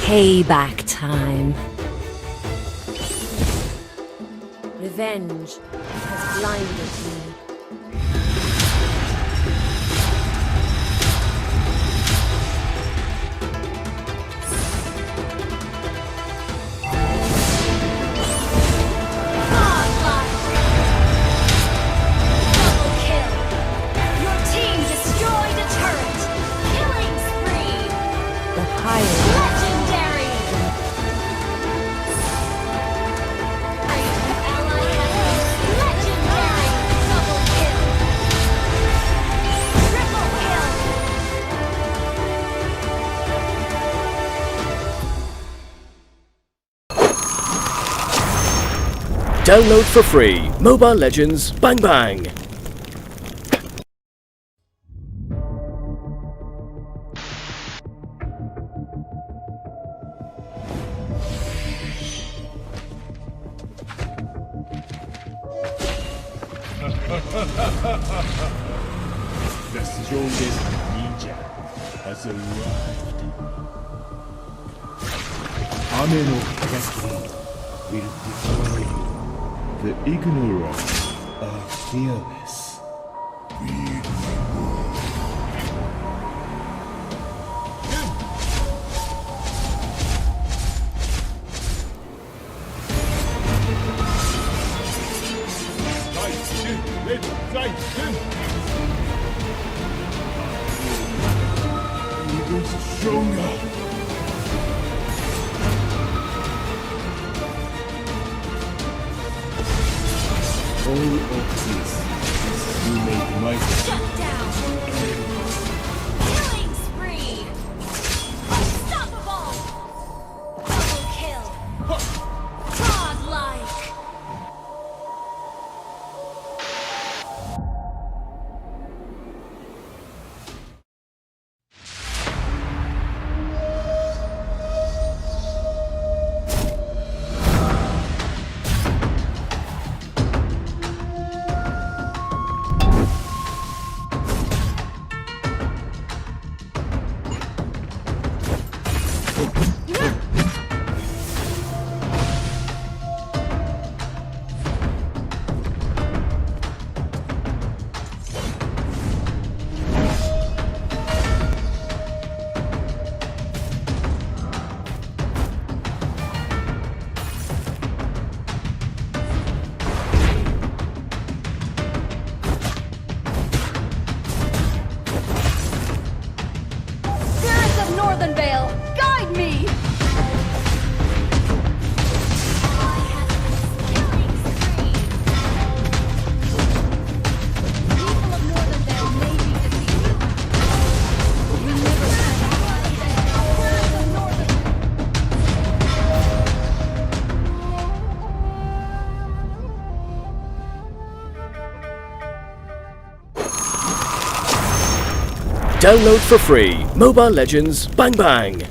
Payback time. Revenge has blinded me. Download for free. Mobile Legends Bang Bang. The strongest ninja has arrived. Ame no Kagaki will devour you. The ignorant are fearless. Even stronger. All of this you make my Shut down! Killing spree! Unstoppable! Double kill! Godlike! Northern Vale, guide me! People of Northern Vale may be defeated. We never had of Northern Download for free. Mobile Legends Bang Bang.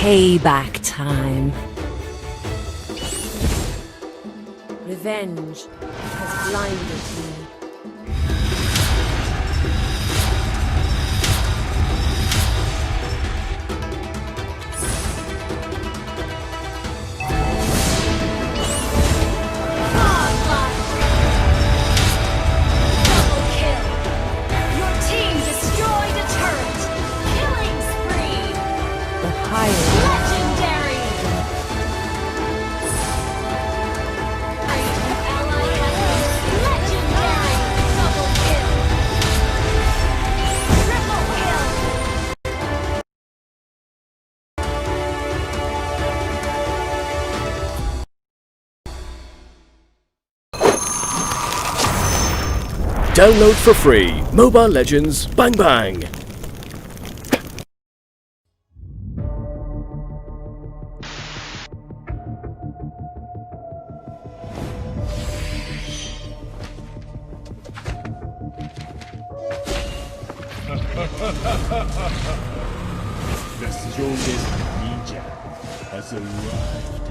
Payback time. Revenge has blinded me. Double kill. Your team destroyed a turret. Killing spree. The higher Legendary. Ally has been legendary. Double kill. Triple kill. Download for free Mobile Legends Bang Bang. The strongest ninja has arrived.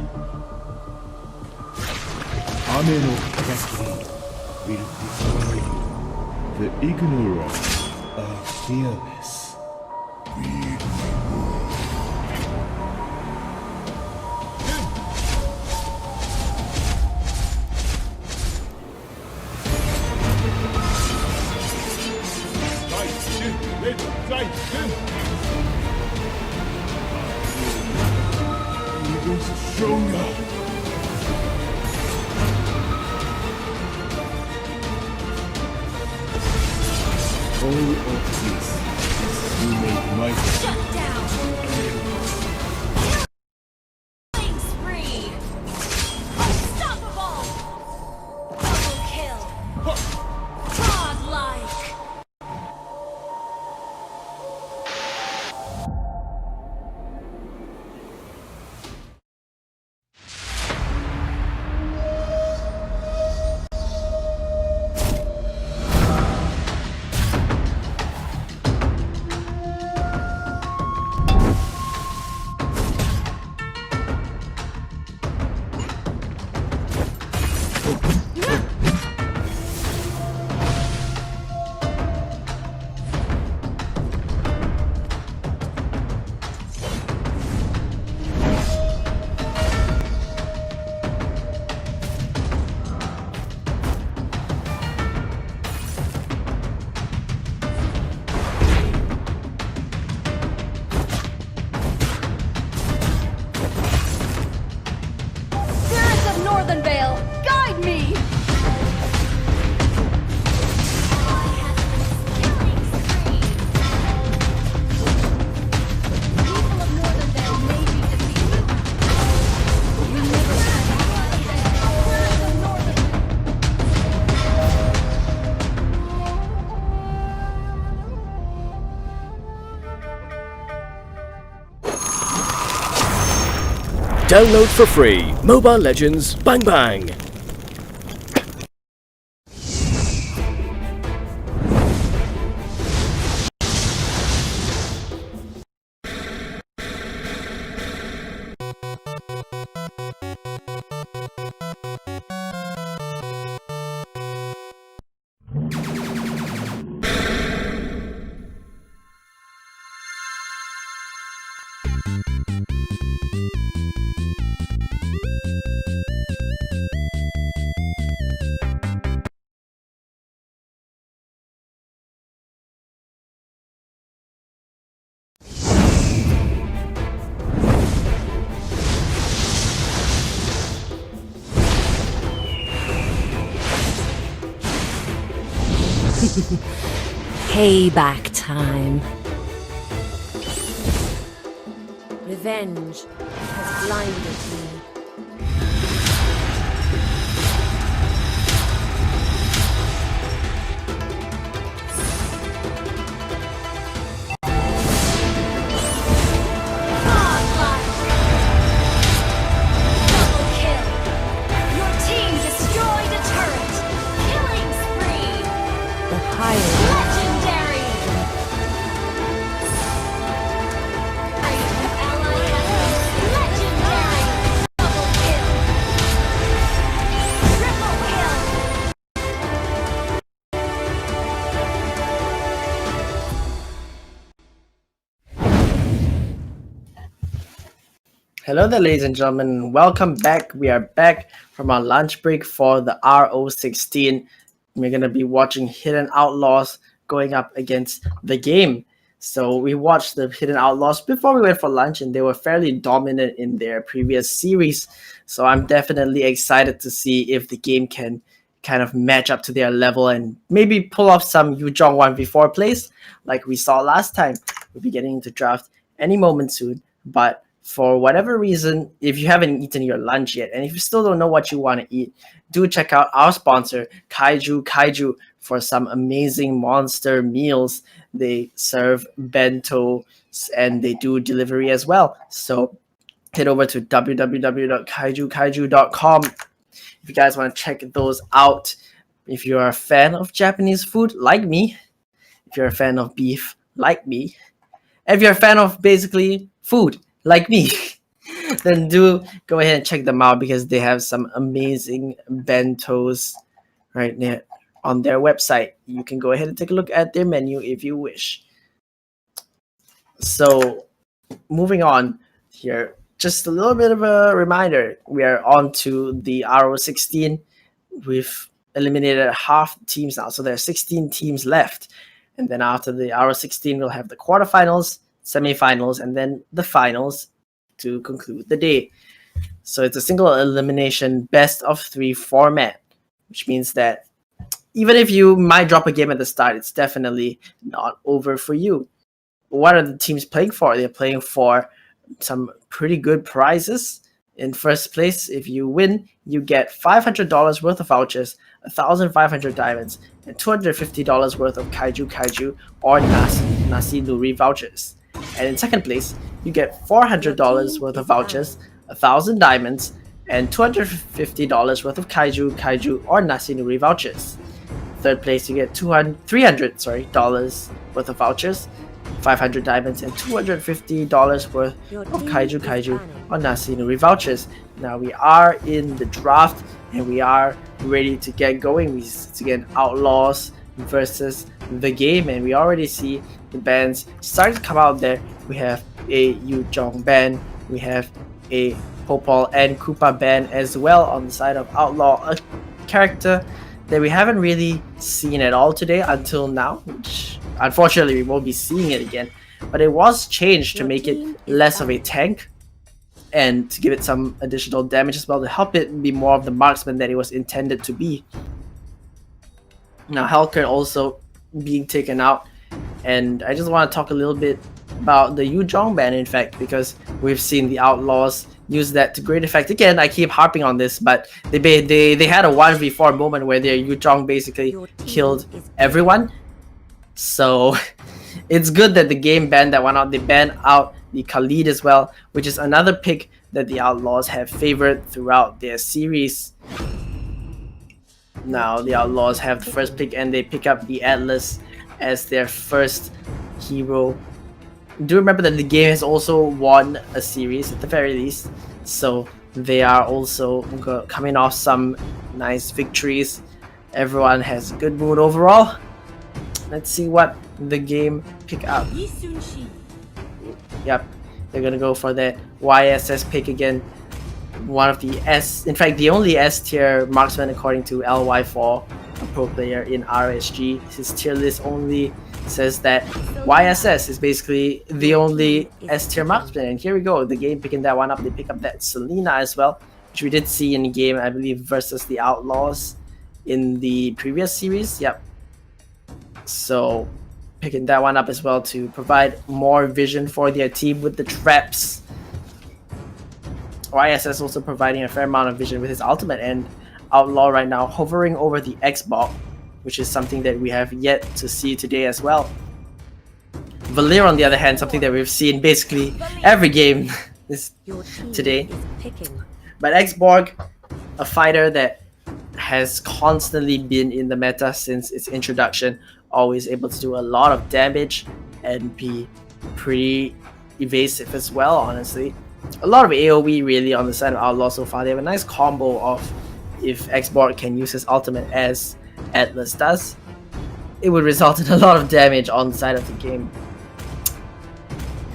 Ame no Kagaki will destroy you. The ignorant are fearless. Even stronger. All of this you make my Shut down. Killing spree. Unstoppable. Double kill. Godlike. Spirits of Northern Vale, guide me! People of Northern Vale may be defeated. You never had Spirits of Northern Download for free Mobile Legends Bang Bang. Payback time. Revenge has blinded me. Godlike. Double kill. Your team destroyed a turret. Killing spree. The higher Legendary. Ally has legendary. Double kill. Triple kill. Hello there, ladies and gentlemen. Welcome back. We are back from our lunch break for the RO16. We're going to be watching Hidden Outlaws going up against the game. So we watched the Hidden Outlaws before we went for lunch, and they were fairly dominant in their previous series. So I'm definitely excited to see if the game can kind of match up to their level and maybe pull off some Yuzhong 1v4 plays like we saw last time. We'll be getting into draft any moment soon, but for whatever reason, if you haven't eaten your lunch yet, and if you still don't know what you want to eat, do check out our sponsor, Kaiju, for some amazing monster meals. They serve bento and they do delivery as well. So head over to www.kaijukaiju.com if you guys want to check those out. If you're a fan of Japanese food like me, if you're a fan of beef like me, if you're a fan of basically food like me, then do go ahead and check them out because they have some amazing bentos right there on their website. You can go ahead and take a look at their menu if you wish. So moving on here, just a little bit of a reminder. We are on to the RO16. We've eliminated half the teams now, so there are 16 teams left. And then after the RO16, we'll have the quarterfinals, semifinals, and then the finals to conclude the day. So it's a single elimination best of 3 format, which means that even if you might drop a game at the start, it's definitely not over for you. What are the teams playing for? They're playing for some pretty good prizes. In first place, if you win, you get $500 worth of vouchers, 1,500 diamonds, and $250 worth of Kaiju or Nasi Nuri vouchers. And in second place, you get $400 worth of vouchers, 1,000 diamonds, and $250 worth of Kaiju or Nasi Nuri vouchers. Third place, you get $300 worth of vouchers, 500 diamonds, and $250 worth of Kaiju or Nasi Nuri vouchers. Now we are in the draft and we are ready to get going. It's again Outlaws versus the game, and we already see the bands starting to come out there. We have a Yuzhong band, we have a Popol and Koopa band as well on the side of Outlaw, a character that we haven't really seen at all today until now, which unfortunately we won't be seeing it again, but it was changed to make it less of a tank and to give it some additional damage as well to help it be more of the marksman that it was intended to be. Now Helker also being taken out, and I just want to talk a little bit about the Yuzhong ban, in fact, because we've seen the Outlaws use that to great effect. Again, I keep harping on this, but they had a 1v4 moment where their Yuzhong basically killed everyone. So it's good that the game banned that one out. They banned out the Khalid as well, which is another pick that the Outlaws have favored throughout their series. Now the Outlaws have the first pick and they pick up the Atlas as their first hero. Do remember that the game has also won a series at the very least, so they are also coming off some nice victories. Everyone has a good mood overall. Let's see what the game pick up. Yep, they're gonna go for that YSS pick again. One of the in fact the only S tier marksman according to LY4, a pro player in RSG. His tier list only says that YSS is basically the only S tier marksman, and here we go, the game picking that one up. They pick up that Selena as well, which we did see in the game, I believe, versus the Outlaws in the previous series. Yep. So picking that one up as well to provide more vision for their team with the traps. YSS also providing a fair amount of vision with his ultimate, and Outlaw right now hovering over the Xbox, which is something that we have yet to see today as well. Valir, on the other hand, something that we've seen basically every game this Your team today. is picking. But Xborg, a fighter that has constantly been in the meta since its introduction, always able to do a lot of damage and be pretty evasive as well, honestly. A lot of AoE really on the side of Outlaw so far. They have a nice combo of, if Xborg can use his ultimate as Atlas does, it would result in a lot of damage on the side of the game.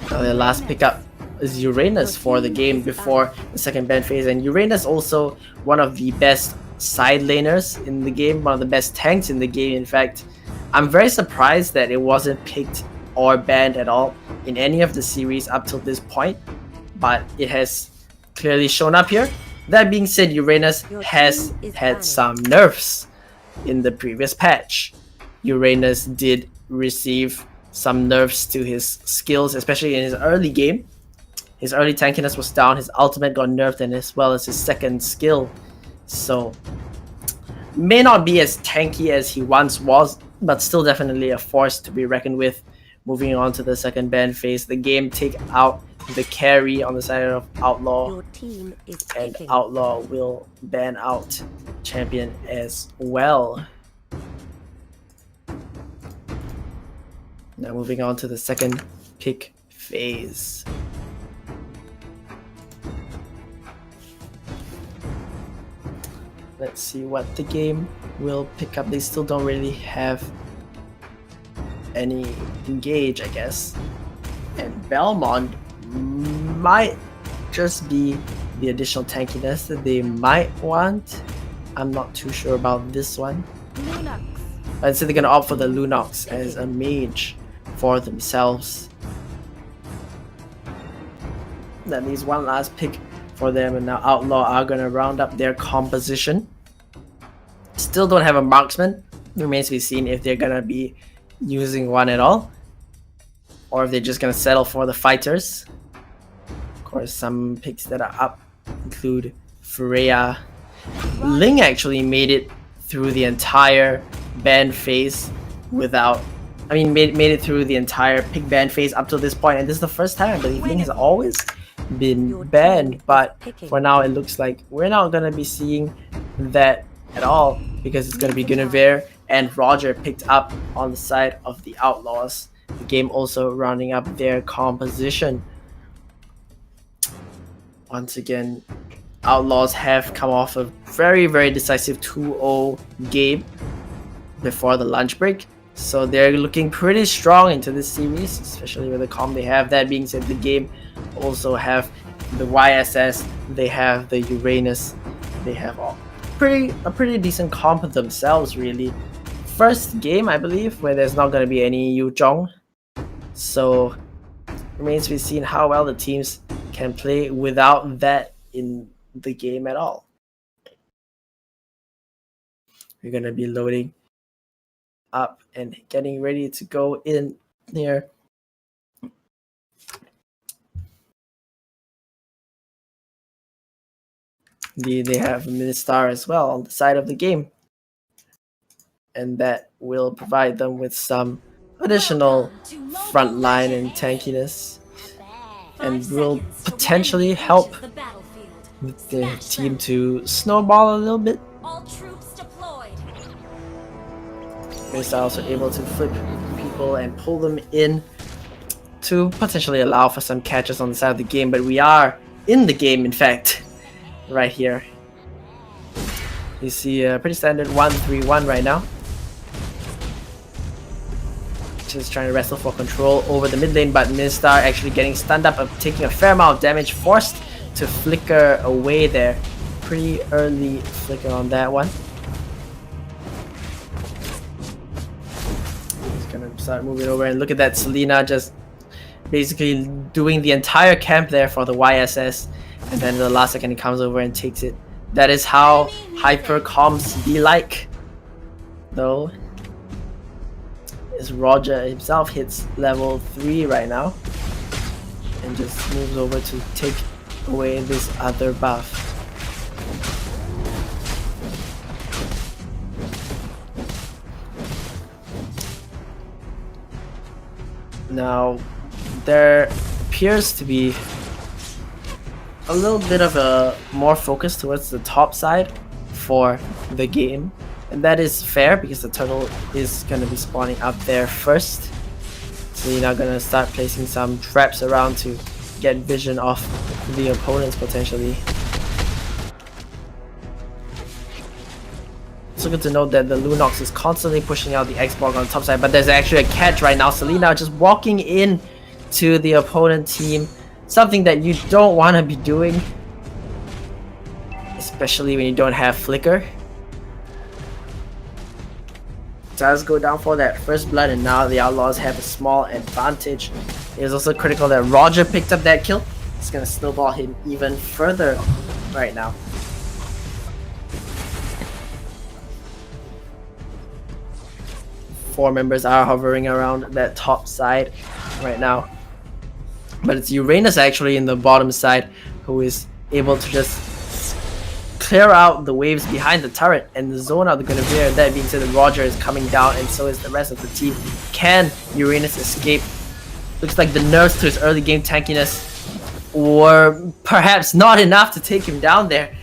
Now their last pickup is Uranus for the game before the second ban phase, and Uranus also one of the best side laners in the game, one of the best tanks in the game. In fact, I'm very surprised that it wasn't picked or banned at all in any of the series up till this point, but it has clearly shown up here. That being said, Uranus has had some nerfs in the previous patch. Uranus did receive some nerfs to his skills, especially in his early game. His early tankiness was down, his ultimate got nerfed, and as well as his second skill. So, may not be as tanky as he once was, but still definitely a force to be reckoned with. Moving on to the second ban phase, the game take out the carry on the side of Outlaw, Your team is and picking. Outlaw will ban out Champion as well. Now moving on to the second pick phase. Let's see what the game will pick up. They still don't really have any engage, I guess. And Belmont might just be the additional tankiness that they might want. I'm not too sure about this one. Lunox. I'd say they're gonna opt for the Lunox as a mage for themselves. That leaves one last pick for them, and now Outlaw are gonna round up their composition. Still don't have a marksman. Remains to be seen if they're gonna be using one at all, or if they're just gonna settle for the fighters. Of course, some picks that are up include Freya. Ling actually made it through the entire ban phase without, made it through the entire pick ban phase up to this point, and this is the first time I believe Ling has always been banned, but for now it looks like we're not gonna be seeing that at all, because it's gonna be Guinevere and Roger picked up on the side of the Outlaws. The game also rounding up their composition. Once again, Outlaws have come off a very, very decisive 2-0 game before the lunch break, so they're looking pretty strong into this series, especially with the comp they have. That being said, the game also have the YSS, they have the Uranus, they have a pretty decent comp themselves, really. First game, I believe, where there's not going to be any Yu Zhong, so remains to be seen how well the teams can play without that in the game at all. We're going to be loading up and getting ready to go in there. They have a Ministar as well on the side of the game, and that will provide them with some additional frontline and tankiness, and will potentially help the team to snowball a little bit. All troops deployed. Ministar also able to flip people and pull them in to potentially allow for some catches on the side of the game, but we are in the game, in fact. Right here, you see a pretty standard 1-3-1 right now. Just trying to wrestle for control over the mid lane, but Ministar actually getting stunned up and taking a fair amount of damage, forced to flicker away there. Pretty early flicker on that one. He's gonna start moving over, and look at that, Selena just basically doing the entire camp there for the YSS. And then the last second he comes over and takes it. That is how hyper comps be like, though. As Roger himself hits level 3 right now. And just moves over to take away this other buff. Now, there appears to be a little bit of a more focus towards the top side for the game, and that is fair because the turtle is going to be spawning up there first. So you're not going to start placing some traps around to get vision of the opponents potentially. Also good to note that the Lunox is constantly pushing out the Xborg on the top side, but there's actually a catch right now. Selena just walking in to the opponent team, something that you don't want to be doing, especially when you don't have Flicker. Does go down for that first blood, and now the Outlaws have a small advantage. It is also critical that Roger picked up that kill. It's gonna snowball him even further right now. Four members are hovering around that top side right now, but it's Uranus actually in the bottom side who is able to just clear out the waves behind the turret and zone out the Guinevere. That being said, Roger is coming down, and so is the rest of the team. Can Uranus escape? Looks like the nerfs to his early game tankiness were perhaps not enough to take him down there,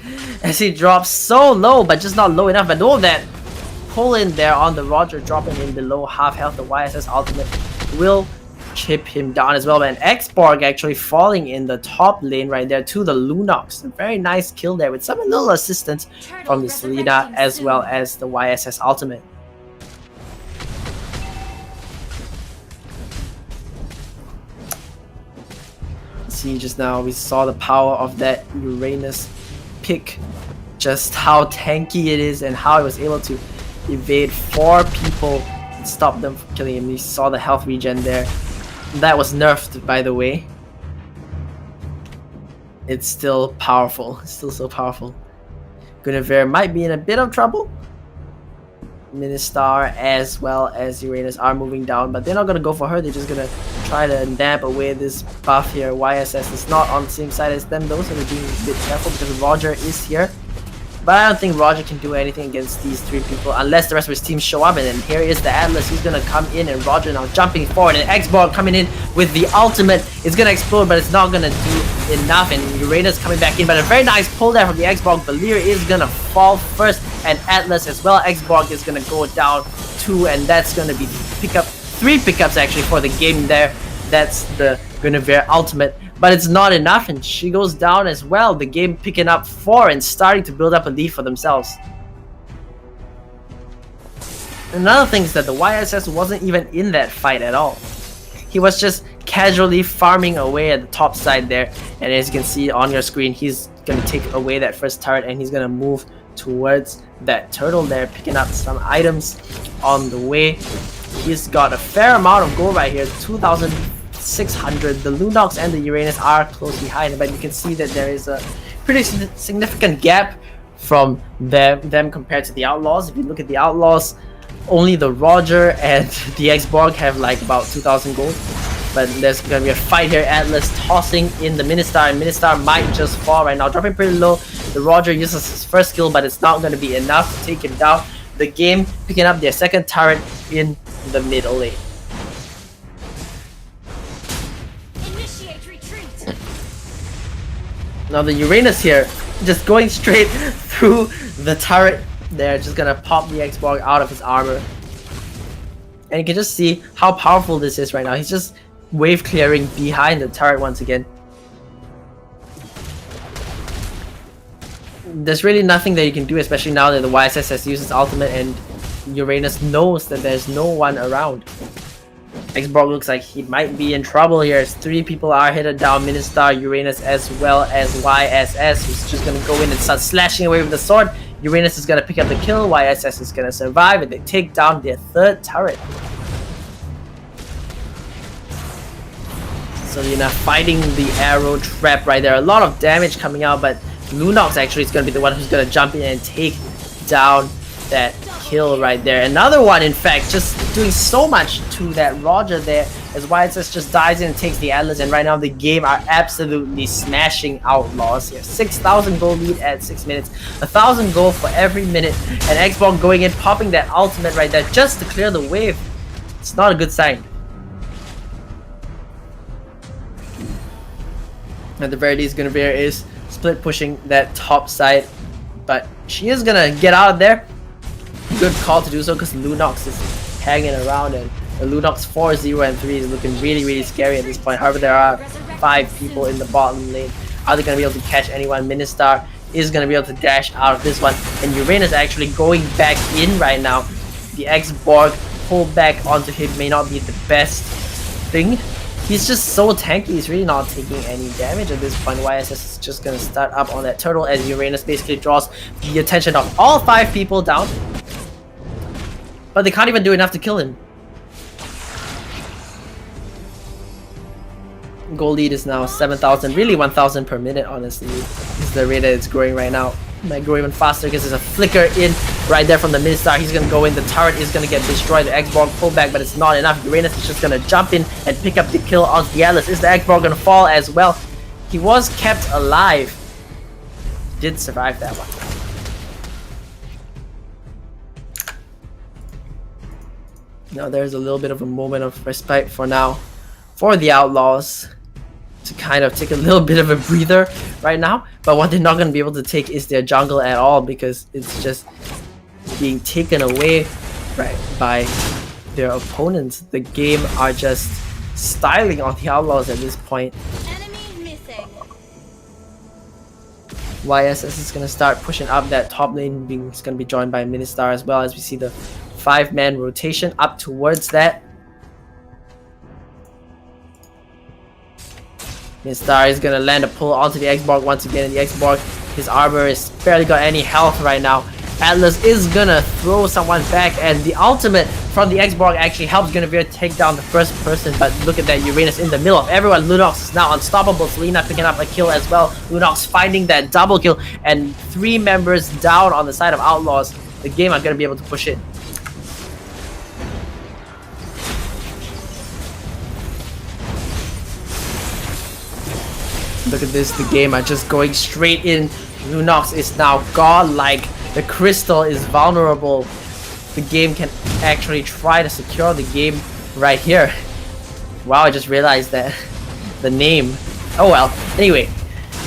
as he drops so low, but just not low enough. But all that pull in there on the Roger, dropping in below half health. The YSS ultimate will chip him down as well, and Xborg actually falling in the top lane right there to the Lunox. A very nice kill there with some little assistance from the Selena as well as the YSS ultimate. See, just now we saw the power of that Uranus pick, just how tanky it is and how it was able to evade 4 people and stop them from killing him. We saw the health regen there. That was nerfed, by the way. It's still powerful. It's still so powerful. Guinevere might be in a bit of trouble. Ministar as well as Uranus are moving down, but they're not going to go for her. They're just going to try to nab away this buff here. YSS is not on the same side as them though, so they're being a bit careful because Roger is here. But I don't think Roger can do anything against these 3 people unless the rest of his team show up. And then here is the Atlas. He's going to come in, and Roger now jumping forward. And Xborg coming in with the ultimate. It's going to explode, but it's not going to do enough. And Uranus coming back in. But a very nice pull there from the Xborg. Valir is going to fall first. And Atlas as well. Xborg is going to go down 2. And that's going to be 3 pickups actually for the game there. That's the Guinevere ultimate. But it's not enough, and she goes down as well. The game picking up 4 and starting to build up a lead for themselves. Another thing is that the YSS wasn't even in that fight at all. He was just casually farming away at the top side there. And as you can see on your screen, he's going to take away that first turret, and he's going to move towards that turtle there, picking up some items on the way. He's got a fair amount of gold right here, 2,600. The Lunox and the Uranus are close behind, but you can see that there is a pretty significant gap from them compared to the Outlaws. If you look at the Outlaws, only the Roger and the Xborg have like about 2,000 gold. But there's going to be a fight here. Atlas tossing in the Ministar, and Ministar might just fall right now. Dropping pretty low. The Roger uses his first skill, but it's not going to be enough to take him down. The game picking up their second turret in the middle lane. Initiate retreat. Now the Uranus here, just going straight through the turret. They're just gonna pop the Xborg out of his armor. And you can just see how powerful this is right now. He's just wave clearing behind the turret once again. There's really nothing that you can do, especially now that the YSS has used its ultimate and Uranus knows that there's no one around. Xborg looks like he might be in trouble here as 3 people are headed down. Ministar, Uranus, as well as YSS, who's just gonna go in and start slashing away with the sword. Uranus is gonna pick up the kill, YSS is gonna survive, and they take down their 3rd turret. So you're not fighting the arrow trap right there. A lot of damage coming out, but Lunox actually is gonna be the one who's gonna jump in and take down that kill right there. Another one, in fact, just doing so much to that Roger there as YSS just dives in and takes the Atlas, and right now the game are absolutely smashing Outlaws here. 6,000 gold lead at 6 minutes, 1,000 gold for every minute, and Xbox going in, popping that ultimate right there just to clear the wave. It's not a good sign. At the very least, Guinevere is split pushing that top side, but she is gonna get out of there. Good call to do so because Lunox is hanging around, and the Lunox 4, 0, and 3 is looking really scary at this point. However, there are 5 people in the bottom lane. Are they gonna be able to catch anyone? Ministar is gonna be able to dash out of this one, and Uranus actually going back in right now. The X-Borg pull back onto him may not be the best thing. He's just so tanky, he's really not taking any damage at this point. YSS is just gonna start up on that turtle as Uranus basically draws the attention of all 5 people down. But they can't even do enough to kill him. Gold lead is now 7,000, really 1,000 per minute, honestly. This is the rate that it's growing right now. Might grow even faster because there's a flicker in right there from the Ministar. He's gonna go in, the turret is gonna get destroyed, the X-Borg pull back, but it's not enough. Uranus is just gonna jump in and pick up the kill on the Atlas. Is the X-Borg gonna fall as well? He was kept alive. Did survive that one. Now there's a little bit of a moment of respite for now for the Outlaws to kind of take a little bit of a breather right now, but what they're not going to be able to take is their jungle at all, because it's just being taken away right by their opponents. The game are just styling on the Outlaws at this point. Enemy missing. YSS is going to start pushing up that top lane, being it's going to be joined by Ministar as well, as we see the 5-man rotation up towards that. Ministar is gonna land a pull onto the X-Borg once again, and the X-Borg, his armor is barely got any health right now. Atlas is gonna throw someone back, and the ultimate from the X-Borg actually helps Guinevere take down the first person, but look at that, Uranus in the middle of everyone. Lunox is now unstoppable, Selena picking up a kill as well. Lunox finding that double kill, and 3 members down on the side of Outlaws. The game are gonna be able to push it. Look at this, the game are just going straight in. Lunox is now godlike. The crystal is vulnerable. The game can actually try to secure the game right here. Wow, I just realized that. The name. Oh well. Anyway,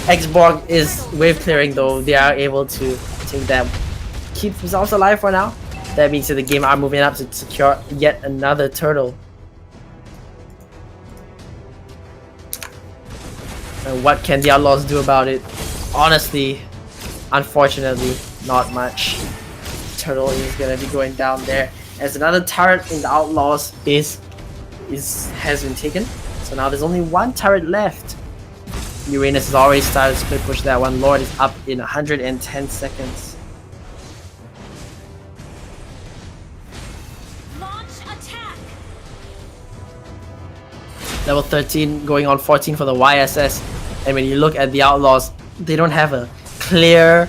X-Borg is wave clearing though. They are able to take that. Keep themselves alive for now. That means that the game are moving up to secure yet another turtle. And what can the Outlaws do about it? Honestly, unfortunately, not much. Turtle is gonna be going down there as another turret in the Outlaws base has been taken. So now there's only 1 turret left. Uranus has already started to split push that one. Lord is up in 110 seconds. Launch attack. Level 13 going on 14 for the YSS. And when you look at the Outlaws, they don't have a clear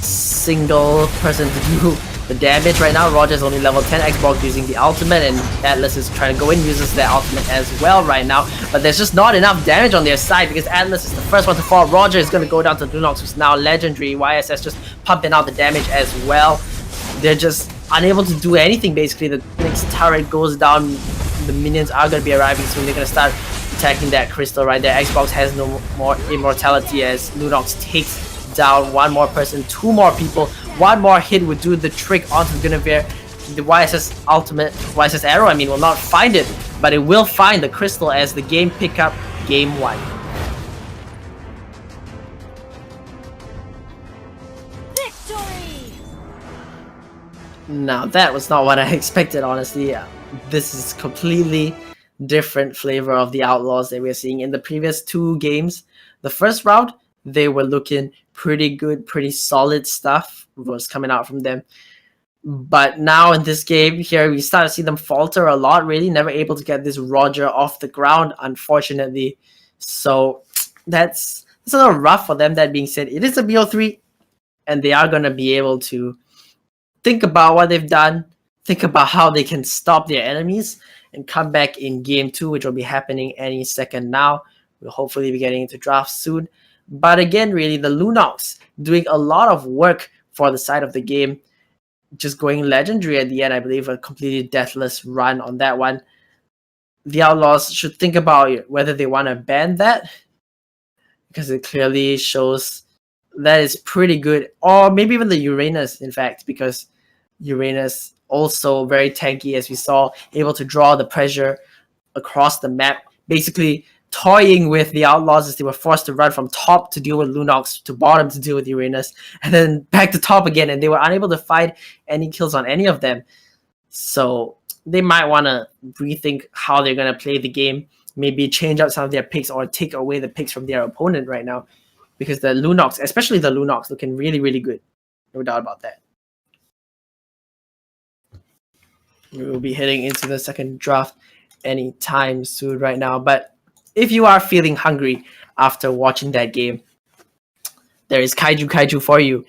single person to do the damage right now. Roger's only level 10, Xbox using the ultimate, and Atlas is trying to go in, uses their ultimate as well right now. But there's just not enough damage on their side because Atlas is the first one to fall. Roger is going to go down to Lunox, who's now legendary. YSS just pumping out the damage as well. They're just unable to do anything basically. The next turret goes down. The minions are going to be arriving soon. They're going to start attacking that crystal right there. Xbox has no more immortality as Lunox takes down 1 more person, 2 more people. 1 more hit would do the trick onto Guinevere. The YSS ultimate, YSS arrow, I mean, will not find it, but it will find the crystal as the game pick up game 1. Victory! Now that was not what I expected, honestly. This is completely different flavor of the Outlaws that we're seeing in the previous 2 games. The first round, they were looking pretty good, pretty solid stuff was coming out from them. But now in this game here, we start to see them falter a lot, really. Never able to get this Roger off the ground, unfortunately. So that's a little rough for them. That being said, it is a BO3, and they are going to be able to think about what they've done, think about how they can stop their enemies, and come back in game 2, which will be happening any second now. We'll hopefully be getting into draft soon. But again, really, the Lunox doing a lot of work for the side of the game, just going legendary at the end. I believe a completely deathless run on that one. The Outlaws should think about whether they want to ban that, because it clearly shows that is pretty good. Or maybe even the Uranus, in fact, because Uranus also very tanky, as we saw, able to draw the pressure across the map, basically toying with the Outlaws as they were forced to run from top to deal with Lunox to bottom to deal with Uranus, and then back to top again, and they were unable to find any kills on any of them. So they might want to rethink how they're going to play the game, maybe change out some of their picks or take away the picks from their opponent right now, because the Lunox, especially the Lunox, looking really, really good. No doubt about that. We will be heading into the second draft anytime soon right now. But if you are feeling hungry after watching that game, there is Kaiju for you.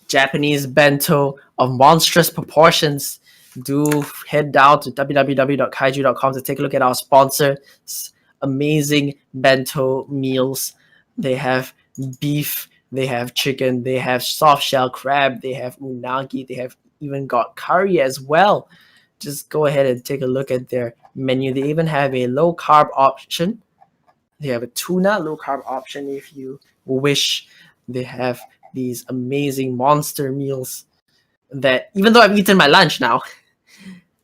Japanese bento of monstrous proportions. Do head down to www.kaiju.com to take a look at our sponsors. Amazing bento meals. They have beef, they have chicken, they have soft shell crab, they have unagi, they have even got curry as well. Just go ahead and take a look at their menu. They even have a low carb option. They have a tuna low carb option if you wish. They have these amazing monster meals that, even though I've eaten my lunch now,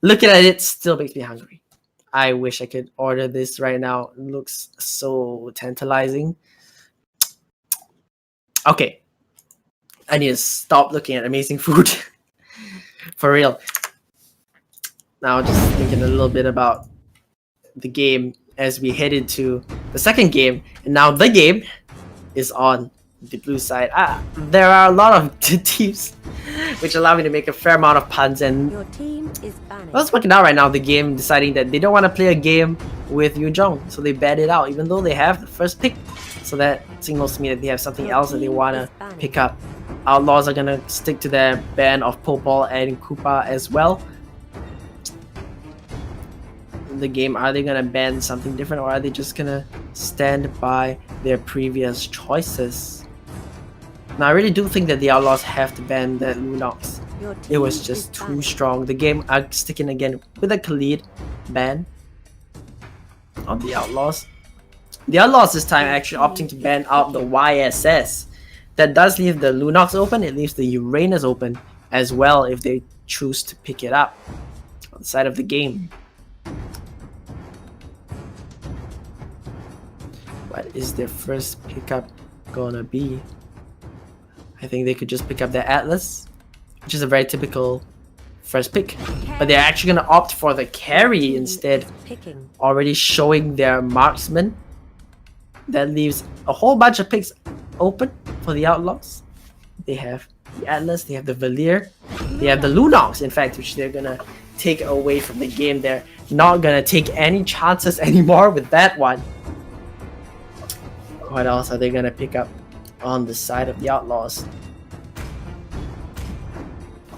looking at it still makes me hungry. I wish I could order this right now. It looks so tantalizing. Okay, I need to stop looking at amazing food. For real. Now just thinking a little bit about the game as we head into the second game. And now the game is on the blue side. There are a lot of teams which allow me to make a fair amount of puns, and Your team is banished. well, it's working out right now. The game deciding that they don't want to play a game with Yu Zhong, so they bat it out, even though they have the first pick. So that signals to me that they have something else that they want to pick up. Outlaws are going to stick to their ban of Popol and Koopa as well. The game, are they going to ban something different, or are they just going to stand by their previous choices? Now, I really do think that the Outlaws have to ban that Lunox. It was just too strong. The game are sticking again with a Khalid ban on the Outlaws. The Outlaws this time actually opting to ban out the YSS. That does leave the Lunox open. It leaves the Uranus open as well if they choose to pick it up on the side of the game. What is their first pickup gonna be? I think they could just pick up their Atlas, which is a very typical first pick. But they're actually gonna opt for the carry instead, Picking. already showing their marksman. That leaves a whole bunch of picks open for the Outlaws. They have the Atlas, they have the Valir, they have the Lunox, in fact, which they're gonna take away from the game. They're not gonna take any chances anymore with that one. What else are they gonna pick up on the side of the Outlaws?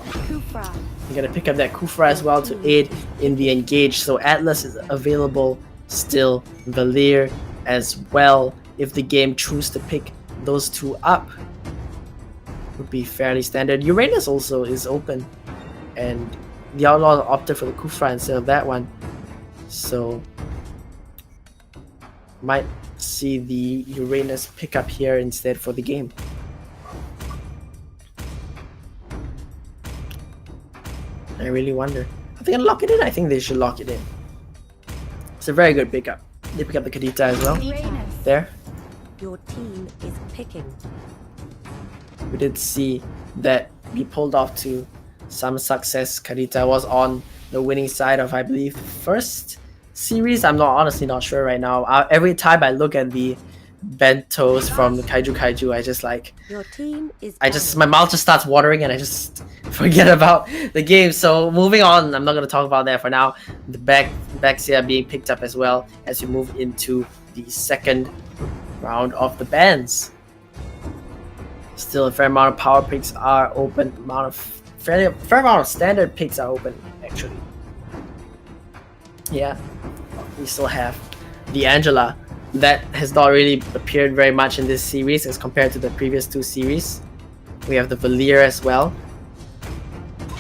Kufra. They're gonna pick up that Kufra as well to aid in the engage. So Atlas is available still, Valir as well. If the game chooses to pick those two up, would be fairly standard. Uranus also is open, and the Outlaws opted for the Kufra instead of that one. So might see the Uranus pick up here instead for the game. I really wonder. Are they gonna lock it in? I think they should lock it in. It's a very good pickup. They pick up the Kadita as well. Uranus. There. Your team is picking. We did see that be pulled off to some success. Kadita was on the winning side of, I believe, the first series. I'm honestly not sure right now. Every time I look at the bentos from the Kaiju, I just like, Your team is my mouth just starts watering and I just forget about the game. So moving on, I'm not going to talk about that for now. The backs here are being picked up as well as we move into the second round of the bans. Still a fair amount of power picks are open, fair amount of standard picks are open actually. Yeah, we still have the Angela that has not really appeared very much in this series as compared to the previous two series. We have the Valier as well,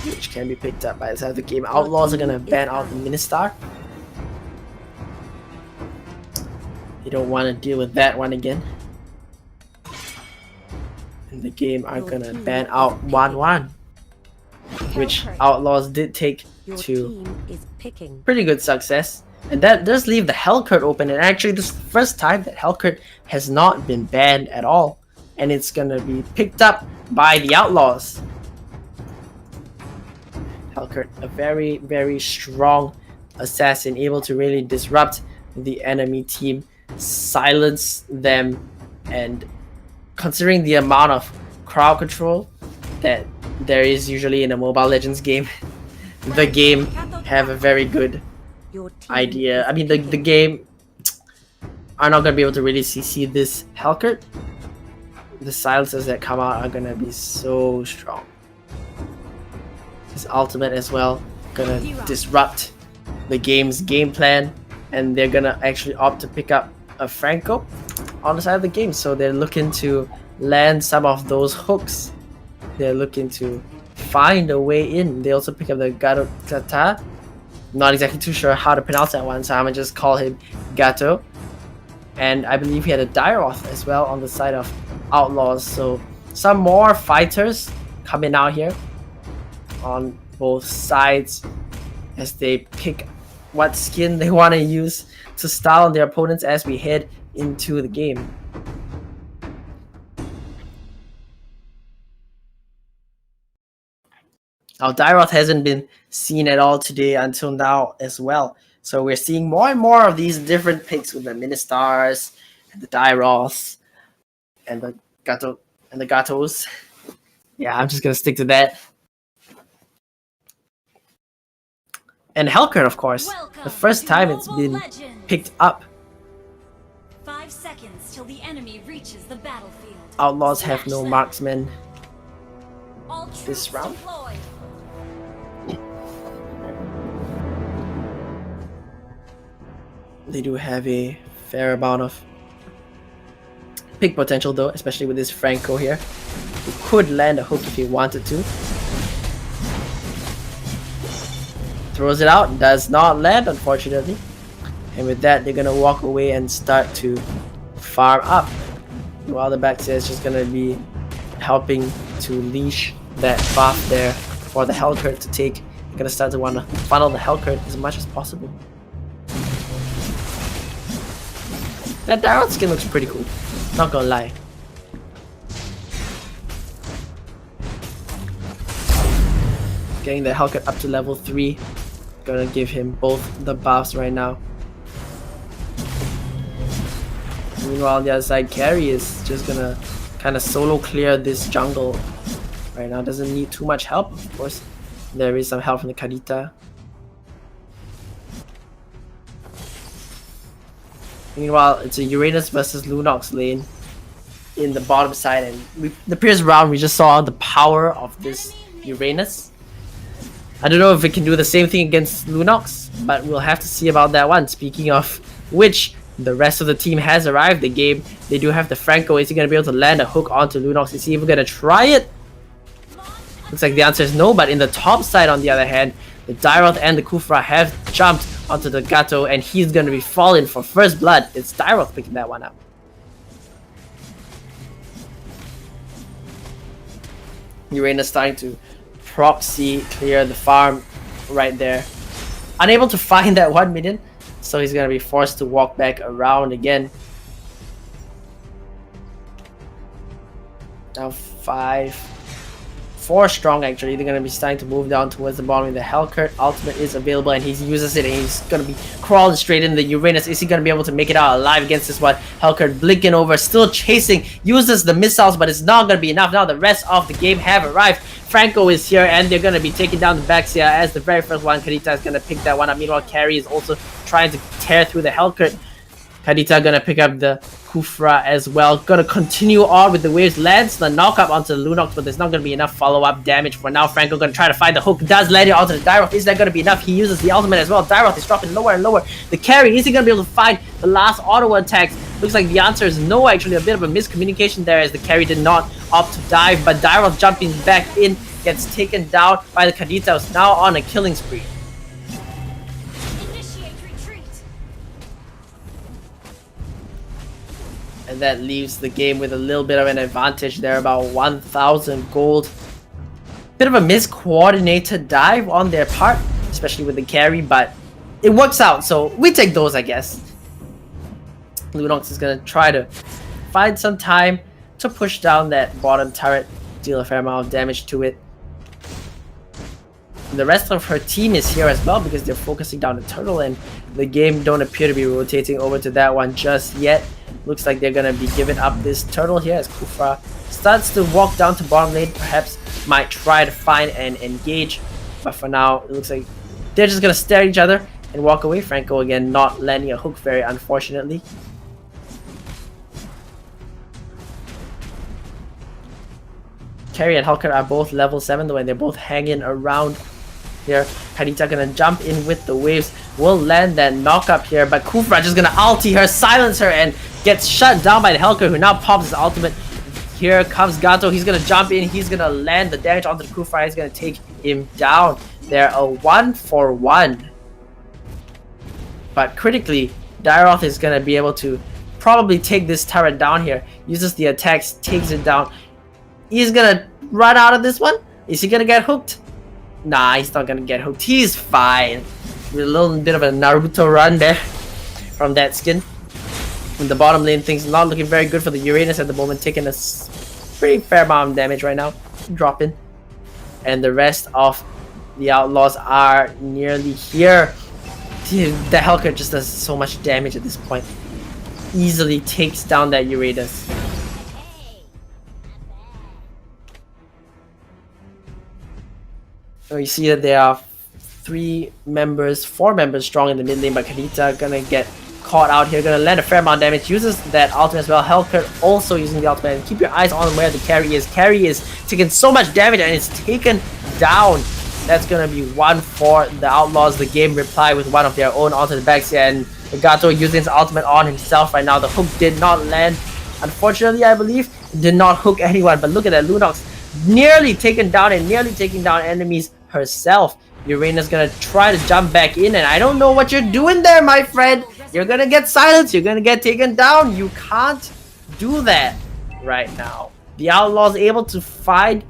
which can be picked up by the side of the game. Outlaws are gonna ban out the Ministar. You don't want to deal with that one again. And the game are gonna ban out 1-1, which Outlaws did take Your to team is picking. pretty good success. And that does leave the Hellcurt open, and actually this is the first time that Hellcurt has not been banned at all. And it's gonna be picked up by the Outlaws. Hellcurt, a very, very strong assassin, able to really disrupt the enemy team, silence them, and considering the amount of crowd control that there is usually in a Mobile Legends game, the game have a very good Your team idea. is I mean, the picking. game are not gonna be able to really see this Hellcurt. The silences that come out are gonna be so strong. His ultimate as well gonna disrupt the game's game plan, and they're gonna actually opt to pick up a Franco on the side of the game. So they're looking to land some of those hooks. They're looking to find a way in. They also pick up the Gato. Not exactly too sure how to pronounce that one, so I'm gonna just call him Gato. And I believe he had a Dairoth as well on the side of Outlaws. So some more fighters coming out here on both sides as they pick what skin they want to use to style on their opponents as we head into the game. Now, Dairoth hasn't been seen at all today until now as well. So we're seeing more and more of these different picks with the Ministars and the Dairoths and the Gatos. Yeah, I'm just gonna stick to that. And Hellcurt, of course. The first time it's been picked up. 5 seconds till the enemy reaches the battlefield. Outlaws have no marksmen All this troops round. deployed. They do have a fair amount of pick potential though, especially with this Franco here, who could land a hook if he wanted to. Throws it out, does not land unfortunately. And with that, they're gonna walk away and start to farm up. While the backseat is just gonna be helping to leash that buff there for the Hellcurt to take. They're gonna start to want to funnel the Hellcurt as much as possible. That Dairoth skin looks pretty cool, not gonna lie. Getting the Hellcurt up to level 3, gonna give him both the buffs right now. Meanwhile, on the other side, Carry is just gonna kind of solo clear this jungle right now. Doesn't need too much help, of course. There is some help from the Kadita. Meanwhile, it's a Uranus versus Lunox lane in the bottom side, and the previous round we just saw the power of this Uranus. I don't know if it can do the same thing against Lunox, but we'll have to see about that one. Speaking of which, the rest of the team has arrived the game. They do have the Franco. Is he going to be able to land a hook onto Lunox? Is he even going to try it? Looks like the answer is no, but in the top side on the other hand, the Dairoth and the Kufra have jumped onto the Gato, and he's going to be falling for first blood. It's Dairoth picking that one up. Uranus starting to proxy clear the farm right there. Unable to find that 1 minion, so he's gonna be forced to walk back around again. Now 4 strong actually. They're gonna be starting to move down towards the bottom. The Hellcurt ultimate is available and he uses it, and he's gonna be crawling straight in the Uranus. Is he gonna be able to make it out alive against this one? Hellcurt blinking over, still chasing, uses the missiles, but it's not gonna be enough. Now the rest of the game have arrived. Franco is here and they're gonna be taking down the Baxia as the very first one. Kadita is gonna pick that one up. Meanwhile, Carry is also trying to tear through the Hellcurt. Kadita gonna pick up the Kufra as well. Gonna continue on with the waves. Lands the knockup onto the Lunox, but there's not gonna be enough follow-up damage for now. Franco gonna try to find the hook. Does land it onto the Dyroth. Is that gonna be enough? He uses the ultimate as well. Dyroth is dropping lower and lower. The carry, is he gonna be able to find the last auto attacks? Looks like the answer is no, actually. A bit of a miscommunication there as the carry did not opt to dive, but Dyroth jumping back in gets taken down by the Kadita, who's now on a killing spree. Initiate retreat. And that leaves the game with a little bit of an advantage there, about 1,000 gold. Bit of a miscoordinated dive on their part, especially with the carry, but it works out, so we take those, I guess. Lunox is gonna try to find some time to push down that bottom turret, deal a fair amount of damage to it. The rest of her team is here as well because they're focusing down the turtle, and the game don't appear to be rotating over to that one just yet. Looks like they're gonna be giving up this turtle here as Kufra starts to walk down to bottom lane, perhaps might try to find and engage, but for now it looks like they're just gonna stare at each other and walk away. Franco again not landing a hook, very unfortunately. Carry and Hulker are both level 7 though, and they're both hanging around here. Kadita gonna jump in with the waves, will land that knock up here, but Kufra just gonna ulti her, silence her, and gets shut down by the Helker, who now pops his ultimate. Here comes Gato, he's gonna jump in, he's gonna land the damage onto the Kufra, he's gonna take him down. They're a 1-for-1. But critically, Dyroth is gonna be able to probably take this turret down here, uses the attacks, takes it down. He's gonna run out of this one. Is he gonna get hooked? Nah, he's not gonna get hooked. He's fine. With a little bit of a Naruto run there from that skin. In the bottom lane, things not looking very good for the Uranus at the moment, taking a pretty fair amount of damage right now. Dropping. And the rest of the Outlaws are nearly here. Dude, the Helker just does so much damage at this point. Easily takes down that Uranus. So you see that there are 4 members strong in the mid lane, but Kadita gonna get caught out here, gonna land a fair amount of damage, uses that ultimate as well. Hellcat also using the ultimate, and keep your eyes on where the carry is. Carry is taking so much damage and it's taken down. That's gonna be one for the Outlaws. The game reply with one of their own onto the backs here, and Gato using his ultimate on himself right now. The hook did not land, unfortunately. I believe it did not hook anyone, but look at that, Lunox nearly taken down and nearly taking down enemies herself. Uranus gonna try to jump back in, and I don't know what you're doing there, my friend. You're gonna get silenced, you're gonna get taken down. You can't do that right now. The Outlaws able to find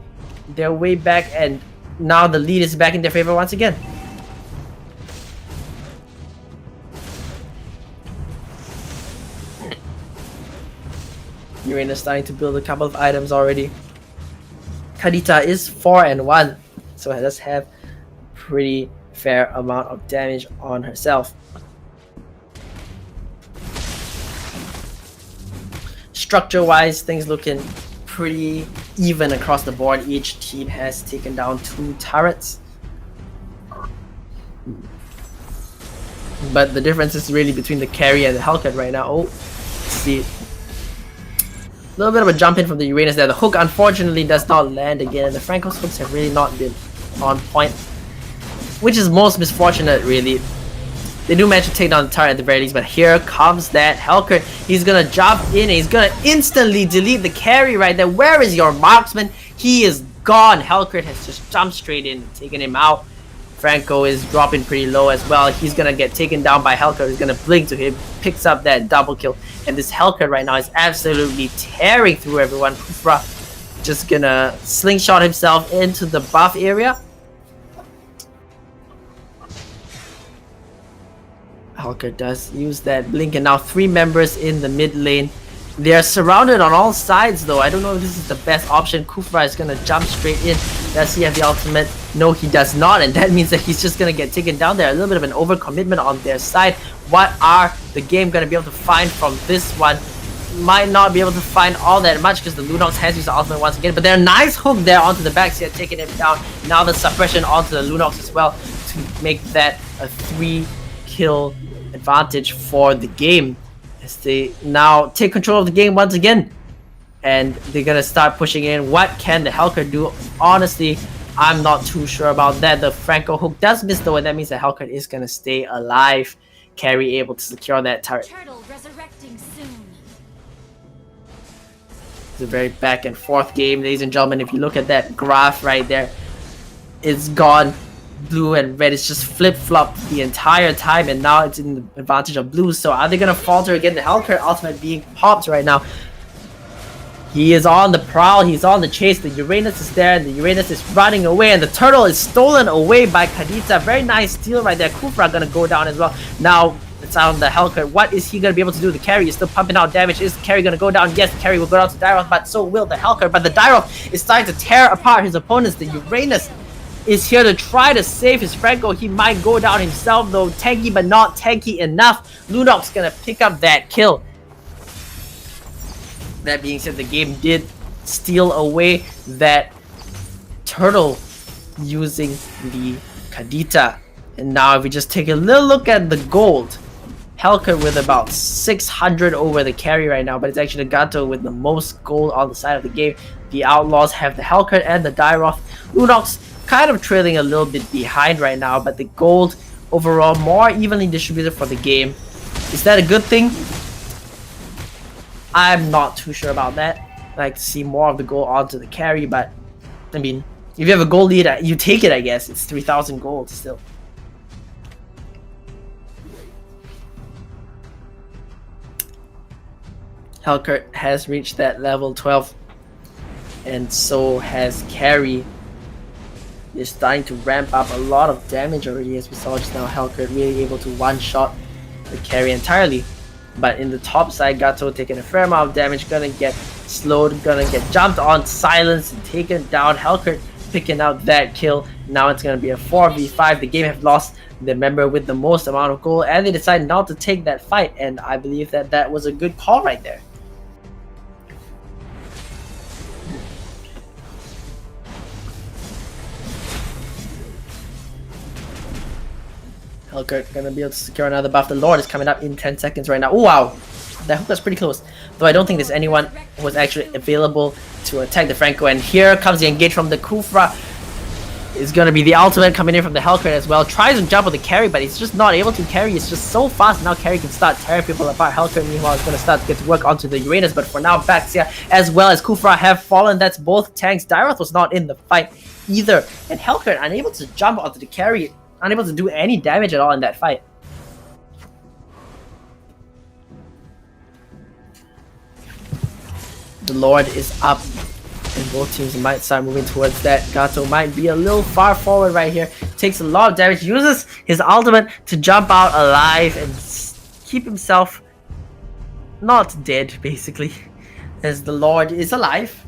their way back, and now the lead is back in their favor once again. Uranus starting to build a couple of items already. Kadita is 4-1, so it does have pretty fair amount of damage on herself. Structure wise, things looking pretty even across the board. Each team has taken down 2 turrets, but the difference is really between the carry and the Hellcat right now. Oh, let's see, a little bit of a jump in from the Uranus there. The hook unfortunately does not land again, and the Franco's hooks have really not been on point, which is most misfortunate really. They do manage to take down the turret at the very least, but here comes that Hellcat. He's gonna jump in and he's gonna instantly delete the carry right there. Where is your marksman? He is gone. Hellcat has just jumped straight in and taken him out. Franco is dropping pretty low as well. He's gonna get taken down by Hellcat. He's gonna blink to him, picks up that double kill, and this Hellcat right now is absolutely tearing through everyone. Kufra just gonna slingshot himself into the buff area. Hellcat does use that blink, and now 3 members in the mid lane. They are surrounded on all sides though. I don't know if this is the best option. Kufra is gonna jump straight in. Does he have the ultimate? No, he does not, and that means that he's just gonna get taken down there. A little bit of an overcommitment on their side. What are the game gonna be able to find from this one? Might not be able to find all that much because the Lunox has used the ultimate once again, but they're a nice hook there onto the backs here, taking him down. Now the suppression onto the Lunox as well to make that a 3-kill advantage for the game. as they now take control of the game once again. And they're gonna start pushing in. What can the Hellcat do? Honestly, I'm not too sure about that. The Franco hook does miss though, and that means the Hellcat is gonna stay alive. Carry able to secure that turret. Turtle resurrecting soon. It's a very back and forth game, ladies and gentlemen. If you look at that graph right there, it's gone. Blue and red is just flip-flopped the entire time, and now it's in the advantage of blue. So are they gonna falter again? The Hellcat ultimate being popped right now. He is on the prowl, he's on the chase. The Uranus is there, and the Uranus is running away, and the turtle is stolen away by Kadita. Very nice steal right there. Kufra gonna go down as well. Now it's on the Hellcat. What is he gonna be able to do? The carry is still pumping out damage. Is the carry gonna go down? Yes, the carry will go down to Dyroth, but so will the Hellcat. But the Dyroth is starting to tear apart his opponents. The Uranus is here to try to save his Franco. He might go down himself though. Tanky, but not tanky enough. Lunox gonna pick up that kill. That being said, the game did steal away that turtle using the Kadita. And now if we just take a little look at the gold, Hellcat with about 600 over the carry right now, but it's actually Gato with the most gold on the side of the game. The Outlaws have the Hellcat and the Dyroth. Lunox kind of trailing a little bit behind right now, but the gold overall more evenly distributed for the game. Is that a good thing? I'm not too sure about that. I like to see more of the gold onto the carry, but I mean, if you have a gold lead, you take it, I guess. It's 3,000 gold still. Hellcat has reached that level 12, and so has carry. They're starting to ramp up a lot of damage already, as we saw just now. Hellcat really able to one-shot the carry entirely. But in the top side, Gato taking a fair amount of damage, gonna get slowed, gonna get jumped on, silenced, and taken down. Hellcat picking out that kill. Now it's gonna be a 4v5. The game have lost the member with the most amount of gold, and they decided not to take that fight, and I believe that that was a good call right there. Hellcat gonna be able to secure another buff. The Lord is coming up in 10 seconds right now. Oh wow, that hook was pretty close. Though I don't think there's anyone who was actually available to attack the Franco. And here comes the engage from the Kufra. It's gonna be the ultimate coming in from the Hellcat as well. Tries to jump on the carry, but he's just not able to. Carry is just so fast. Now carry can start tearing people apart. Hellcat meanwhile is gonna start to get to work onto the Uranus, but for now Baxia as well as Kufra have fallen. That's both tanks. Dyroth was not in the fight either, and Hellcat unable to jump onto the carry, unable to do any damage at all in that fight. The Lord is up, and both teams might start moving towards that. Gato might be a little far forward right here. Takes a lot of damage, uses his ultimate to jump out alive and keep himself not dead, basically, as the Lord is alive.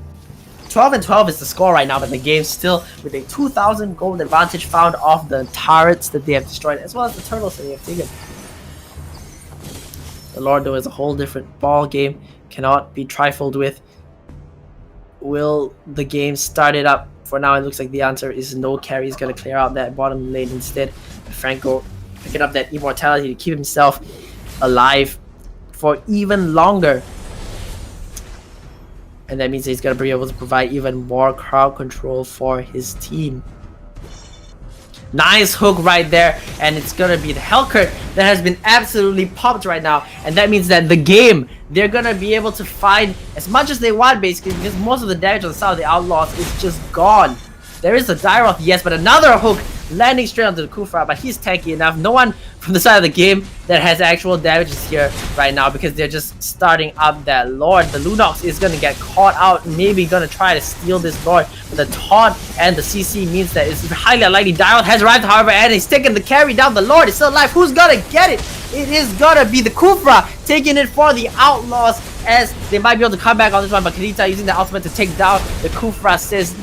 12 and 12 is the score right now, but the game still with a 2,000 gold advantage found off the turrets that they have destroyed, as well as the turtles that they have taken. The Lord, though, is a whole different ball game, cannot be trifled with. Will the game start it up? For now, it looks like the answer is no. Carry is going to clear out that bottom lane instead. Franco picking up that immortality to keep himself alive for even longer. And that means he's going to be able to provide even more crowd control for his team. Nice hook right there, and it's going to be the Hellcat that has been absolutely popped right now. And that means that the game, they're going to be able to find as much as they want, basically, because most of the damage on the side of the Outlaws is just gone. There is a Dyroth, yes, but another hook landing straight onto the Kufra, but he's tanky enough. No one from the side of the game that has actual damage is here right now because they're just starting up that Lord. The Lunox is going to get caught out, maybe going to try to steal this Lord, but the taunt and the CC means that it's highly unlikely. Dyroth has arrived, however, and he's taking the carry down. The Lord is still alive. Who's going to get it? It is going to be the Kufra taking it for the Outlaws, as they might be able to come back on this one, but Kadita using the ultimate to take down the Kufra. Says,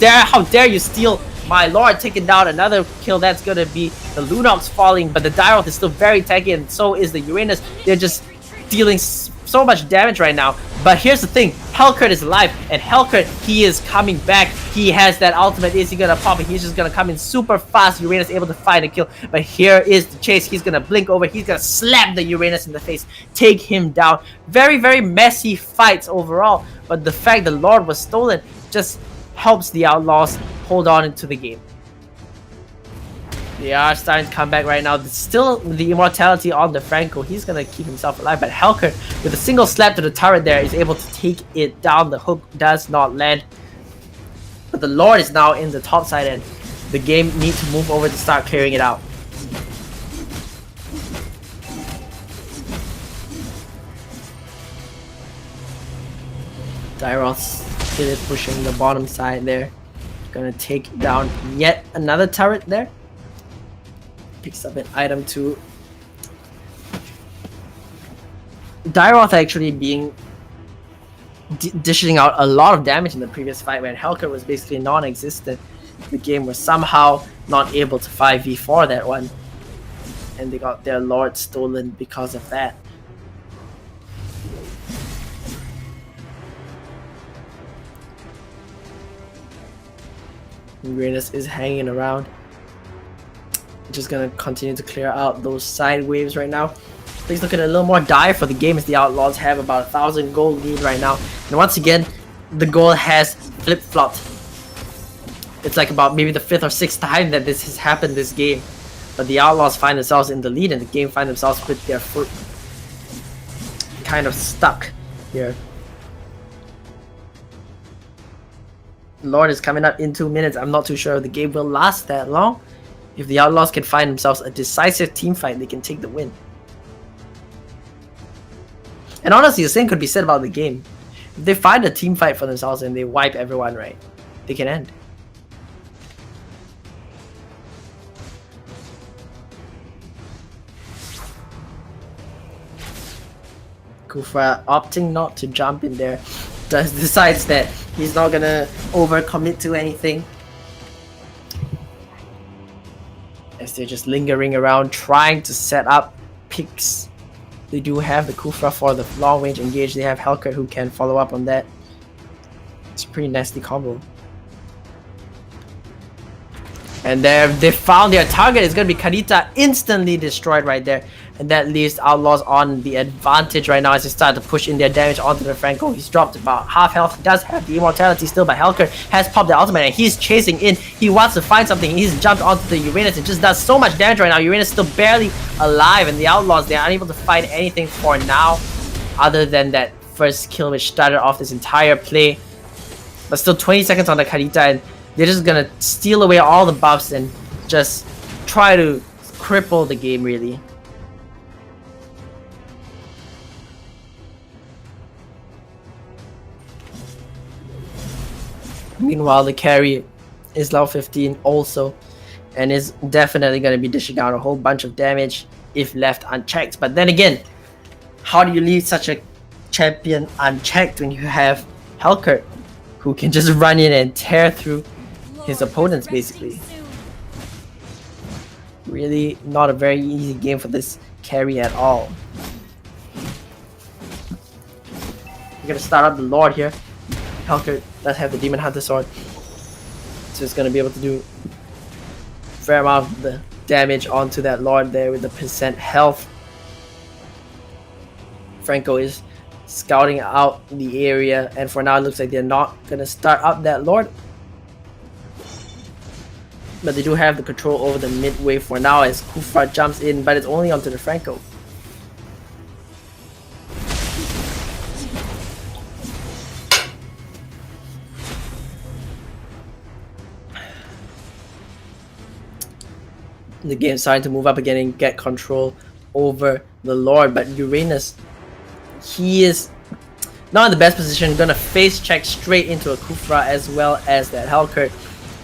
how dare you steal my Lord, taking down another kill. That's gonna be the Lunox falling, but the Dyroth is still very tanky, and so is the Uranus. They're just dealing so much damage right now. But here's the thing, Hellcurt is alive, and Hellcurt, he is coming back. He has that ultimate. Is he gonna pop it? He's just gonna come in super fast. Uranus able to find a kill, but here is the chase. He's gonna blink over. He's gonna slap the Uranus in the face, take him down. Very, very messy fights overall, but the fact the Lord was stolen just helps the Outlaws hold on into the game. They are starting to come back right now. Still the immortality on the Franco. He's gonna keep himself alive, but Hellcurt with a single slap to the turret there is able to take it down. The hook does not land, but the Lord is now in the top side, and the game needs to move over to start clearing it out. Dyroth still pushing the bottom side there. Gonna take down yet another turret there. Picks up an item too. Dyroth actually being dishing out a lot of damage in the previous fight when Hellcurt was basically non-existent. The game was somehow not able to 5v4 that one, and they got their Lord stolen because of that. Uranus is hanging around. Just gonna continue to clear out those side waves right now. Please look at a little more dire for the game as the Outlaws have about 1,000 gold lead right now. And once again, the goal has flip-flopped. It's like about maybe the 5th or 6th time that this has happened this game. But the Outlaws find themselves in the lead, and the game find themselves with their foot kind of stuck here. Lord is coming up in 2 minutes. I'm not too sure if the game will last that long. If the Outlaws can find themselves a decisive team fight, they can take the win. And honestly, the same could be said about the game. If they find a team fight for themselves and they wipe everyone right, they can end. Kufra opting not to jump in there, decides that he's not gonna overcommit to anything. As they're just lingering around trying to set up picks. They do have the Kufra for the long range engage. They have Hellcurt who can follow up on that. It's a pretty nasty combo. And there they found their target. It's gonna be Kadita, instantly destroyed right there. And that leaves Outlaws on the advantage right now as they start to push in their damage onto the Franco. He's dropped about half health. He does have the immortality still, but Hellcurt has popped the ultimate and he's chasing in. He wants to find something. He's jumped onto the Uranus. It just does so much damage right now. Uranus still barely alive, and the Outlaws, they're unable to find anything for now other than that first kill which started off this entire play. But still 20 seconds on the Kadita, and they're just gonna steal away all the buffs and just try to cripple the game really. Meanwhile, the carry is level 15 also, and is definitely going to be dishing out a whole bunch of damage if left unchecked. But then again, how do you leave such a champion unchecked when you have Hellcurt, who can just run in and tear through his opponents basically? Really not a very easy game for this carry at all. We're going to start up the Lord here. Hellcurt does have the Demon Hunter sword, so it's gonna be able to do a fair amount of the damage onto that Lord there with the percent health. Franco is scouting out the area, and for now it looks like they're not gonna start up that Lord, but they do have the control over the mid wave for now as Kufra jumps in, but it's only onto the Franco. The game's starting to move up again and get control over the Lord, but Uranus, he is not in the best position. Gonna face check straight into a Kufra, as well as that Hellcurt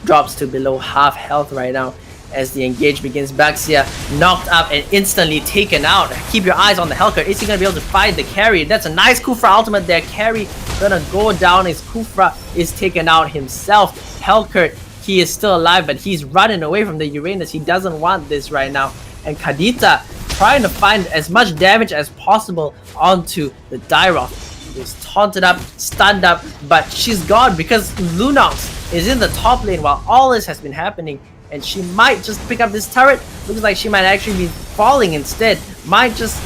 drops to below half health right now as the engage begins. Baxia knocked up and instantly taken out. Keep your eyes on the Hellcurt. Is he gonna be able to fight the carry? That's a nice Kufra ultimate there. Carry gonna go down as Kufra is taken out himself. Hellcurt, he is still alive, but he's running away from the Uranus. He doesn't want this right now. And Kadita trying to find as much damage as possible onto the Dyroth. Is taunted up, stunned up, but she's gone because Lunox is in the top lane while all this has been happening, and she might just pick up this turret. Looks like she might actually be falling instead. Might just...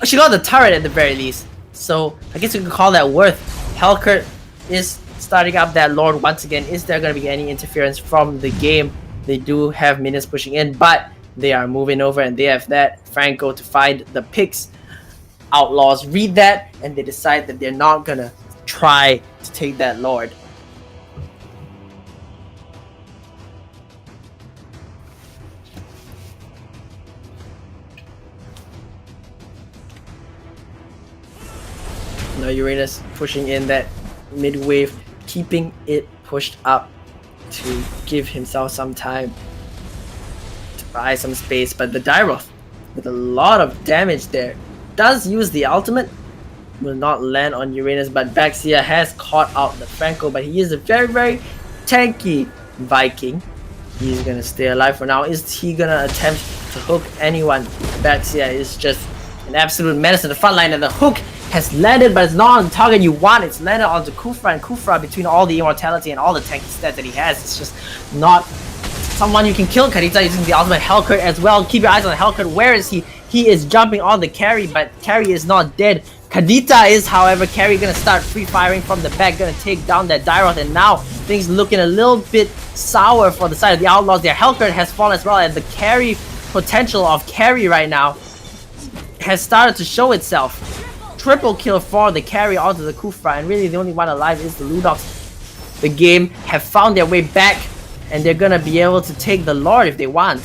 She got the turret at the very least, so I guess you could call that worth. Helcurt is starting up that Lord once again. Is there going to be any interference from the game? They do have minions pushing in, but they are moving over and they have that Franco to find the picks. Outlaws read that and they decide that they're not gonna try to take that Lord. Now Uranus pushing in that mid wave, keeping it pushed up to give himself some time to buy some space, but the Dyroth with a lot of damage there does use the ultimate, will not land on Uranus, but Baxia has caught out the Franco, but he is a very tanky Viking. He's gonna stay alive for now. Is he gonna attempt to hook anyone? Baxia is just an absolute menace in the front line, and the hook has landed, but it's not on the target you want. It's landed onto Kufra, and Kufra, between all the immortality and all the tanky stats that he has, it's just not someone you can kill. Kadita using the ultimate. Helcurt as well. Keep your eyes on Helcurt. Where is he? He is jumping on the carry, but carry is not dead. Kadita is, however. Carry gonna start free firing from the back, gonna take down that Dyroth, and now things looking a little bit sour for the side of the Outlaws there. Helcurt has fallen as well, and the carry potential of carry right now has started to show itself. Triple kill for the carry onto the Kufra, and really the only one alive is the Ludox. The game have found their way back, and they're gonna be able to take the Lord if they want.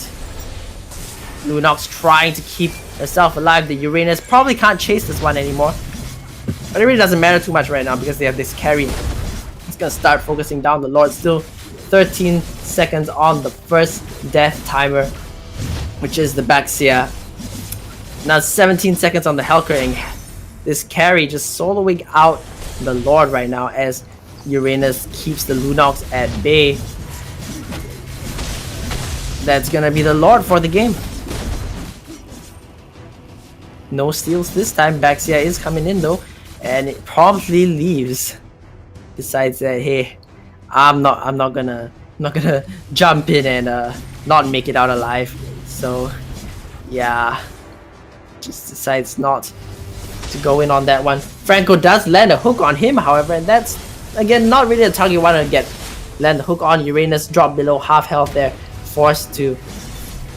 Lunox trying to keep herself alive. The Uranus probably can't chase this one anymore, but it really doesn't matter too much right now because they have this carry. It's gonna start focusing down the Lord. Still 13 seconds on the first death timer, which is the Baxia. Now 17 seconds on the Helcurt, and this carry just soloing out the Lord right now as Uranus keeps the Lunox at bay. That's gonna be the Lord for the game. No steals this time. Baxia is coming in though, and it promptly leaves. Decides that, hey, I'm not gonna jump in and not make it out alive. So yeah, just decides not to go in on that one. Franco does land a hook on him, however, and that's again not really a target you want to get. Land the hook on Uranus, drop below half health there, forced to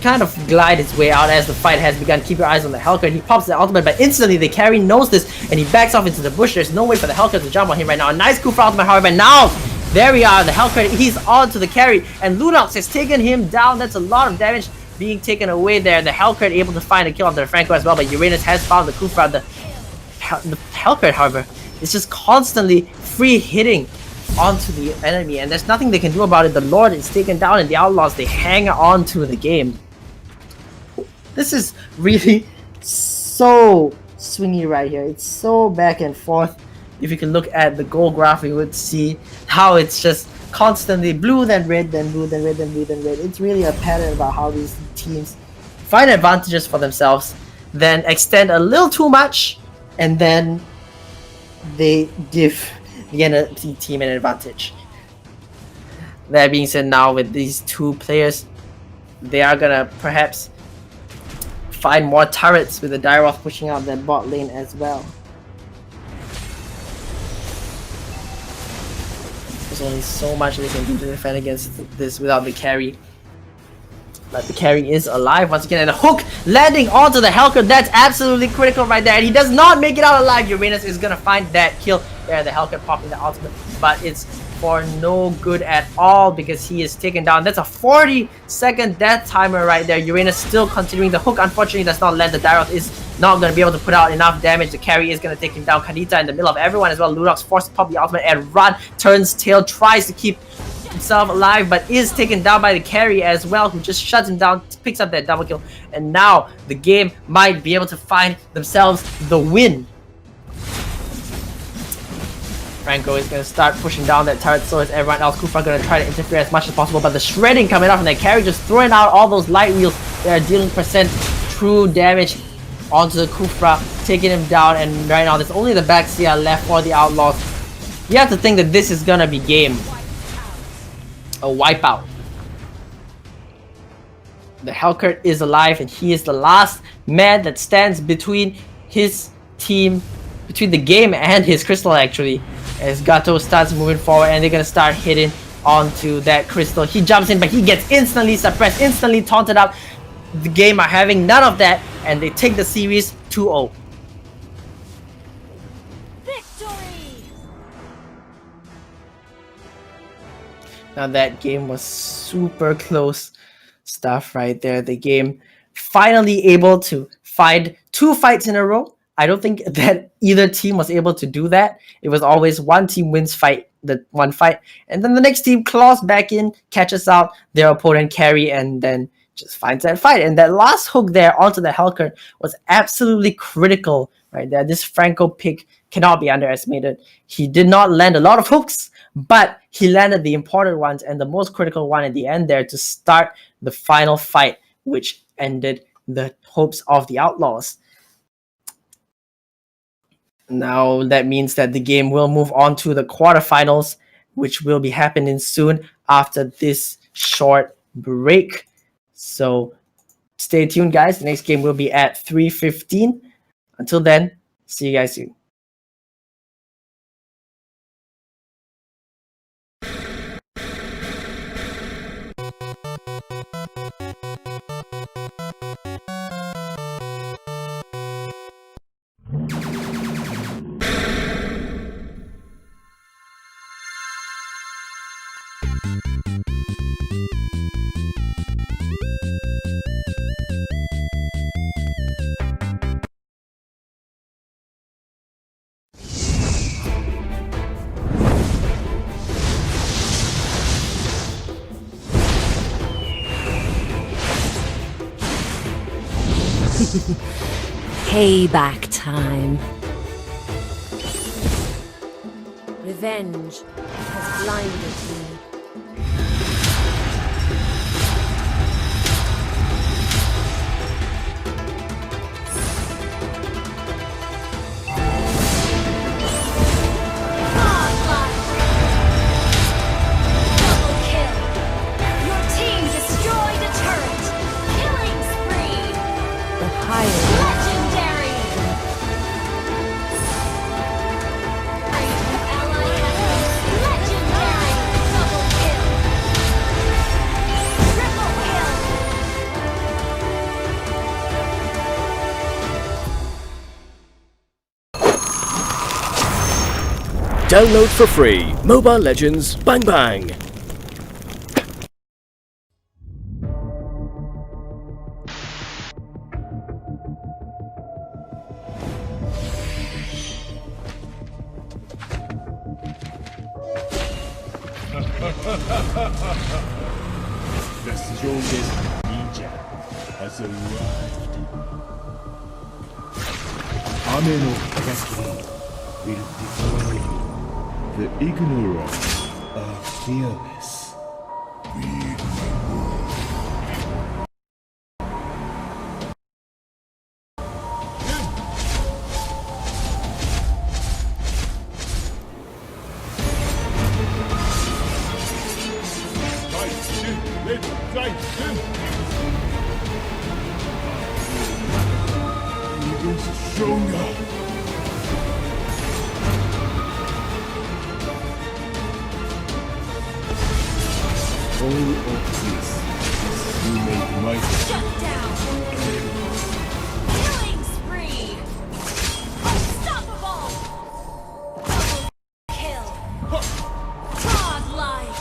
kind of glide its way out as the fight has begun. Keep your eyes on the Helcurt. He pops the ultimate, but instantly the carry knows this and he backs off into the bush. There's no way for the Helcurt to jump on him right now. A nice Kufra ultimate, however. Now there we are. The Helcurt, he's on to the carry, and Lunox has taken him down. That's a lot of damage being taken away there. The Helcurt able to find a kill onto the Franco as well, but Uranus has found the Kufra. The Helcurt, however, is just constantly free hitting onto the enemy, and there's nothing they can do about it. The Lord is taken down, and the Outlaws, they hang on to the game. This is really so swingy right here. It's so back and forth. If you can look at the goal graph, you would see how it's just constantly blue, then red, then blue, then red, then blue, then red. It's really a pattern about how these teams find advantages for themselves, then extend a little too much, and then they give the enemy team an advantage. That being said, now with these two players, they are gonna perhaps find more turrets with the Dyroth pushing out that bot lane as well. There's only so much they can do to defend against this without the carry. But the carry is alive once again, and a hook landing onto the Helcurt. That's absolutely critical right there, and he does not make it out alive. Uranus is gonna find that kill there. The Helcurt popping the ultimate, but it's for no good at all because he is taken down. That's a 40-second death timer right there. Uranus still continuing. The hook unfortunately does not land. The Dyroth is not going to be able to put out enough damage. The carry is going to take him down. Kadita in the middle of everyone as well. Lunox forced to pop the ultimate and run. Turns tail, tries to keep himself alive, but is taken down by the carry as well, who just shuts him down, picks up that double kill, and now the game might be able to find themselves the win. Franco is going to start pushing down that turret, so is everyone else. Kufra going to try to interfere as much as possible, but the shredding coming off, and the carry just throwing out all those light wheels. They are dealing percent, true damage onto the Kufra, taking him down, and right now there's only the back CR left for the Outlaws. You have to think that this is gonna be game. A wipeout. The Hellcurt is alive and he is the last man that stands between his team, between the game and his crystal actually. As Gato starts moving forward and they're gonna start hitting onto that crystal. He jumps in but he gets instantly suppressed, instantly taunted up. The game are having none of that and they take the series 2-0. Victory! Now that game was super close stuff right there. The game finally able to find 2 fights in a row. I don't think that either team was able to do that. It was always one team wins the one fight, and then the next team claws back in, catches out their opponent carry, and then just finds that fight. And that last hook there onto the Hellcurt was absolutely critical right there. This Franco pick cannot be underestimated. He did not land a lot of hooks, but he landed the important ones and the most critical one at the end there to start the final fight, which ended the hopes of the Outlaws. Now that means that the game will move on to the quarterfinals, which will be happening soon after this short break. So stay tuned, guys. The next game will be at 3:15. Until then, see you guys soon. Payback time. Revenge has blinded me. Double kill! Your team destroyed a turret! Killing spree! The higher Legendary! Ally has been legendary! Double kill! Triple kill! Download for free Mobile Legends Bang Bang. The strongest ninja has arrived. Ame no destiny will defy you. The ignorant are fearless. Read my word. Even stronger. All of this you made my Shut down! Killing spree! Unstoppable! Double kill! Godlike!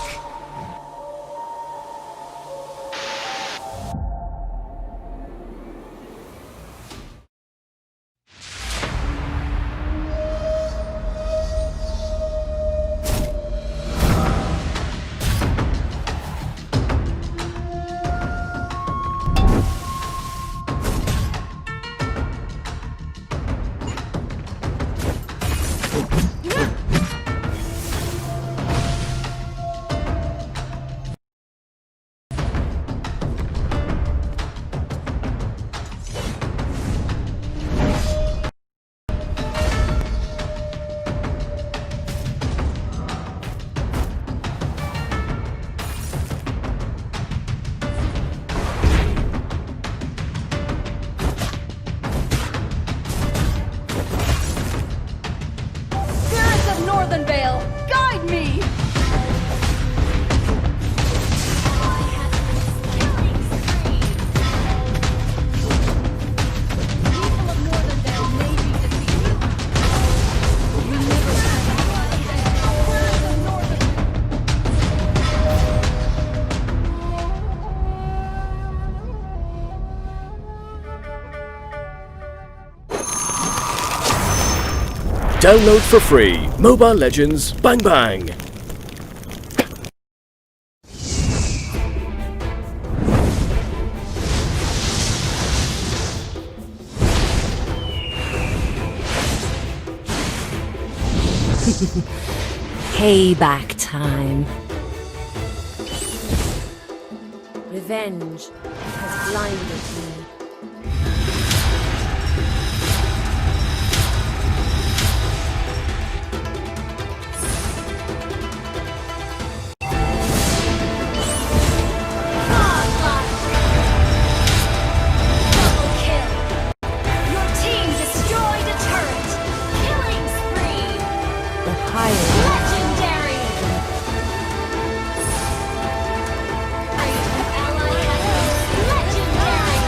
Download for free. Mobile Legends Bang Bang. Payback time. Revenge has blinded me. Godlike. Double kill. Your team destroyed a turret. Killing spree. The higher Legendary. Ally has legendary.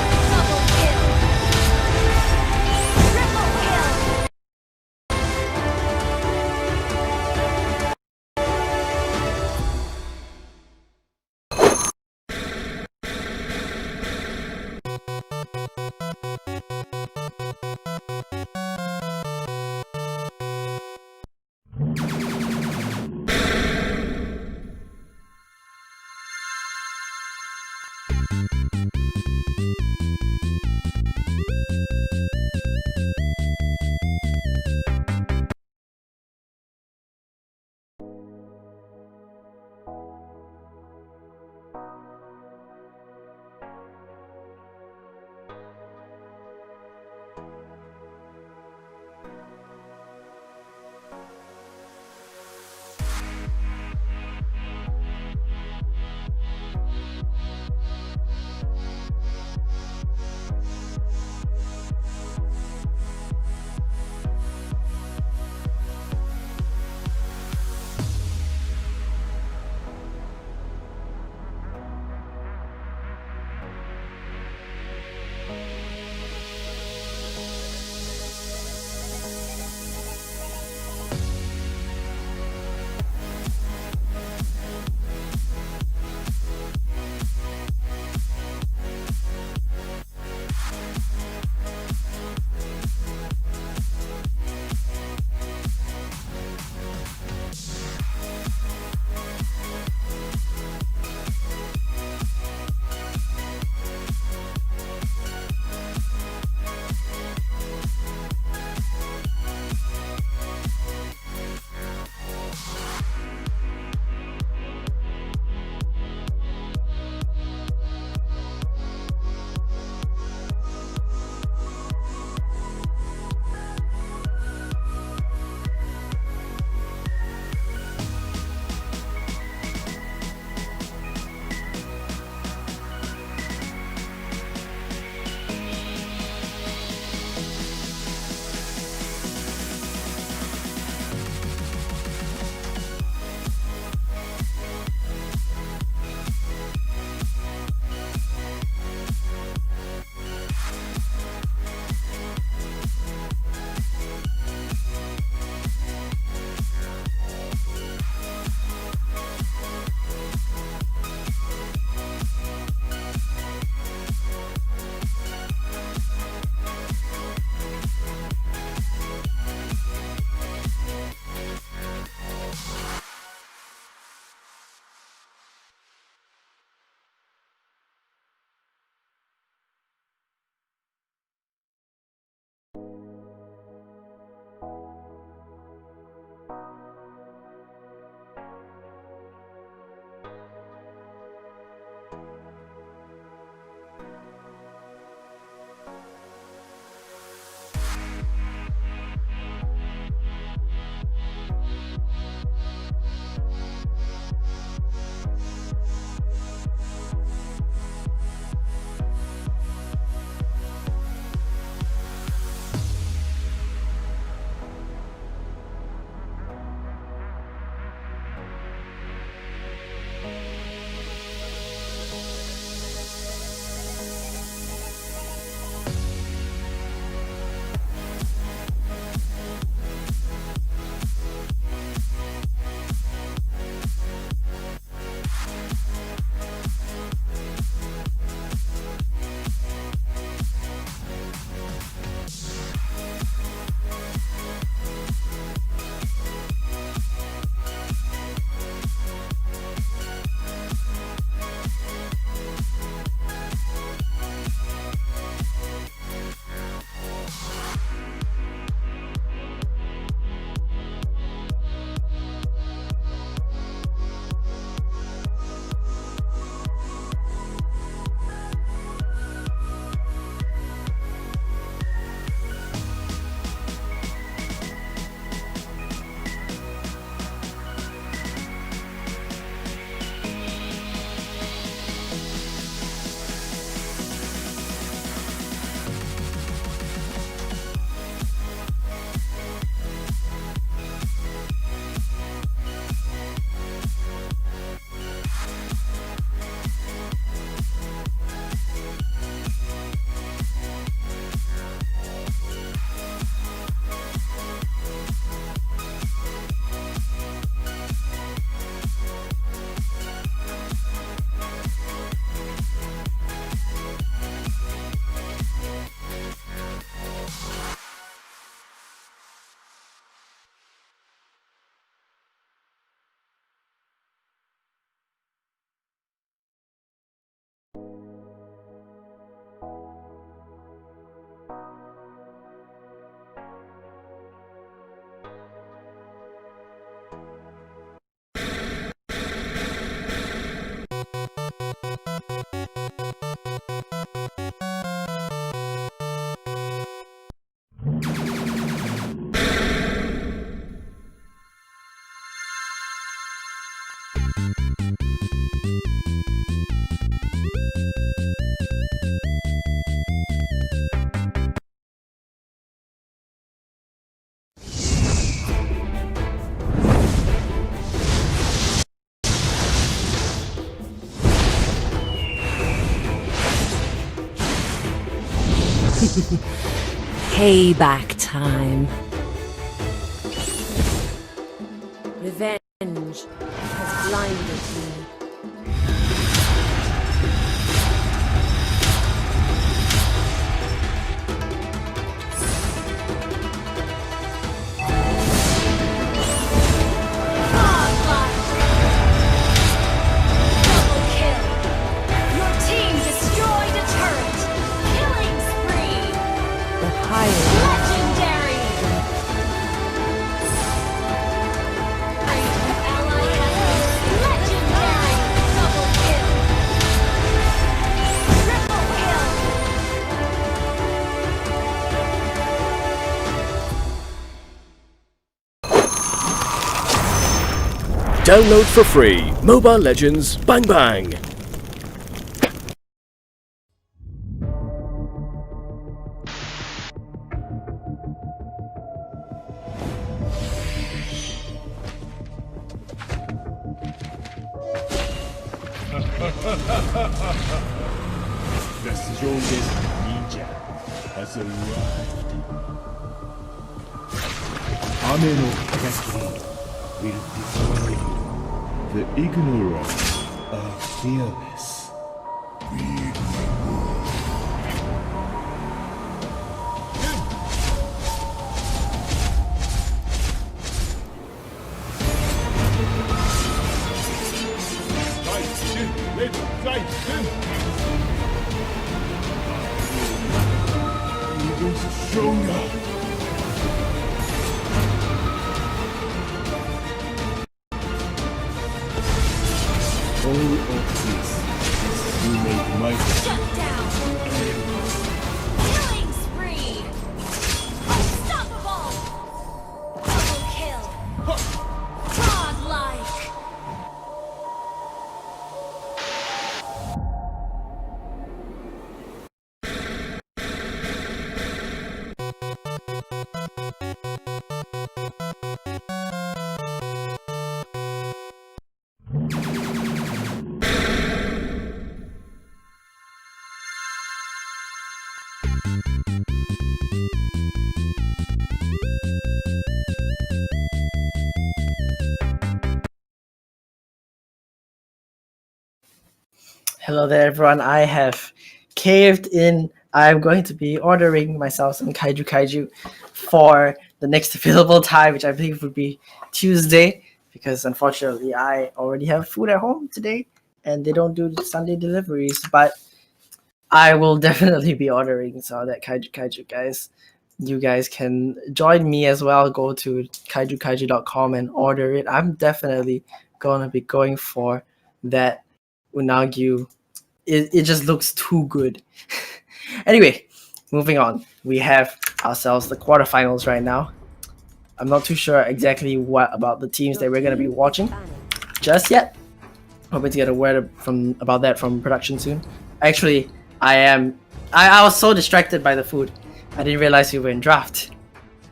Payback time. Revenge has blinded me. Double kill. Your team destroyed a turret. Killing spree. The higher Legendary. Ally has legendary. Double kill. Triple kill. Download for free Mobile Legends Bang Bang. The strongest ninja has arrived. Ame no Kagaki will destroy you. The ignorant are fearless. Even stronger. All of this you make my Shut down. Killing spree. Unstoppable. Double kill. Godlike. Hello there, everyone. I have caved in. I'm going to be ordering myself some kaiju for the next available time, which I believe would be Tuesday, because unfortunately I already have food at home today and they don't do Sunday deliveries. But I will definitely be ordering some of that kaiju, guys. You guys can join me as well. Go to kaijukaiju.com and order it. I'm definitely gonna be going for that unagyu. It just looks too good. Anyway, moving on. We have ourselves the quarterfinals right now. I'm not too sure exactly what about the teams that we're gonna be watching just yet. Hoping to get a word from about that from production soon. Actually, I was so distracted by the food. I didn't realize we were in draft.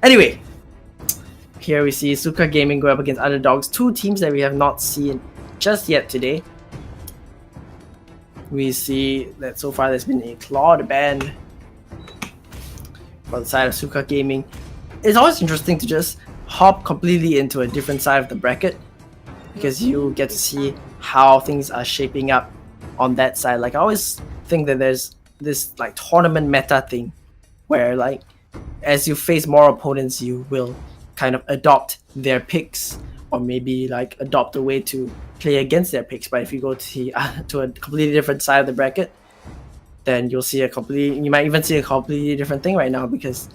Anyway, here we see Suka Gaming go up against Underdogs, two teams that we have not seen just yet today. We see that so far there's been a Claude ban for the side of Suka Gaming. It's always interesting to just hop completely into a different side of the bracket because you get to see how things are shaping up on that side. Like I always think that there's this like tournament meta thing where like as you face more opponents you will kind of adopt their picks or maybe like adopt a way to play against their picks. But if you go to a completely different side of the bracket, then you might even see a completely different thing right now, because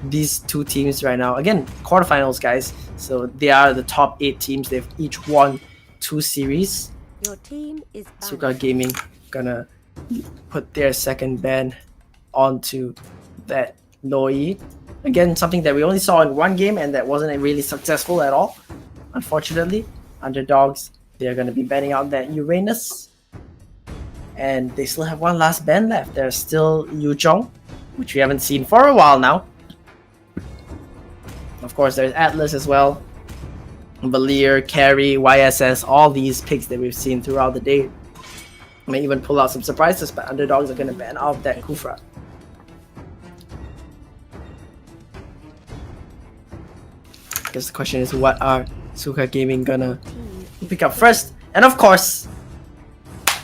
these two teams right now, again, quarterfinals, guys, so they are the top 8 teams. They've each won 2 series. Your team is Suka Gaming gonna put their second ban onto that Loi. Again, something that we only saw in one game and that wasn't really successful at all. Unfortunately, Underdogs, they're going to be banning out that Uranus. And they still have one last ban left. There's still Yu Zhong, which we haven't seen for a while now. Of course, there's Atlas as well. Valir, Carry, YSS, all these picks that we've seen throughout the day. May even pull out some surprises, but Underdogs are going to ban out that Kufra. Because the question is, what are Suka Gaming gonna pick up first? And of course,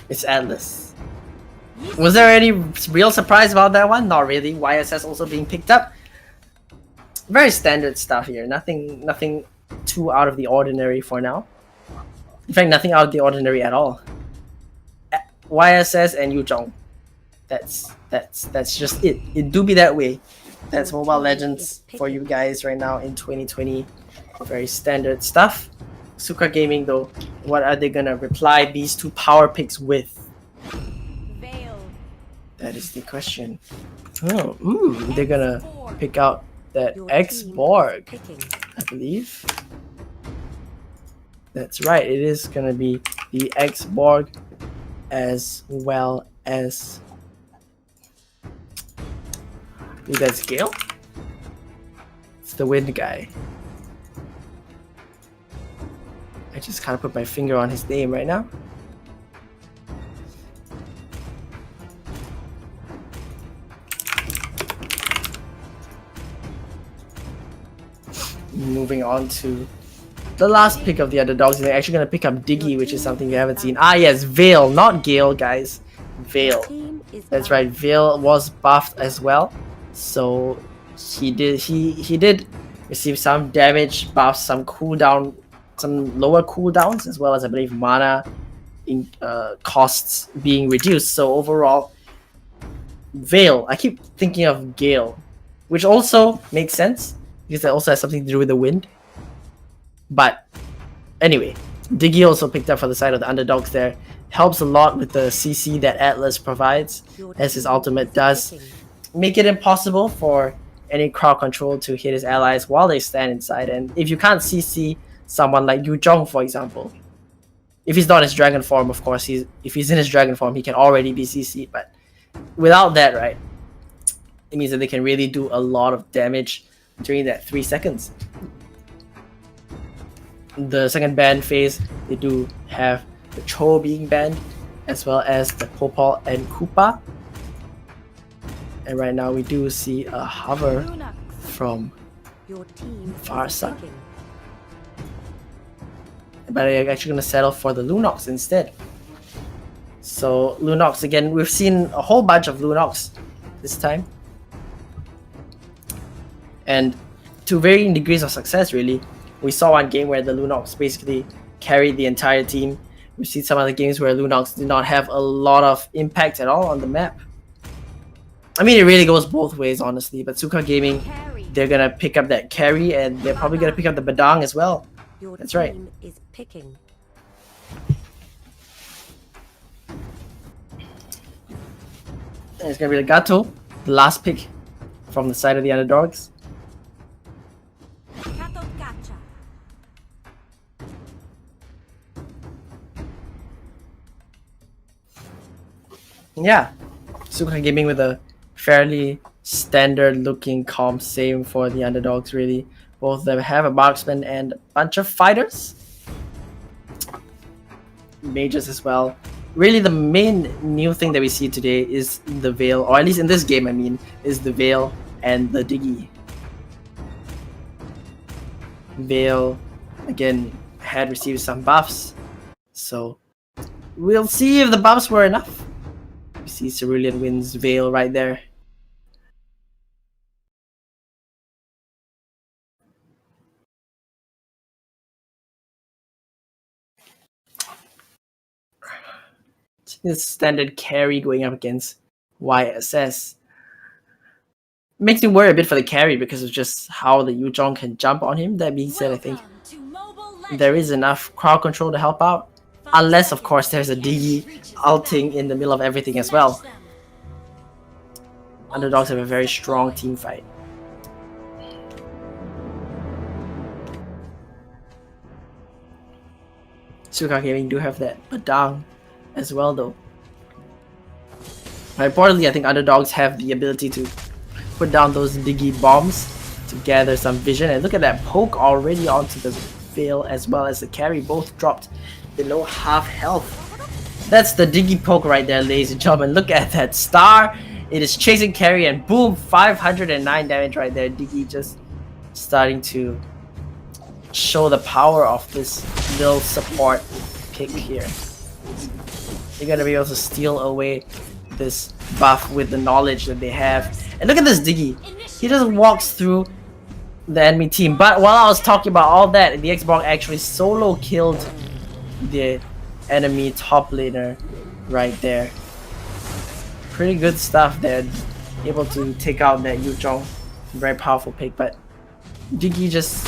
it's Atlas. Was there any real surprise about that one? Not really. YSS also being picked up. Very standard stuff here. Nothing too out of the ordinary for now. In fact, nothing out of the ordinary at all. YSS and Yuzhong. That's just it. It do be that way. That's Mobile Legends for you guys right now in 2020. Very standard stuff. Suka Gaming though, what are they gonna reply these two power picks with? Veil. That is the question. Oh, they're gonna pick out that Your X team is Borg, picking. I believe. That's right, it is gonna be the X Borg as well as. I believe that's Gale? It's the wind guy. I just kind of put my finger on his name right now. Moving on to the last pick of the underdogs. They're actually going to pick up Diggy, which is something you haven't seen. Ah yes, Veil, not Gale, guys. Veil. Team is That's right, Veil was buffed as well. So he did receive some damage buffs, some cooldown, some lower cooldowns, as well as I believe mana costs being reduced. So overall, Veil, I keep thinking of Gale, which also makes sense because that also has something to do with the wind. But anyway, Diggy also picked up for the side of the underdogs there. Helps a lot with the CC that Atlas provides, as his ultimate does. Make it impossible for any crowd control to hit his allies while they stand inside. And if you can't CC someone like Yu Zhong, for example, if he's not in his dragon form, of course, if he's in his dragon form, he can already be CC'd. But without that, right, it means that they can really do a lot of damage during that 3 seconds. The second ban phase, they do have the Cho being banned, as well as the Popol and Koopa. And right now we do see a hover Luna. from Your team is Farsa. picking. But I'm actually going to settle for the Lunox instead. So Lunox again, we've seen a whole bunch of Lunox this time. And to varying degrees of success really. We saw one game where the Lunox basically carried the entire team. We've seen some other games where Lunox did not have a lot of impact at all on the map. I mean, it really goes both ways, honestly. But Suka Gaming, Carry. they're gonna pick up that carry, and they're probably gonna pick up the Badang as well. Your That's right. team is picking. And it's gonna be the Gato, the last pick from the side of the underdogs. Kato Gacha. Yeah, Suka Gaming with a fairly standard looking comp, same for the underdogs really. Both of them have a marksman and a bunch of fighters. Mages as well. Really the main new thing that we see today is the Veil, or at least in this game I mean, is the Veil and the Diggy. Veil, again, had received some buffs, so we'll see if the buffs were enough. We see Cerulean wins Veil right there. This standard carry going up against YSS. Makes me worry a bit for the carry because of just how the Yu Zhong can jump on him. That being said, I think Welcome to Mobile there Legends. is enough crowd control to help out. Unless, of course, there's a Diggy ulting in the middle of everything as well. Underdogs have a very strong team fight. Suka Gaming do have that Badang as well though. But importantly, I think underdogs have the ability to put down those Diggy bombs to gather some vision. And look at that poke already onto the Veil as well as the carry, both dropped below half health. That's the Diggy poke right there, ladies and gentlemen. Look at that star. It is chasing carry and boom, 509 damage right there. Diggy just starting to show the power of this little support pick here. They're gonna be able to steal away this buff with the knowledge that they have. And look at this Diggy. He just walks through the enemy team. But while I was talking about all that, the Xbox actually solo killed the enemy top laner right there. Pretty good stuff there. Able to take out that Yu Zhong. Very powerful pick, but Diggy just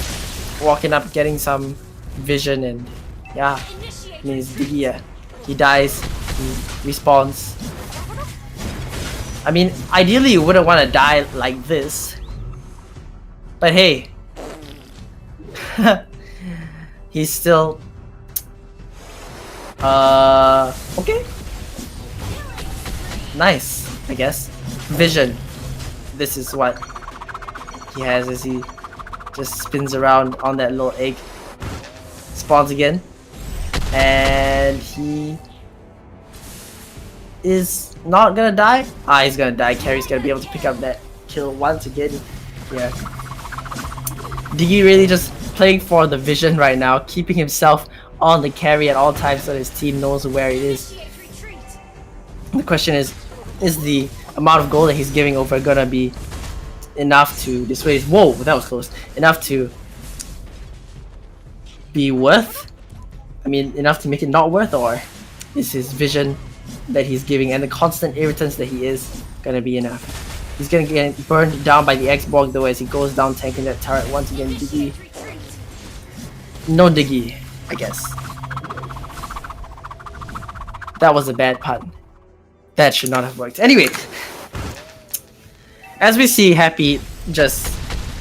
walking up, getting some vision, and yeah, I mean, it's Diggy. Yeah. He dies, he respawns. I mean, ideally you wouldn't want to die like this, but hey, he's still okay. Nice, I guess. Vision. This is what he has as he just spins around on that little egg. Spawns again. And he is not gonna die. Ah, he's gonna die. Carry's gonna be able to pick up that kill once again. Yeah. Diggy really just playing for the vision right now, keeping himself on the carry at all times so his team knows where it is. The question is the amount of gold that he's giving over gonna be enough to dissuade? Whoa, that was close. Enough to be worth? I mean, enough to make it not worth, or is his vision that he's giving and the constant irritants that he is gonna be enough? He's gonna get burned down by the Xbox though as he goes down tanking that turret once again. Diggy. No Diggy, I guess. That was a bad pun. That should not have worked. Anyway, as we see Happy just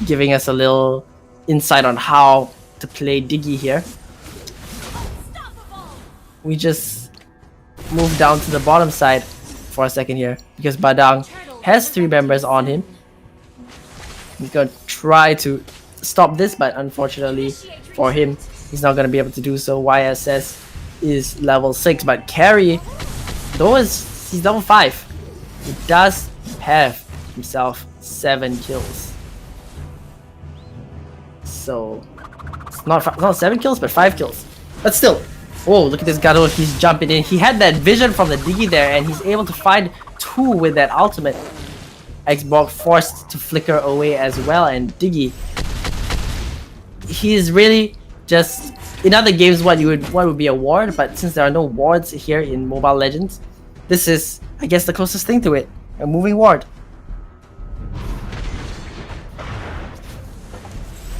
giving us a little insight on how to play Diggy here, we just move down to the bottom side for a second here because Badang has 3 members on him. He's gonna try to stop this, but unfortunately for him, he's not gonna be able to do so. YSS is level 6, but Carry, though he's level 5, he does have himself 7 kills. So it's not 7 kills, but 5 kills. But still, whoa! Look at this Gato. He's jumping in. He had that vision from the Diggy there, and he's able to find 2 with that ultimate. Xbox forced to flicker away as well, and Diggy, he is really just in other games what would be a ward, but since there are no wards here in Mobile Legends, this is, I guess, the closest thing to it, a moving ward.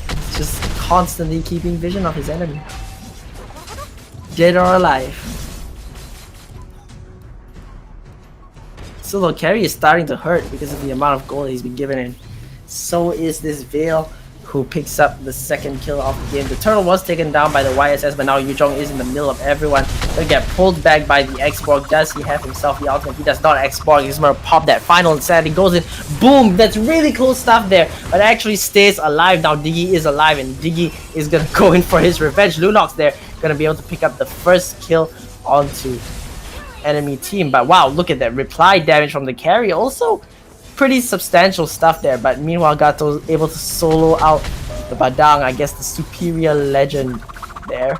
It's just constantly keeping vision of his enemy, dead or alive. Solo Carry is starting to hurt because of the amount of gold he's been given, and so is this Veil, who picks up the 2nd kill of the game. The turtle was taken down by the YSS, but now Yu Zhong is in the middle of everyone. Gonna get pulled back by the Xborg. Does he have himself the ultimate? He does not. Xborg is gonna pop that final instead. He goes in. Boom! That's really cool stuff there, but actually stays alive. Now Diggy is alive, and Diggy is gonna go in for his revenge. Lunox there, gonna be able to pick up the 1st kill onto enemy team. But wow, look at that reply damage from the Carry. Also pretty substantial stuff there, but meanwhile Gato able to solo out the Badang, I guess the superior legend there.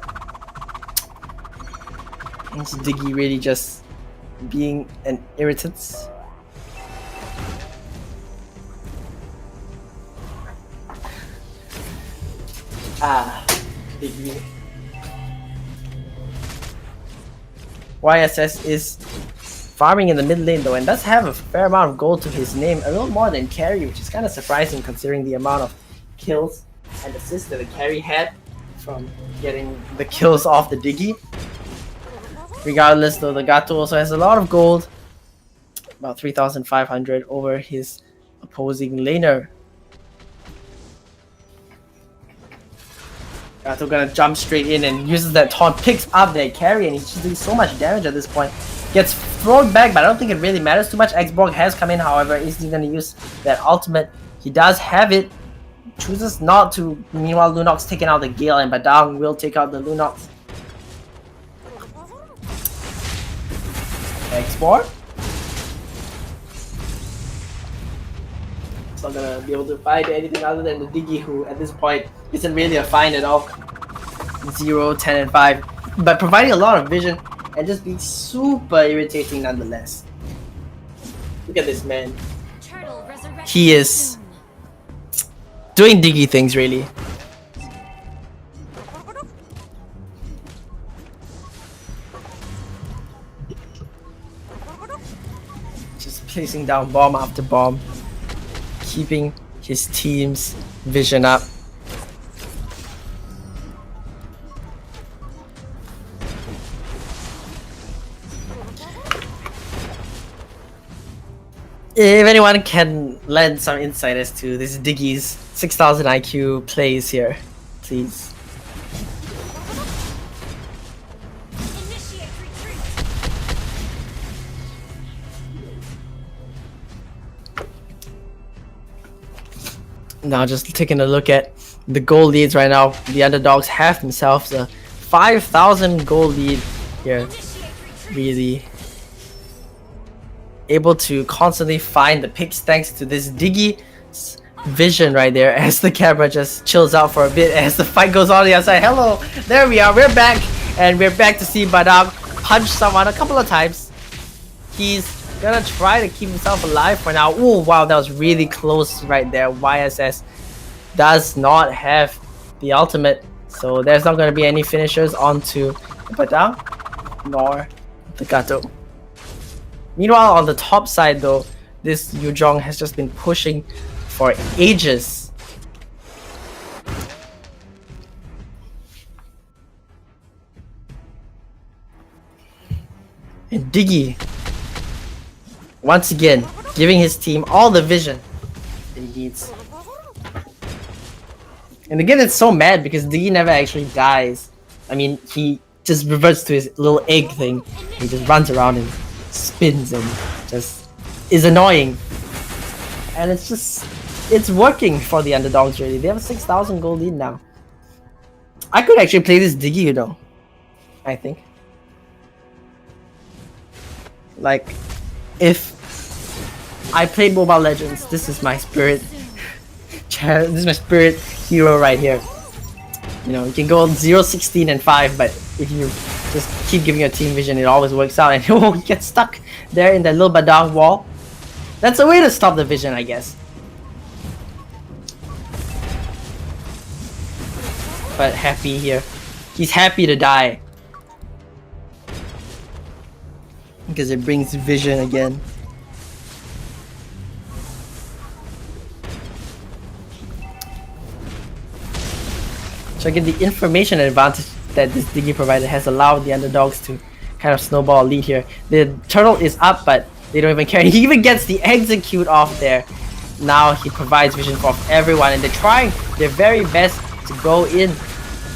And Diggy really just being an irritant. Diggy. YSS is farming in the mid lane though, and does have a fair amount of gold to his name, a little more than Carry, which is kind of surprising considering the amount of kills and assists that the Carry had from getting the kills off the Diggy. Regardless though, the Gato also has a lot of gold, about 3,500 over his opposing laner. Gato gonna jump straight in and uses that taunt, picks up that Carry, and he's just doing so much damage at this point. Gets thrown back, but I don't think it really matters too much. Xborg has come in, however. Is he gonna use that ultimate? He does have it. Chooses not to. Meanwhile, Lunox taking out the Gale, and Badang will take out the Lunox. Xborg It's not gonna be able to find anything other than the Diggy, who at this point isn't really a find at all. 0, 10, and 5, but providing a lot of vision and just being super irritating nonetheless. Look at this man. Turtle resurrection He is soon. doing Diggy things really. Just placing down bomb after bomb, keeping his team's vision up. If anyone can lend some insight as to this Diggy's 6000 IQ plays here, please. Initiate retreat. Now just taking a look at the goal leads right now, the underdogs have themselves a 5,000 goal lead here. Initiate retreat. Really able to constantly find the picks thanks to this Diggy's vision right there, as the camera just chills out for a bit as the fight goes on the outside. Hello, there we are, we're back, and we're back to see Badam punch someone a couple of times. He's gonna try to keep himself alive for now. Oh wow, that was really close right there. YSS does not have the ultimate, so there's not gonna be any finishers onto Badam nor the Gato. Meanwhile, on the top side though, this Yuzhong has just been pushing for ages. And Diggy, once again, giving his team all the vision that he needs. And again, it's so mad because Diggy never actually dies. I mean, he just reverts to his little egg thing. He just runs around and spins and just is annoying. And it's working for the underdogs really. They have a 6,000 gold lead now. I could actually play this Diggy, you know. I think. Like, if I played Mobile Legends, this is my spirit. This is my spirit hero right here. You know, you can go 0, 16, and 5, but if you just keep giving your team vision, it always works out. And oh, he gets stuck there in that little Badang wall. That's a way to stop the vision, I guess. But happy here. He's happy to die. Because it brings vision again. So again, the information advantage that this Diggy provider has allowed the underdogs to kind of snowball a lead here. The turtle is up, but they don't even care. He even gets the execute off there. Now he provides vision for everyone, and they're trying their very best to go in.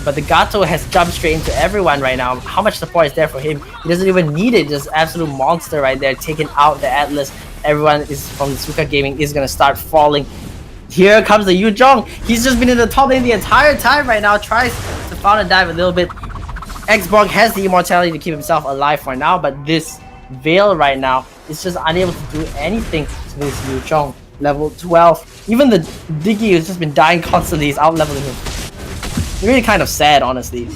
But the Gato has jumped straight into everyone right now. How much support is there for him? He doesn't even need it. Just absolute monster right there, taking out the Atlas. Everyone is from the Suka Gaming is gonna start falling. Here comes the Yuzhong. He's just been in the top lane the entire time right now. Tries to foul and dive a little bit. Xborg has the immortality to keep himself alive for now, but this Veil right now is just unable to do anything to this Yuzhong. Level 12. Even the Diggy who's just been dying constantly is out leveling him. Really kind of sad, honestly.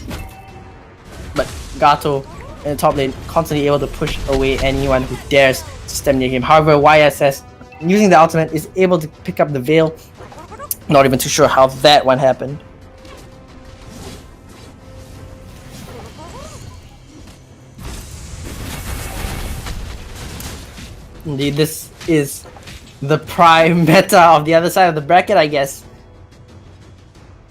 But Gato in the top lane constantly able to push away anyone who dares to step near him. However, YSS using the ultimate is able to pick up the Veil. Not even too sure how that one happened. Indeed, this is the prime meta of the other side of the bracket, I guess.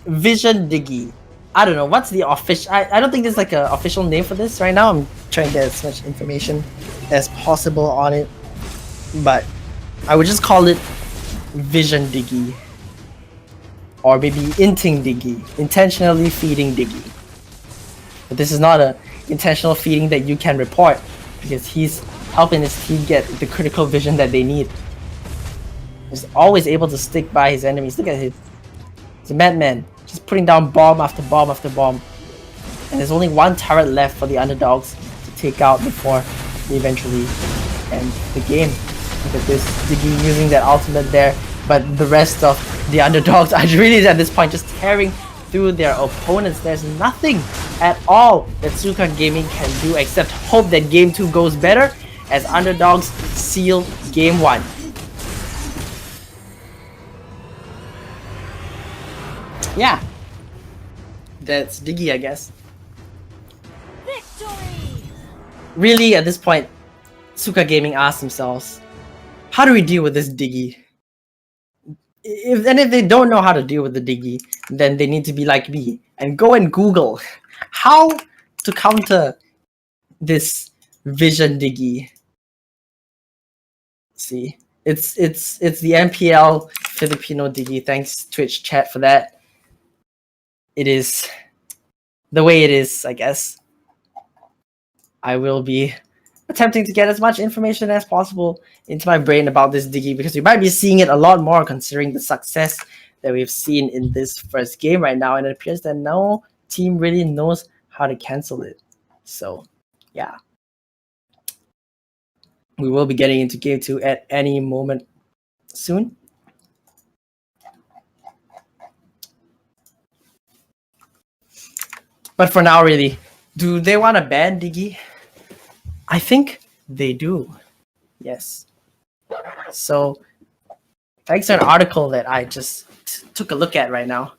Vision Diggy. I don't know, what's the official... I don't think there's like an official name for this right now. I'm trying to get as much information as possible on it. But I would just call it Vision Diggy. Or maybe Inting Diggy. Intentionally feeding Diggy. But this is not a intentional feeding that you can report, because he's helping his team get the critical vision that they need. He's always able to stick by his enemies. Look at him. He's a madman. Just putting down bomb after bomb after bomb. And there's only one turret left for the underdogs to take out before they eventually end the game. Look at this. Diggy using that ultimate there. but the rest of the underdogs are really at this point just tearing through their opponents. There's nothing at all that Suka Gaming can do except hope that game 2 goes better as underdogs seal game 1. Yeah, that's Diggy, I guess. Victory! Really, at this point, Suka Gaming asked themselves, how do we deal with this Diggy? If they don't know how to deal with the Diggy, then they need to be like me and go and Google how to counter this Vision Diggy. See, it's the MPL Filipino Diggy. Thanks Twitch chat for that. It is the way it is, I guess. I will be attempting to get as much information as possible into my brain about this Diggy because we might be seeing it a lot more considering the success that we've seen in this first game right now, and it appears that no team really knows how to cancel it. So yeah, we will be getting into game 2 at any moment soon. But for now, really, do they want to ban Diggy? I think they do. Yes. So thanks to an article that I just took a look at right now,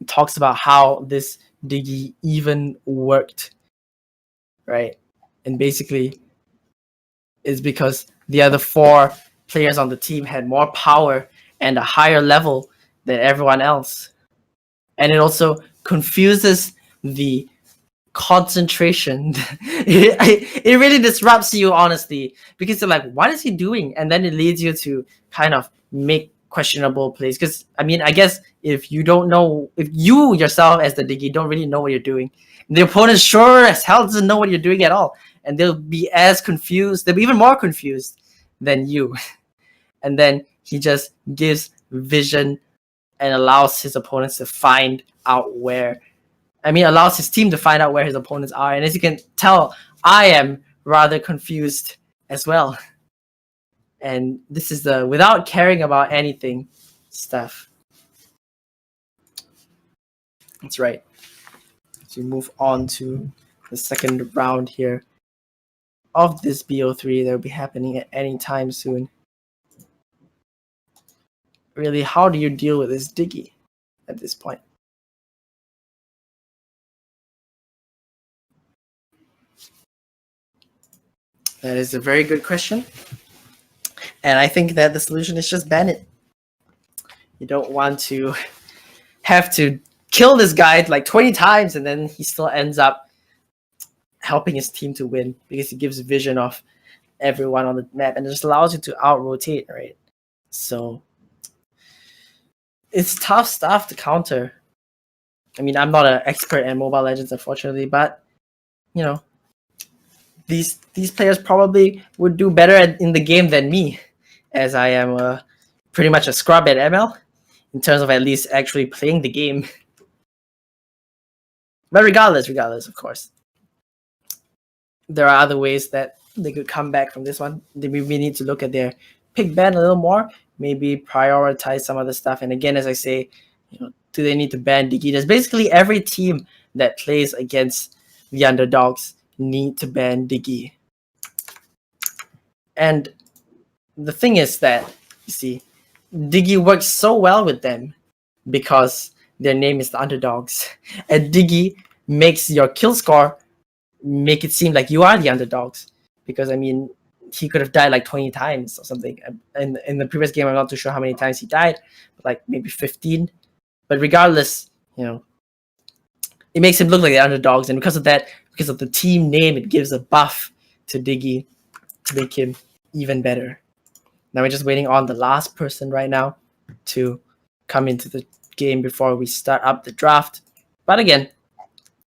it talks about how this Diggy even worked, right? And basically, it's because the other 4 players on the team had more power and a higher level than everyone else. And it also confuses the concentration. It really disrupts you, honestly, because you're like, what is he doing? And then it leads you to kind of make questionable plays. Because I mean, I guess if you don't know, if you yourself as the Diggy don't really know what you're doing, the opponent sure as hell doesn't know what you're doing at all, and they'll be as confused, they'll be even more confused than you. And then he just gives vision and allows his opponents to find out where, allows his team to find out where his opponents are. And as you can tell, I am rather confused as well. And this is the without caring about anything stuff. That's right. So we move on to the second round here of this BO3 that will be happening at any time soon. Really, how do you deal with this Diggy at this point? That is a very good question. And I think that the solution is just ban it. You don't want to have to kill this guy like 20 times and then he still ends up helping his team to win because he gives vision of everyone on the map and it just allows you to out-rotate, right? So it's tough stuff to counter. I mean, I'm not an expert in Mobile Legends, unfortunately, but you know, these players probably would do better in the game than me, as I am pretty much a scrub at ML in terms of at least actually playing the game. But regardless, of course, there are other ways that they could come back from this one. We need to look at their pick ban a little more, maybe prioritize some other stuff. And again, as I say, do they need to ban Diggy? There's basically every team that plays against the underdogs need to ban Diggy. And the thing is that, you see, Diggy works so well with them because their name is the underdogs. And Diggy makes your kill score make it seem like you are the underdogs. Because, I mean, he could have died like 20 times or something. In the previous game, I'm not too sure how many times he died, but like maybe 15. But regardless, it makes him look like the underdogs. And because of that, because of the team name, it gives a buff to Diggy to make him even better. Now we're just waiting on the last person right now to come into the game before we start up the draft. But again,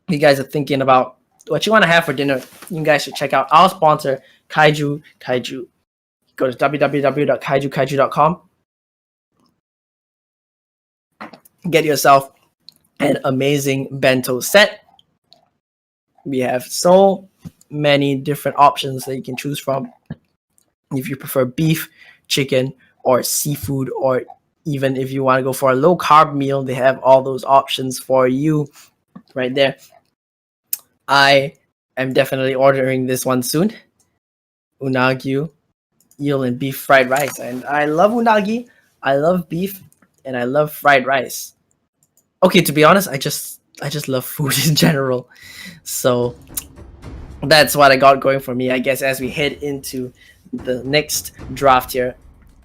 if you guys are thinking about what you want to have for dinner, you guys should check out our sponsor, Kaiju. Go to www.kaijukaiju.com. Get yourself an amazing bento set. We have so many different options that you can choose from. If you prefer beef, chicken, or seafood, or even if you want to go for a low carb meal, they have all those options for you right there. I am definitely ordering this one soon. Unagi, eel and beef fried rice. And I love unagi, I love beef, and I love fried rice. Okay, to be honest, I just love food in general. So that's what I got going for me, I guess, as we head into the next draft here.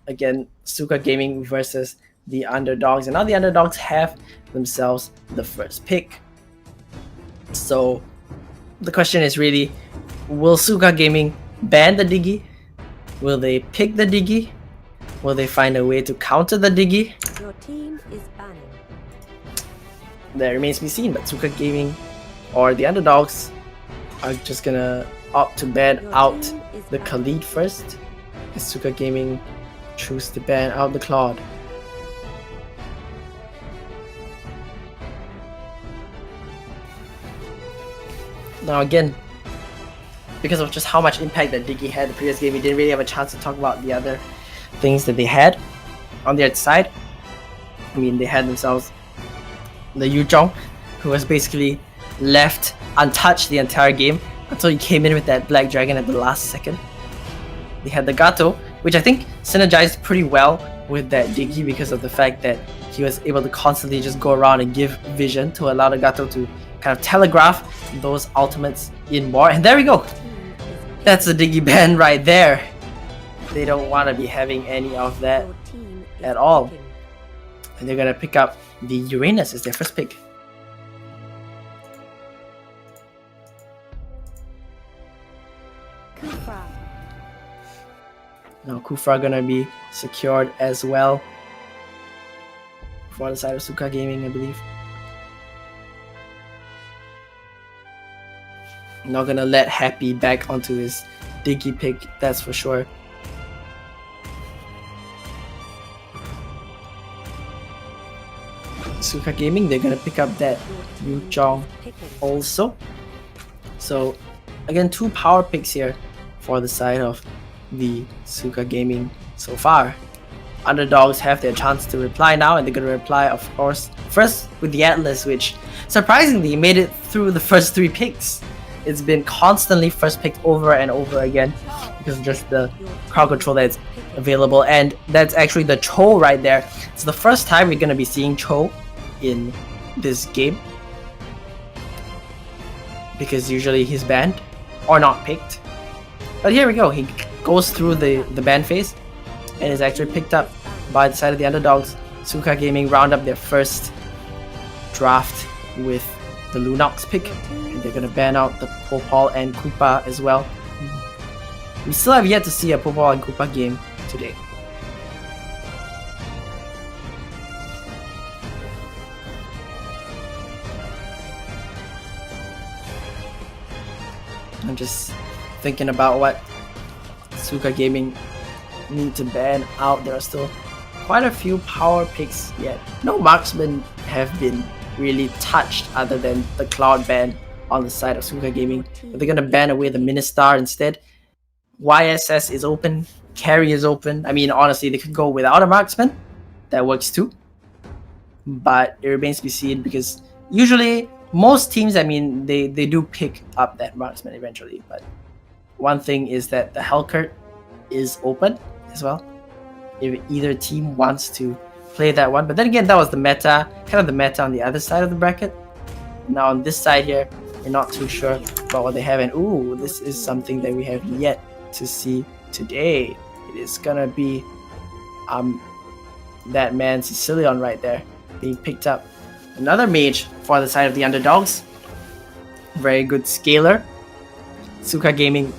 Again, Suka Gaming versus the underdogs. And now the underdogs have themselves the first pick. So the question is really, will Suka Gaming ban the Diggy? Will they pick the Diggy? Will they find a way to counter the Diggy? Your team is banning. That remains to be seen, but Suka Gaming or the underdogs are just gonna opt to ban Your out team is the banned. Khalid first. As Suka Gaming choose to ban out the Claude. Now again, because of just how much impact that Diggy had the previous game, we didn't really have a chance to talk about the other things that they had on their side. I mean, they had themselves the Yuzhong, who was basically left untouched the entire game until he came in with that Black Dragon at the last second. They had the Gato, which I think synergized pretty well with that Diggy because of the fact that he was able to constantly just go around and give vision to allow the Gato to kind of telegraph those ultimates in more. And there we go. That's the Diggy ban right there. They don't want to be having any of that. Your team is At all. picking. And they're gonna pick up the Uranus as their first pick. Kufra. Now Kufra gonna be secured as well for the side of Suka Gaming, I believe. Not gonna let Happy back onto his Diggy pick, that's for sure. Suka Gaming, they're gonna pick up that Your team Yuzhong is picking. also. So again, two power picks here for the side of the Suka Gaming so far. Underdogs have their chance to reply now, and they're gonna reply, of course, first with the Atlas, which surprisingly made it through the first three picks. It's been constantly first picked over and over again because of just the Your crowd team control that's is picking. available, and that's actually the Cho right there. It's the first time we're gonna be seeing Cho in this game because usually he's banned or not picked. But here we go, he goes through the ban phase and is actually picked up by the side of the underdogs. Suka Gaming round up their first draft with the Lunox pick, and they're gonna ban out the Popol and Koopa as well. We still have yet to see a Popol and Koopa game today. I'm just thinking about what Suka Gaming need to ban out. There are still quite a few power picks yet. No marksmen have been really touched other than the Cloud ban on the side of Suka Gaming. But they're gonna ban away the Ministar instead. YSS is open, Carry is open. I mean, honestly, they could go without a marksman. That works too. But it remains to be seen because usually most teams, I mean, they do pick up that marksman eventually. But one thing is that the Hellcurt is open as well if either team wants to play that one. But then again, that was the meta, kind of the meta on the other side of the bracket. Now on this side here, we're not too sure about what they have. And ooh, this is something that we have yet to see today. It is gonna be that man Sicilian right there being picked up. Another mage for the side of the underdogs. Very good scaler. Suka Gaming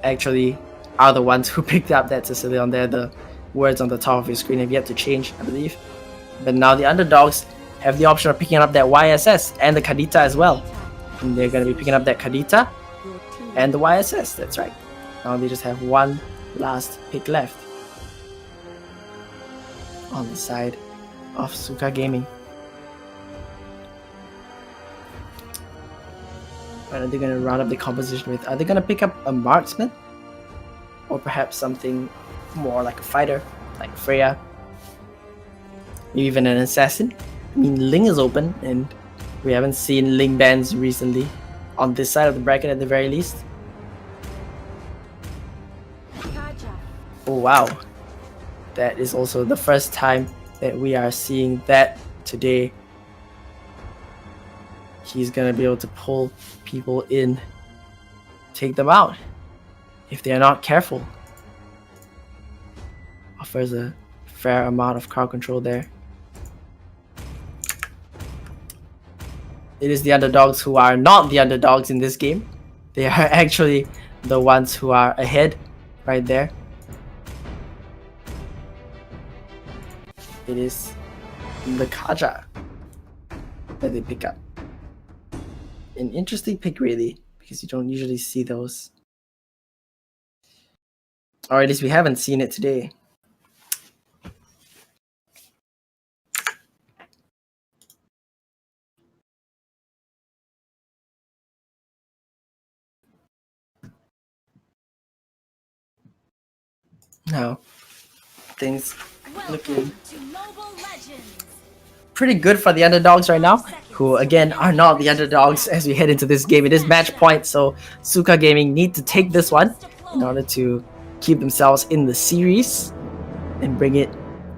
actually are the ones who picked up that Sicilian there. The words on the top of your screen have yet to change, I believe. But now the underdogs have the option of picking up that YSS and the Kadita as well. And they're going to be picking up that Kadita Your team and the YSS, that's right. Now they just have one last pick left on the side of Suka Gaming. What are they going to round up the composition with? Are they going to pick up a marksman? Or perhaps something more like a fighter, like Freya, maybe even an assassin. I mean, Ling is open, and we haven't seen Ling bans recently on this side of the bracket at the very least. Kaja. Oh wow, that is also the first time that we are seeing that today. He's gonna be able to pull people in, take them out if they're not careful. Offers a fair amount of crowd control there. It is the underdogs who are not the underdogs in this game. They are actually the ones who are ahead right there. It is the Kaja that they pick up. An interesting pick, really, because you don't usually see those. Or at least we haven't seen it today. Now, things looking Welcome to Mobile Legends. pretty good for the underdogs right now, who again are not the underdogs as we head into this game. It is match point, so Suka Gaming need to take this one in order to keep themselves in the series and bring it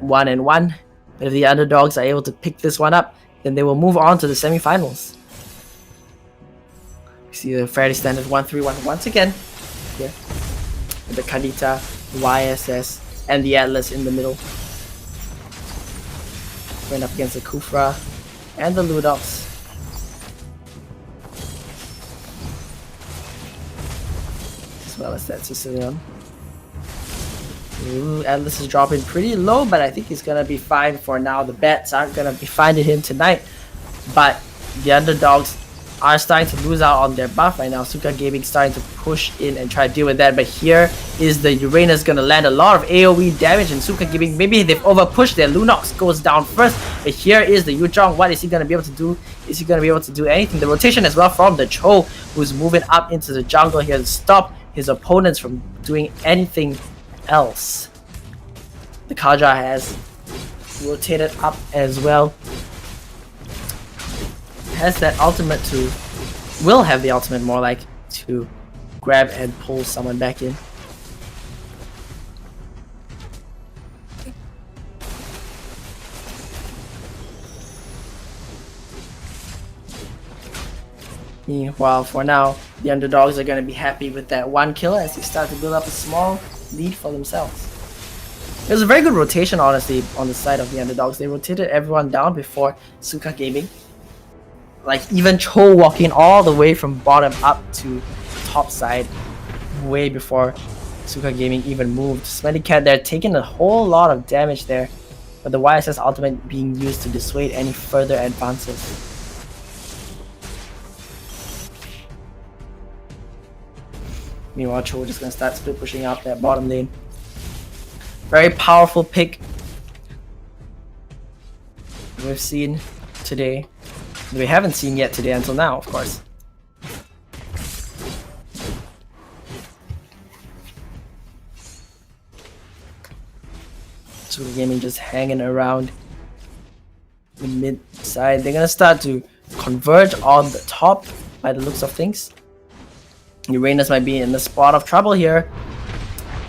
1-1. But if the underdogs are able to pick this one up, then they will move on to the semifinals. We see the fairly standard 1-3-1 once again here with the Kanita, YSS, and the Atlas in the middle. Going up against the Kufra and the Ludox. As well as that Sicilian. Ooh, Atlas is dropping pretty low, but I think he's gonna be fine for now. The bets aren't gonna be finding him tonight. But the underdogs are starting to lose out on their buff right now. Suka Gaming starting to push in and try to deal with that, but here is the Uranus gonna land a lot of AoE damage, and Suka Gaming, maybe they've over pushed their Lunox goes down first, but here is the Yuzhong. What is he gonna be able to do? Is he gonna be able to do anything? The rotation as well from the Cho, who's moving up into the jungle here to stop his opponents from doing anything else. The Kaja has rotated up as well. Has that ultimate to, will have the ultimate more like to grab and pull someone back in. Meanwhile, for now, the underdogs are going to be happy with that one kill as they start to build up a small lead for themselves. It was a very good rotation, honestly, on the side of the underdogs. They rotated everyone down before Suka Gaming. Like, even Cho walking all the way from bottom up to top side way before Suka Gaming even moved. Smelly Cat there taking a whole lot of damage there, but the YSS ultimate being used to dissuade any further advances. Meanwhile, Cho just gonna start split pushing out that bottom lane. Very powerful pick we've seen today. We haven't seen yet today until now, of course. So the gaming just hanging around the mid side. They're gonna start to converge on the top by the looks of things. Uranus might be in the spot of trouble here.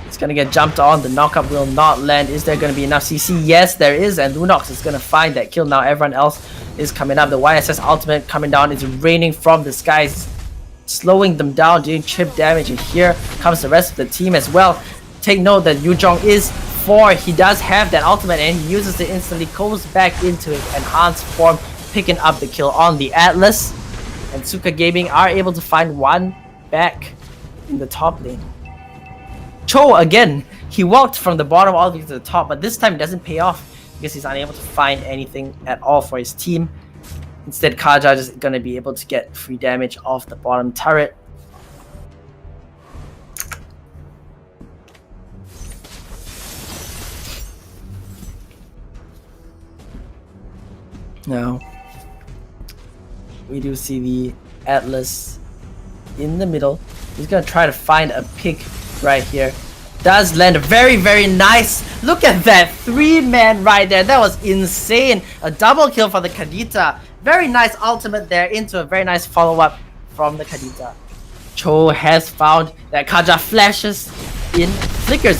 It's gonna get jumped on. The knockup will not land. Is there gonna be enough CC? Yes, there is, and Lunox is gonna find that kill now. Everyone else is coming up. The YSS ultimate coming down. It's raining from the skies, slowing them down, doing chip damage. And here comes the rest of the team as well. Take note that Yuzhong is 4. He does have that ultimate, and he uses it instantly. Goes back into his enhanced form, picking up the kill on the Atlas. And Suka Gaming are able to find one back in the top lane. Cho again, he walked from the bottom all the way to the top, but this time it doesn't pay off because he's unable to find anything at all for his team. Instead, Kaja is going to be able to get free damage off the bottom turret. Now, we do see the Atlas in the middle. He's going to try to find a pick right here. does land very, very nice. Look at that 3-man right there. That was insane. A double kill for the Kadita. Very nice ultimate there into a very nice follow-up from the Kadita. Cho has found that Kaja flickers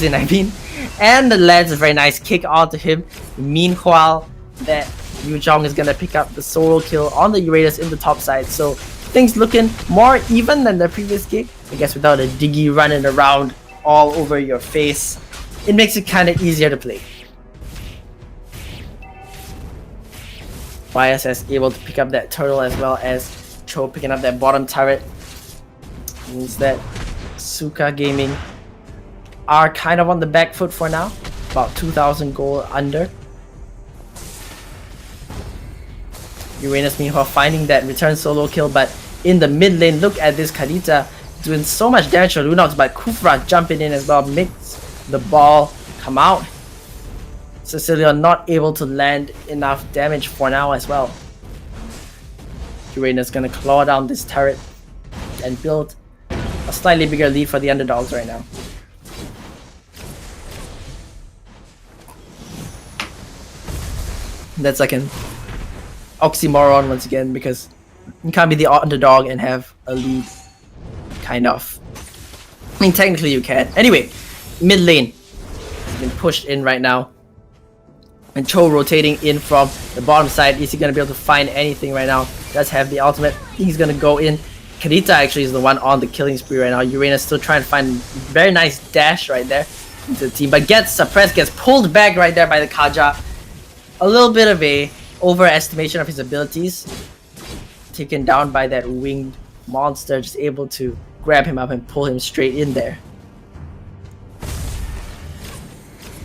in, and lands a very nice kick onto him. Meanwhile, that Yuzhong is gonna pick up the solo kill on the Uranus in the top side. So things looking more even than the previous game. I guess without a Diggy running around all over your face, it makes it kind of easier to play. YSS able to pick up that turtle as well as Cho picking up that bottom turret. Means that Suka Gaming are kind of on the back foot for now. About 2,000 gold under. Uranus meanwhile finding that return solo kill, but in the mid lane, look at this Kadita doing so much damage to Lunox, but Kufra jumping in as well makes the ball come out. Cecilia not able to land enough damage for now as well. Uranus gonna claw down this turret and build a slightly bigger lead for the underdogs right now. That's like an oxymoron once again, because you can't be the underdog and have a lead. Kind of. I mean, technically you can. Anyway, mid lane has been pushed in right now. And Cho rotating in from the bottom side. Is he going to be able to find anything right now? Does have the ultimate. He's going to go in. Kadita actually is the one on the killing spree right now. Uranus still trying to find very nice dash right there into the team. But gets suppressed, gets pulled back right there by the Kaja. A little bit of a overestimation of his abilities. Taken down by that winged monster. Just able to grab him up and pull him straight in there.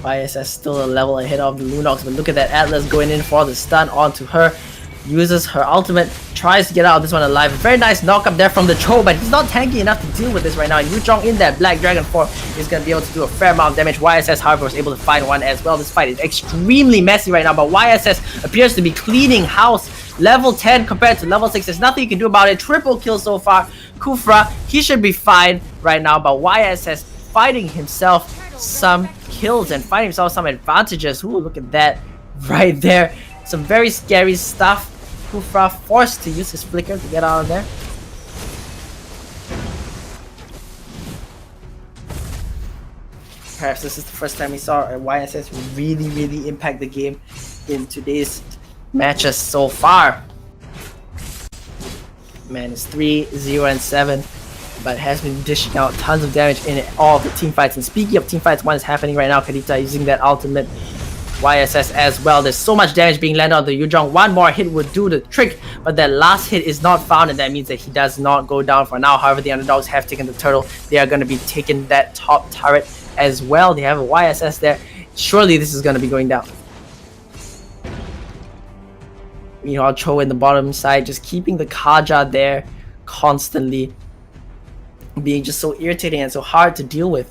YSS still a level ahead of the Lunox, but look at that Atlas going in for the stun onto her. Uses her ultimate, tries to get out of this one alive. Very nice knock up there from the Cho, but he's not tanky enough to deal with this right now. And Yuzhong in that Black Dragon form is going to be able to do a fair amount of damage. YSS, however, was able to find one as well. This fight is extremely messy right now, but YSS appears to be cleaning house. Level 10 compared to level 6. There's nothing you can do about it. Triple kill so far. Kufra, he should be fine right now, but YSS fighting himself some kills and finding himself some advantages. Ooh, look at that right there. Some very scary stuff. Kufra forced to use his flicker to get out of there. Perhaps this is the first time we saw YSS really impact the game in today's matches so far. Man is 3-0-7, but has been dishing out tons of damage in all of the team fights. And speaking of team fights, one is happening right now. Kadita using that ultimate. YSS as well. There's so much damage being landed on the Yuzhong. One more hit would do the trick, but that last hit is not found, and that means that he does not go down for now. However, the underdogs have taken the turtle. They are going to be taking that top turret as well. They have a YSS there. Surely this is going to be going down. Meanwhile, Cho in the bottom side, just keeping the Kaja there constantly, being just so irritating and so hard to deal with.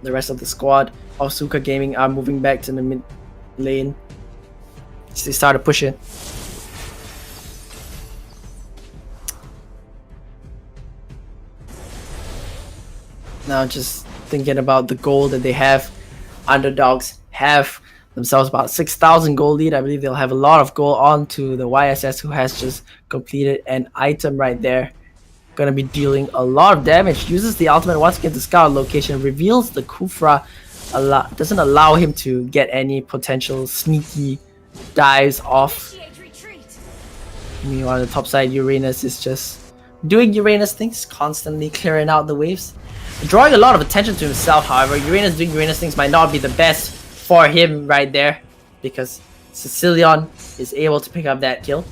The rest of the squad of Suka Gaming are moving back to the mid lane. So they started pushing. Now just thinking about the gold that they have. Underdogs have themselves about 6,000 gold lead. I believe they'll have a lot of gold onto the YSS, who has just completed an item right there. Gonna be dealing a lot of damage. Uses the ultimate once again to scout location. Reveals the Kufra. Doesn't allow him to get any potential sneaky dives off. Meanwhile, on the top side, Uranus is just doing Uranus things, constantly clearing out the waves. Drawing a lot of attention to himself, however. Uranus doing Uranus things might not be the best for him right there, because Sicilian is able to pick up that kill.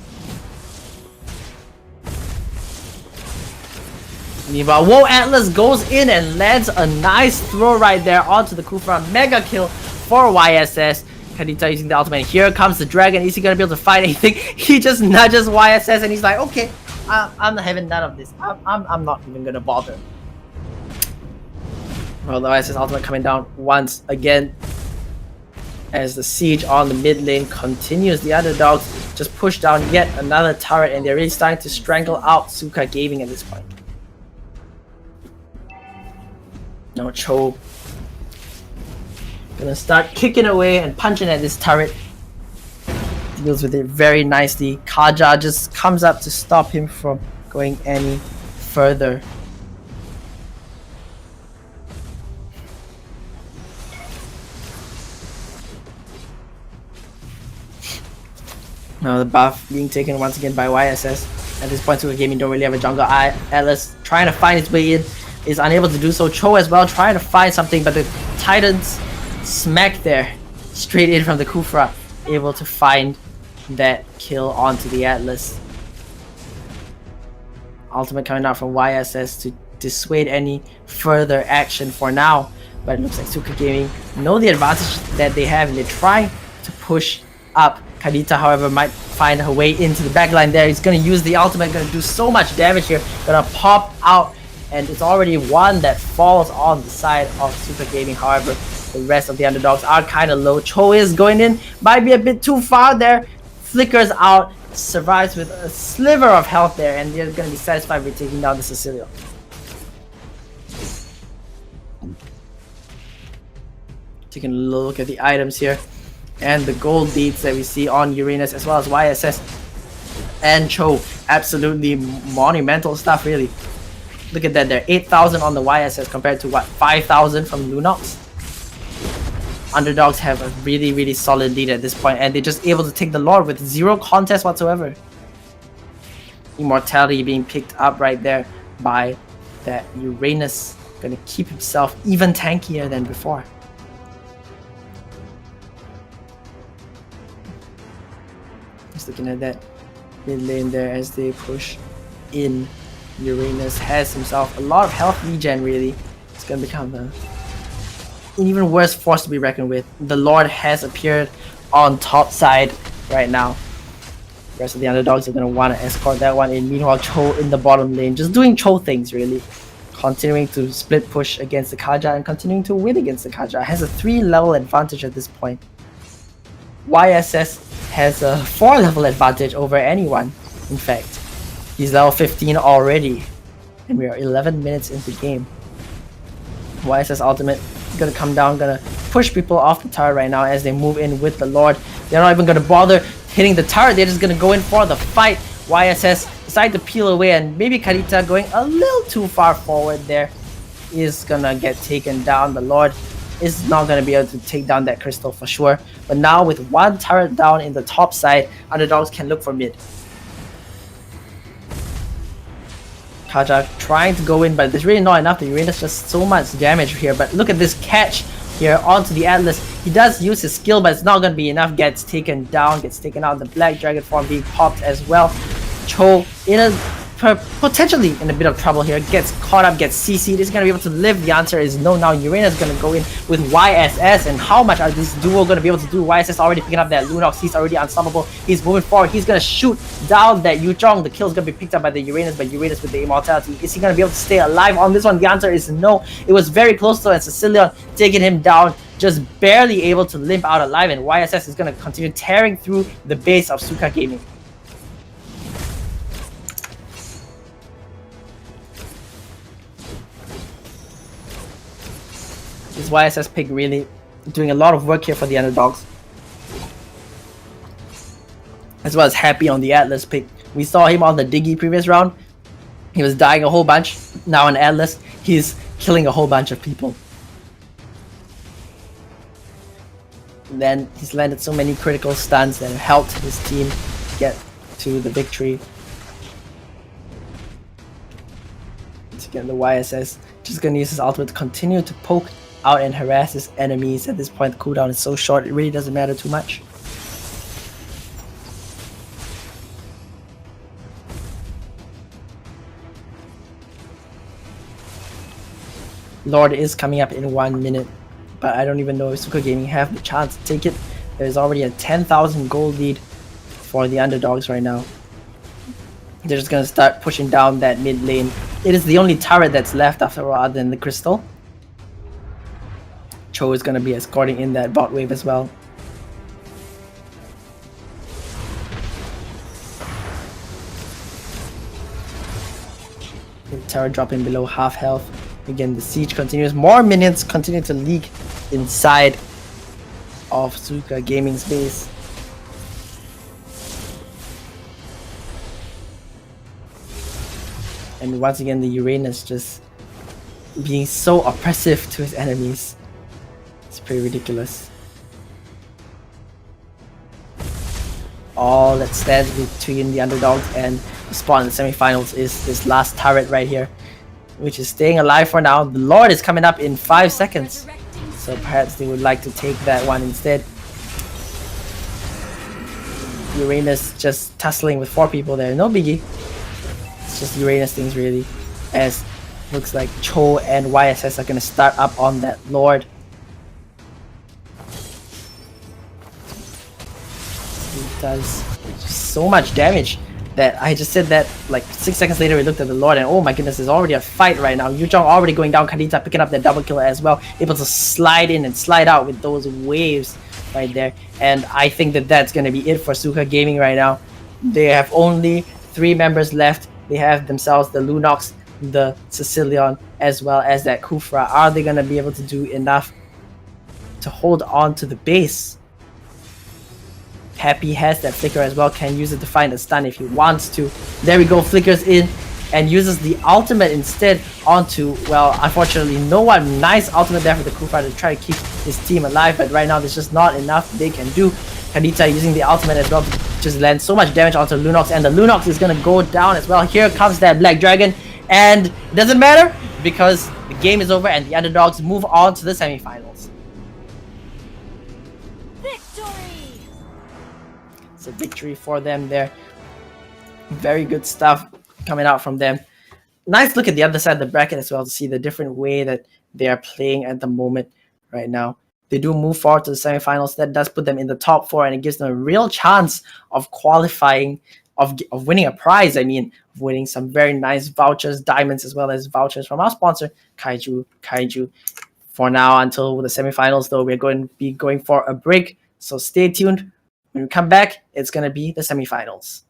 Meanwhile, Whoa Atlas goes in and lands a nice throw right there onto the Kufra. Mega kill for YSS. Kadita using the ultimate. Here comes the dragon. Is he gonna be able to fight anything? He just nudges YSS and he's like, okay, I'm not having none of this. I'm not even gonna bother. Well, the YSS ultimate coming down once again as the siege on the mid lane continues. The underdogs just push down yet another turret, and they're really starting to strangle out Suka Gaming at this point. Now Cho gonna start kicking away and punching at this turret. Deals with it very nicely. Kaja just comes up to stop him from going any further. Now the buff being taken once again by YSS. At this point, Suka Gaming don't really have a jungle. Atlas trying to find his way in is unable to do so. Cho as well trying to find something, but the Titans smack there straight in from the Kufra, able to find that kill onto the Atlas. Ultimate coming out from YSS to dissuade any further action for now, but it looks like Suka Gaming know the advantage that they have and they try to push up. Kadita, however, might find her way into the backline there. He's going to use the ultimate, going to do so much damage here. Going to pop out, and it's already one that falls on the side of Super Gaming. However, the rest of the underdogs are kind of low. Cho is going in, might be a bit too far there. Flickers out, survives with a sliver of health there, and they're going to be satisfied with taking down the Sicilian. Taking a look at the items here. And the gold beads that we see on Uranus as well as YSS and Cho. Absolutely monumental stuff, really. Look at that there. 8,000 on the YSS compared to what? 5,000 from Lunox. Underdogs have a really, really solid lead at this point, and they're just able to take the Lord with zero contest whatsoever. Immortality being picked up right there by that Uranus. Gonna keep himself even tankier than before. Just looking at that mid lane there as they push in. Uranus has himself a lot of health regen, really. It's gonna become an even worse force to be reckoned with. The Lord has appeared on top side right now. The rest of the underdogs are gonna want to escort that one in. Meanwhile, Cho in the bottom lane, just doing Cho things, really. Continuing to split push against the Kaja and continuing to win against the Kaja. Has a 3-level advantage at this point. YSS has a 4-level advantage over anyone, in fact. He's level 15 already, and we are 11 minutes into the game. YSS ultimate gonna come down, gonna push people off the tower right now as they move in with the Lord. They're not even gonna bother hitting the tower, they're just gonna go in for the fight. YSS decide to peel away, and maybe Karita going a little too far forward there is gonna get taken down. The Lord is not going to be able to take down that crystal for sure. But now with one turret down in the top side, underdogs can look for mid. Kaja trying to go in, but there's really not enough. The Uranus just so much damage here. But look at this catch here onto the Atlas. He does use his skill, but it's not going to be enough. Gets taken down, gets taken out. The Black Dragon form being popped as well. Cho in a potentially in a bit of trouble here, gets caught up, gets CC'd. Is going to be able to live? The answer is no. Now Uranus is going to go in with YSS, and how much are this duo going to be able to do? YSS already picking up that Lunox. He's already unstoppable. He's moving forward. He's going to shoot down that Yuchong. The kill is going to be picked up by the Uranus, but Uranus with the immortality. Is he going to be able to stay alive on this one? The answer is no. It was very close to, and Sicilian taking him down, just barely able to limp out alive, and YSS is going to continue tearing through the base of Suka Gaming. This YSS pick really doing a lot of work here for the underdogs. As well as Happy on the Atlas pick. We saw him on the Diggy previous round. He was dying a whole bunch. Now on Atlas, he's killing a whole bunch of people. And then he's landed so many critical stuns that have helped his team get to the victory. Once again, the YSS just gonna use his ultimate to continue to poke out and harass his enemies. At this point, the cooldown is so short, it really doesn't matter too much. Lord is coming up in 1 minute, but I don't even know if Suka Gaming have the chance to take it. There's already a 10,000 gold lead for the underdogs right now. They're just gonna start pushing down that mid lane. It is the only turret that's left after all, other than the crystal. Cho is going to be escorting in that bot wave as well. The tower dropping below half health. Again, the siege continues. More minions continue to leak inside of Suka Gaming's base. And once again, the Uranus just being so oppressive to his enemies. It's pretty ridiculous. All that stands between the underdogs and the spot in the semifinals is this last turret right here, which is staying alive for now. The Lord is coming up in 5 seconds, so perhaps they would like to take that one instead. Uranus just tussling with 4 people there, no biggie. It's just Uranus things really, as looks like Cho and YSS are gonna start up on that Lord. He does so much damage that I just said that like 6 seconds later we looked at the Lord and oh my goodness, there's already a fight right now. Yuzhong already going down, Kadita picking up that double kill as well, able to slide in and slide out with those waves right there. And I think that that's gonna be it for Suka Gaming right now. They have only 3 members left. They have themselves the Lunox, the Sicilian, as well as that Kufra. Are they gonna be able to do enough to hold on to the base? Happy has that flicker as well, can use it to find a stun if he wants to. There we go, flickers in and uses the ultimate instead onto, well, unfortunately no one. Nice ultimate there for the Kufra to try to keep his team alive, but right now there's just not enough they can do. Kadita using the ultimate as well to just land so much damage onto Lunox, and the Lunox is gonna go down as well. Here comes that Black Dragon, and it doesn't matter because the game is over and the underdogs move on to the semifinals. Victory! It's a victory for them there. Very good stuff coming out from them. Nice look at the other side of the bracket as well to see the different way that they are playing at the moment right now. They do move forward to the semifinals. That does put them in the top 4 and it gives them a real chance of qualifying, of winning a prize. I mean, of winning some very nice vouchers, diamonds, as well as vouchers from our sponsor, Kaiju. For now, until the semifinals though, we're going to be going for a break. So stay tuned. When we come back, it's going to be the semifinals.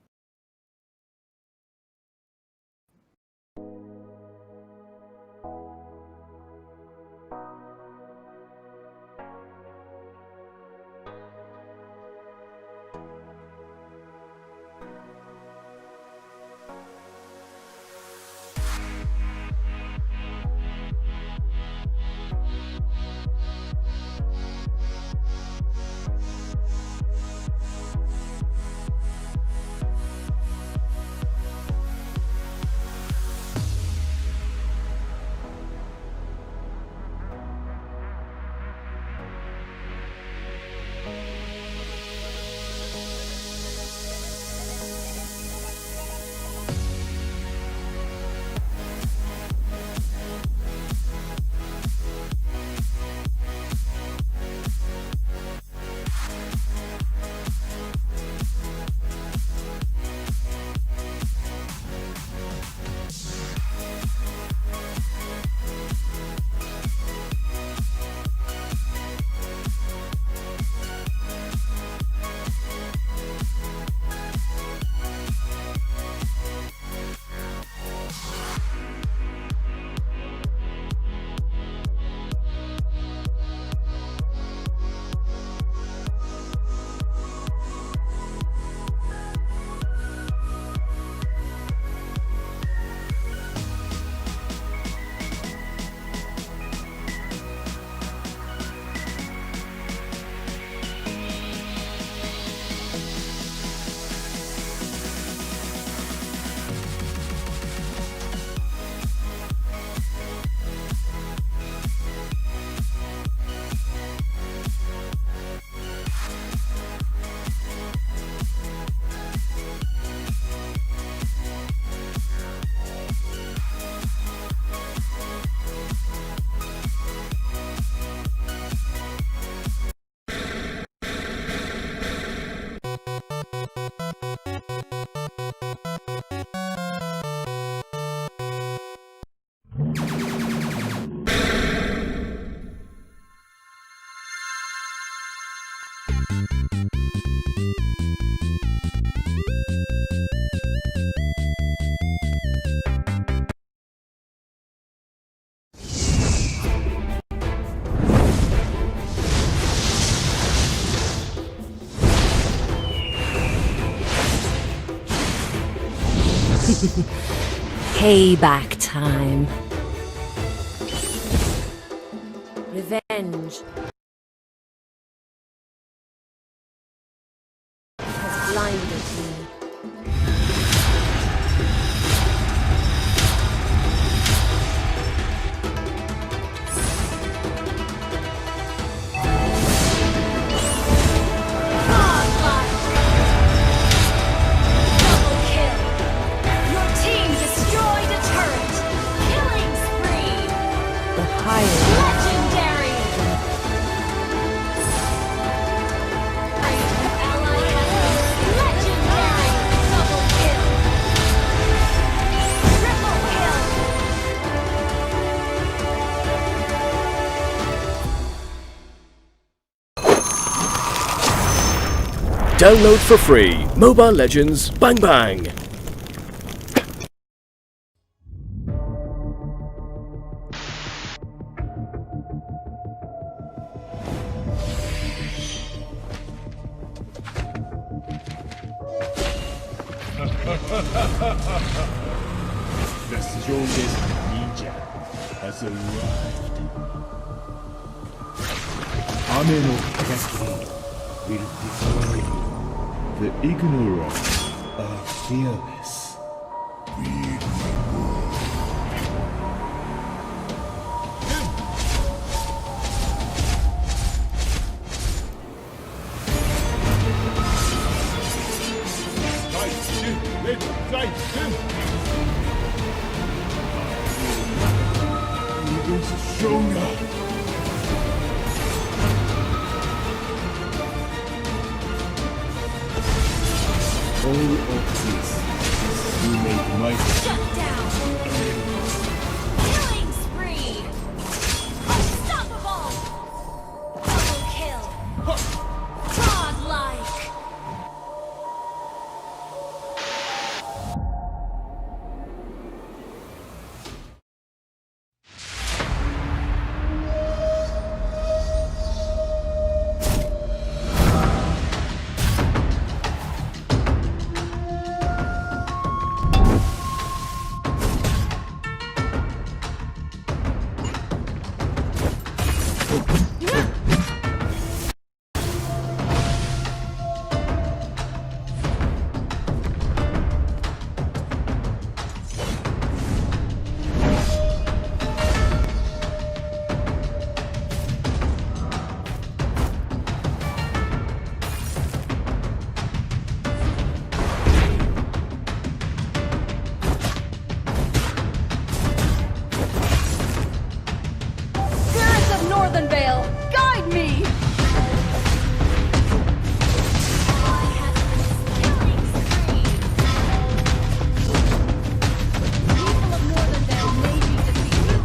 Payback time. Revenge has blinded me. Double kill. Your team destroyed a turret. Killing spree. The higher Legendary. Ally has legendary. Double kill. Triple kill. Download for free Mobile Legends Bang Bang. The strongest ninja has arrived. Ame no Kakaki will destroy you. The ignorant are fearless. Even stronger. All of this you make my Shut down. Killing spree. Unstoppable. Double kill. Godlike. Spirits of Northern Vale, guide me! People of Northern Vale may be defeated.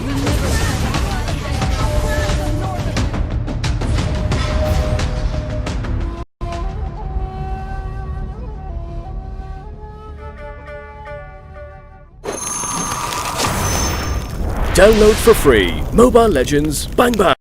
You never Spirits of Northern Download for free Mobile Legends Bang Bang.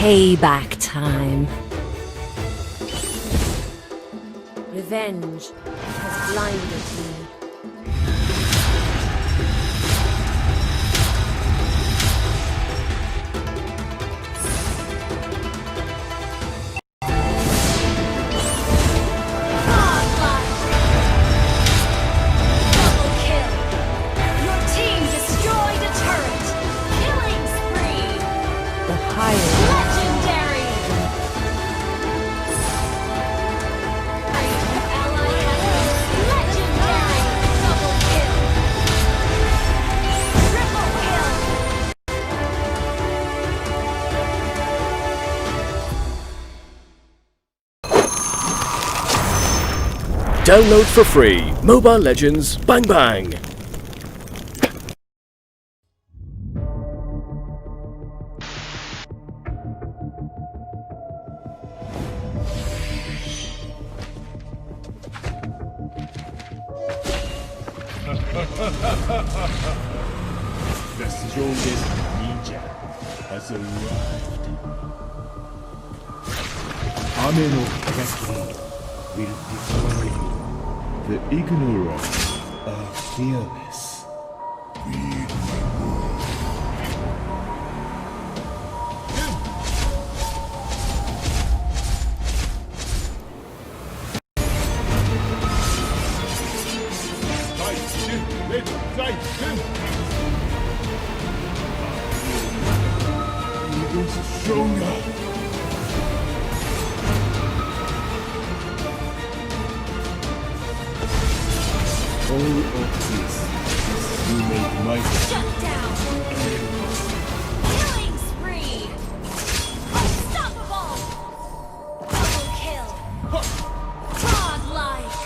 Payback time. Revenge has blinded me. Double kill! Your team destroyed a turret! Killing spree! The higher Legendary! Ally has been legendary! Download for free Mobile Legends Bang Bang. The strongest ninja has arrived. Ame no Kagaki will destroy you. The ignorant are fearless. Even stronger. All of this you make my Shut down. Killing spree. Unstoppable. Double kill. Godlike.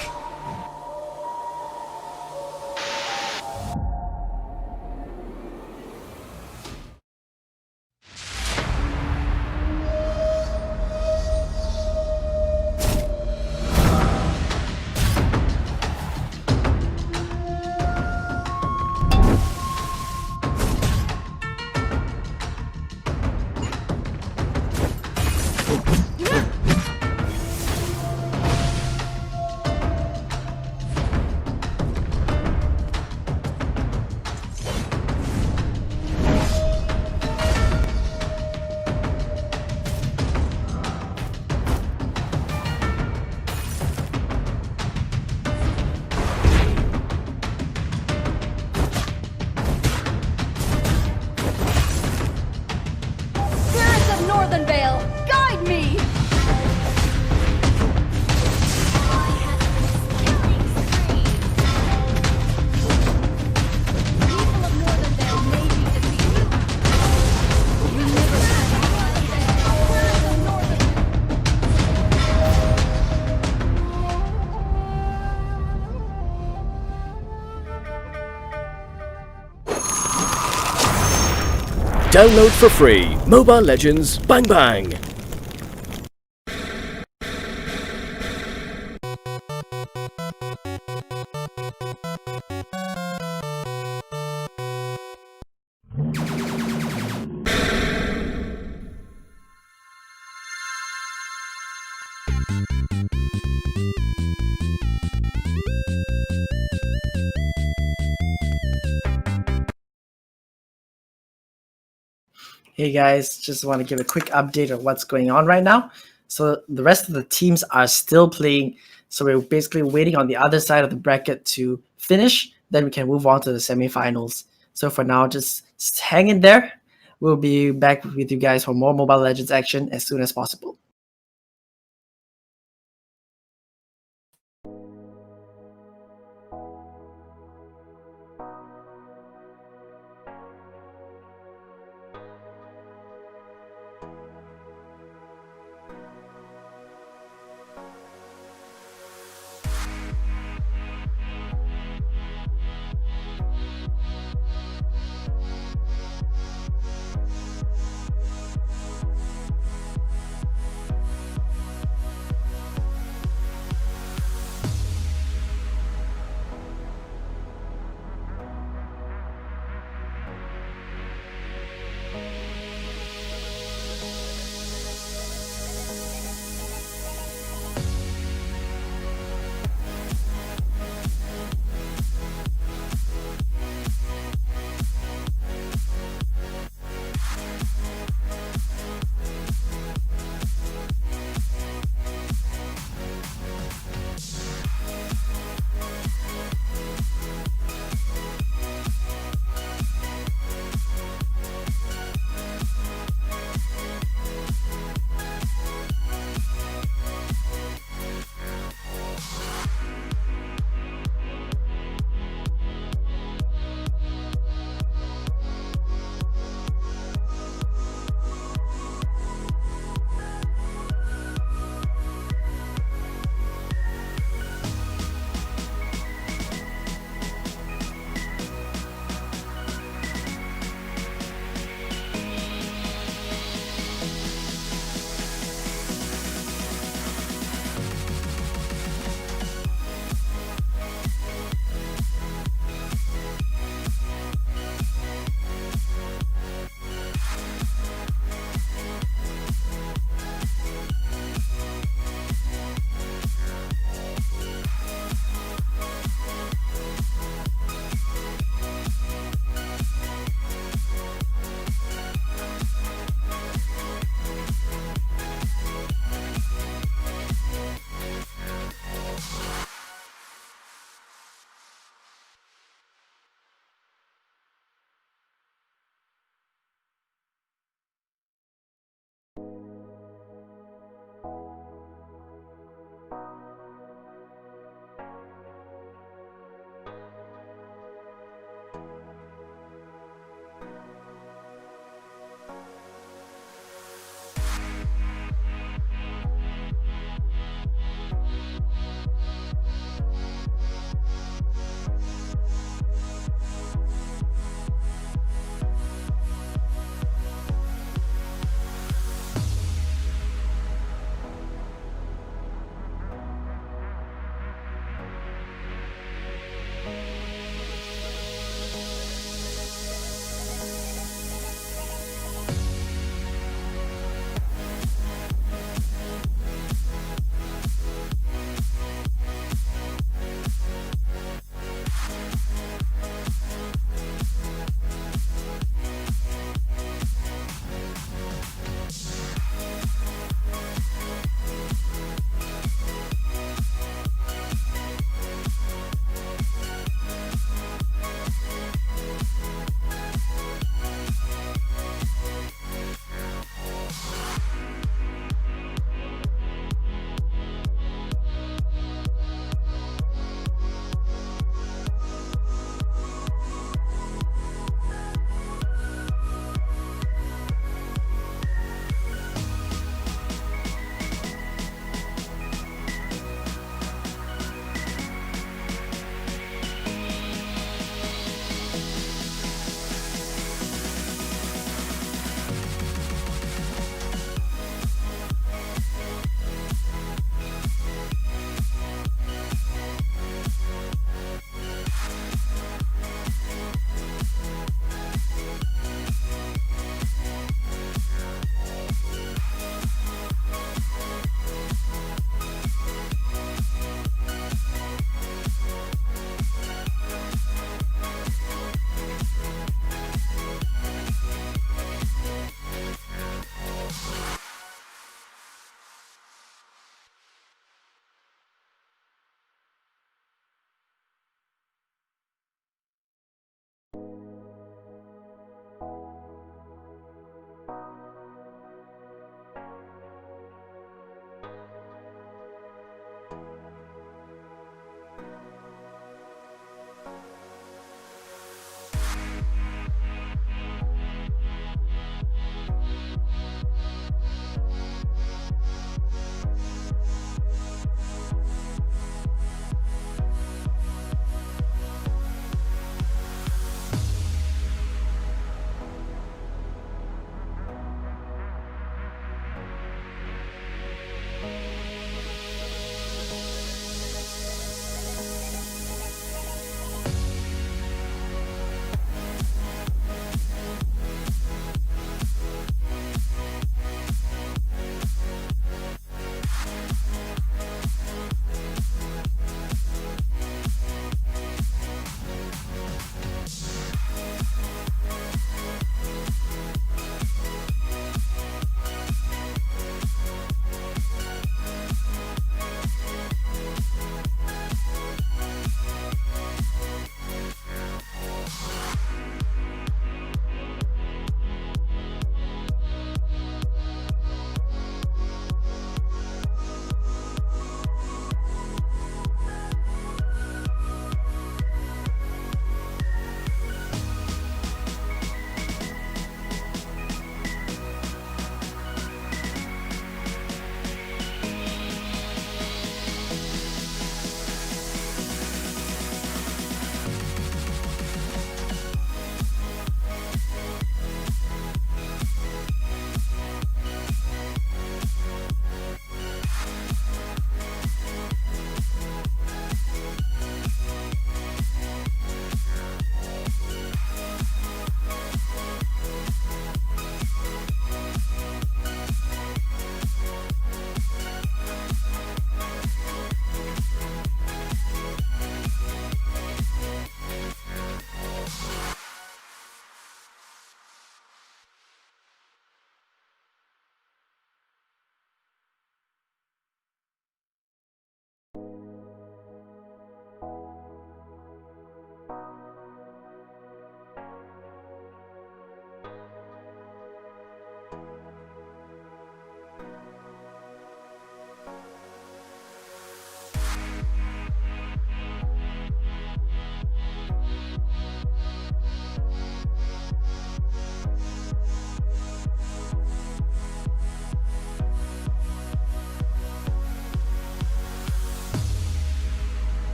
Spirits of Northern Vale, guide me! People of Northern Vale may be defeated. You never Spirits of Northern Download for free Mobile Legends Bang Bang. Hey guys, just want to give a quick update of what's going on right now. So the rest of the teams are still playing. So we're basically waiting on the other side of the bracket to finish. Then we can move on to the semifinals. So for now, just hang in there. We'll be back with you guys for more Mobile Legends action as soon as possible.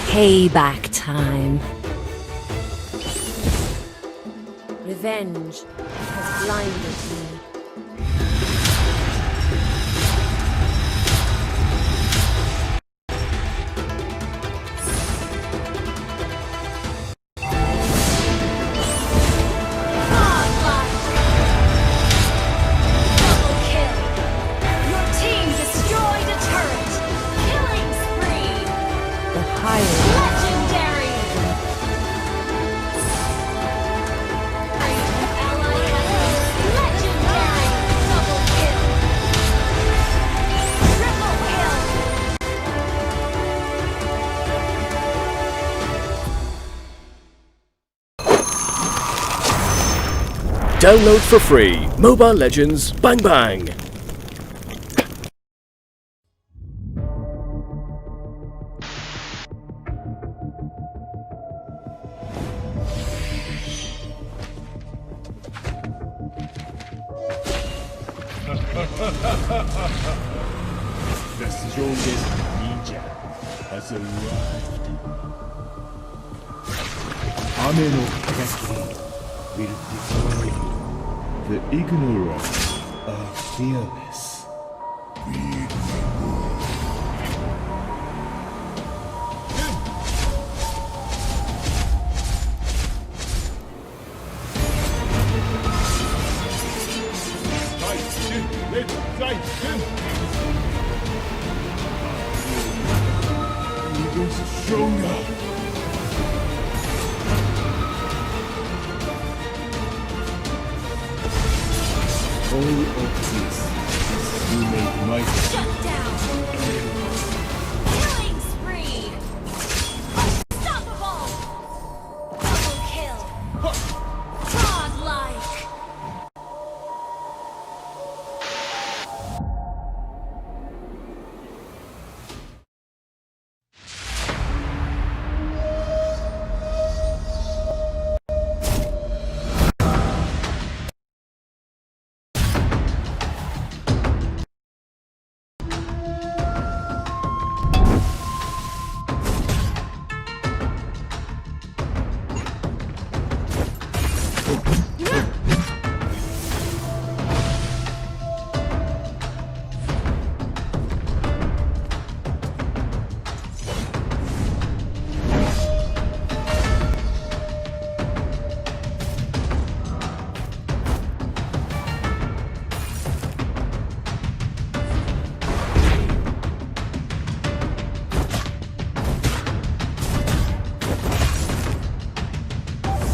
Payback time. Revenge has blinded me. Double kill. Your team destroyed a turret. Killing spree. The higher Legendary. Ally has legendary. Double kill. Triple kill. Download for free Mobile Legends Bang Bang. The strongest ninja has arrived. Ame no Kagaki will destroy you. The ignorant are fearless. Excitement! Even stronger! All of this you make my Shut down! Killing spree! Unstoppable! Double kill! Godlike!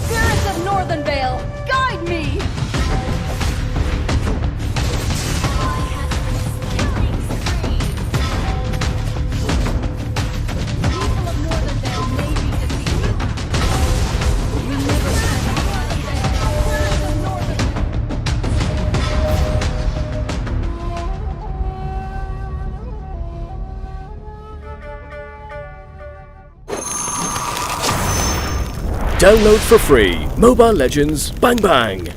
Spirits of Northern Vale, guide me! Killing spree! People of Northern Vale may be defeated. You never Spirits of Northern Download for free Mobile Legends Bang Bang.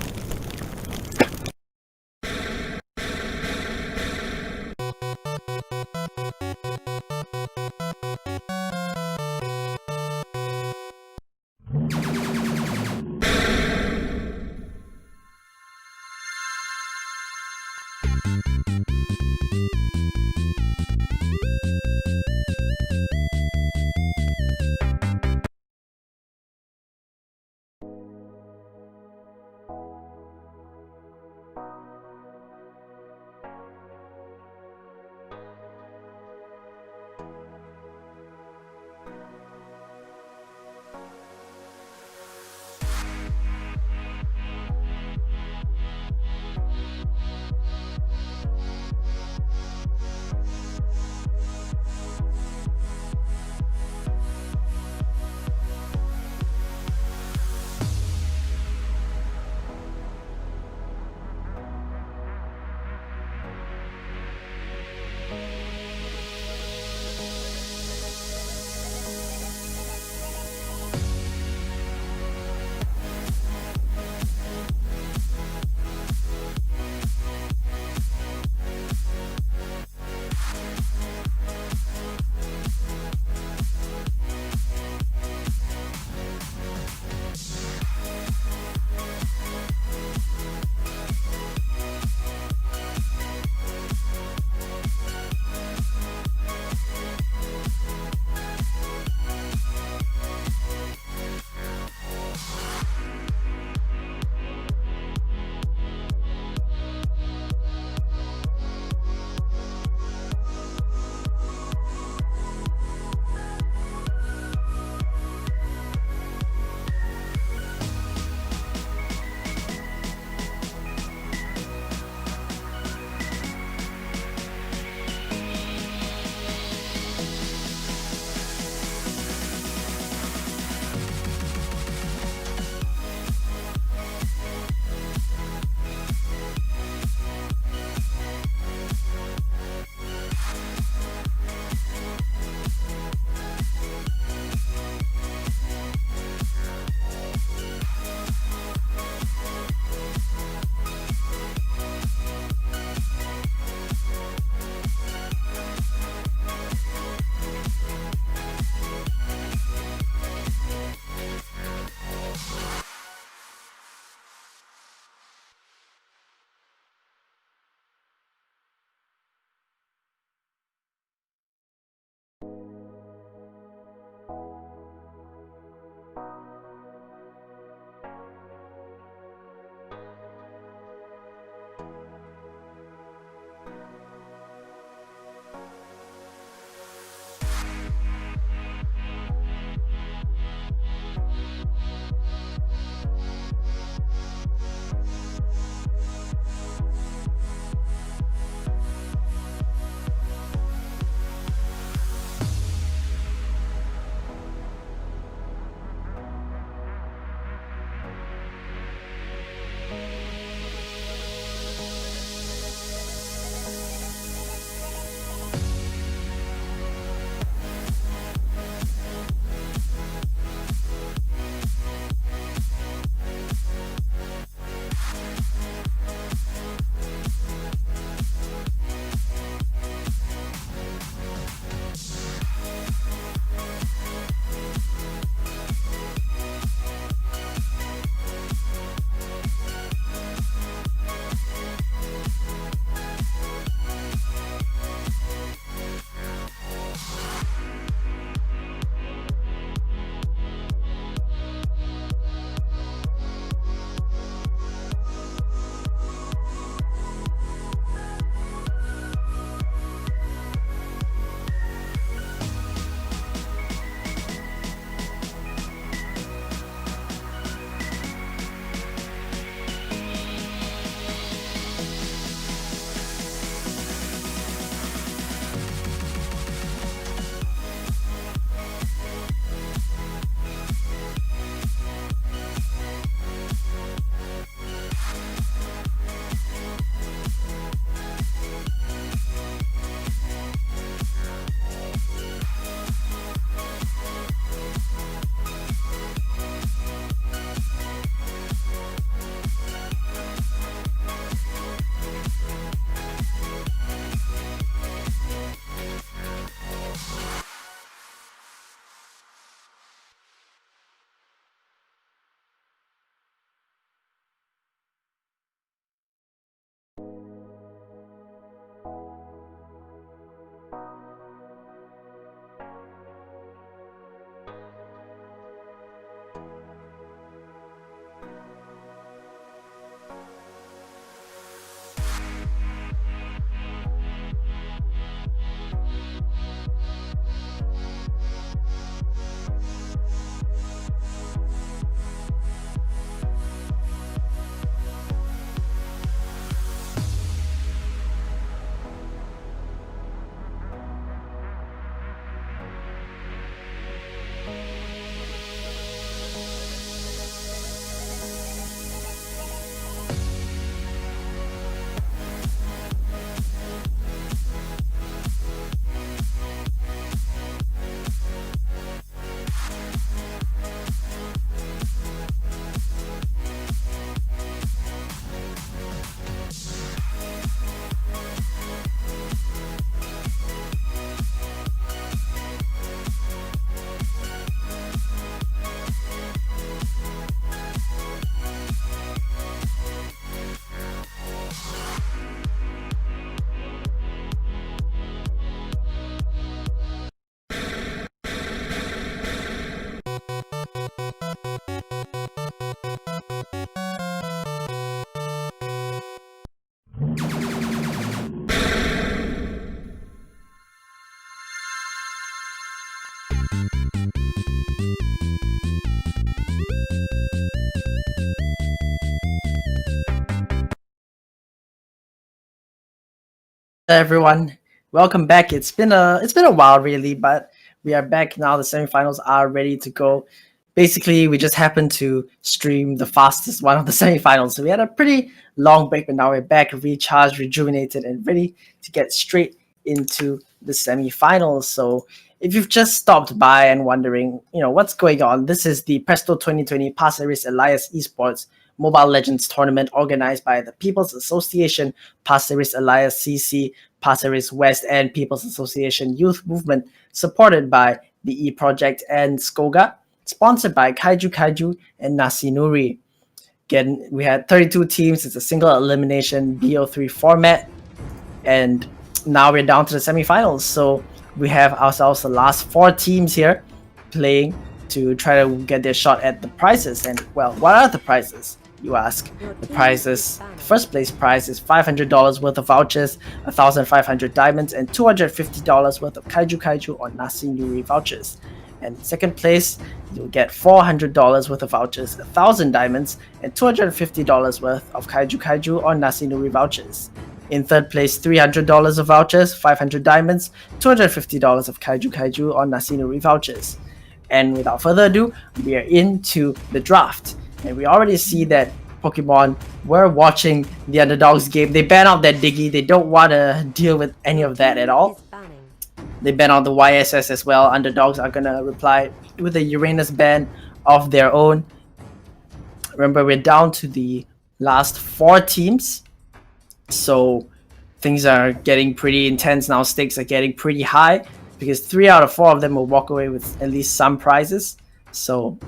everyone. Welcome back. It's been a while really, but we are back now. The semifinals are ready to go. Basically, we just happened to stream the fastest one of the semifinals. So we had a pretty long break, but now we're back, recharged, rejuvenated, and ready to get straight into the semifinals. So if you've just stopped by and wondering, what's going on, this is the Presto 2020 Pasir Ris Elias Esports Mobile Legends tournament organized by the People's Association, Pasir Ris Elias CC, Pasir Ris West, and People's Association Youth Movement, supported by the E Project and Skoga, sponsored by Kaiju and Nasi Nuri. Again, we had 32 teams. It's a single elimination BO3 format, and now we're down to the semifinals. So we have ourselves the last 4 teams here playing to try to get their shot at the prizes. And well, what are the prizes, you ask? The prizes, the first place prize is $500 worth of vouchers, 1,500 diamonds, and $250 worth of Kaiju or Nasi Nuri vouchers. And second place, you'll get $400 worth of vouchers, 1,000 diamonds, and $250 worth of Kaiju or Nasi Nuri vouchers. In third place, $300 of vouchers, 500 diamonds, $250 of Kaiju or Nasi Nuri vouchers. And without further ado, we are into the draft. And we already see that Pokemon were watching the Underdogs game. They ban out that Diggy. They don't want to deal with any of that at all. They ban out the YSS as well. Underdogs are going to reply with a Uranus ban of their own. Remember, we're down to the last 4 teams. So things are getting pretty intense now. Stakes are getting pretty high because 3 out of 4 of them will walk away with at least some prizes. So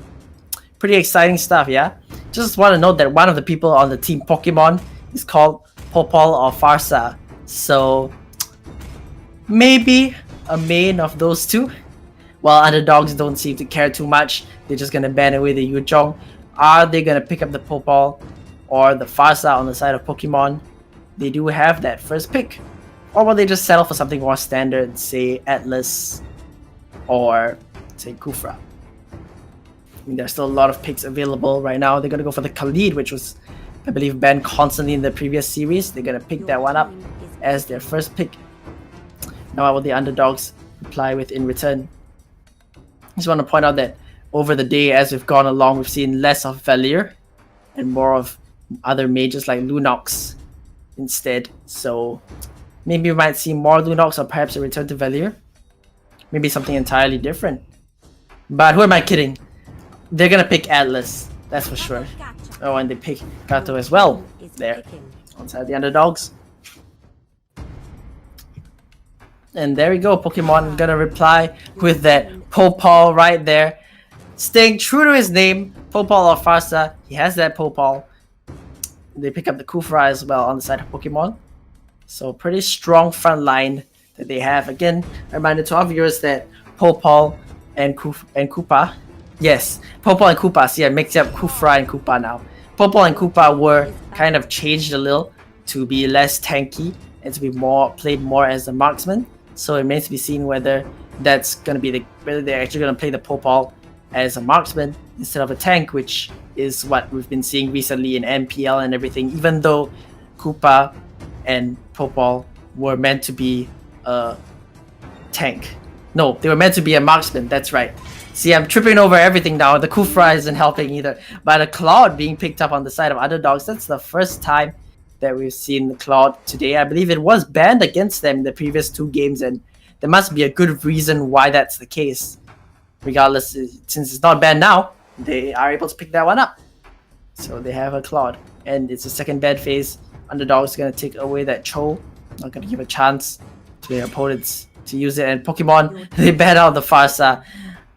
pretty exciting stuff, yeah? Just want to note that one of the people on the team Pokemon is called Popol or Farsa. So maybe a main of those two. While Underdogs don't seem to care too much, they're just going to ban away the Yuzhong. Are they going to pick up the Popol or the Farsa on the side of Pokemon? They do have that first pick. Or will they just settle for something more standard, say Atlas or say Kufra? I mean, there's still a lot of picks available right now. They're going to go for the Khalid, which was, I believe, banned constantly in the previous series. They're going to pick that one up as their first pick. Now what will the Underdogs reply with in return? I just want to point out that over the day, as we've gone along, we've seen less of Valir and more of other mages like Lunox instead. So maybe we might see more Lunox or perhaps a return to Valir. Maybe something entirely different. But who am I kidding? They're gonna pick Atlas, that's for sure. Oh, and they pick Kato as well. There, outside the Underdogs. And there we go, Pokemon gonna reply with that Popol right there. Staying true to his name, Popol or Farsa, he has that Popol. They pick up the Kufra as well on the side of Pokemon. So pretty strong front line that they have. Again, a reminder to our viewers that Popol and Koopa, yes, Popol and Koopa, see I mixed up Kufra and Koopa now. Popol and Koopa were kind of changed a little to be less tanky and to be played more as a marksman. So it remains to be seen whether that's gonna be whether they're actually gonna play the Popol as a marksman instead of a tank, which is what we've been seeing recently in MPL and everything, even though Koopa and Popol were meant to be a tank. No, they were meant to be a marksman, that's right. See, I'm tripping over everything now. The Kufra isn't helping either. But the Cloud being picked up on the side of Underdogs, that's the first time that we've seen the Cloud today. I believe it was banned against them in the previous 2 games, and there must be a good reason why that's the case. Regardless, since it's not banned now, they are able to pick that one up. So they have a Cloud. And it's a second bad phase. Underdog's gonna take away that Cho. Not gonna give a chance to their opponents to use it. And Pokemon, they ban out the Farsa.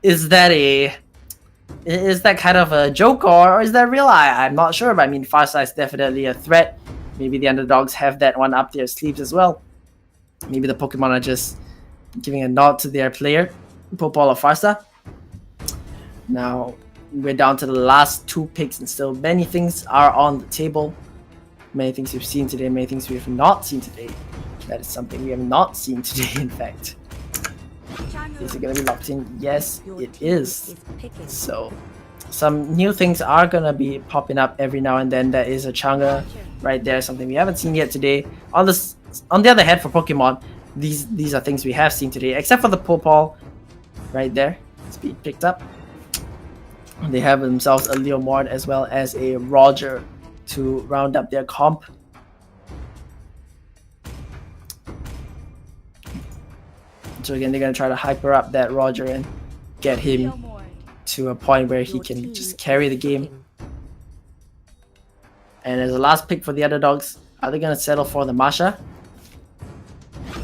Is that kind of a joke or is that real? I'm not sure, but I mean, Farsa is definitely a threat. Maybe the Underdogs have that one up their sleeves as well. Maybe the Pokemon are just giving a nod to their player, Popol or Farsa. Now, we're down to the last 2 picks and still many things are on the table. Many things we've seen today, many things we have not seen today. That is something we have not seen today, in fact. Is it going to be locked in? Yes, it is. So, some new things are going to be popping up every now and then. There is a Changa right there, something we haven't seen yet today. On the other hand, for Pokemon, these are things we have seen today, except for the Popol right there. It's being picked up. They have themselves a Leomord as well as a Roger to round up their comp. So again, they're going to try to hyper up that Roger and get him Leomord. to a point where he can just carry the game. And as a last pick for the underdogs, are they going to settle for the Masha?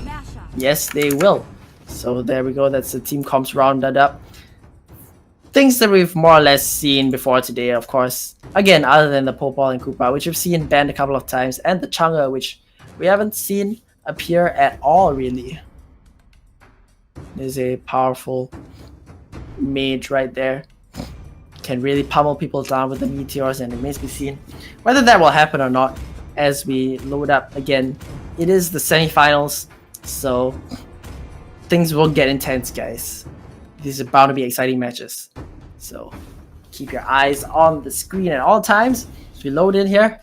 Masha. Yes, they will. So there we go. That's the team comps rounded up. Things that we've more or less seen before today, of course. Again, other than the Popol and Koopa, which we've seen banned a couple of times, and the Chang'e, which we haven't seen appear at all, really. There's a powerful mage right there. Can really pummel people down with the meteors, and it remains to be seen whether that will happen or not as we load up again. It is the semi-finals, so things will get intense, guys. These are bound to be exciting matches. So keep your eyes on the screen at all times as we load in here.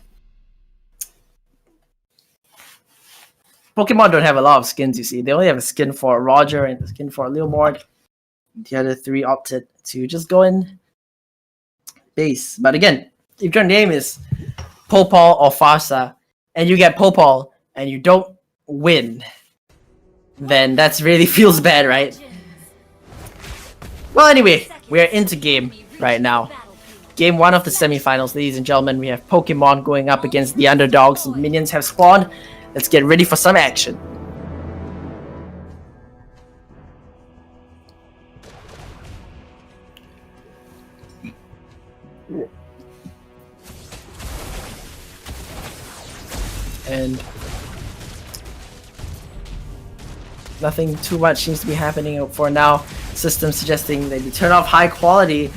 Pokemon don't have a lot of skins, you see. They only have a skin for Roger and a skin for Leomord. The other three opted to just go in base. But again, if your name is Popol or Farsa, and you get Popol and you don't win, then that's really feels bad, right? Well, anyway, we are into game right now. Game 1 of the semifinals, ladies and gentlemen. We have Pokemon going up against the underdogs, and minions have spawned. Let's get ready for some action. And nothing too much seems to be happening for now. System suggesting that you turn off high quality.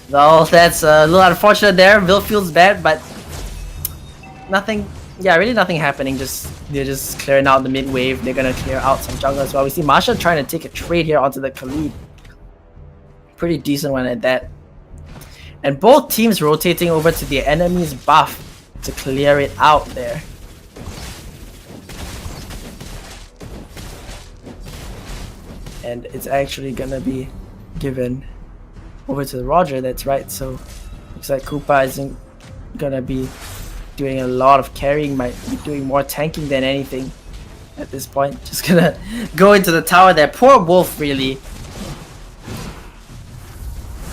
Well, that's a little unfortunate there. Will feels bad, but nothing. Yeah, really nothing happening. They're just clearing out the mid wave. They're gonna clear out some jungle as well. We see Masha trying to take a trade here onto the Khalid. Pretty decent one at that. And both teams rotating over to the enemy's buff to clear it out there. And it's actually gonna be given over to the Roger, that's right. So looks like Koopa isn't gonna be doing a lot of carrying, might be doing more tanking than anything at this point. Just gonna go into the tower there. Poor Wolf, really.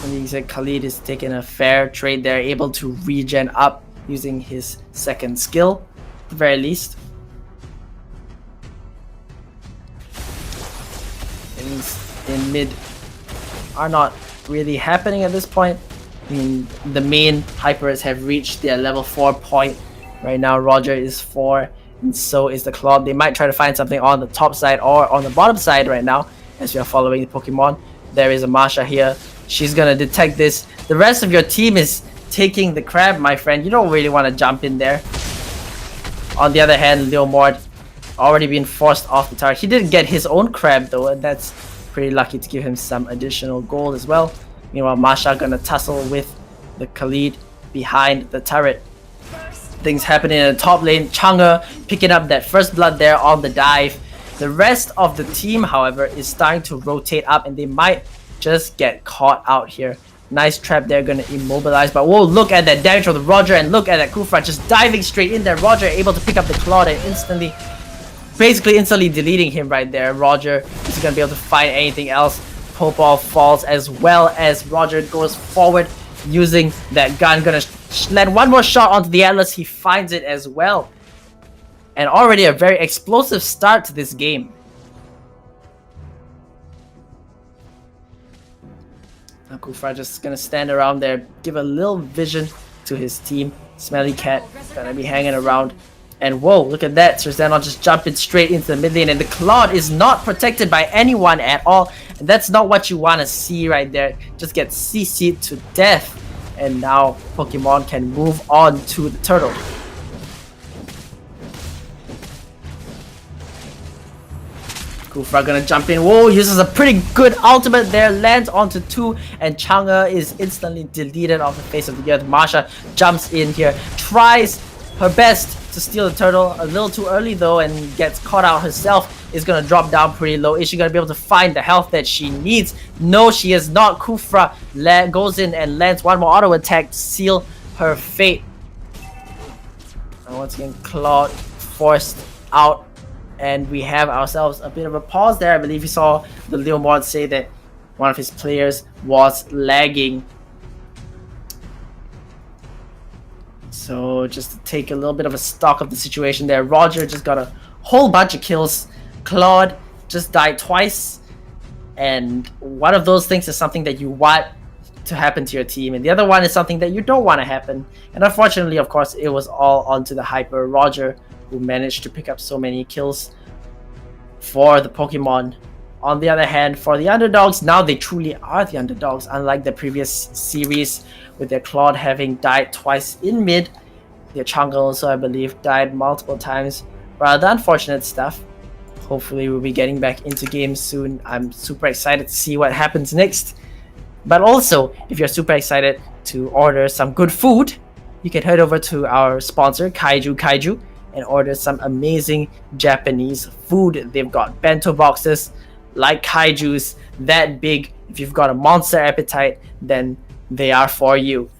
And you said Khalid is taking a fair trade there, able to regen up using his second skill, at the very least. In mid are not really happening at this point. I mean, the main hypers have reached their level 4 point. Right now, Roger is 4, and so is the Claude. They might try to find something on the top side or on the bottom side right now, as we are following the Pokemon. There is a Masha here. She's gonna detect this. The rest of your team is taking the crab, my friend. You don't really want to jump in there. On the other hand, Leomord already been forced off the turret. He didn't get his own crab though, and that's pretty lucky to give him some additional gold as well. Meanwhile, Masha gonna tussle with the Khalid behind the turret. Things happening in the top lane. Chang'e picking up that first blood there on the dive. The rest of the team, however, is starting to rotate up, and they might just get caught out here. Nice trap there, gonna immobilize. But whoa, look at that damage from the Roger, and look at that Kufra just diving straight in there. Roger able to pick up the Claude and basically instantly deleting him right there. Roger isn't gonna be able to find anything else. Popol falls as well as Roger goes forward using that gun. Gonna land one more shot onto the Atlas. He finds it as well. And already a very explosive start to this game. Now Kufra just gonna stand around there, give a little vision to his team. Smelly Cat gonna be hanging around. And whoa, look at that. Cerzanon just jumping straight into the mid lane. And the Claude is not protected by anyone at all. And that's not what you want to see right there. Just get CC'd to death. And now Pokemon can move on to the turtle. Kufra gonna jump in. Whoa, uses a pretty good ultimate there. Lands onto 2. And Chang'e is instantly deleted off the face of the earth. Masha jumps in here. Tries her best to steal the turtle a little too early though and gets caught out herself. Is gonna drop down pretty low. Is she gonna be able to find the health that she needs? No, she is not. Kufra goes in and lands one more auto attack to seal her fate. And once again, Claude forced out, and we have ourselves a bit of a pause there. I believe you saw the Leo Mod say that one of his players was lagging. So just to take a little bit of a stock of the situation there, Roger just got a whole bunch of kills. Claude just died twice, and one of those things is something that you want to happen to your team, and the other one is something that you don't want to happen. And unfortunately, of course, it was all onto the hyper Roger, who managed to pick up so many kills for the Pokemon. On the other hand, for the underdogs, now they truly are the underdogs, unlike the previous series with their Claude having died twice in mid. Their Chang'e also, I believe, died multiple times. Rather unfortunate stuff. Hopefully we'll be getting back into games soon. I'm super excited to see what happens next. But also, if you're super excited to order some good food, you can head over to our sponsor, Kaiju, and order some amazing Japanese food. They've got bento boxes like Kaiju's, that big. If you've got a monster appetite, then they are for you.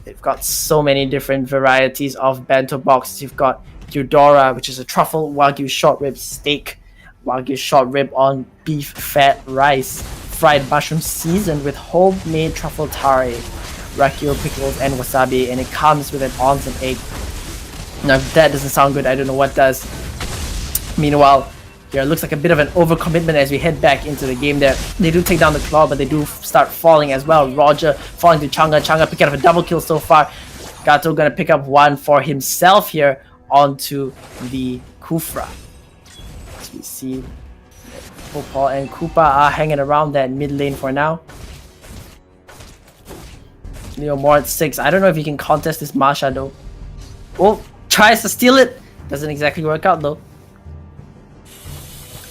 They've got so many different varieties of bento boxes. You've got Eudora, which is a truffle Wagyu short rib steak, Wagyu short rib on beef fat rice, fried mushroom seasoned with homemade truffle tare, rakio pickles and wasabi, and it comes with an onsen egg. Now if that doesn't sound good, I don't know what does. Meanwhile, here it looks like a bit of an overcommitment as we head back into the game there. They do take down the claw, but they do start falling as well. Roger falling to Chang'e picking up a double kill so far. Gato gonna pick up one for himself here onto the Kufra. As we see Popol and Koopa are hanging around that mid lane for now. Leo more at 6. I don't know if he can contest this Masha though. Oh, tries to steal it. Doesn't exactly work out though.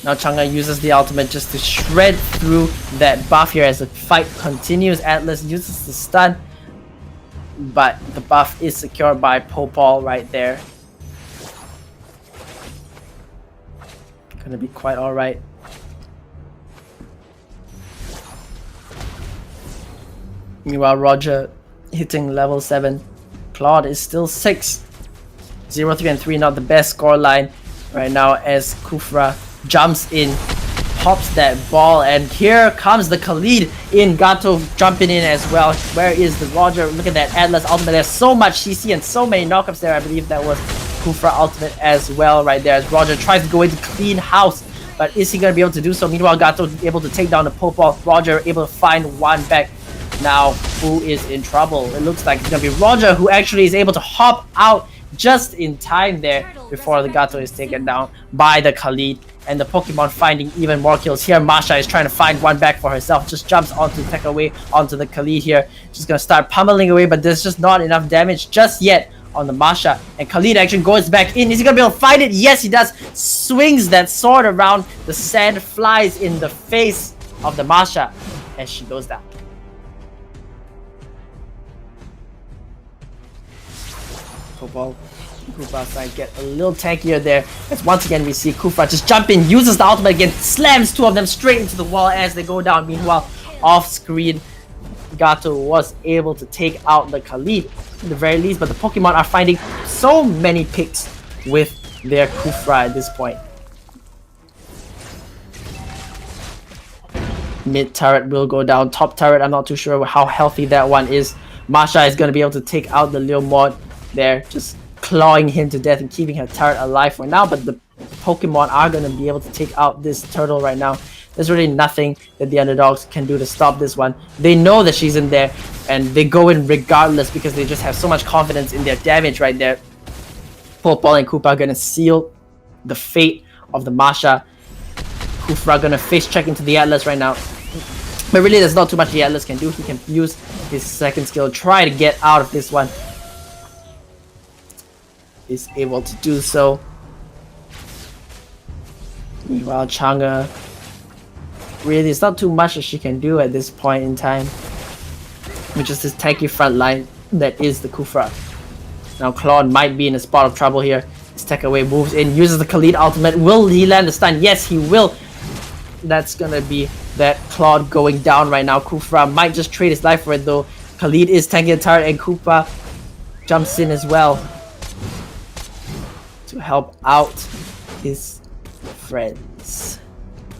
Now Chang'e uses the ultimate just to shred through that buff here as the fight continues. Atlas uses the stun, but the buff is secured by Popol right there. Gonna be quite alright. Meanwhile, Roger hitting level 7. Claude is still 6. 0, 3, and 3, not the best scoreline right now as Kufra jumps in, pops that ball, and here comes the Khalid in. Gato jumping in as well. Where is the Roger? Look at that Atlas ultimate. There's so much CC and so many knockups there. I believe that was Kufra ultimate as well right there as Roger tries to go into clean house, but is he going to be able to do so? Meanwhile, Gato able to take down the Popol. Roger able to find one back. Now who is in trouble? It looks like it's going to be Roger, who actually is able to hop out just in time there before the Gato is taken down by the Khalid. And the Pokemon finding even more kills here. Masha is trying to find one back for herself. Just jumps onto take away onto the Khalid here. She's gonna start pummeling away, but there's just not enough damage just yet on the Masha. And Khalid actually goes back in. Is he gonna be able to fight it? Yes, he does. Swings that sword around. The sand flies in the face of the Masha as she goes down. Koopa side get a little tankier there, as once again we see Kufra just jump in, uses the ultimate again, slams two of them straight into the wall as they go down. Meanwhile, off screen, Gato was able to take out the Khalid at the very least, but the Pokemon are finding so many picks with their Kufra at this point. Mid turret will go down, top turret I'm not too sure how healthy that one is. Masha is going to be able to take out the Leo Mod there, just clawing him to death and keeping her turret alive for now, but the Pokemon are going to be able to take out this turtle right now. There's really nothing that the underdogs can do to stop this one. They know that she's in there and they go in regardless because they just have so much confidence in their damage right there. Popol and Koopa are going to seal the fate of the Masha. Kufra going to face check into the Atlas right now, but really there's not too much the Atlas can do. He can use his second skill, try to get out of this one. Is able to do so. Meanwhile, Chang'e, really, it's not too much that she can do at this point in time, which is this tanky front line that is the Kufra. Now Claude might be in a spot of trouble here. Tech away moves in, uses the Khalid ultimate. Will he land the stun? Yes, he will. That's gonna be that Claude going down right now. Kufra might just trade his life for it though. Khalid is tanking the turret and Koopa jumps in as well to help out his friends.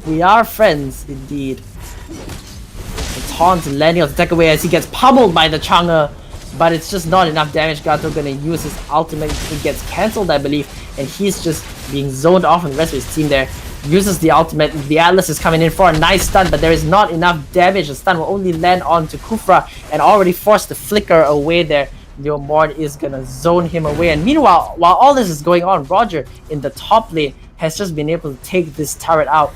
We are friends indeed. The taunt landing on the tech away as he gets pummeled by the Chang'e, but it's just not enough damage. Gato gonna use his ultimate. It gets cancelled, I believe, and he's just being zoned off from the rest of his team there. Uses the ultimate. The Atlas is coming in for a nice stun, but there is not enough damage. The stun will only land onto Kufra and already forced to flicker away there. Leo Mord is gonna zone him away, and meanwhile, while all this is going on, Roger in the top lane has just been able to take this turret out.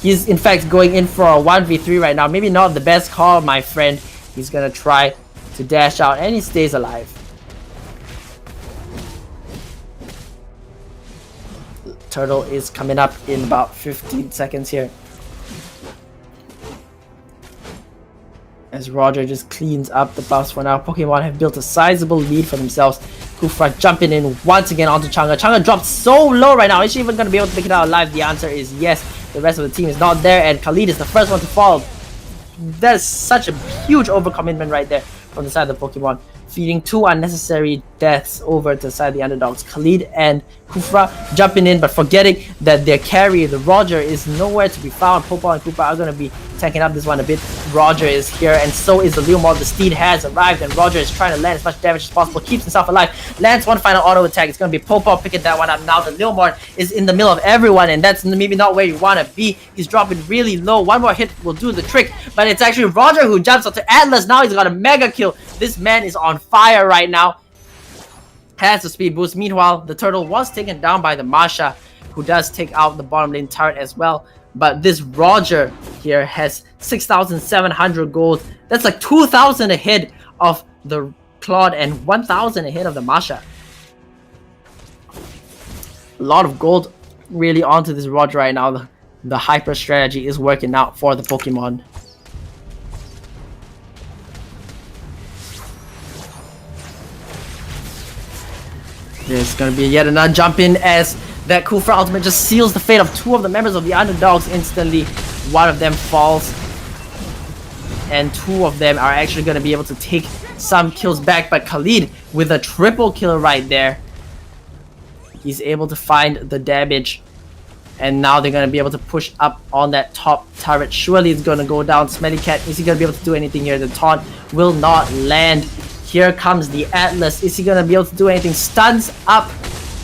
He's in fact going in for a 1v3 right now. Maybe not the best call, my friend. He's gonna try to dash out and he stays alive. Turtle is coming up in about 15 seconds here. As Roger just cleans up the buffs for now. Pokemon have built a sizable lead for themselves. Kufra jumping in once again onto Chang'e. Chang'e dropped so low right now. Is she even going to be able to pick it out alive? The answer is yes. The rest of the team is not there, and Khalid is the first one to fall. That is such a huge overcommitment right there from the side of the Pokemon. Feeding two unnecessary deaths over to the side of the underdogs. Khalid and Kufra jumping in, but forgetting that their carry, the Roger, is nowhere to be found. Popo and Koopa are going to be tanking up this one a bit. Roger is here, and so is the Leomord. The steed has arrived, and Roger is trying to land as much damage as possible. Keeps himself alive. Lands one final auto attack. It's going to be Popo picking that one up. Now the Leomord is in the middle of everyone, and that's maybe not where you want to be. He's dropping really low. One more hit will do the trick, but it's actually Roger who jumps onto Atlas. Now he's got a mega kill. This man is on fire right now. Has the speed boost. Meanwhile, the turtle was taken down by the Masha, who does take out the bottom lane turret as well. But this Roger here has 6,700 gold. That's like 2,000 ahead of the Claude and 1,000 ahead of the Masha. A lot of gold really onto this Roger right now. The hyper strategy is working out for the Pokemon. There's gonna be yet another jump in as that Kufra ultimate just seals the fate of two of the members of the underdogs instantly. One of them falls, and two of them are actually gonna be able to take some kills back. But Khalid with a triple kill right there. He's able to find the damage, and now they're gonna be able to push up on that top turret. Surely it's gonna go down. Smelly Cat, is he gonna be able to do anything here? The taunt will not land. Here comes the Atlas. Is he gonna be able to do anything? Stuns up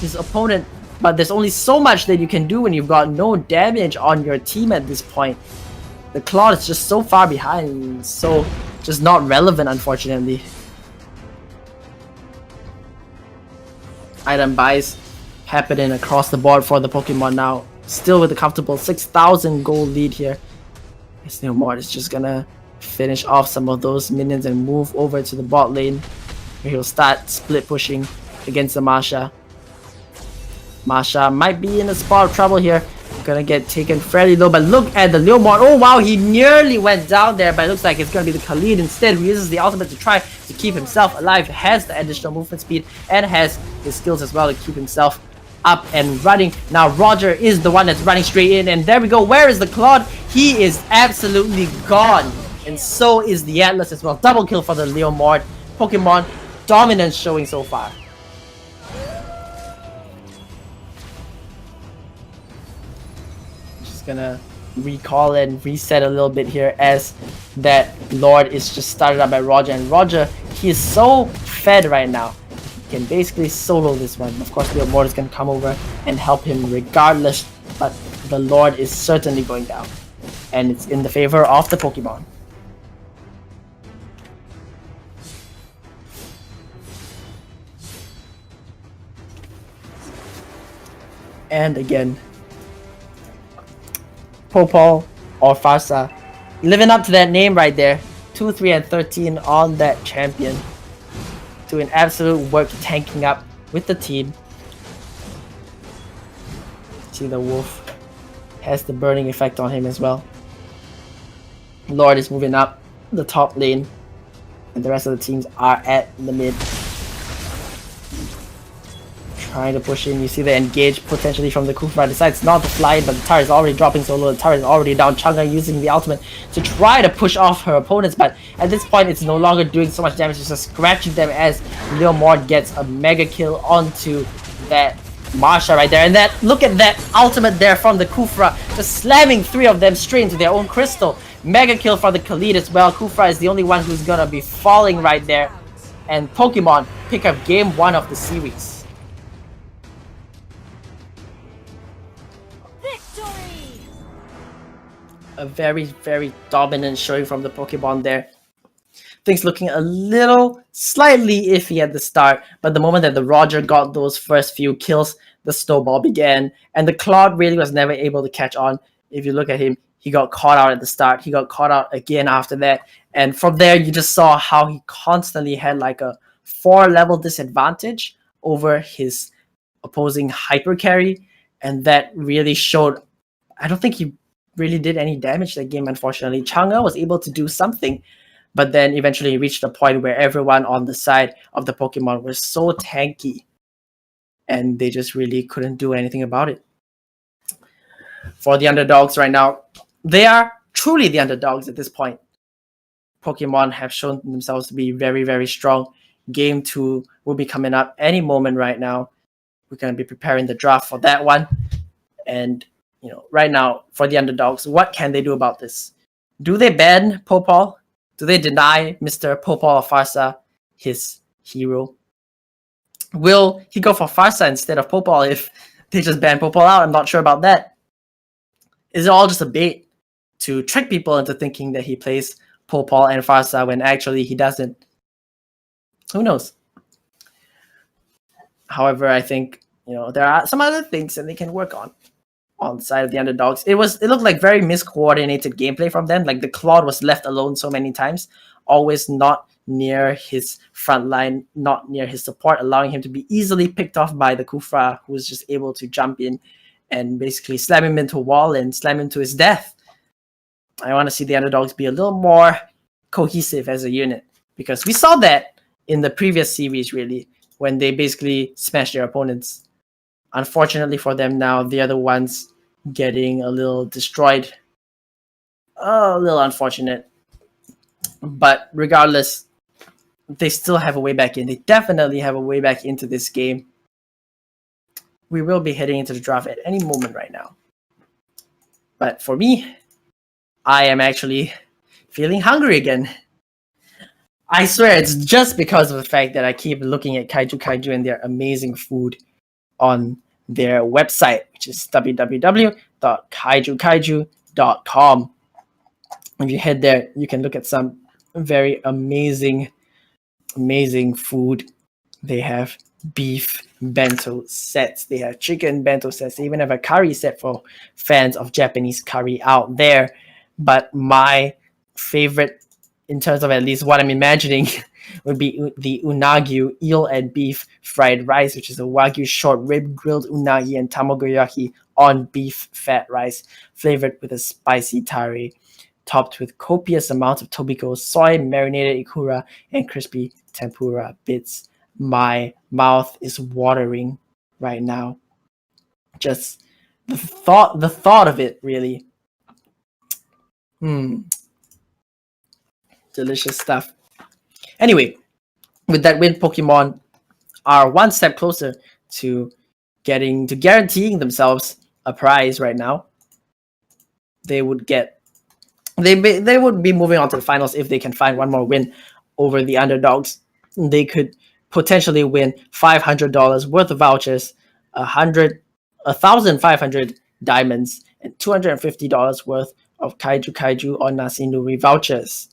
his opponent, but there's only so much that you can do when you've got no damage on your team at this point. The Claude is just so far behind, so just not relevant, unfortunately. Item buys happening across the board for the Pokemon now. Still with a comfortable 6,000 gold lead here. This new mod is just gonna finish off some of those minions and move over to the bot lane, where he'll start split pushing against the Masha. Masha might be in a spot of trouble here. Gonna get taken fairly low, but look at the Leomord. Oh wow, he nearly went down there, but it looks like it's gonna be the Khalid instead, who uses the ultimate to try to keep himself alive. Has the additional movement speed and has his skills as well to keep himself up and running. Now Roger is the one that's running straight in, and there we go. Where is the Claude? He is absolutely gone, and so is the Atlas as well. Double kill for the Leomord. Pokemon dominance showing so far. Just gonna recall and reset a little bit here as that Lord is just started up by Roger, and Roger, he is so fed right now. He can basically solo this one. Of course, Leomord is gonna come over and help him regardless, but the Lord is certainly going down, and it's in the favor of the Pokemon. And again, Popo or Farsa living up to that name right there. 2, 3, and 13 on that champion. Doing absolute work tanking up with the team. See, the wolf has the burning effect on him as well. Lord is moving up the top lane, and the rest of the teams are at the mid, trying to push in. You see the engage potentially from the Kufra. Decides not to fly in, but the tower is already dropping so low. The tower is already down. Chang'e using the ultimate to try to push off her opponents, but at this point it's no longer doing so much damage. It's just scratching them as Leo Mord gets a mega kill onto that Marsha right there. And that, look at that ultimate there from the Kufra, just slamming 3 of them straight into their own crystal. Mega kill for the Khalid as well. Kufra is the only one who's gonna be falling right there. And Pokemon pick up game 1 of the series. Victory! A very, very dominant showing from the Pokemon there. Things looking a little slightly iffy at the start, but the moment that the Roger got those first few kills, the snowball began, and the Claude really was never able to catch on. If you look at him, he got caught out at the start, he got caught out again after that, and from there you just saw how he constantly had like a 4-level disadvantage over his opposing hyper carry, and that really showed. I don't think he really did any damage that game, unfortunately. Chang'e was able to do something, but then eventually he reached a point where everyone on the side of the Pokemon was so tanky, and they just really couldn't do anything about it. For the underdogs right now, they are truly the underdogs at this point. Pokemon have shown themselves to be very, very strong. Game 2 will be coming up any moment right now. We're going to be preparing the draft for that one. And, you know, right now, for the underdogs, what can they do about this? Do they ban Popol? Do they deny Mr. Popol of Farsa his hero? Will he go for Farsa instead of Popol if they just ban Popol out? I'm not sure about that. Is it all just a bait to trick people into thinking that he plays Popol and Farsa when actually he doesn't? Who knows? However, I think, you know, there are some other things that they can work on the side of the underdogs. It looked like very miscoordinated gameplay from them. Like the Claude was left alone so many times, always not near his front line, not near his support, allowing him to be easily picked off by the Kufra, who was just able to jump in and basically slam him into a wall and slam him to his death. I want to see the underdogs be a little more cohesive as a unit, because we saw that in the previous series, really, when they basically smashed their opponents. Unfortunately for them now, they're the ones getting a little destroyed. A little unfortunate. But regardless, they still have a way back in. They definitely have a way back into this game. We will be heading into the draft at any moment right now. But for me, I am actually feeling hungry again. I swear it's just because of the fact that I keep looking at Kaiju and their amazing food on their website, which is www.kaijukaiju.com. If you head there, you can look at some very amazing food. They have beef bento sets, they have chicken bento sets, they even have a curry set for fans of Japanese curry out there. But my favorite, in terms of at least what I'm imagining, would be the unagi eel and beef fried rice, which is a wagyu short rib grilled unagi and tamagoyaki on beef fat rice, flavored with a spicy tare, topped with copious amounts of tobiko, soy marinated ikura, and crispy tempura bits. My mouth is watering right now. Just the thought of it, really. Delicious stuff. Anyway, with that win, Pokemon are one step closer to guaranteeing themselves a prize right now. They would be moving on to the finals if they can find one more win over the underdogs. They could potentially win $500 worth of vouchers, 1,500 diamonds, and $250 worth of Kaiju or Nasinuri vouchers.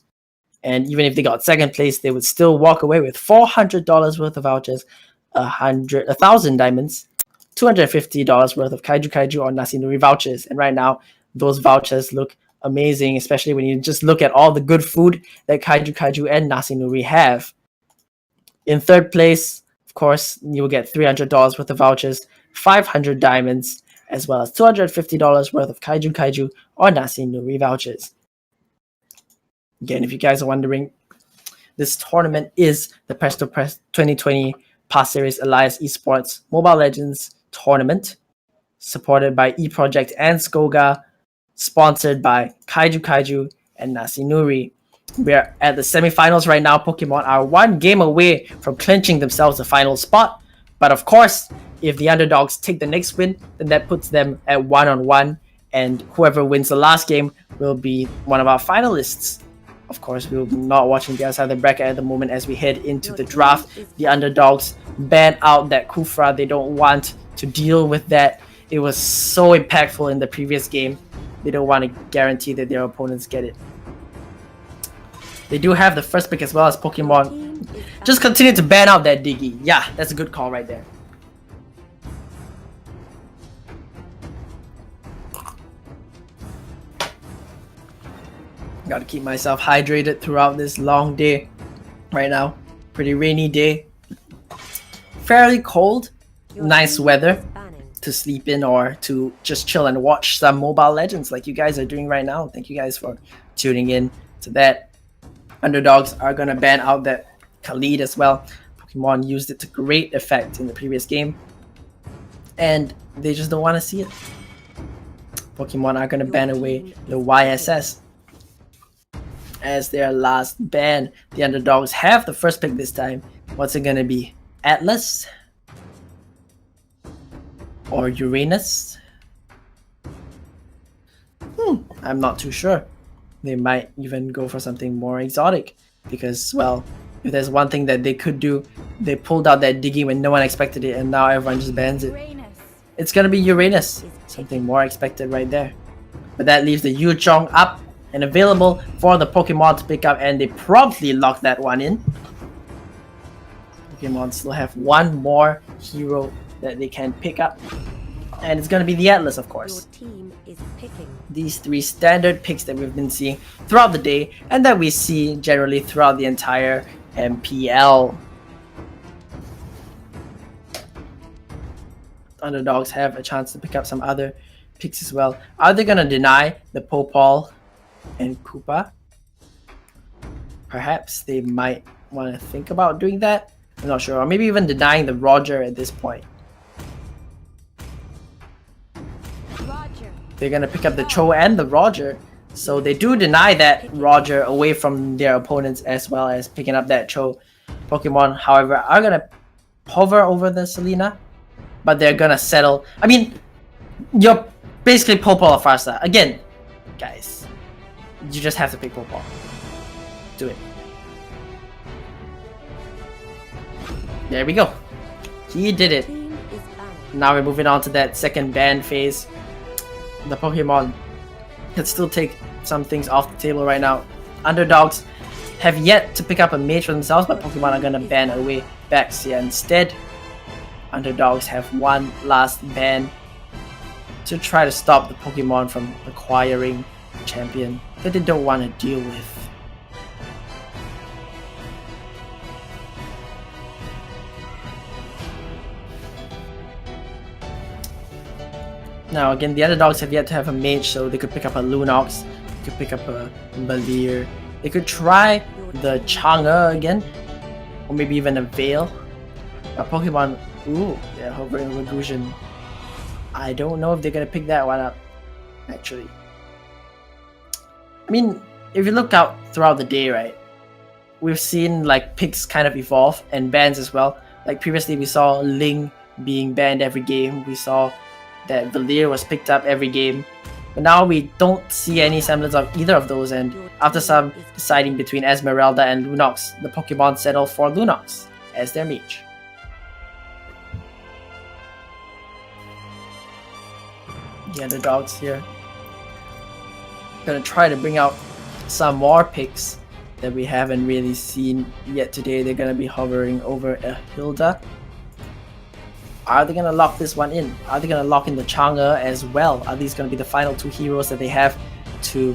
And even if they got second place, they would still walk away with $400 worth of vouchers, 1,000 diamonds, $250 worth of Kaiju or Nasinuri vouchers. And right now, those vouchers look amazing, especially when you just look at all the good food that Kaiju and Nasinuri have. In third place, of course, you'll get $300 worth of vouchers, 500 diamonds, as well as $250 worth of Kaiju or Nasinuri vouchers. Again, if you guys are wondering, this tournament is the Presto 2020 Pasir Ris Elias Esports Mobile Legends tournament, supported by eProject and Skoga, sponsored by Kaiju and Nasinuri. We're at the semifinals right now. Pokemon are one game away from clinching themselves the final spot. But of course, if the underdogs take the next win, then that puts them at 1-on-1, and whoever wins the last game will be one of our finalists. Of course, we will be not watching the other side of the bracket at the moment as we head into the draft. The underdogs ban out that Kufra. They don't want to deal with that. It was so impactful in the previous game. They don't want to guarantee that their opponents get it. They do have the first pick as well as Pokemon. Just continue to ban out that Diggy. Yeah, that's a good call right there. Gotta keep myself hydrated throughout this long day right now. Pretty rainy day. Fairly cold. Nice weather to sleep in or to just chill and watch some Mobile Legends like you guys are doing right now. Thank you guys for tuning in to that. Underdogs are gonna ban out that Khalid as well. Pokemon used it to great effect in the previous game, and they just don't want to see it. Pokemon are gonna ban away the YSS as their last ban. The underdogs have the first pick this time. What's it gonna be? Atlas? Or Uranus? I'm not too sure. They might even go for something more exotic because, well, if there's one thing that they could do, they pulled out that Diggy when no one expected it and now everyone just bans it. It's gonna be Uranus. Something more expected right there. But that leaves the Yuchong up and available for the Pokemon to pick up, and they promptly lock that one in. Pokemon still have one more hero that they can pick up, and it's gonna be the Atlas, of course. Your team is picking. These three standard picks that we've been seeing throughout the day and that we see generally throughout the entire MPL. Underdogs have a chance to pick up some other picks as well. Are they gonna deny the Popol and Koopa? Perhaps they might want to think about doing that. I'm not sure. Or maybe even denying the Roger at this point. Roger. They're gonna pick up the Cho and the Roger. So they do deny that Roger away from their opponents as well as picking up that Cho. Pokemon, however, are gonna hover over the Selena, but they're gonna settle. I mean, you're basically Popol or Farsa. Again, guys, you just have to pick Popol. Do it. There we go. He did it. Team is banned. Now we're moving on to that second ban phase. The Pokemon can still take some things off the table right now. Underdogs have yet to pick up a mage for themselves, but Pokemon are gonna ban away Baxia instead. Underdogs have one last ban to try to stop the Pokemon from acquiring a champion that they don't want to deal with. Now again, the underdogs have yet to have a mage, so they could pick up a Lunox, they could pick up a Balir, they could try the Chang'e again, or maybe even a Veil. A Pokemon, ooh, they're hovering over Gusion. I don't know if they're gonna pick that one up, actually. I mean, if you look out throughout the day, right, we've seen like picks kind of evolve and bans as well. Like previously we saw Ling being banned every game, we saw that Valir was picked up every game, but now we don't see any semblance of either of those, and after some deciding between Esmeralda and Lunox, the Pokemon settle for Lunox as their mage. The underdogs here gonna try to bring out some more picks that we haven't really seen yet today. They're gonna be hovering over a Hilda. Are they gonna lock this one in? Are they gonna lock in the Chang'e as well? Are these gonna be the final two heroes that they have to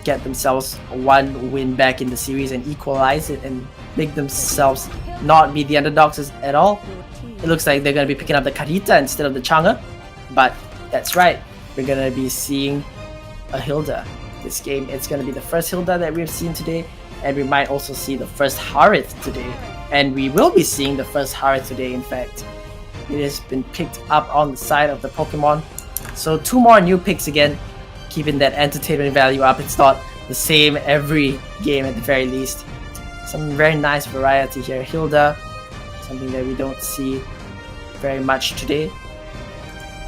get themselves one win back in the series and equalize it and make themselves not be the underdogs at all? It looks like they're gonna be picking up the Karita instead of the Chang'e, but that's right, we're gonna be seeing a Hilda this game. It's gonna be the first Hilda that we've seen today, and we might also see the first Harith today. And we will be seeing the first Harith today, in fact. It has been picked up on the side of the Pokemon. So 2 more new picks again, keeping that entertainment value up. It's not the same every game at the very least. Some very nice variety here. Hilda, something that we don't see very much today.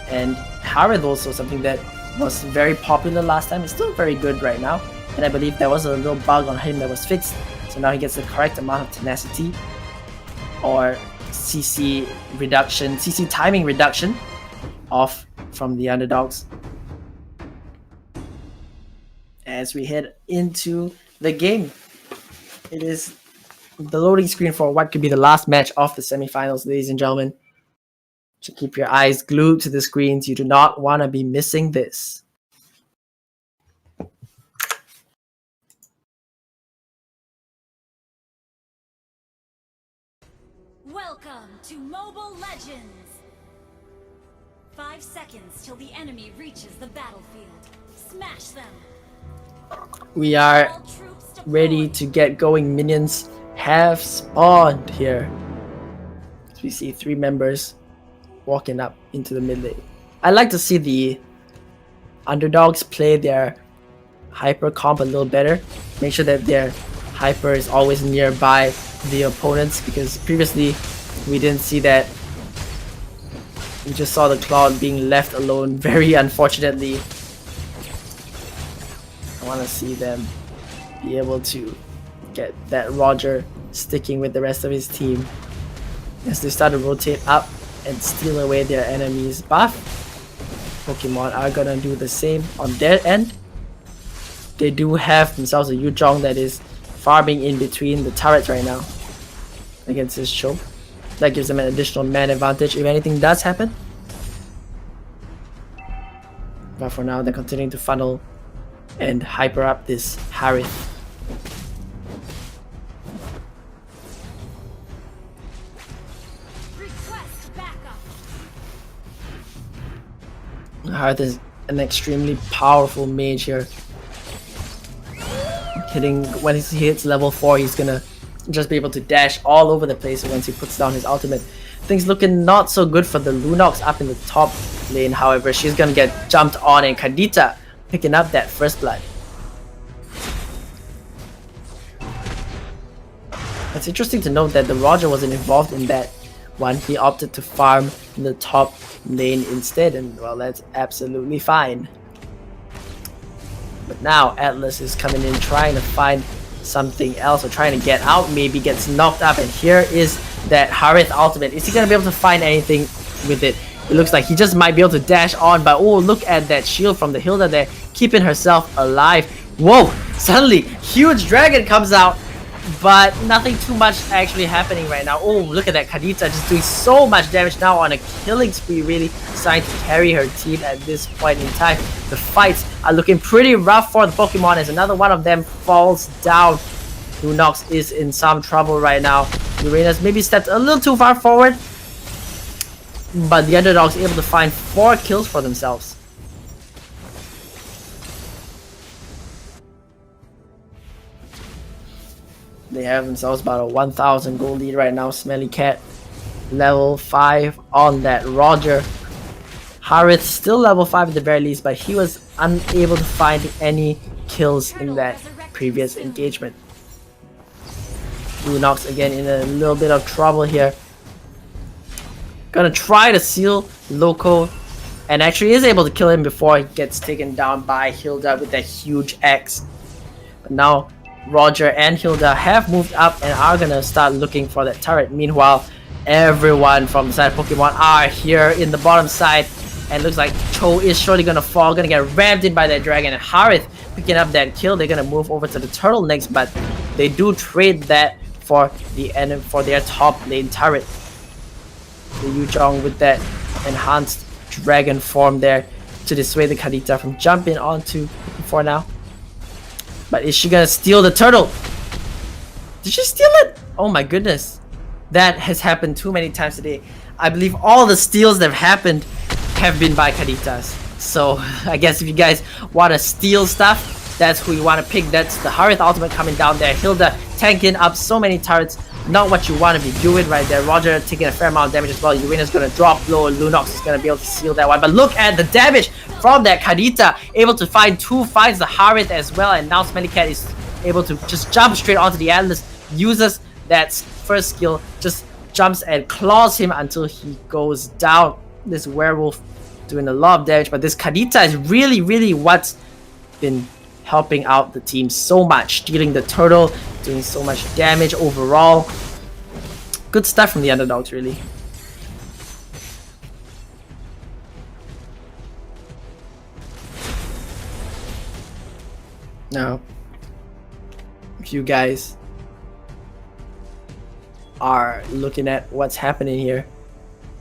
And Harith also, something that was very popular last time. It's still very good right now. And I believe there was a little bug on him that was fixed. So now he gets the correct amount of tenacity or CC reduction, CC timing reduction off from the underdogs. As we head into the game, it is the loading screen for what could be the last match of the semifinals, ladies and gentlemen. So keep your eyes glued to the screens. You do not want to be missing this. Welcome to Mobile Legends! 5 seconds till the enemy reaches the battlefield. Smash them! We are All troops deployed. ready to get going. Minions have spawned here. As we see 3 members walking up into the mid lane. I like to see the underdogs play their hyper comp a little better. Make sure that their hyper is always nearby the opponents, because previously we didn't see that. We just saw the Cloud being left alone, very unfortunately. I want to see them be able to get that Roger sticking with the rest of his team as they start to rotate up and steal away their enemies' buff. Pokemon are gonna do the same on their end. They do have themselves a Yuzhong that is farming in between the turrets right now against this Cho. That gives them an additional man advantage if anything does happen. But for now, they're continuing to funnel and hyper up this Harith. Request backup! Harith is an extremely powerful mage here. When he hits level 4, he's gonna just be able to dash all over the place once he puts down his ultimate. Things looking not so good for the Lunox up in the top lane, however. She's gonna get jumped on, and Kadita picking up that first blood. It's interesting to note that the Roger wasn't involved in that one. He opted to farm in the top lane instead, and well, that's absolutely fine. But now Atlas is coming in trying to find something else, or trying to get out, maybe gets knocked up, and here is that Harith ultimate. Is he going to be able to find anything with it? It looks like he just might be able to dash on, but oh, look at that shield from the Hilda there, keeping herself alive. Whoa, suddenly huge dragon comes out, but nothing too much actually happening right now. Oh, look at that, Kadita just doing so much damage now on a killing spree, really starting to carry her team at this point in time. The fights are looking pretty rough for the Pokemon as another one of them falls down. Lunox is in some trouble right now. Uranus maybe stepped a little too far forward, but the underdogs able to find 4 kills for themselves. They have themselves about a 1,000 gold lead right now. Smelly Cat level 5 on that Roger. Harith still level 5 at the very least, but he was unable to find any kills in that previous engagement. Lunox again in a little bit of trouble here. Gonna try to seal Loco, and actually is able to kill him before he gets taken down by Hilda with that huge axe. But now Roger and Hilda have moved up and are gonna start looking for that turret. Meanwhile, everyone from the side of Pokemon are here in the bottom side, and looks like Cho is surely gonna fall, gonna get rammed in by that dragon, and Harith picking up that kill. They're gonna move over to the turtle next, but they do trade that for the enemy, for their top lane turret. The Yuzhong with that enhanced dragon form there to dissuade the Kadita from jumping onto for now. But is she gonna steal the turtle? Did she steal it? Oh my goodness. That has happened too many times today. I believe all the steals that have happened have been by Kaditas. So I guess if you guys want to steal stuff, that's who you want to pick. That's the Harith ultimate coming down there. Hilda tanking up so many turrets not what you want to be doing right there. Roger taking a fair amount of damage as well. Uranus going to drop low. Lunox is going to be able to seal that one. But look at the damage from that Kadita. Able to find 2, finds the Harith as well. And now Smelly Cat is able to just jump straight onto the Atlas. Uses that first skill. Just jumps and claws him until he goes down. This werewolf doing a lot of damage. But this Kadita is really what's been helping out the team so much. Stealing the turtle. Doing so much damage overall. Good stuff from the underdogs, really. Now, if you guys are looking at what's happening here,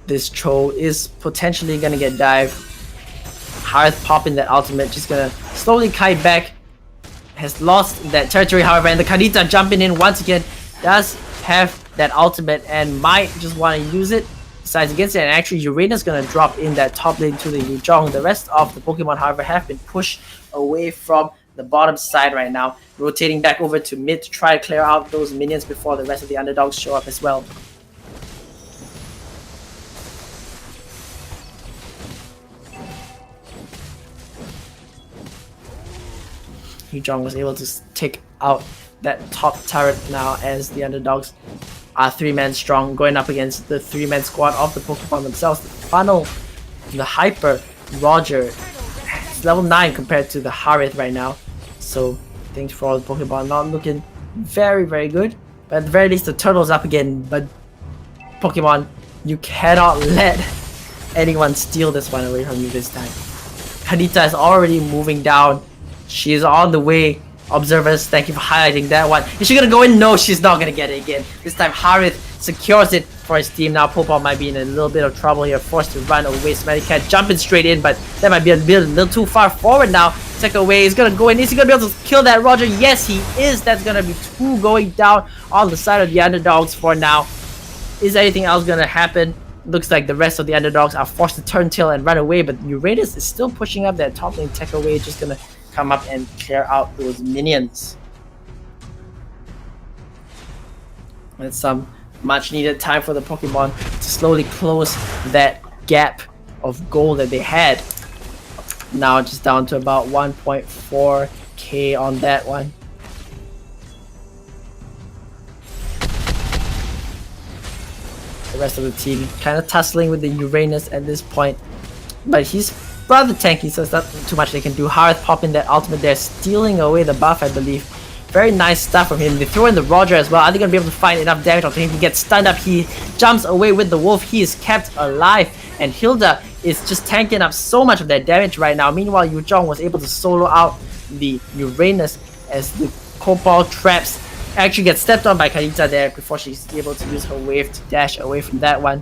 this Cho is potentially gonna get dived. Hearth popping that ultimate, just gonna slowly kite back. Has lost that territory, however, and the Kadita jumping in once again does have that ultimate and might just want to use it. Besides against it, and actually Uranus gonna drop in that top lane to the Yuzhong. The rest of the Pokemon, however, have been pushed away from the bottom side right now, rotating back over to mid to try to clear out those minions before the rest of the underdogs show up as well. Yuzhong was able to take out that top turret now as the underdogs are 3-man strong, going up against the 3-man squad of the Pokemon themselves. The Funnel, the Hyper, Roger, it's level 9 compared to the Harith right now. So things for all the Pokemon not looking very good. But at the very least the turtle's up again. But Pokemon, you cannot let anyone steal this one away from you this time. Kadita is already moving down. She is on the way. Observers, thank you for highlighting that one. Is she gonna go in? No, she's not gonna get it again. This time Harith secures it for his team. Now Popop might be in a little bit of trouble here, forced to run away. Smelly Cat jumping straight in, but that might be a little too far forward now. Take away, he's gonna go in. Is he gonna be able to kill that Roger? Yes, he is. That's gonna be 2 going down on the side of the underdogs for now. Is anything else gonna happen? Looks like the rest of the underdogs are forced to turn tail and run away, but Uranus is still pushing up that top lane. Take away, just gonna come up and clear out those minions. It's some much needed time for the Pokemon to slowly close that gap of gold that they had. Now just down to about 1.4k on that one. The rest of the team kind of tussling with the Uranus at this point, but he's rather tanky, so it's not too much they can do. Hearth popping that ultimate there, stealing away the buff, I believe. Very nice stuff from him. They throw in the Roger as well. Are they going to be able to find enough damage onto him? He gets stunned up. He jumps away with the wolf. He is kept alive. And Hilda is just tanking up so much of that damage right now. Meanwhile, Yuzhong was able to solo out the Uranus as the Copal traps actually get stepped on by Kadita there before she's able to use her wave to dash away from that one.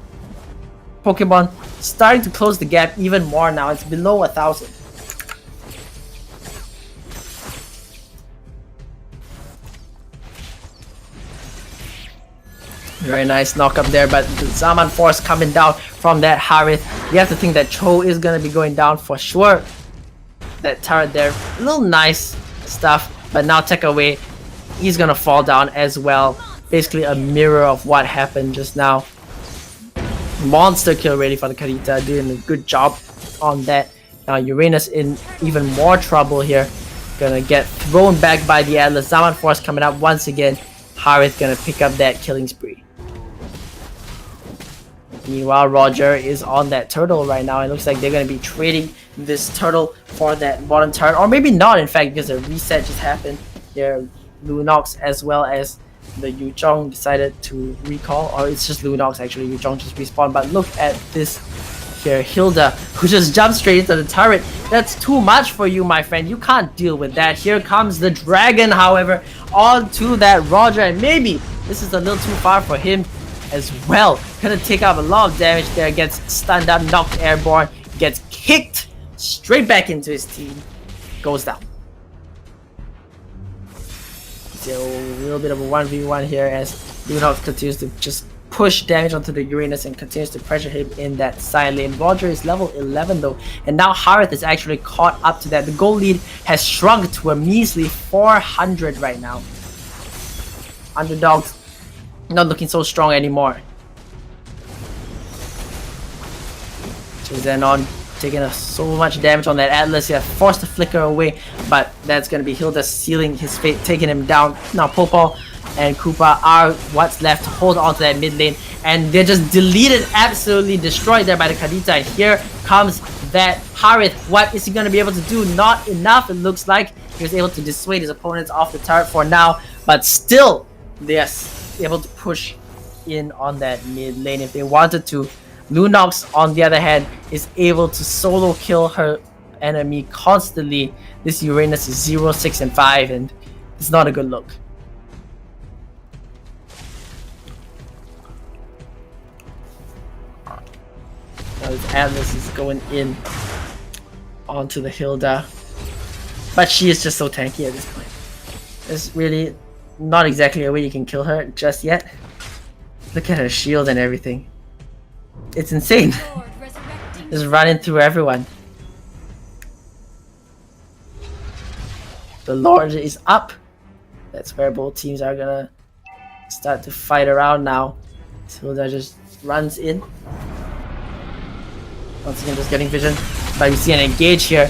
Pokemon starting to close the gap even more now. It's below 1,000. Very nice knock up there, but the Zaman Force coming down from that Harith. You have to think that Cho is going to be going down for sure. That turret there, a little nice stuff, but now take away. He's going to fall down as well. Basically a mirror of what happened just now. Monster kill ready for the Kadita, doing a good job on that. Now Uranus in even more trouble here. Gonna get thrown back by the Atlas. Zaman Force coming up once again. Harith gonna pick up that killing spree. Meanwhile, Roger is on that turtle right now. It looks like they're gonna be trading this turtle for that bottom turret, or maybe not in fact, because a reset just happened. There, Lunox as well as the Yuzhong decided to recall, or it's just Lunox actually. Yuzhong just respawned, but look at this here, Hilda, who just jumped straight into the turret. That's too much for you, my friend. You can't deal with that. Here comes the dragon, however, onto that Roger, and maybe this is a little too far for him as well. Gonna take out a lot of damage there, gets stunned up, knocked airborne, gets kicked straight back into his team, goes down. So a little bit of a 1v1 here as Lunox continues to just push damage onto the Uranus and continues to pressure him in that side lane. Roger is level 11 though, and now Harith is actually caught up to that. The gold lead has shrunk to a measly 400 right now. Underdogs not looking so strong anymore. Zenon taking so much damage on that Atlas. Yeah, forced the flicker away, but that's gonna be Hilda sealing his fate, taking him down. Now Popol and Koopa are what's left to hold on to that mid lane, and they're just deleted, absolutely destroyed there by the Kadita. Here comes that Harith. What is he gonna be able to do? Not enough, it looks like. He was able to dissuade his opponents off the turret for now, but still they're able to push in on that mid lane if they wanted to. Lunox, on the other hand, is able to solo kill her enemy constantly. This Uranus is 0, 6, and 5, and it's not a good look. Now this Atlas is going in onto the Hilda, but she is just so tanky at this point. There's really not exactly a way you can kill her just yet. Look at her shield and everything. It's insane. Just running through everyone. The Lord is up. That's where both teams are gonna start to fight around now. Hilda just runs in. Once again, just getting vision. But we see an engage here.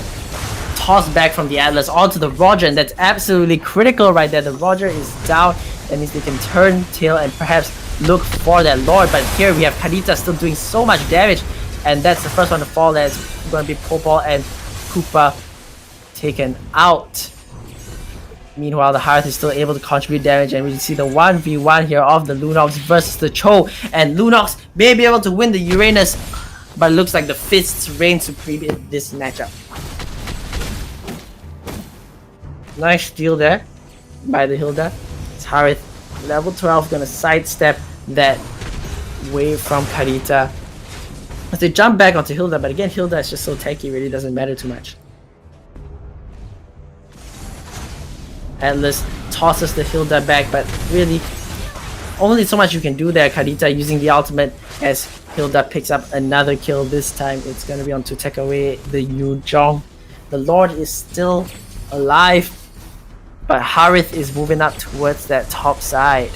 Tossed back from the Atlas onto the Roger, and that's absolutely critical right there. The Roger is down. That means they can turn tail and perhaps look for that Lord. But here we have Kadita still doing so much damage, and that's the first one to fall. That's going to be Popol and Koopa taken out. Meanwhile, the Hearth is still able to contribute damage, and we see the 1v1 here of the Lunox versus the Cho, and Lunox may be able to win the Uranus, but it looks like the Fists reign supreme in this matchup. Nice steal there by the Hilda. It's Harith, level 12, gonna sidestep that wave from Kadita as they jump back onto Hilda, but again, Hilda is just so tanky, really doesn't matter too much. Atlas tosses the Hilda back, but really only so much you can do there. Kadita using the ultimate as Hilda picks up another kill. This time it's gonna be on to take away the Yu Zhong. The Lord is still alive, but Harith is moving up towards that top side.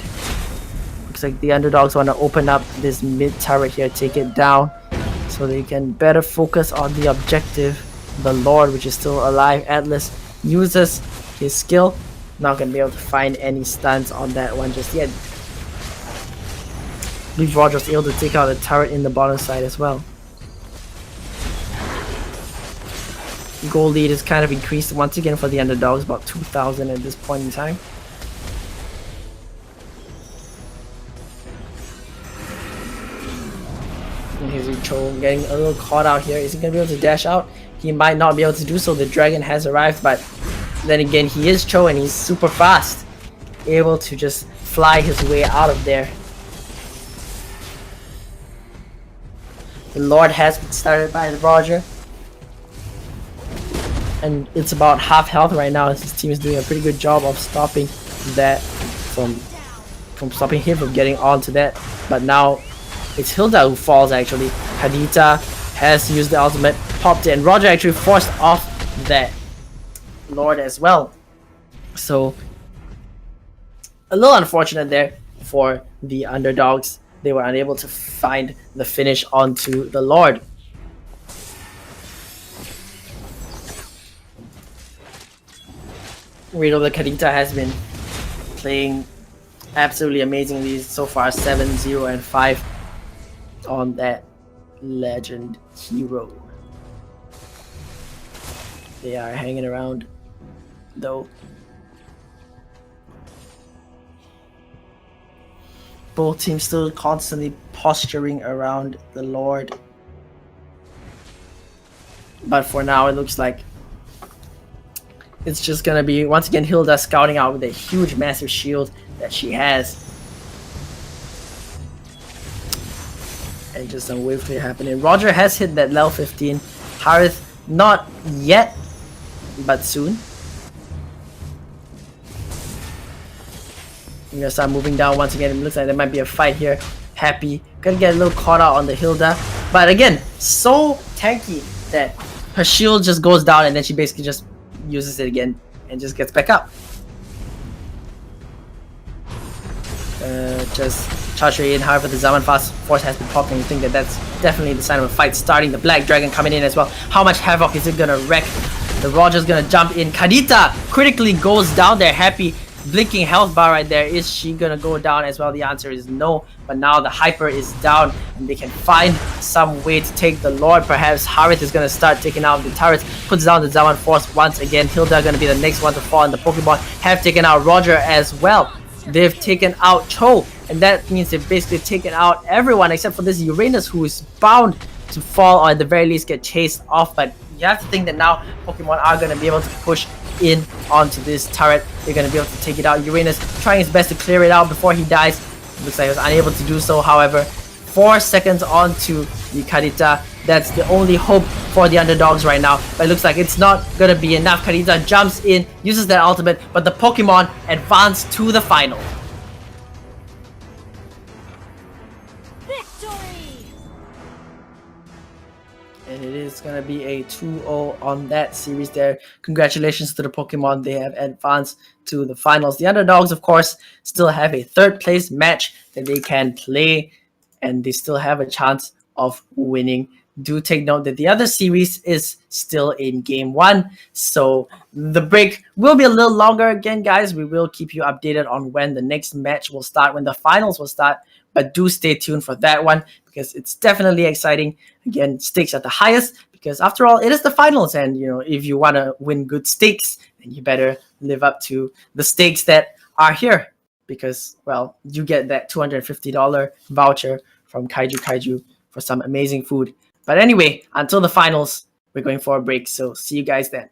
Looks like the underdogs want to open up this mid turret here, take it down, so they can better focus on the objective. The Lord, which is still alive. Atlas uses his skill. Not going to be able to find any stuns on that one just yet. I believe Roger's able to take out the turret in the bottom side as well. Goal lead is kind of increased once again for the underdogs, about 2,000 at this point in time. And here's Cho getting a little caught out here. Is he going to be able to dash out? He might not be able to do so. The dragon has arrived, but then again, he is Cho and he's super fast. Able to just fly his way out of there. The Lord has been started by the Roger. And it's about half health right now, as his team is doing a pretty good job of stopping that from stopping him from getting onto that. But now it's Hilda who falls actually. Kadita has used the ultimate, popped it, and Roger actually forced off that Lord as well. So a little unfortunate there for the underdogs. They were unable to find the finish onto the Lord. Rito the Kadita has been playing absolutely amazingly so far, 7, 0, and 5 on that legend hero. They are hanging around though. Both teams still constantly posturing around the Lord. But for now it looks like it's just gonna be once again Hilda scouting out with a huge massive shield that she has. And just some weird play happening. Roger has hit that level 15. Harith not yet, but soon. I'm gonna start moving down once again. It looks like there might be a fight here. Happy. Gonna get a little caught out on the Hilda. But again, so tanky that her shield just goes down and then she basically just uses it again and just gets back up. just charge her in. However, the Zaman Fast Force has been popping. You think that that's definitely the sign of a fight starting. The Black Dragon coming in as well. How much havoc is it gonna wreak? The Roger's gonna jump in. Kadita critically goes down there. Happy blinking health bar right there. Is she gonna go down as well? The answer is no. But now the Hyper is down and they can find some way to take the Lord. Perhaps Harith is gonna start taking out the turrets. Puts down the Zaman Force once again. Hilda gonna be the next one to fall, and the Pokemon have taken out Roger as well. They've taken out Cho, and that means they've basically taken out everyone except for this Uranus, who is bound to fall or at the very least get chased off. But you have to think that now Pokemon are going to be able to push in onto this turret. They're going to be able to take it out. Uranus trying his best to clear it out before he dies. Looks like he was unable to do so. However, 4 seconds onto the Kadita. That's the only hope for the underdogs right now. But it looks like it's not going to be enough. Kadita jumps in, uses that ultimate, but the Pokemon advance to the final. Victory! And it is going to be a 2-0 on that series there. Congratulations to the Pokemon. They have advanced to the finals. The underdogs, of course, still have a third place match that they can play, and they still have a chance of winning. Do take note that the other series is still in game 1, so the break will be a little longer again, guys. We will keep you updated on when the next match will start, when the finals will start, but do stay tuned for that one because it's definitely exciting. Again, stakes at the highest because after all, it is the finals, and you know, if you want to win good stakes, then you better live up to the stakes that are here because, well, you get that $250 voucher from Kaiju for some amazing food. But anyway, until the finals, we're going for a break, so see you guys then.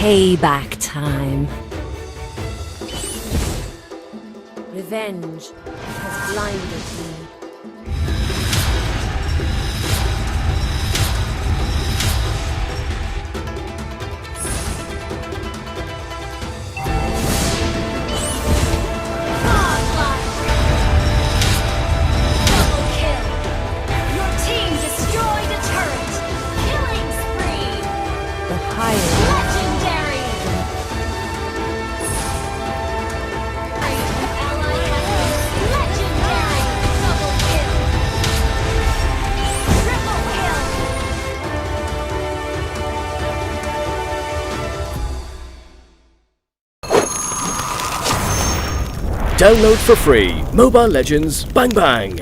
Payback time. Revenge has blinded me. Download for free Mobile Legends Bang Bang.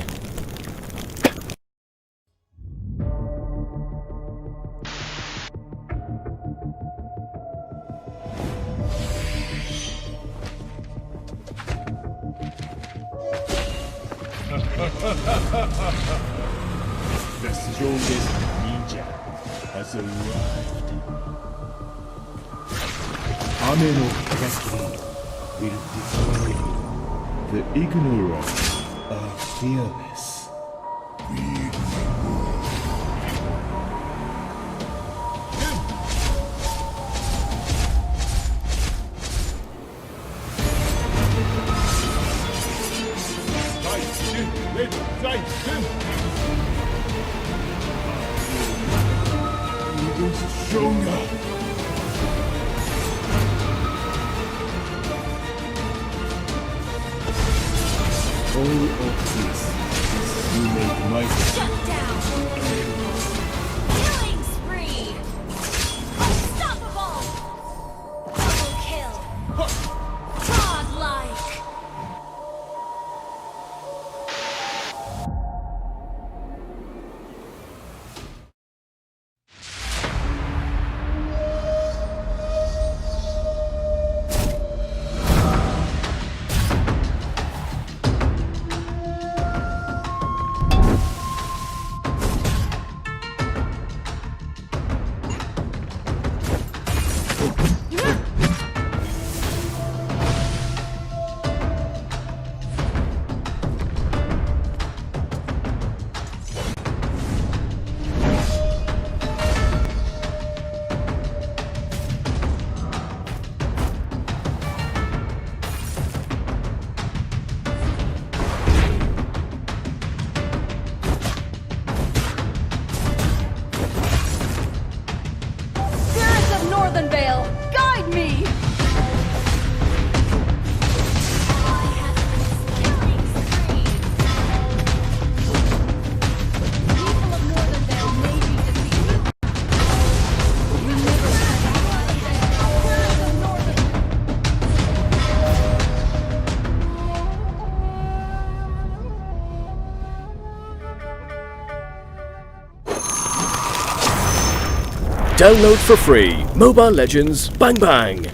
The strongest ninja has arrived. Ame no Kagaki will destroy you. The ignorant are fearless. Even stronger. All of this you make my Shut down! Killing spree! Unstoppable! Double kill! Godlike! Spirits of Northern Vale, guide me! Killing spree! People of Northern Vale may be defeated. Remember, Spirits of Northern Download for free Mobile Legends Bang Bang.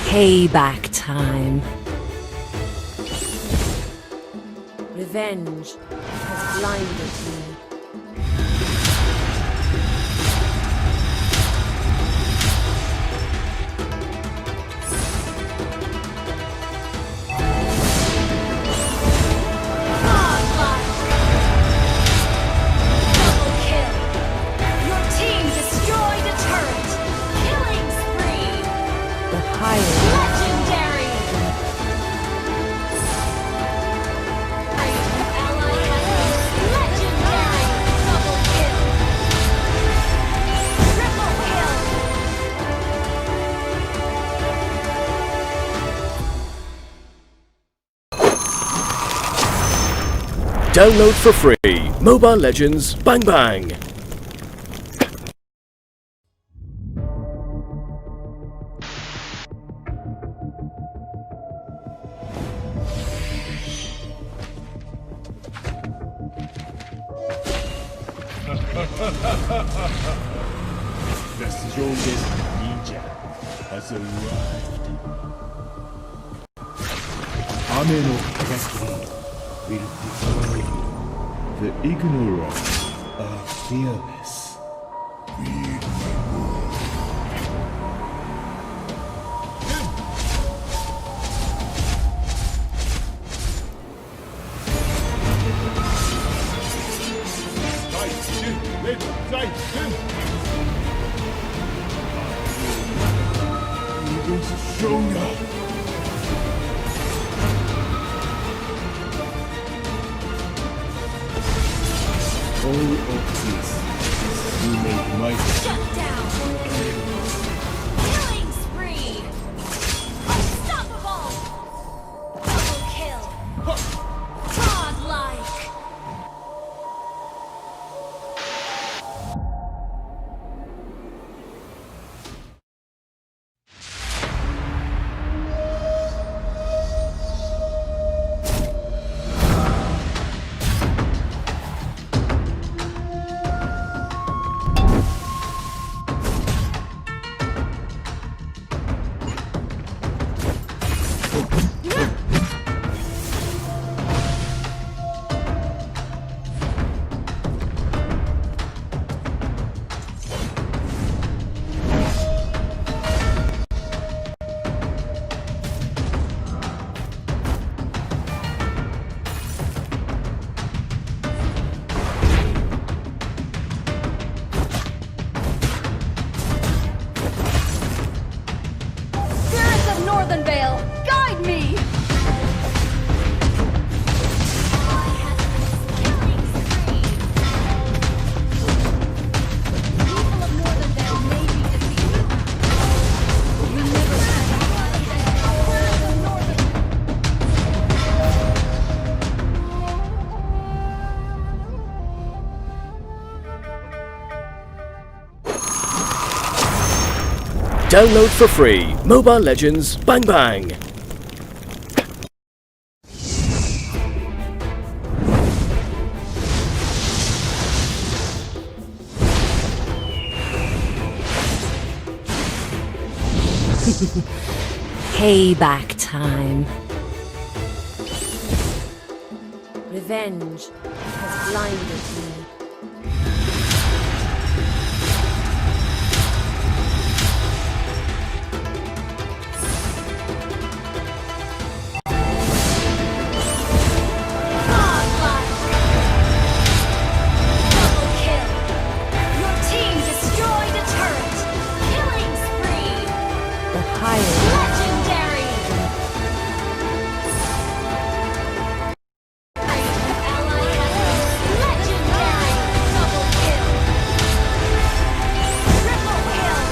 Payback time. Revenge has blinded me. Double kill! Your team destroyed a turret! Killing spree! The higher Legendary! Ally has legendary! Double kill! Triple kill! Download for free. Mobile Legends Bang Bang. The strongest ninja has arrived. 雨の輝き will devour you. The ignorant are fearless. Even stronger. All of this you made my Shut down! Killing spree! Unstoppable! Double kill! Godlike! Spirits of Northern Vale, guide me! Killing spree! People of Northern Vale may be defeated. We never Spirits of Northern Download for free Mobile Legends Bang Bang. Payback time. Revenge has blinded me. Godlike! Double kill! Your team destroyed a turret! Killing spree! The higher Legendary! Ally has legendary! Double kill! Triple kill!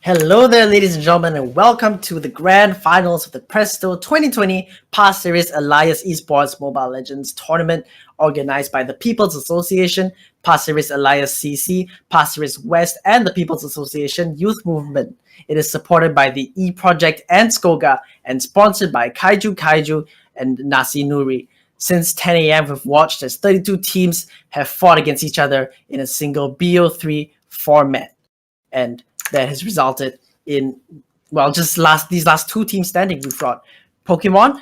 Hello there, ladies and gentlemen, and welcome to the grand finals of the Presto 2020 Pasir Ris Elias Esports Mobile Legends Tournament, organized by the People's Association, Pasir Ris Elias CC, Pasir Ris West, and the People's Association Youth Movement. It is supported by the E Project and Skoga, and sponsored by Kaiju and Nasi Nuri. Since 10 a.m., we've watched as 32 teams have fought against each other in a single BO3 format. And that has resulted in, well, just these last two teams standing. We've got Pokemon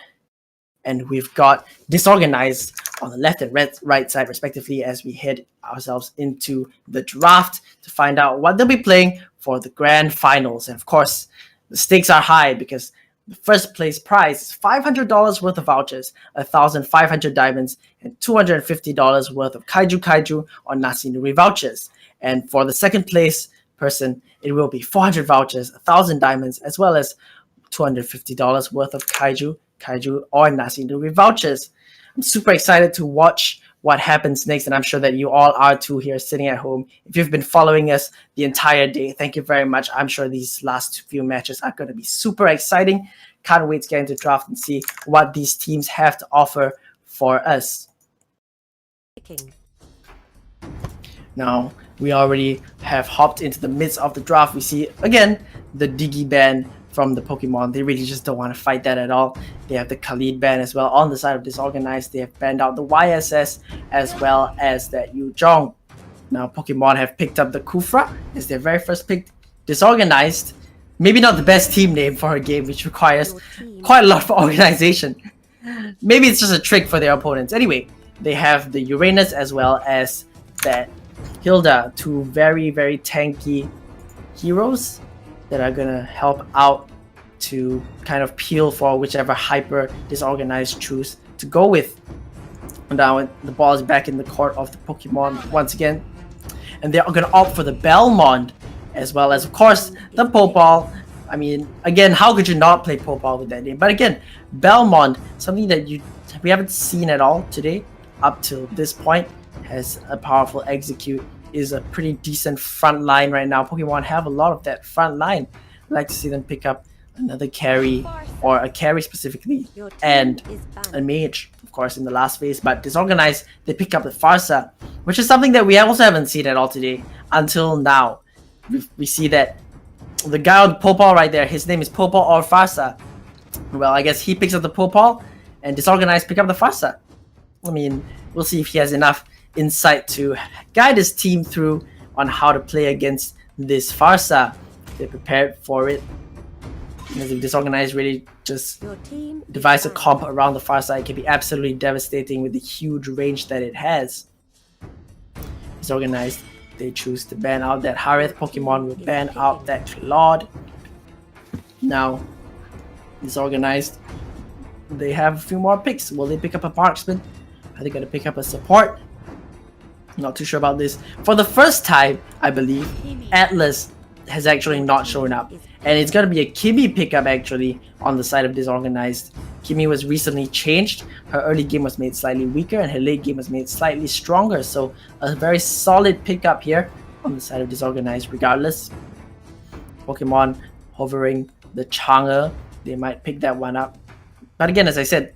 and we've got Disorganized on the left and right side respectively, as we head ourselves into the draft to find out what they'll be playing for the grand finals. And of course, the stakes are high because the first place prize is $500 worth of vouchers, 1,500 diamonds, and $250 worth of Kaiju or Nasi Nuri vouchers. And for the second place person, it will be 400 vouchers, 1,000 diamonds, as well as $250 worth of Kaiju or Nasi Nuri vouchers. I'm super excited to watch what happens next, and I'm sure that you all are too here sitting at home. If you've been following us the entire day, thank you very much. I'm sure these last few matches are going to be super exciting. Can't wait to get into draft and see what these teams have to offer for us. Now, we already have hopped into the midst of the draft. We see, again, the Digi ban from the Pokemon. They really just don't want to fight that at all. They have the Khalid ban as well on the side of Disorganized. They have banned out the YSS as well as that Yu Zhong. Now, Pokemon have picked up the Kufra as their very first pick. Disorganized, maybe not the best team name for a game, which requires quite a lot of organization. Maybe it's just a trick for their opponents. Anyway, they have the Uranus as well as that Hilda, two very, very tanky heroes that are gonna help out to kind of peel for whichever hyper Disorganized choose to go with. And now the ball is back in the court of the Pokemon once again, and they're gonna opt for the Belmont as well as, of course, the Popal. I mean, again, how could you not play Popal with that name? But again, Belmont, something that we haven't seen at all today up till this point, has a powerful execute, is a pretty decent front line right now. Pokemon have a lot of that front line. I'd like to see them pick up another carry, or a carry specifically, and a mage, of course, in the last phase. But Disorganized, they pick up the Farsa, which is something that we also haven't seen at all today until now. We see that the guy on the Popal right there, his name is Popal or Farsa. Well, I guess he picks up the Popal, and Disorganized pick up the Farsa. I mean, we'll see if he has enough insight to guide his team through on how to play against this Farsa. They're prepared for it. Because if Disorganized really just devise a comp around the Farsa, it can be absolutely devastating with the huge range that it has. Disorganized, they choose to ban out that Harith. Pokemon will ban out that Claude. Now, disorganized. They have a few more picks. Will they pick up a marksman? Are they going to pick up a support? Not too sure about this. For the first time, I believe, Atlas has actually not shown up. And it's going to be a Kimmy pickup actually on the side of disorganized. Kimmy was recently changed. Her early game was made slightly weaker and her late game was made slightly stronger. So a very solid pickup here on the side of disorganized regardless. Pokemon hovering the Chang'e. They might pick that one up. But again, as I said,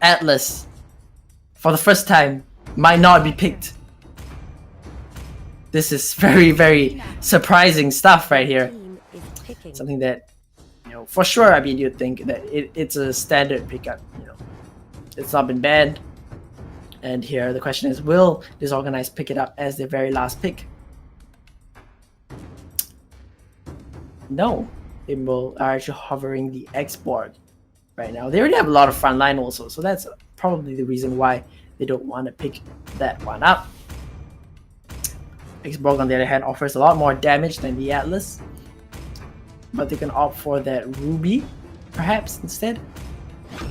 Atlas, for the first time, might not be picked. This is very, very surprising stuff right here. Team is picking. Something that, for sure, I mean, you'd think that it's a standard pickup. It's not been banned. And here the question is, will Disorganized pick it up as their very last pick? No, they are actually hovering the X-Borg right now. They already have a lot of front line also, so that's probably the reason why they don't want to pick that one up. X-Borg on the other hand offers a lot more damage than the Atlas, but they can opt for that Ruby perhaps instead.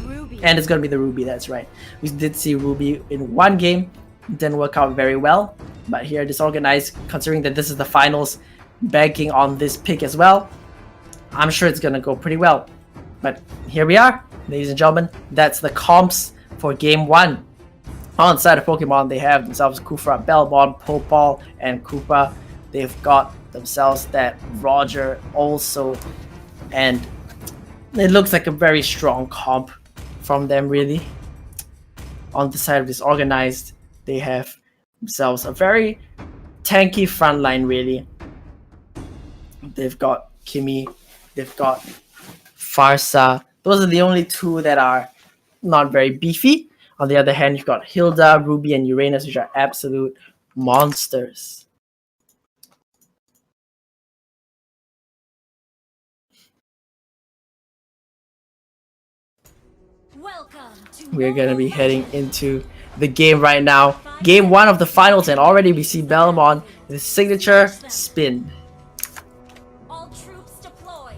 Ruby. And it's gonna be the Ruby, that's right. We did see Ruby in one game, it didn't work out very well, but here Disorganized, considering that this is the finals, banking on this pick as well, I'm sure it's gonna go pretty well. But here we are, ladies and gentlemen, that's the comps for game 1. On the side of Pokemon, they have themselves Kufra, Belmont, Popol, and Koopa. They've got themselves that Roger also, and it looks like a very strong comp from them really. On the side of Disorganized, they have themselves a very tanky front line really. They've got Kimmy, they've got Farsa. Those are the only two that are not very beefy. On the other hand, you've got Hilda, Ruby, and Uranus, which are absolute monsters. Welcome to We're going to be Mobile heading Legends. into the game right now. Game 1 of the finals, and already we see Belmont, his signature spin. All troops deployed.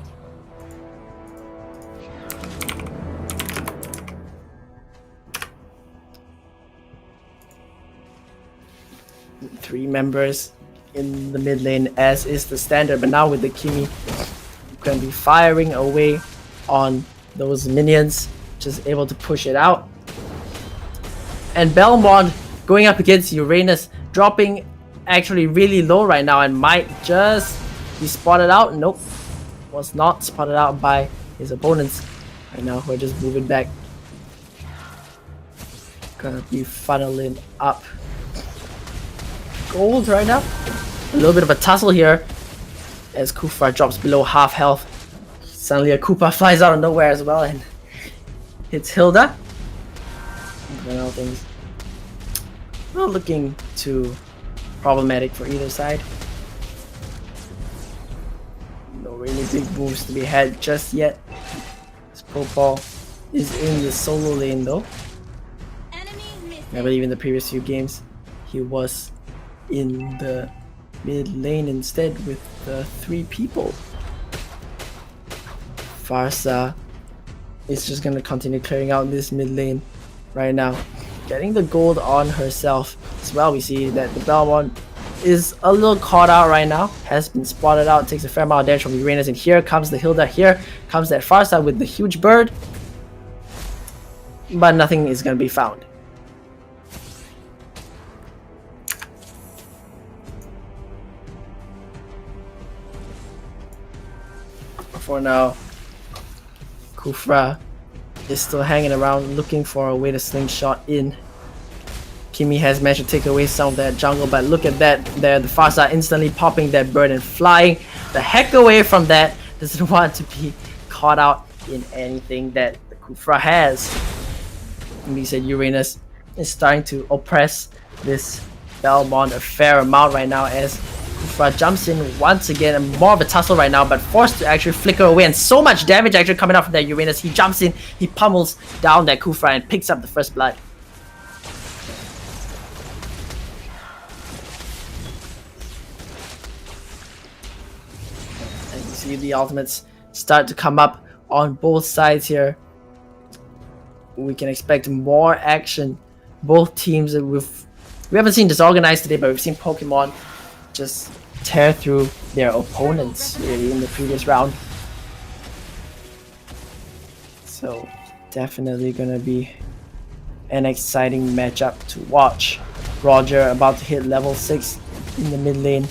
Three members in the mid lane as is the standard, but now with the Kimi, going to be firing away on those minions, just able to push it out. And Belmont going up against Uranus, dropping actually really low right now and might just be spotted out. Nope, was not spotted out by his opponents. Right now we're just moving back. Gonna be funneling up gold right now. A little bit of a tussle here as Kufra drops below half health. Suddenly a Koopa flies out of nowhere as well and hits Hilda. Things not looking too problematic for either side. No really big moves to be had just yet. This Popol is in the solo lane though. Enemy missing. I believe in the previous few games he was in the mid lane instead with the 3 people. Farsa is just gonna continue clearing out this mid lane right now, getting the gold on herself as well. We see that the Belmont is a little caught out right now, has been spotted out, takes a fair amount of damage from Uranus, and here comes the Hilda, here comes that Farsa with the huge bird, but nothing is gonna be found. For now, Kufra is still hanging around looking for a way to slingshot in. Kimi has managed to take away some of that jungle, but look at that there, the Farsa instantly popping that bird and flying the heck away from that. Doesn't want to be caught out in anything that the Kufra has. And we said Uranus is starting to oppress this Belmont a fair amount right now as Kufra jumps in once again, and more of a tussle right now, but forced to actually flicker away, and so much damage actually coming out from that Uranus. He jumps in, he pummels down that Kufra and picks up the first blood. And you see the ultimates start to come up on both sides here. We can expect more action. Both teams, we haven't seen Disorganized today, but we've seen Pokemon just tear through their opponents really in the previous round. So definitely gonna be an exciting matchup to watch. Roger about to hit level 6 in the mid lane.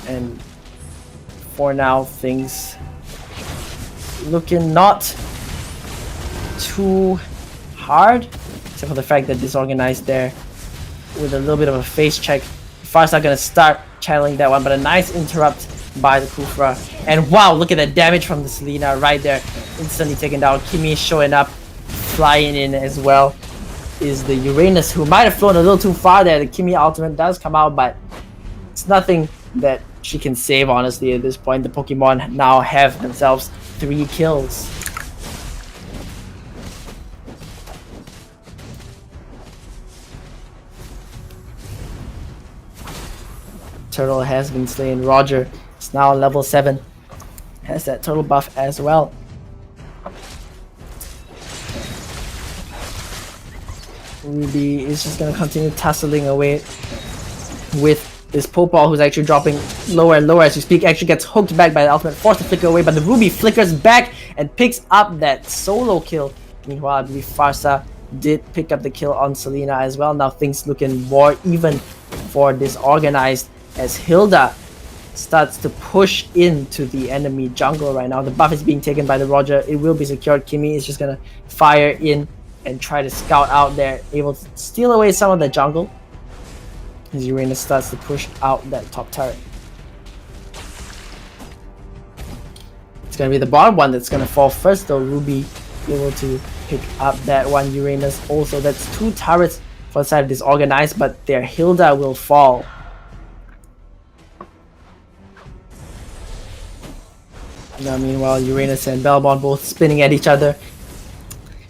And for now, things looking not too hard, except for the fact that Disorganized there with a little bit of a face check. Farsa gonna start channeling that one, but a nice interrupt by the Kufra. And wow, look at the damage from the Selena right there. Instantly taken down. Kimi showing up, flying in as well is the Uranus, who might have flown a little too far there. The Kimi ultimate does come out, but it's nothing that she can save honestly at this point. The Pokemon now have themselves 3 kills. Turtle has been slain. Roger is now level 7. Has that turtle buff as well. Ruby is just gonna continue tussling away with this Popol, who's actually dropping lower and lower as we speak. Actually gets hooked back by the ultimate, forced to flicker away, but the Ruby flickers back and picks up that solo kill. Meanwhile, I believe Farsa did pick up the kill on Selena as well. Now things looking more even for Disorganized as Hilda starts to push into the enemy jungle right now. The buff is being taken by the Roger. It will be secured. Kimi is just gonna fire in and try to scout out there, able to steal away some of the jungle as Uranus starts to push out that top turret. It's gonna be the bottom one that's gonna fall first though. Ruby able to pick up that one. Uranus also, that's 2 turrets for the side of Disorganized, but their Hilda will fall. Now meanwhile, Uranus and Bellbond both spinning at each other.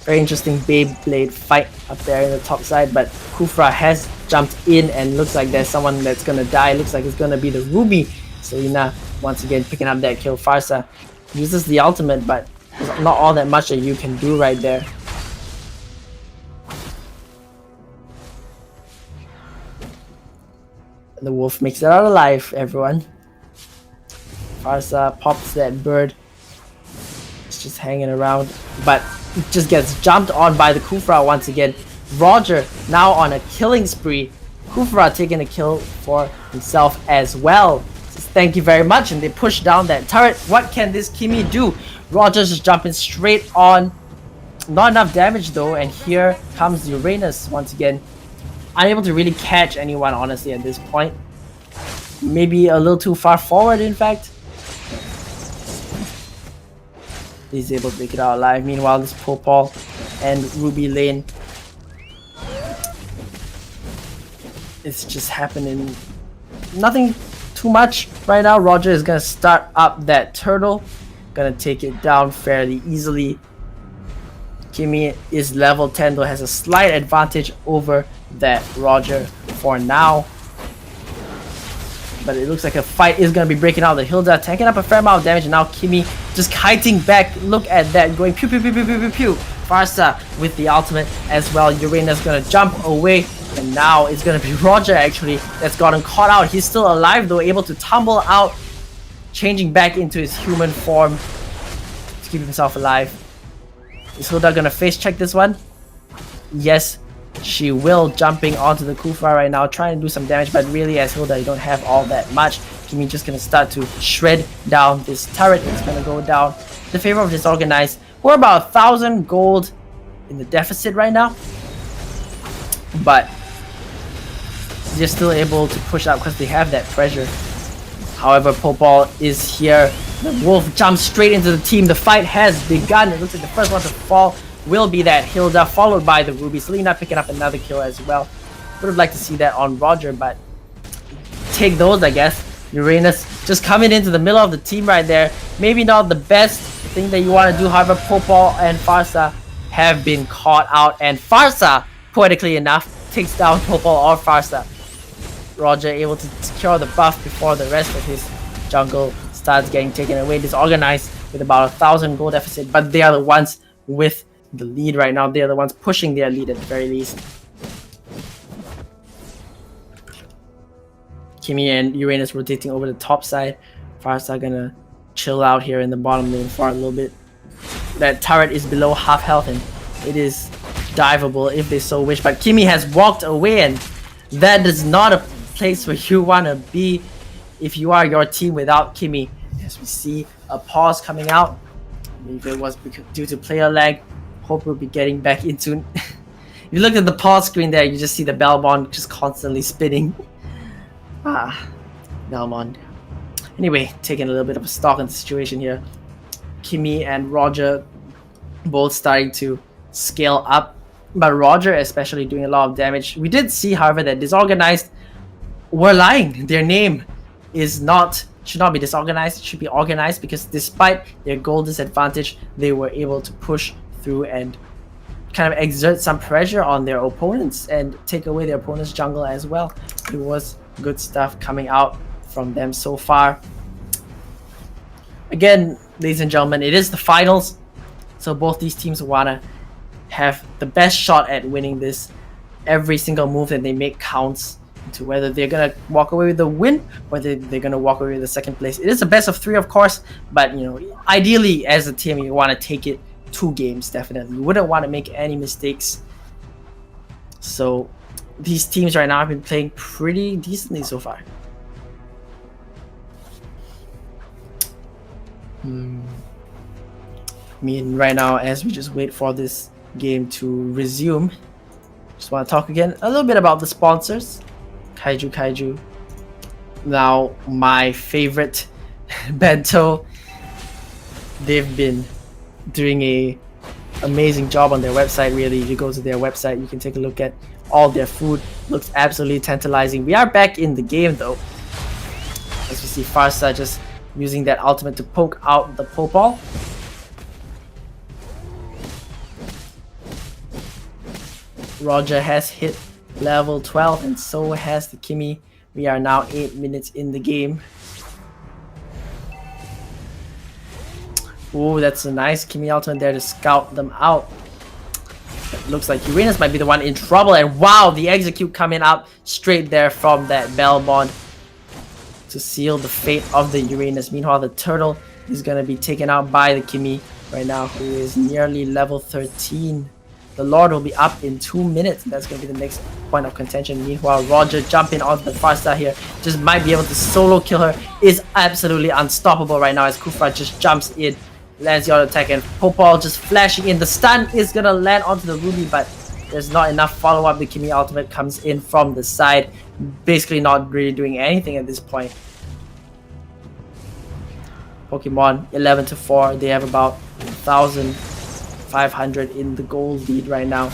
Very interesting Beyblade fight up there in the top side, but Kufra has jumped in and looks like there's someone that's gonna die. Looks like it's gonna be the Ruby. Selena once again picking up that kill. Farsa uses the ultimate, but there's not all that much that you can do right there. The wolf makes it out alive, everyone. Farsa pops that bird. It's just hanging around, but it just gets jumped on by the Kufra once again. Roger now on a killing spree. Kufra taking a kill for himself as well. Says, thank you very much, and they push down that turret. What can this Kimi do? Roger's just jumping straight on. Not enough damage though, and here comes Uranus once again. Unable to really catch anyone honestly at this point. Maybe a little too far forward in fact. He's able to make it out alive. Meanwhile, this Popol and Ruby lane, it's just happening. Nothing too much right now. Roger is gonna start up that turtle, gonna take it down fairly easily. Kimi is level 10 though, has a slight advantage over that Roger for now. But it looks like a fight is going to be breaking out. The Hilda tanking up a fair amount of damage, and now Kimi just kiting back. Look at that, going pew pew pew pew pew pew pew. Farsa with the ultimate as well. Uranus going to jump away, and now it's going to be Roger actually that's gotten caught out. He's still alive though, able to tumble out, changing back into his human form to keep himself alive. Is Hilda going to face check this one? Yes, she will, jumping onto the Kufra right now, trying to do some damage, but really as Hilda you don't have all that much. Kimi just gonna start to shred down this turret. It's gonna go down in the favor of Disorganized. We're about 1,000 gold in the deficit right now, but they're still able to push out because they have that pressure. However, Popol is here. The wolf jumps straight into the team. The fight has begun. It looks like the first one to fall will be that Hilda, followed by the Ruby. Selena picking up another kill as well. Would have liked to see that on Roger, but take those, I guess. Uranus just coming into the middle of the team right there. Maybe not the best thing that you want to do. However, Popol and Farsa have been caught out, and Farsa, poetically enough, takes down Popol or Farsa. Roger able to secure the buff before the rest of his jungle starts getting taken away. Disorganized with about 1,000 gold deficit, but they are the ones with the lead right now. They are the ones pushing their lead at the very least. Kimi and Uranus rotating over the top side. Farsa gonna chill out here in the bottom lane for a little bit. That turret is below half health and it is diveable if they so wish, but Kimi has walked away, and that is not a place where you want to be if you are your team without Kimi. As we see a pause coming out, if it was due to player lag, hope we'll be getting back into if you look at the pause screen there, you just see the Belmont just constantly spinning. Belmont. Anyway, taking a little bit of a stock in the situation here. Kimi and Roger both starting to scale up, but Roger especially doing a lot of damage. We did see, however, that Disorganized were lying. Their name should not be disorganized, it should be organized, because despite their goal disadvantage, they were able to push through and kind of exert some pressure on their opponents and take away their opponent's jungle as well. It was good stuff coming out from them so far. Again, ladies and gentlemen, it is the finals, so both these teams want to have the best shot at winning this. Every single move that they make counts to whether they're gonna walk away with the win or they're gonna walk away with the second place. It is a best of 3, of course, but you know, ideally as a team you want to take it 2 games. Definitely, you wouldn't want to make any mistakes. So these teams right now have been playing pretty decently so far. I mean, right now, as we just wait for this game to resume, just want to talk again a little bit about the sponsors. Kaiju. Now, my favorite bento. They've been doing a amazing job on their website. Really, if you go to their website, you can take a look at all their food. Looks absolutely tantalizing. We are back in the game though, as we see Farsa just using that ultimate to poke out the Popol. Roger has hit level 12 and so has the Kimi. We are now 8 minutes in the game. Oh, that's a nice Kimi ultimate there to scout them out. It looks like Uranus might be the one in trouble, and wow, the execute coming out straight there from that Belmont to seal the fate of the Uranus. Meanwhile, the turtle is going to be taken out by the Kimi right now, who is nearly level 13. The Lord will be up in 2 minutes. That's going to be the next point of contention. Meanwhile, Roger jumping on the Farsa here just might be able to solo kill her. Is absolutely unstoppable right now as Kufra just jumps in, lands the auto attack, and Popol just flashing in. The stun is going to land onto the Ruby, but there's not enough follow-up. The Kimi ultimate comes in from the side, basically not really doing anything at this point. Pokemon 11-4. They have about 1,500 in the gold lead right now.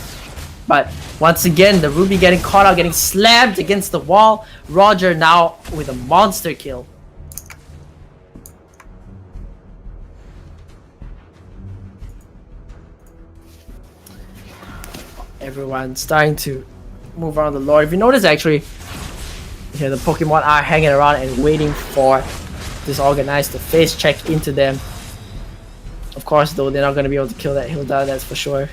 But once again, the Ruby getting caught out, getting slammed against the wall. Roger now with a monster kill. Everyone starting to move around the lore. If you notice, actually, here the Pokemon are hanging around and waiting for Disorganized to face check into them. Of course, though, they're not going to be able to kill that Hilda, that's for sure.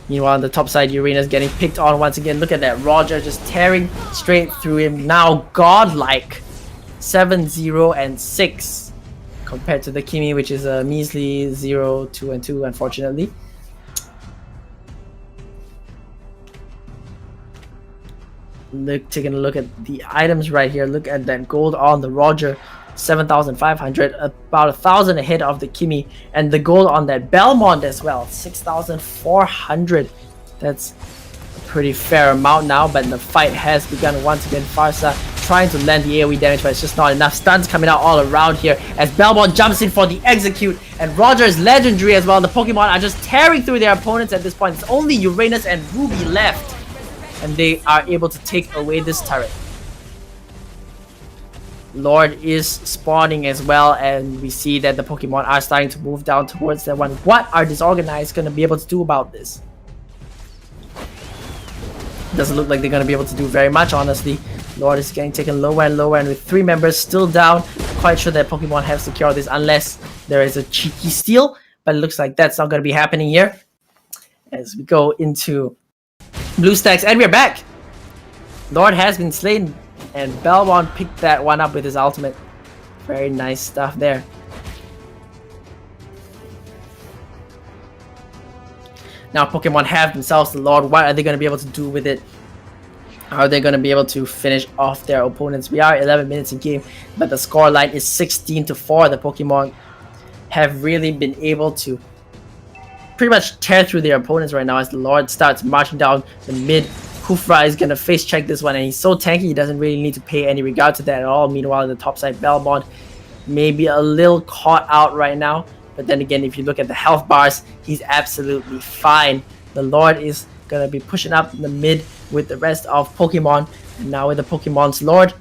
Meanwhile, on the top side, Uranus getting picked on once again. Look at that, Roger just tearing straight through him. Now godlike 7-0 and 6 compared to the Kimi, which is a measly 0, 2 and 2, unfortunately. Taking a look at the items right here. Look at that gold on the Roger, 7,500, about 1,000 ahead of the Kimi, and the gold on that Belmont as well, 6,400. That's a pretty fair amount now, but the fight has begun once again. Farsa trying to land the AoE damage, but it's just not enough. Stuns coming out all around here as Belmont jumps in for the execute, and Roger is legendary as well. The Pokemon are just tearing through their opponents at this point. It's only Uranus and Ruby left, and they are able to take away this turret. Lord is spawning as well, and we see that the Pokemon are starting to move down towards that one. What are Disorganized going to be able to do about this? Doesn't look like they're going to be able to do very much, honestly. Lord is getting taken lower and lower, and with 3 members still down, quite sure that Pokemon have secured this unless there is a cheeky steal, but it looks like that's not going to be happening here. As we go into BlueStacks, and we're back! Lord has been slain, and Belmont picked that one up with his ultimate. Very nice stuff there. Now Pokemon have themselves the Lord. What are they going to be able to do with it? How are they going to be able to finish off their opponents? We are 11 minutes in game, but the score line is 16-4. The Pokemon have really been able to pretty much tear through their opponents right now as the Lord starts marching down the mid. Kufra is going to face check this one, and he's so tanky he doesn't really need to pay any regard to that at all. Meanwhile, on the top side, Belmont may be a little caught out right now, but then again, if you look at the health bars, he's absolutely fine. The Lord is going to be pushing up in the mid with the rest of Pokemon, and now with the Pokemon's Lord,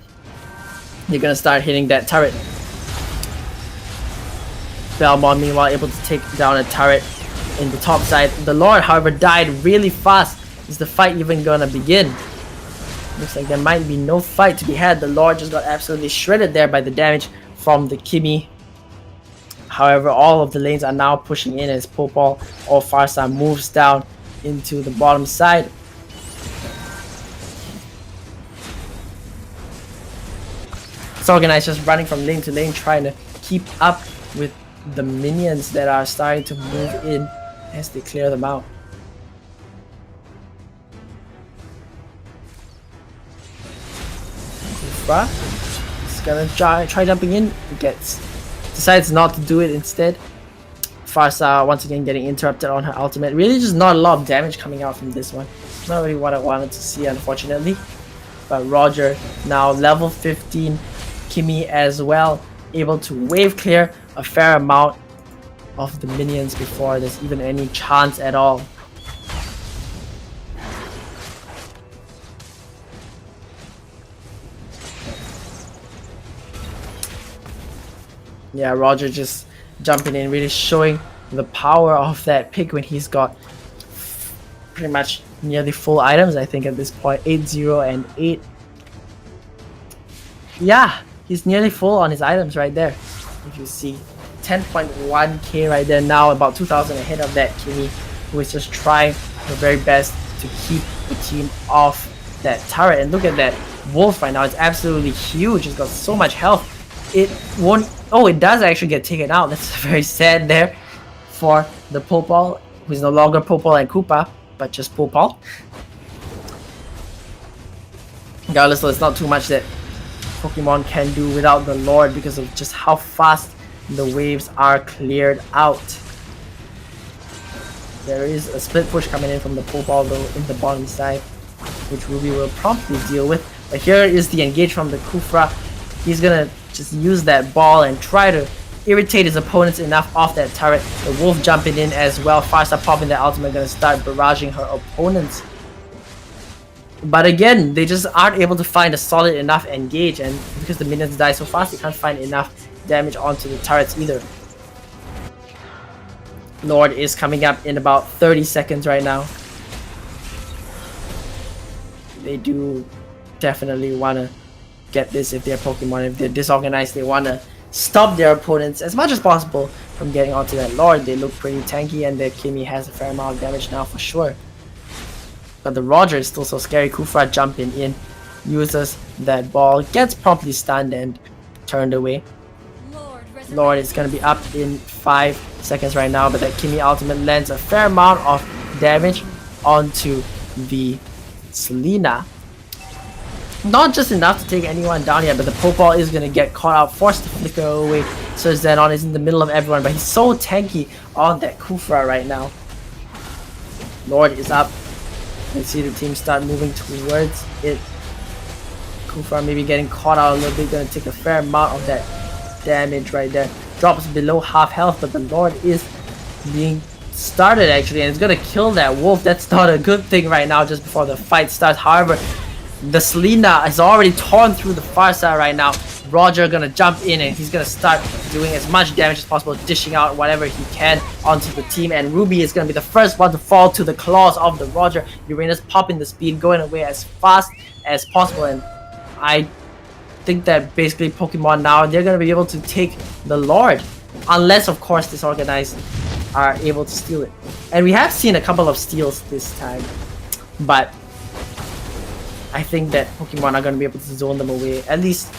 you're going to start hitting that turret. Belmont, meanwhile, able to take down a turret in the top side. The Lord, however, died really fast. Is the fight even gonna begin? Looks like there might be no fight to be had. The Lord just got absolutely shredded there by the damage from the Kimi. However, all of the lanes are now pushing in as Popol or Farsa moves down into the bottom side. Sorganize just running from lane to lane, trying to keep up with the minions that are starting to move in as they clear them out. He's gonna try jumping in, decides not to do it instead. Farsa once again getting interrupted on her ultimate. Really just not a lot of damage coming out from this one. Not really what I wanted to see, unfortunately. But Roger now level 15, Kimi as well, able to wave clear a fair amount of the minions before there's even any chance at all. Yeah, Roger just jumping in, really showing the power of that pick when he's got pretty much nearly full items, I think at this point. 8-0 and 8. Yeah, he's nearly full on his items right there. If you see 10.1k right there now, about 2,000 ahead of that Kimi, who is just trying her very best to keep the team off that turret. And look at that wolf right now, it's absolutely huge. It's got so much health. It won't. Oh, it does actually get taken out. That's very sad there for the Popol, who's no longer Popol and Koopa, but just Popol. Regardless, though, it's not too much that Pokemon can do without the Lord because of just how fast the waves are cleared out. There is a split push coming in from the Popol though in the bottom side, which Ruby will promptly deal with. But here is the engage from the Kufra. He's gonna just use that ball and try to irritate his opponents enough off that turret. The wolf jumping in as well. Farsa popping the ultimate, gonna start barraging her opponents. But again, they just aren't able to find a solid enough engage, and because the minions die so fast, they can't find enough damage onto the turrets either. Lord is coming up in about 30 seconds right now. They do definitely want to get this if they're Pokemon. If they're disorganized, they want to stop their opponents as much as possible from getting onto that Lord. They look pretty tanky, and their Kimi has a fair amount of damage now for sure. But the Roger is still so scary. Kufra jumping in, uses that ball, gets promptly stunned and turned away. Lord is going to be up in 5 seconds right now, but that Kimi ultimate lands a fair amount of damage onto the Selena. Not just enough to take anyone down yet, but the Popol is going to get caught out, forced to flicker away. So Zenon is in the middle of everyone, but he's so tanky on that Kufra right now. Lord is up. You can see the team start moving towards it. Kufra maybe getting caught out a little bit, going to take a fair amount of that damage right there. Drops below half health, but the Lord is being started actually, and it's going to kill that wolf. That's not a good thing right now just before the fight starts. However, the Selena is already torn through the far side right now. Roger gonna jump in and he's gonna start doing as much damage as possible, dishing out whatever he can onto the team, and Ruby is gonna be the first one to fall to the claws of the Roger. Uranus popping the speed, going away as fast as possible, and I think that basically Pokemon now, they're going to be able to take the Lord. Unless, of course, Disorganized are able to steal it. And we have seen a couple of steals this time. But I think that Pokemon are going to be able to zone them away. At least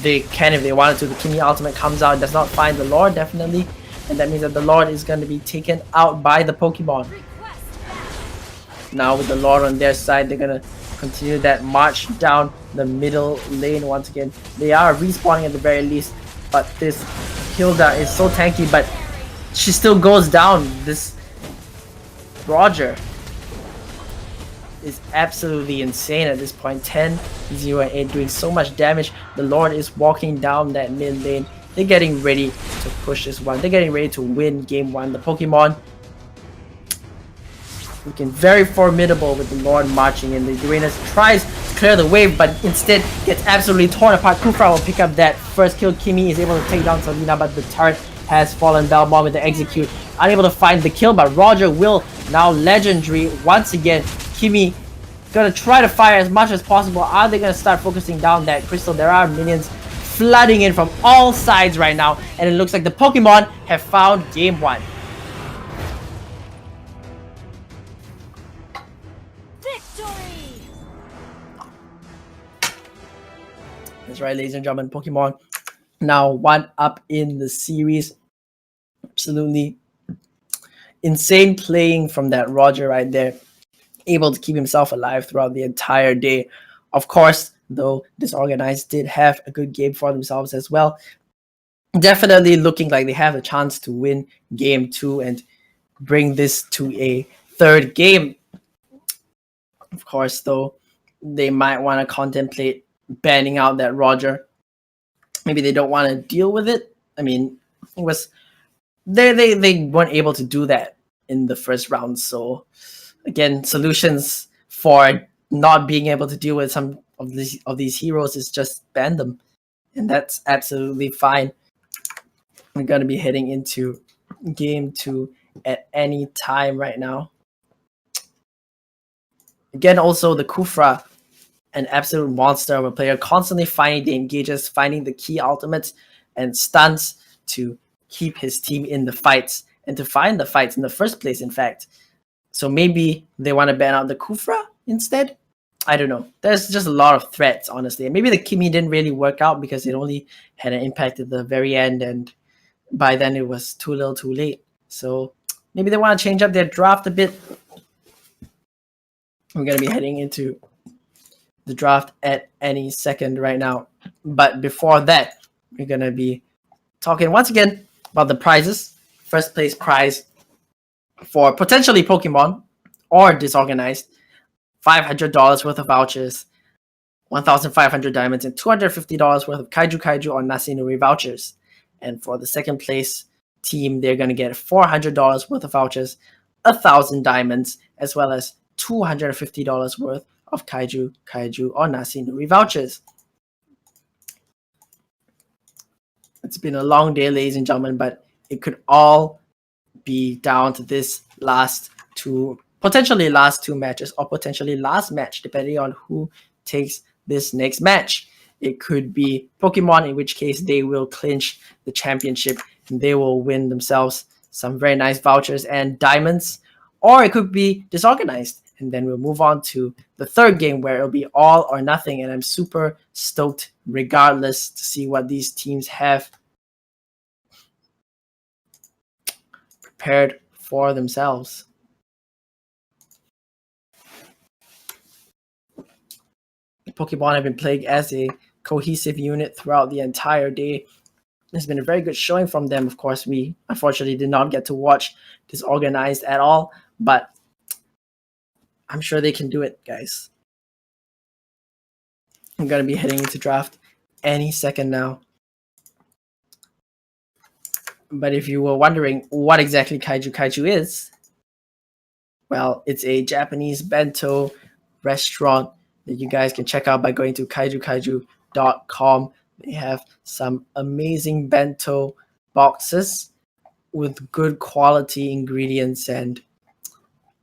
they can if they wanted to. The Kimi Ultimate comes out, does not find the Lord, definitely. And that means that the Lord is going to be taken out by the Pokemon. Now with the Lord on their side, they're going to continue that march down the middle lane once again. They are respawning at the very least, but this Hilda is so tanky, but she still goes down. This Roger is absolutely insane at this point. 10, 0, and 8 doing so much damage. The Lord is walking down that mid lane. They're getting ready to push this one. They're getting ready to win game 1. The Pokemon looking very formidable with the Lord marching in. The Uranus tries to clear the wave, but instead gets absolutely torn apart. Kufra will pick up that first kill. Kimi is able to take down Selena, but the turret has fallen. Belmont with the execute, unable to find the kill, but Roger will now legendary once again. Kimi gonna try to fire as much as possible. Are they gonna start focusing down that crystal? There are minions flooding in from all sides right now, and it looks like the Pokemon have found game 1. Victory! That's right, ladies and gentlemen. Pokemon now 1 up in the series. Absolutely insane playing from that Roger right there. Able to keep himself alive throughout the entire day. Of course, though, Disorganized did have a good game for themselves as well. Definitely looking like they have a chance to win game 2 and bring this to a third game. Of course, though, they might want to contemplate banning out that Roger. Maybe they don't want to deal with it. I mean, it was they weren't able to do that in the first round. So again, solutions for not being able to deal with some of these heroes is just ban them, and that's absolutely fine. We're gonna be heading into game 2 at any time right now. Again, also the Kufra, an absolute monster of a player, constantly finding the engages, finding the key ultimates and stunts to keep his team in the fights and to find the fights in the first place, in fact. So maybe they want to ban out the Kufra instead? I don't know. There's just a lot of threats, honestly. And maybe the Kimi didn't really work out because it only had an impact at the very end, and by then it was too little too late. So maybe they want to change up their draft a bit. We're going to be heading into the draft at any second right now. But before that, we're going to be talking once again about the prizes. First place prize for potentially Pokemon or Disorganized, $500 worth of vouchers, 1,500 diamonds, and $250 worth of Kaiju or Nasinori vouchers. And for the second place team, they're going to get $400 worth of vouchers, 1,000 diamonds, as well as $250 worth of Kaiju or Nasinori vouchers. It's been a long day, ladies and gentlemen, but it could all be down to this potentially last two matches, or potentially last match, depending on who takes this next match. It could be Pokemon, in which case they will clinch the championship and they will win themselves some very nice vouchers and diamonds. Or it could be Disorganized, and then we'll move on to the third game where it'll be all or nothing. And I'm super stoked regardless to see what these teams have prepared for themselves. The Pokemon have been playing as a cohesive unit throughout the entire day. There's been a very good showing from them. Of course, we unfortunately did not get to watch Disorganized at all, but I'm sure they can do it, guys. I'm going to be heading into draft any second now. But if you were wondering what exactly Kaiju is, well, it's a Japanese bento restaurant that you guys can check out by going to kaijukaiju.com. They have some amazing bento boxes with good quality ingredients, and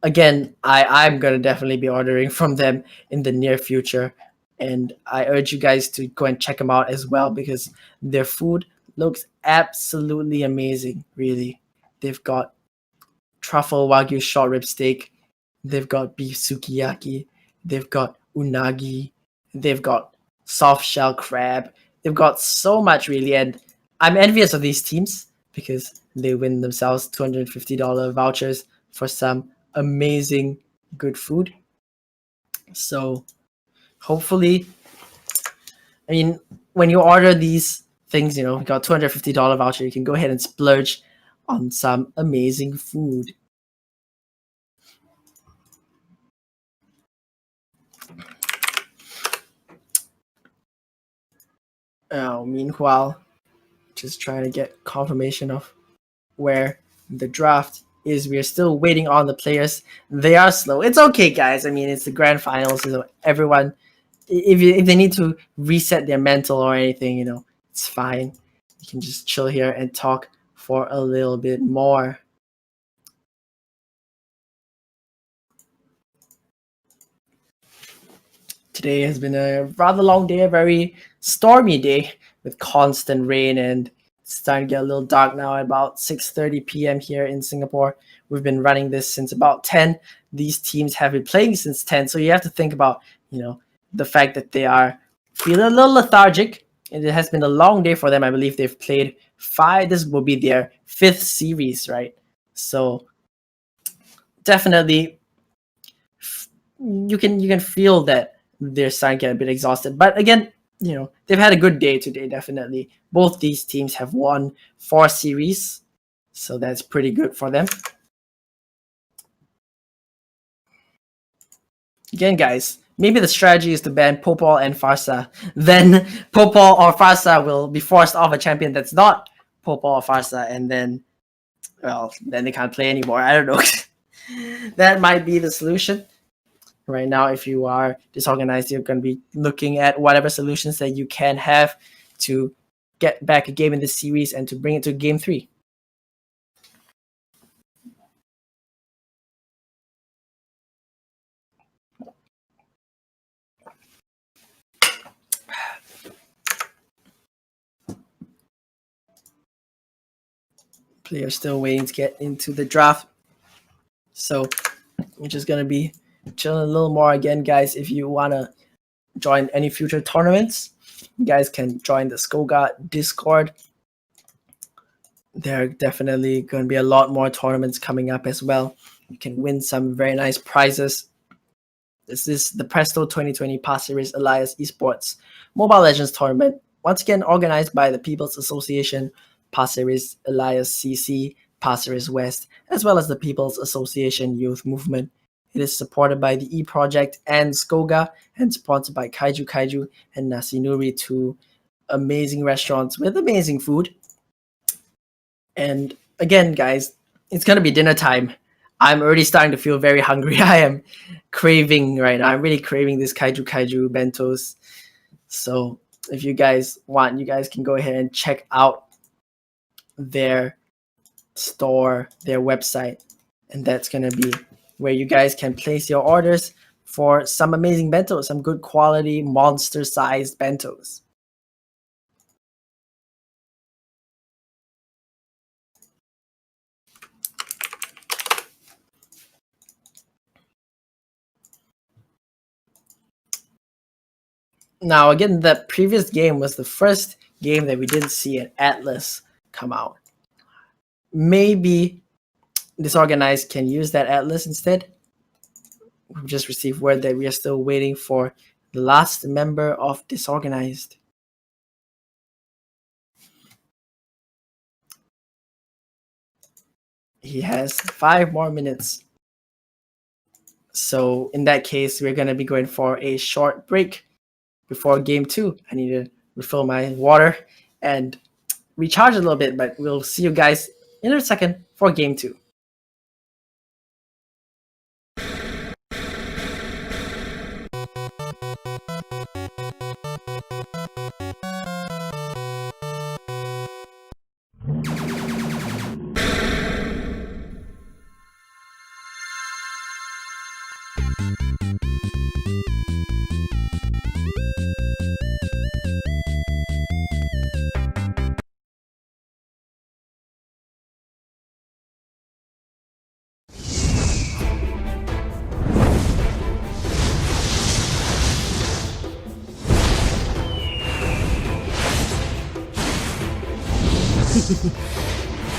again, I'm gonna definitely be ordering from them in the near future. and I urge you guys to go and check them out as well because their food looks absolutely amazing. Really, they've got truffle wagyu short rib steak, they've got beef sukiyaki, they've got unagi, they've got soft shell crab. They've got so much really, and I'm envious of these teams because they win themselves $250 vouchers for some amazing good food. So hopefully, I mean, when you order these things, you got $250 voucher, you can go ahead and splurge on some amazing food. Meanwhile, just trying to get confirmation of where the draft is. We are still waiting on the players. They are slow. It's okay, guys. I mean, it's the grand finals. So everyone, if they need to reset their mental or anything, it's fine. You can just chill here and talk for a little bit more. Today has been a rather long day, a very stormy day with constant rain, and it's starting to get a little dark now at about 6:30 p.m. here in Singapore. We've been running this since about 10. These teams have been playing since 10, so you have to think about, the fact that they are feeling a little lethargic. And it has been a long day for them. I believe they've played 5. This will be their 5th series, right? So definitely, you can feel that they're starting to get a bit exhausted. But again, they've had a good day today, definitely. Both these teams have won 4 series, so that's pretty good for them. Again, guys, maybe the strategy is to ban Popol and Farsa. Then Popol or Farsa will be forced off a champion that's not Popol or Farsa, and then they can't play anymore. I don't know. That might be the solution. Right now, if you are disorganized, you're going to be looking at whatever solutions that you can have to get back a game in this series and to bring it to game 3. Players still waiting to get into the draft. So we're just going to be chilling a little more. Again, guys, if you want to join any future tournaments, you guys can join the Skoga Discord. There are definitely going to be a lot more tournaments coming up as well. You can win some very nice prizes. This is the Presto 2020 Pasir Ris Elias Esports Mobile Legends Tournament, once again organized by the People's Association, Pasir Ris Elias CC, Pasir Ris West, as well as the People's Association Youth Movement. It is supported by the E-Project and Skoga, and sponsored by Kaiju and Nasi Nuri, 2 amazing restaurants with amazing food. And again, guys, it's going to be dinner time. I'm already starting to feel very hungry. I am craving right now. I'm really craving this Kaiju bentos. So if you guys want, you guys can go ahead and check out their store, their website. And that's going to be where you guys can place your orders for some amazing bentos, some good quality, monster-sized bentos. Now, again, the previous game was the first game that we didn't see an Atlas come out. Maybe Disorganized can use that Atlas instead. We've just received word that we are still waiting for the last member of Disorganized. He has 5 more minutes. So in that case, we're going to be going for a short break before game 2. I need to refill my water and recharge a little bit, but we'll see you guys in a second for game 2.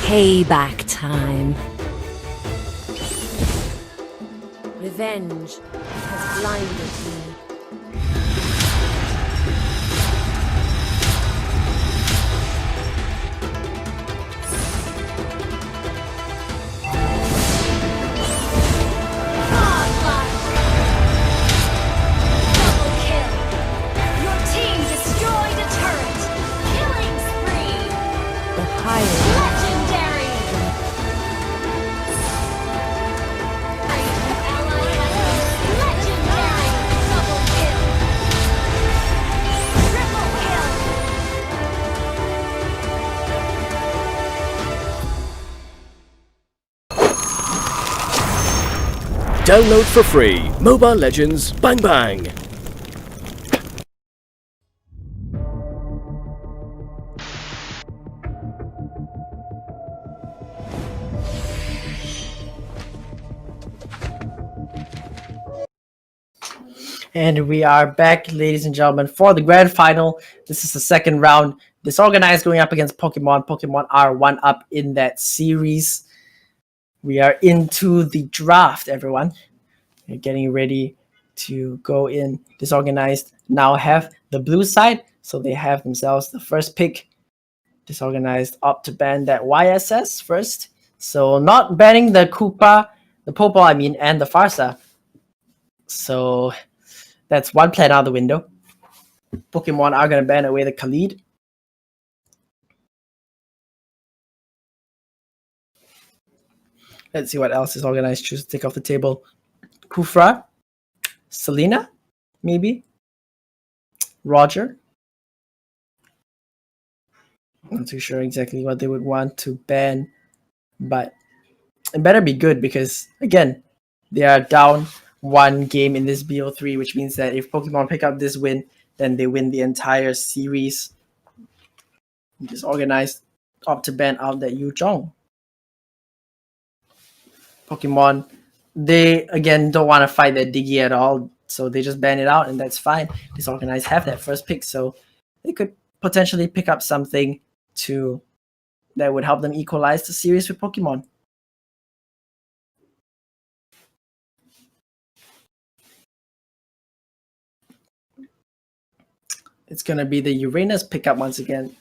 Payback time. Revenge has blinded me. Double kill. Your team destroyed a turret. Killing spree. The higher Legendary. Legendary. Double kill. Triple kill. Download for free Mobile Legends Bang Bang. And we are back, ladies and gentlemen, for the grand final. This is the second round. Disorganized going up against Pokemon. Pokemon are one up in that series. We are into the draft, everyone. We're getting ready to go in. Disorganized now have the blue side, so they have themselves the first pick. Disorganized opt to ban that YSS first. So not banning the Koopa, the Popol, I mean, and the Farsa. So that's one plan out the window. Pokemon are going to ban away the Khalid. Let's see what else is organized. Choose to take off the table. Kufra, Selena, maybe. Roger. Not too sure exactly what they would want to ban, but it better be good because, again, they are down one game in this BO3, which means that if Pokemon pick up this win, then they win the entire series. Disorganized opt to ban out that Yu Zhong. Pokemon, they again don't want to fight that Diggy at all, so they just ban it out, and that's fine. Disorganized have that first pick, so they could potentially pick up something to that would help them equalize the series with Pokemon. It's gonna be the Uranus pickup once again.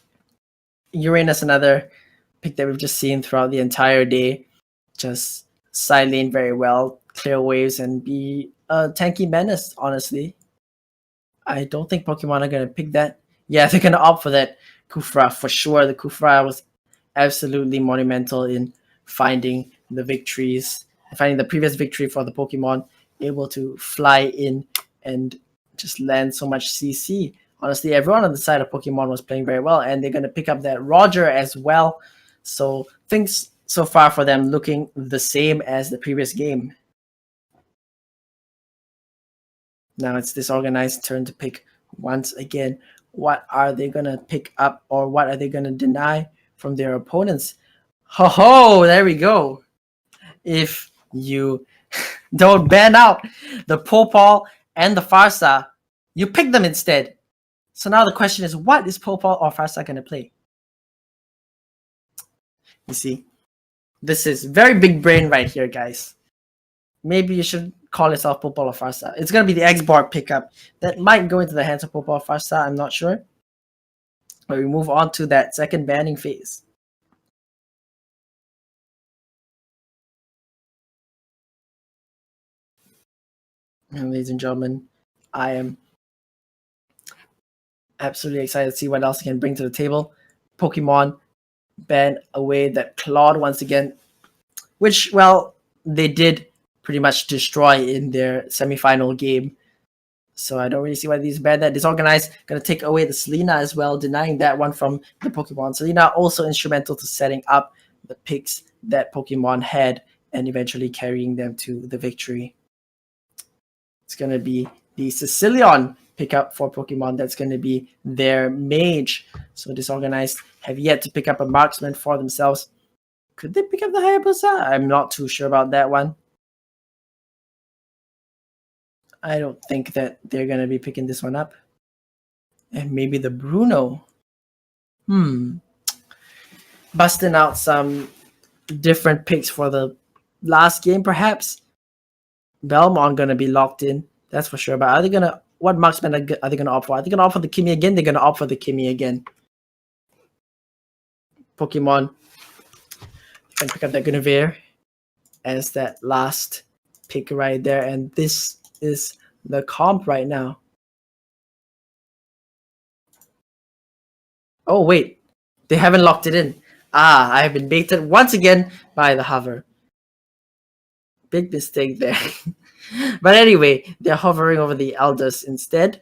Uranus, another pick that we've just seen throughout the entire day. Just side lane very well, clear waves, and be a tanky menace, honestly. I don't think Pokemon are going to pick that. Yeah, they're going to opt for that Kufra for sure. The Kufra was absolutely monumental in finding the victories, finding the previous victory for the Pokemon, able to fly in and just land so much CC. Honestly, everyone on the side of Pokemon was playing very well, and they're going to pick up that Roger as well. So things so far for them looking the same as the previous game. Now it's Disorganized turn to pick once again. What are they going to pick up, or what are they going to deny from their opponents? Ho ho, there we go. If you don't ban out the Popol and the Farsa, you pick them instead. So now the question is, what is Popol or Farsa going to play? You see, this is very big brain right here, guys. Maybe you should call yourself Popol or Farsa. It's going to be the X-Bar pickup that might go into the hands of Popol or Farsa. I'm not sure. But we move on to that second banning phase. And ladies and gentlemen, I am absolutely excited to see what else he can bring to the table. Pokemon ban away that Claude once again, which, well, they did pretty much destroy in their semifinal game. So I don't really see why these ban that. Disorganized going to take away the Selena as well, denying that one from the Pokemon. Selena also instrumental to setting up the picks that Pokemon had and eventually carrying them to the victory. It's going to be the Sicilian pick up for Pokemon that's going to be their mage. So Disorganized have yet to pick up a marksman for themselves. Could they pick up the Hayabusa? I'm not too sure about that one. I don't think that they're going to be picking this one up. And maybe the Bruno. Busting out some different picks for the last game, perhaps. Belmont going to be locked in. That's for sure. But are they going to... What marksman are they going to opt for? Are they going to opt for the Kimi again? They're going to opt for the Kimi again. Pokemon can pick up that Guinevere as that last pick right there. And this is the comp right now. Oh, wait. They haven't locked it in. I have been baited once again by the hover. Big mistake there. But anyway, they're hovering over the Elders instead,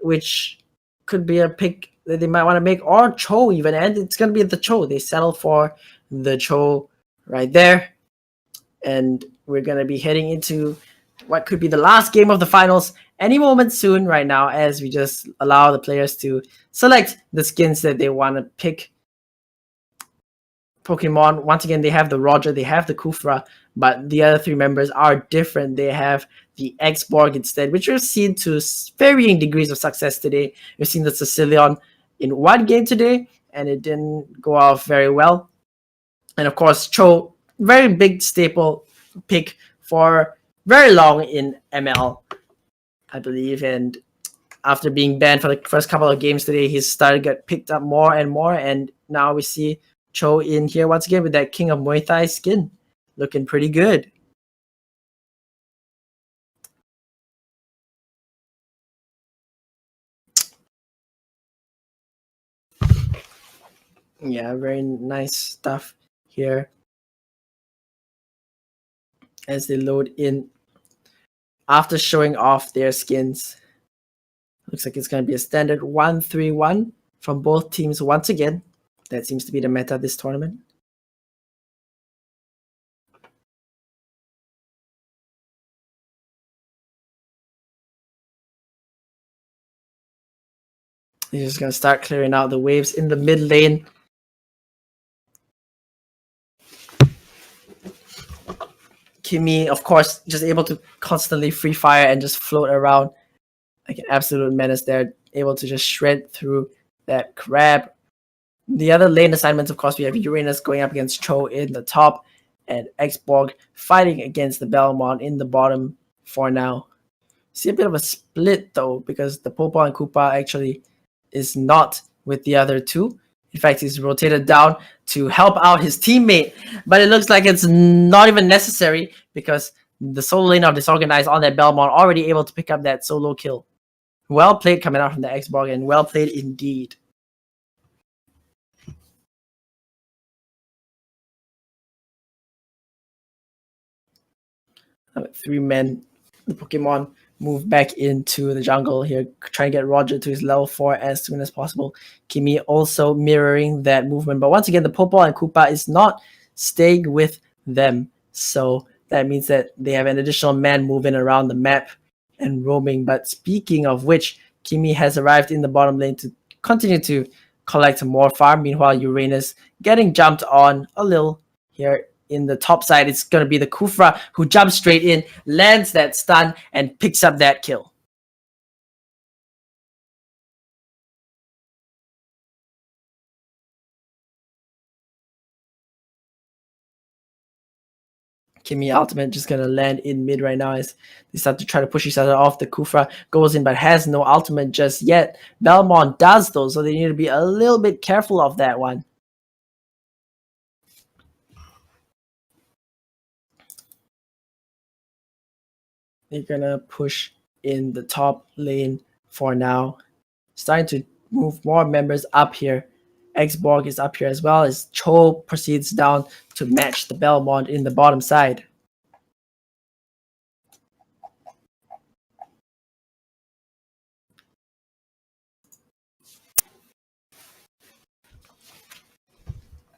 which could be a pick that they might want to make, or Cho even, and it's going to be the Cho. They settle for the Cho right there. And we're going to be heading into what could be the last game of the finals any moment soon right now, as we just allow the players to select the skins that they want to pick. Pokemon, once again, they have the Roger, they have the Kufra, but the other three members are different. They have the X-Borg instead, which we've seen to varying degrees of success today. We've seen the Sicilian in one game today, and it didn't go off very well. And of course, Cho, very big staple pick for very long in ML, I believe. And after being banned for the first couple of games today, he's started to get picked up more and more. And now we see Cho in here once again with that King of Muay Thai skin. Looking pretty good. Yeah, very nice stuff here as they load in after showing off their skins. Looks like it's going to be a standard 1-3-1 from both teams once again. That seems to be the meta this tournament. He's just going to start clearing out the waves in the mid lane. Kimi, of course, just able to constantly free fire and just float around like an absolute menace there, able to just shred through that crab. The other lane assignments, of course, we have Uranus going up against Cho in the top, and X-Borg fighting against the Belmont in the bottom for now. See a bit of a split though, because the Popo and Koopa actually is not with the other two. In fact, he's rotated down to help out his teammate, but it looks like it's not even necessary because the solo lane of Disorganized on that Belmont already able to pick up that solo kill. Well played coming out from the X-Borg, and well played indeed. Three men, the Pokemon move back into the jungle here, trying to get Roger to his level 4 as soon as possible. Kimi also mirroring that movement, but once again, the Popo and Koopa is not staying with them, so that means that they have an additional man moving around the map and roaming. But speaking of which, Kimi has arrived in the bottom lane to continue to collect more farm. Meanwhile, Uranus getting jumped on a little here. In the top side, it's going to be the Kufra who jumps straight in, lands that stun, and picks up that kill. Kimi ultimate just going to land in mid right now as they start to try to push each other off. The Kufra goes in but has no ultimate just yet. Belmont does though, so they need to be a little bit careful of that one. They're gonna push in the top lane for now. Starting to move more members up here. X-Borg is up here as well as Cho proceeds down to match the Belmont in the bottom side.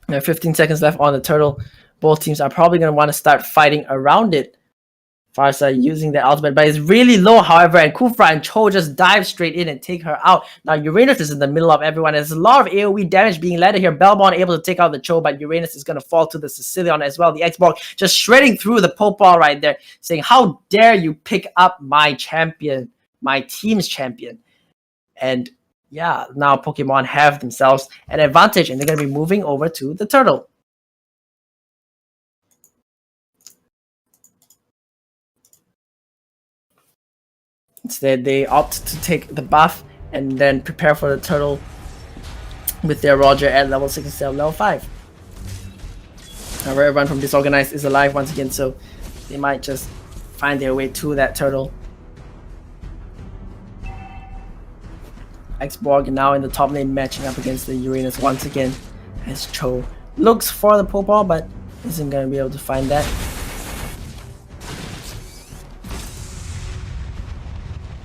There are 15 seconds left on the turtle. Both teams are probably going to want to start fighting around it. Farsa using the ultimate, but it's really low, however, and Kufra and Cho just dive straight in and take her out. Now Uranus is in the middle of everyone. There's a lot of AoE damage being landed here. Belmont able to take out the Cho, but Uranus is going to fall to the Sicilian as well. The Xborg just shredding through the Pope Ball right there, saying, how dare you pick up my champion, my team's champion. And yeah, now Pokemon have themselves an advantage, and they're going to be moving over to the turtle. Instead, they opt to take the buff and then prepare for the turtle with their Roger at level 6 instead of level 5. However, everyone from Disorganized is alive once again, so they might just find their way to that turtle. Xborg now in the top lane matching up against the Uranus once again, as Cho looks for the Popol but isn't going to be able to find that.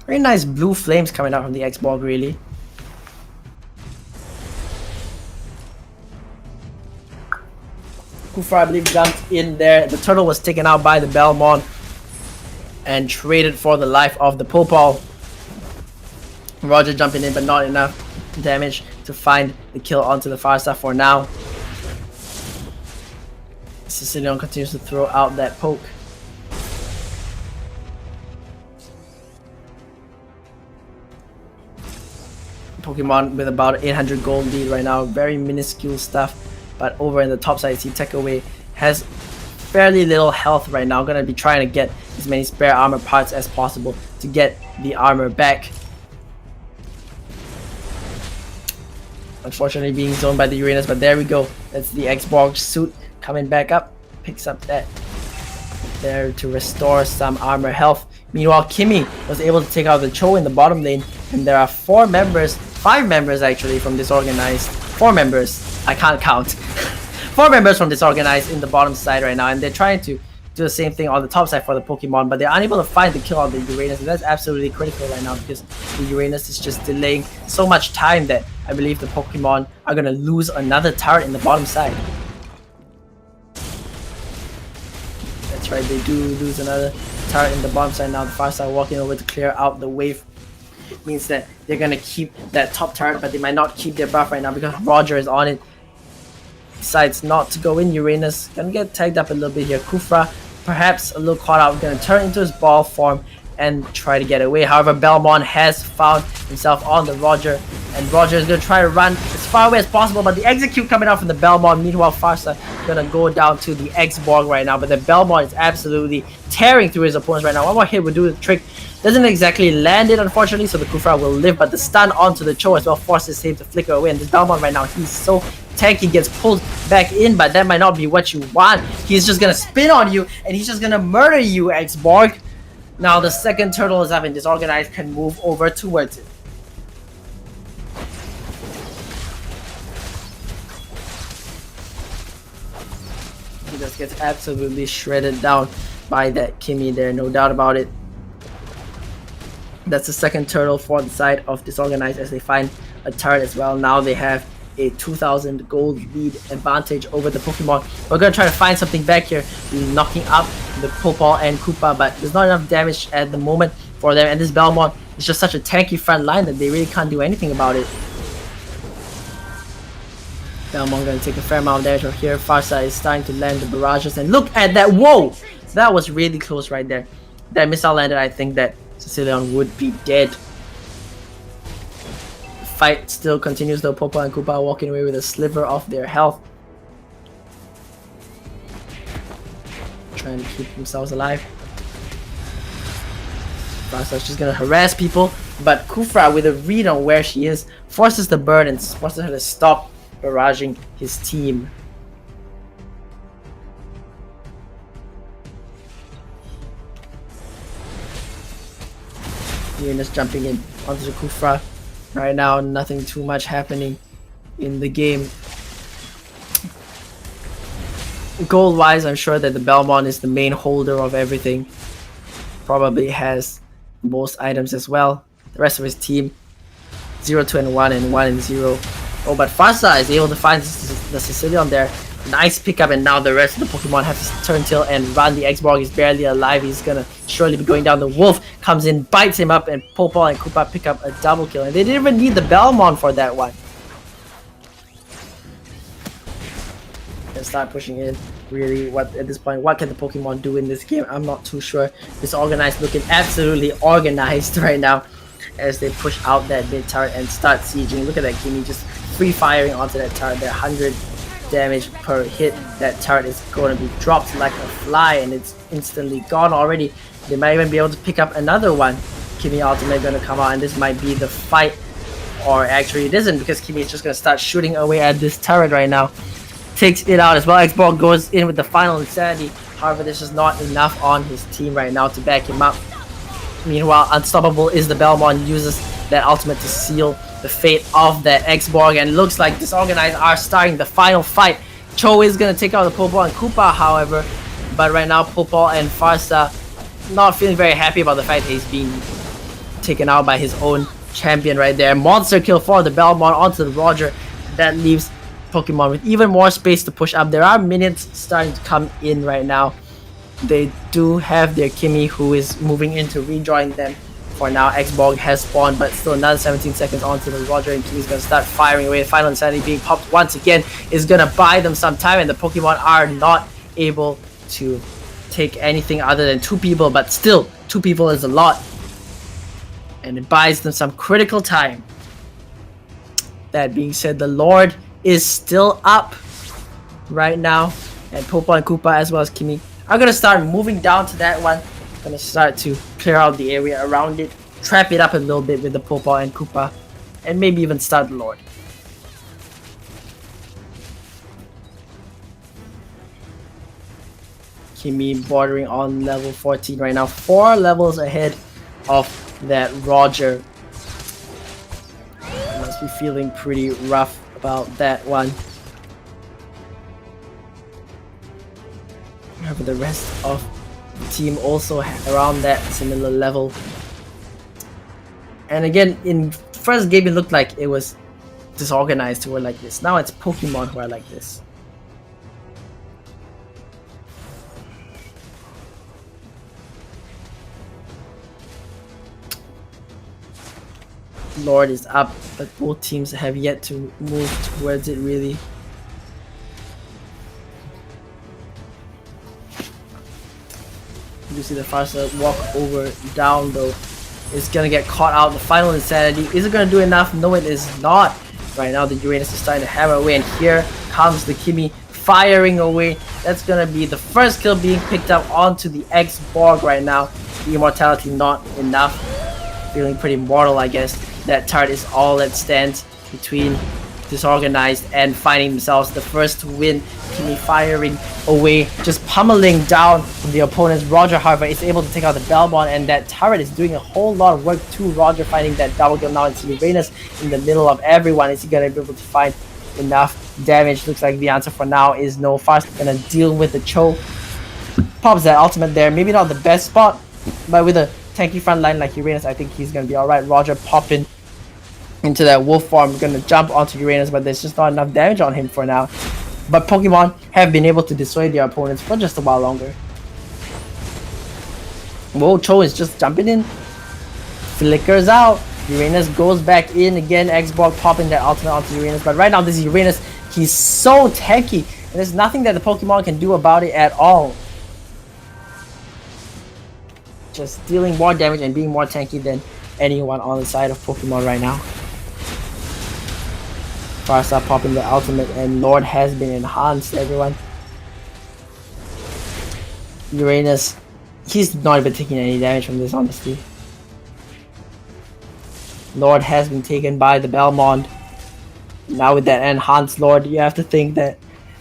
Very nice blue flames coming out from the Xborg, really. Kufra, I believe, jumped in there. The turtle was taken out by the Belmont and traded for the life of the Popol. Roger jumping in, but not enough damage to find the kill onto the Farsa for now. Sicilian continues to throw out that poke. Pokemon with about 800 gold lead right now, very minuscule stuff, but over in the top side, see Tekaway has fairly little health right now. Gonna be trying to get as many spare armor parts as possible to get the armor back. Unfortunately being zoned by the Uranus, but there we go. That's the Xborg suit coming back up, picks up that there to restore some armor health. Meanwhile, Kimmy was able to take out the Cho in the bottom lane, and there are 5 members actually from Disorganized. 4 members, I can't count. 4 members from Disorganized in the bottom side right now, and they're trying to do the same thing on the top side for the Pokemon, but they're unable to find the kill on the Uranus, and that's absolutely critical right now because the Uranus is just delaying so much time that I believe the Pokemon are going to lose another turret in the bottom side. That's right, they do lose another turret in the bottom side now. The Farsa are walking over to clear out the wave. It means that they're going to keep that top turret, but they might not keep their buff right now because Roger is on it. Decides not to go in. Uranus gonna get tagged up a little bit here. Kufra perhaps a little caught out, gonna turn into his ball form and try to get away. However, Belmont has found himself on the Roger, and Roger is gonna try to run as far away as possible, but the execute coming out from the Belmont. Meanwhile, Farsa gonna go down to the Xborg right now, but the Belmont is absolutely tearing through his opponents right now. One more hit will do the trick. Doesn't exactly land it, unfortunately, so the Kufra will live, but the stun onto the Cho as well forces him to flicker away. And this Belmont right now, he's so tanky, gets pulled back in, but that might not be what you want. He's just gonna spin on you, and he's just gonna murder you, Xborg. Now the second turtle is up and Disorganized can move over towards it. He just gets absolutely shredded down by that Kimmy there, no doubt about it. That's the second turtle for the side of Disorganized as they find a turret as well. Now they have a 2000 gold lead advantage over the Pokemon. We're going to try to find something back here, knocking up the Popol and Koopa, but there's not enough damage at the moment for them, and this Belmont is just such a tanky front line that they really can't do anything about it. Belmont going to take a fair amount of damage right here. Farsa is starting to land the barrages, and look at that! Whoa! That was really close right there. That missile landed, I think that Sicilian would be dead. The fight still continues though. Popo and Koopa are walking away with a sliver of their health, trying to keep themselves alive. Farsa's just gonna harass people, but Kufra, with a read on where she is, forces the bird and forces her to stop barraging his team. Uranus jumping in onto the Kufra. Right now, nothing too much happening in the game. Gold wise, I'm sure that the Belmont is the main holder of everything. Probably has most items as well. The rest of his team 0, 2, and 1, and 1 and 0. Oh, but Farsa is able to find the Sicilian there. Nice pickup, and now the rest of the Pokemon have to turn tail and run. The X-Borg is barely alive. He's gonna surely be going down. The Wolf comes in, bites him up, and Popol and Koopa pick up a double kill. And they didn't even need the Belmont for that one. And start pushing in. Really, what at this point, what can the Pokemon do in this game? I'm not too sure. Disorganized looking absolutely organized right now as they push out that mid turret and start sieging. Look at that Kimmy just free firing onto that turret. They're 100 damage per hit. That turret is going to be dropped like a fly, and it's instantly gone already. They might even be able to pick up another one. Kimmy ultimate going to come out, and this might be the fight, or actually it isn't, because Kimmy is just going to start shooting away at this turret right now. Takes it out as well. X-Borg goes in with the final insanity. However, there's just not enough on his team right now to back him up. Meanwhile, Unstoppable is the Belmont, uses that ultimate to seal the fate of that X-Borg, and looks like Disorganized are starting the final fight. Cho is going to take out the Popol and Koopa, however, but right now Popol and Farsa not feeling very happy about the fact that he's being taken out by his own champion right there. Monster kill for the Belmont onto the Roger. That leaves Pokemon with even more space to push up. There are minions starting to come in right now. They do have their Kimmy, who is moving in to rejoin them. For now, X-Borg has spawned, but still another 17 seconds onto the Roger, and Kimmy's gonna start firing away. Final Insanity being popped once again is gonna buy them some time, and the Pokemon are not able to take anything other than 2 people, but still, 2 people is a lot. And it buys them some critical time. That being said, the Lord is still up right now, and Popol and Koopa as well as Kimmy are gonna start moving down to that one. Gonna start to clear out the area around it, trap it up a little bit with the Popol and Koopa, and maybe even start the Lord. Kimmy bordering on level 14 right now, 4 levels ahead of that Roger. Must be feeling pretty rough about that one. However, the rest of the team also around that similar level. And again, in first game it looked like it was Disorganized who were like this. Now it's Pokemon who are like this. Lord is up, but both teams have yet to move towards it really. You see the Farsa walk over down though. It's gonna get caught out. The final insanity. Is it gonna do enough? No, it is not. Right now the Uranus is starting to hammer away, and here comes the Kimmy firing away. That's gonna be the first kill being picked up onto the X-Borg right now. The immortality not enough. Feeling pretty mortal, I guess. That turret is all that stands between Disorganized and finding themselves the first win. Kimmy firing away, just pummeling down the opponent's Roger. However, is able to take out the Belmont, and that turret is doing a whole lot of work too. Roger finding that double kill. Now it's Uranus in the middle of everyone. Is he gonna be able to find enough damage? Looks like the answer for now is no. Fast gonna deal with the Cho. Pops that ultimate there. Maybe not the best spot, but with a tanky front line like Uranus, I think he's gonna be alright. Roger popping into that wolf form, gonna jump onto Uranus, but there's just not enough damage on him for now. But Pokemon have been able to dissuade their opponents for just a while longer. Whoa, Cho is just jumping in. Flickers out. Uranus goes back in again. X-Borg popping that ultimate onto Uranus. But right now, this Uranus, he's so tanky, and there's nothing that the Pokemon can do about it at all. Just dealing more damage and being more tanky than anyone on the side of Pokemon right now. Farsa popping the ultimate, and Lord has been enhanced, everyone. Uranus, he's not even taking any damage from this, honestly. Lord has been taken by the Belmont. Now with that enhanced Lord, you have to think that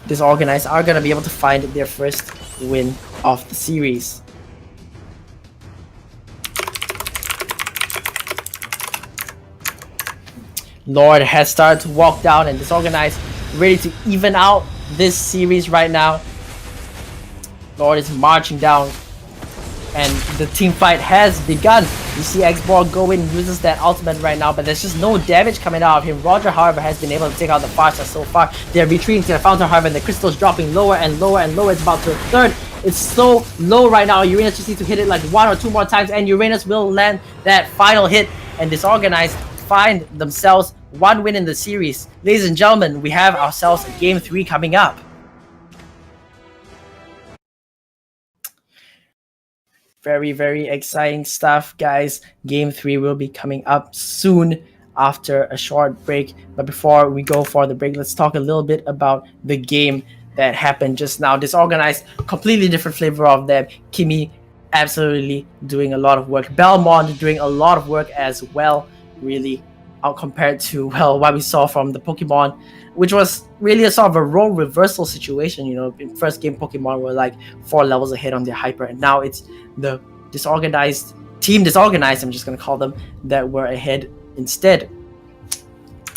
Disorganized are going to be able to find their first win of the series. Lord has started to walk down, and Disorganized ready to even out this series right now. Lord is marching down. and the team fight has begun. You see X-Borg go in, uses that ultimate right now, but there's just no damage coming out of him. Roger, however, has been able to take out the Farsa so far. They're retreating to the fountain, however, and the crystal is dropping lower and lower and lower. It's about to a third. It's so low right now. Uranus just needs to hit it like 1 or 2 more times, and Uranus will land that final hit, and Disorganized find themselves 1 win in the series. Ladies and gentlemen, we have ourselves Game 3 coming up. Very, very exciting stuff, guys. Game 3 will be coming up soon after a short break. But before we go for the break, let's talk a little bit about the game that happened just now. Disorganized, completely different flavor of them. Kimi absolutely doing a lot of work. Belmont doing a lot of work as well, really, out compared to, well, what we saw from the Pokemon, which was really a sort of a role reversal situation. You know, in first game, Pokemon were like 4 levels ahead on their hyper, and now it's the Disorganized, Team Disorganized, I'm just gonna call them, that were ahead instead.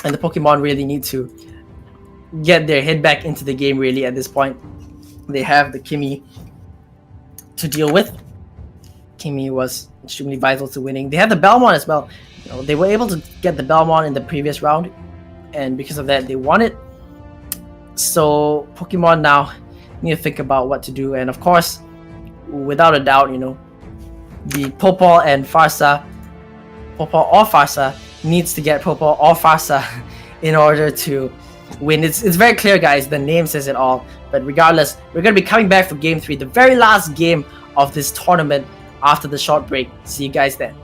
And the Pokemon really need to get their head back into the game, really, at this point. They have the Kimi to deal with. Kimi was extremely vital to winning. They had the Belmont as well. You know, they were able to get the Belmont in the previous round, and because of that, they won it. So Pokemon now need to think about what to do, and of course, without a doubt, you know, the Popol and Farsa, Popol or Farsa needs to get Popol or Farsa in order to win. It's very clear, guys. The name says it all. But regardless, we're gonna be coming back for Game 3, the very last game of this tournament after the short break. See you guys then.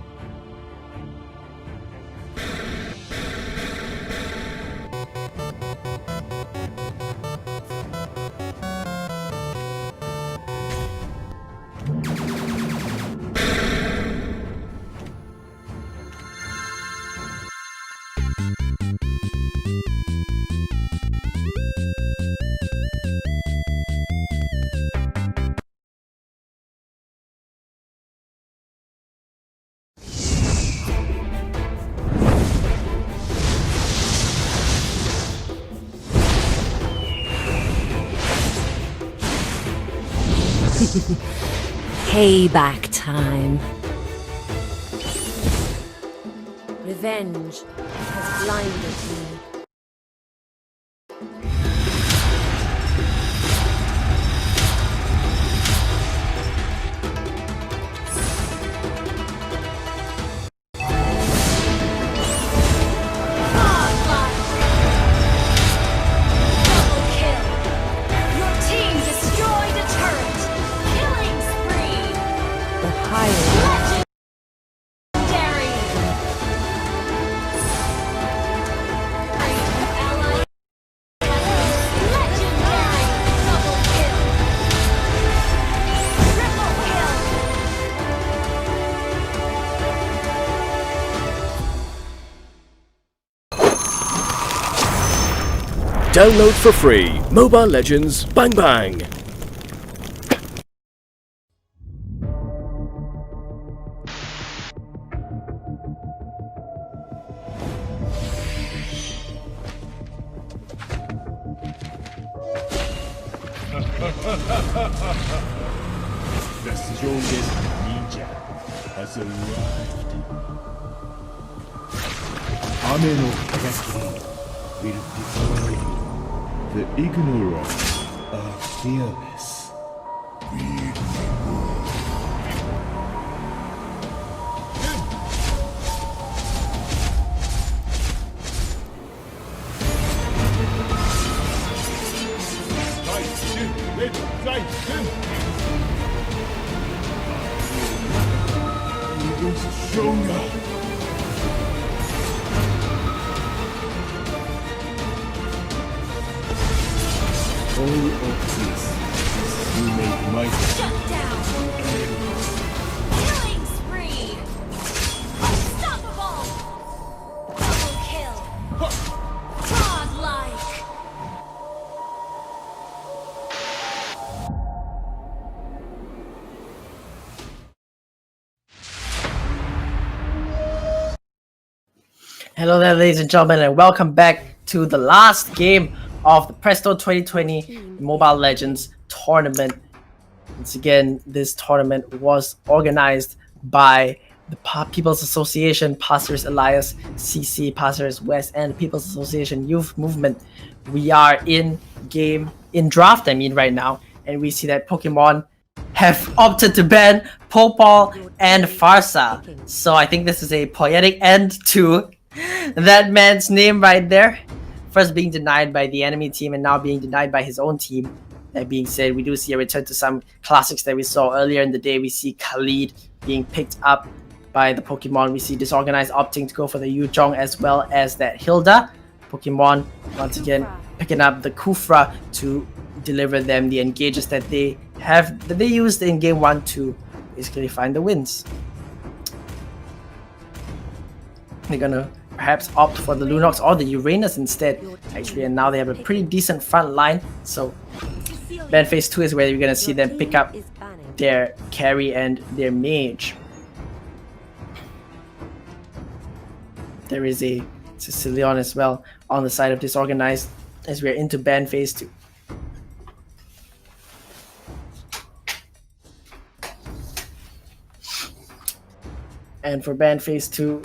Payback time. Revenge has blinded me. Double kill. Your team destroyed a turret. Killing spree. The higher Legendary. Ally. Legendary. Double kill. Triple kill. Download for free Mobile Legends Bang Bang. The strongest ninja has arrived. Ame no Kagaki will defy you. The ignorant are fearless. Even stronger. All of this you make my Shut down. Killing spree. Unstoppable. Double kill. Godlike. Hello there, ladies and gentlemen, and welcome back to the last game of the Presto 2020 Mobile Legends tournament. Once again, this tournament was organized by the People's Association, Pasir Elias, CC, Pasir West, and People's Association Youth Movement. We are in draft, right now, and we see that Pokemon have opted to ban Popol and Farsa. So I think this is a poetic end to that man's name right there. First being denied by the enemy team and now being denied by his own team. That being said, we do see a return to some classics that we saw earlier in the day. We see Khalid being picked up by the Pokemon. We see Disorganized opting to go for the Yuzhong as well as that Hilda. Pokemon once again picking up the Kufra to deliver them the engages that they used in game 1 to basically find the wins. They're gonna perhaps opt for the Lunox or the Uranus instead, actually, and now they have a pretty decent front line. So ban phase 2 is where you're gonna see them pick up their carry and their mage. There is a Sicilian as well on the side of Disorganized as we're into ban phase 2. And for ban phase 2,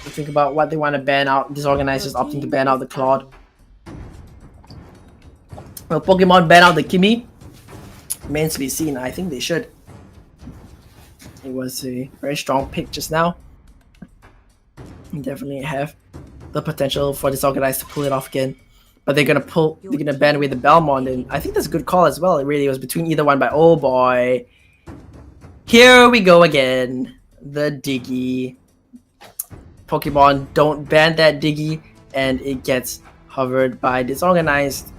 think about what they want to ban out. Disorganized is opting to ban out the Claude. Will Pokemon ban out the Kimi? Remains to be seen. I think they should. It was a very strong pick just now. You definitely have the potential for Disorganized to pull it off again. But they're gonna ban away the Belmont, and I think that's a good call as well. It really was between either one, but oh boy. Here we go again. The Diggy. Pokemon don't ban that Diggy, and it gets hovered by Disorganized.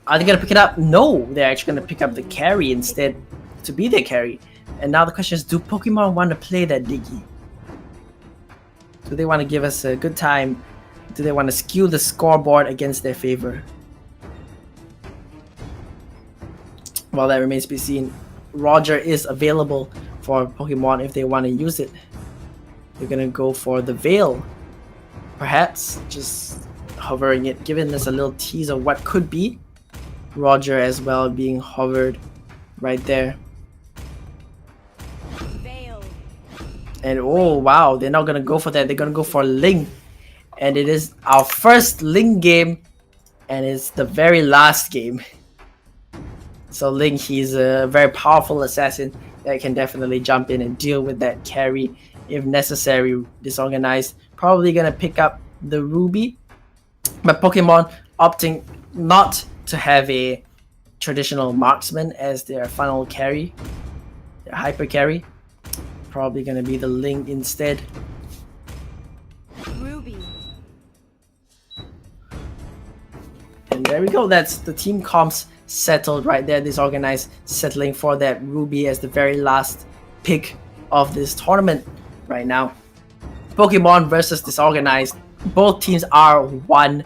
Are they gonna pick it up? No, they're actually gonna pick up the carry instead to be their carry. And now the question is, do Pokemon want to play that Diggy? Do they want to give us a good time? Do they want to skew the scoreboard against their favor? Well, that remains to be seen. Roger is available for Pokemon if they want to use it. They're gonna go for the Veil. Perhaps just hovering it, giving us a little tease of what could be. Roger as well being hovered right there. And oh wow, they're not gonna go for that. They're gonna go for Ling. And it is our first Ling game, and it's the very last game. So Ling, he's a very powerful assassin that can definitely jump in and deal with that carry if necessary. Disorganized probably gonna pick up the Ruby, but Pokemon opting not to have a traditional marksman as their final carry, their hyper carry. Probably gonna be the Ling instead. Ruby. And there we go. That's the team comps settled right there. Disorganized settling for that Ruby as the very last pick of this tournament right now. Pokemon versus Disorganized. Both teams are 1-1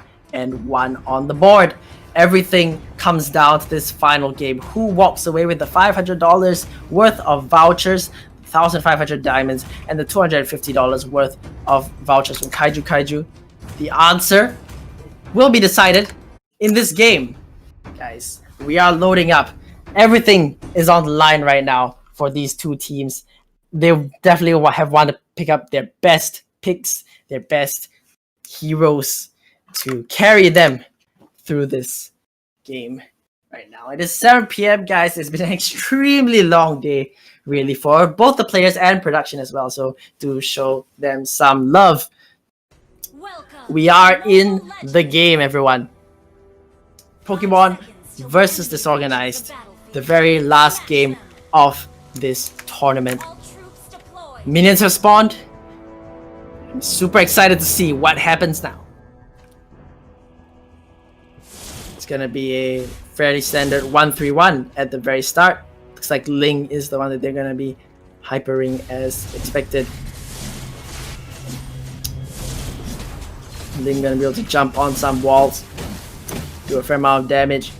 on the board. Everything comes down to this final game. Who walks away with the $500 worth of vouchers, 1,500 diamonds, and the $250 worth of vouchers from Kaiju? The answer will be decided in this game. Guys, we are loading up. Everything is on the line right now for these two teams. They definitely have wanted to pick up their best picks, their best heroes to carry them through this game right now. It is 7 p.m. guys. It's been an extremely long day really for both the players and production as well, so to show them some love. We are in the game, everyone. Pokemon versus Disorganized, the very last game of this tournament. Minions have spawned. I'm super excited to see what happens now. It's gonna be a fairly standard 1-3-1 at the very start. Looks like Ling is the one that they're gonna be hypering as expected. Ling gonna be able to jump on some walls, do a fair amount of damage.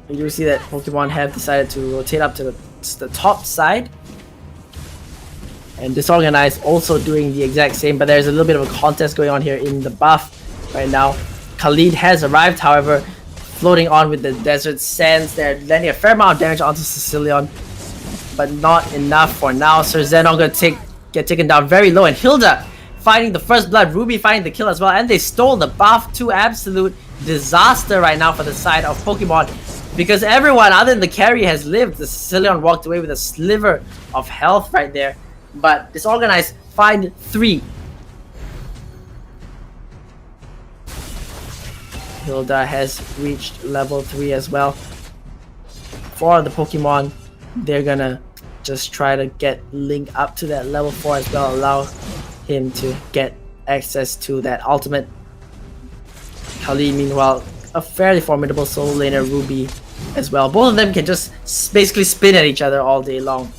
You do see that Pokemon have decided to rotate up to the top side. And Disorganized also doing the exact same, but there's a little bit of a contest going on here in the buff right now. Khalid has arrived, however, floating on with the desert sands there, landing a fair amount of damage onto Sicilian, but not enough for now. Sir Zenon gonna get taken down very low, and Hilda finding the first blood, Ruby finding the kill as well, and they stole the buff. To absolute disaster right now for the side of Pokemon, because everyone other than the carry has lived. The Sicilian walked away with a sliver of health right there, but Disorganized find 3. Hilda has reached level 3 as well. For the Pokemon, they're gonna just try to get Link up to that level 4 as well, allow him to get access to that ultimate. Khalid, meanwhile, a fairly formidable Soul Laner Ruby as well. Both of them can just basically spin at each other all day long.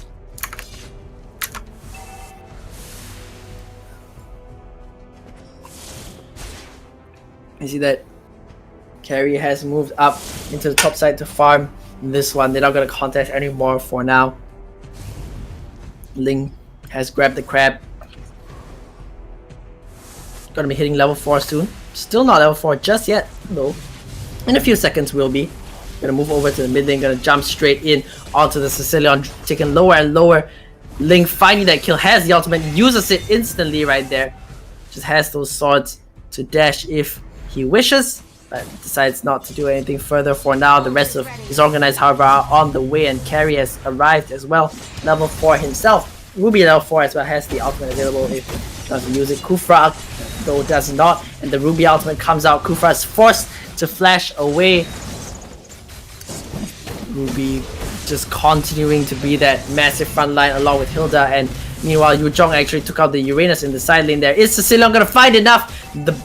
You see that Carrie has moved up into the top side to farm this one. They're not going to contest anymore for now. Ling has grabbed the crab. Gonna be hitting level 4 soon. Still not level 4 just yet, though. In a few seconds will be. Gonna move over to the mid lane, gonna jump straight in onto the Sicilian, taking lower and lower. Ling finding that kill, has the ultimate, uses it instantly right there. Just has those swords to dash if he wishes, but decides not to do anything further for now. The rest of Disorganized, however, are on the way, and Carrie has arrived as well. Level 4 himself. Ruby level 4 as well has the ultimate available if he doesn't use it. Kufra though does not, and the Ruby ultimate comes out. Kufra is forced to flash away. Ruby just continuing to be that massive front line along with Hilda, and meanwhile Yu Zhong actually took out the Uranus in the side lane there. Is Cecilion gonna find enough? The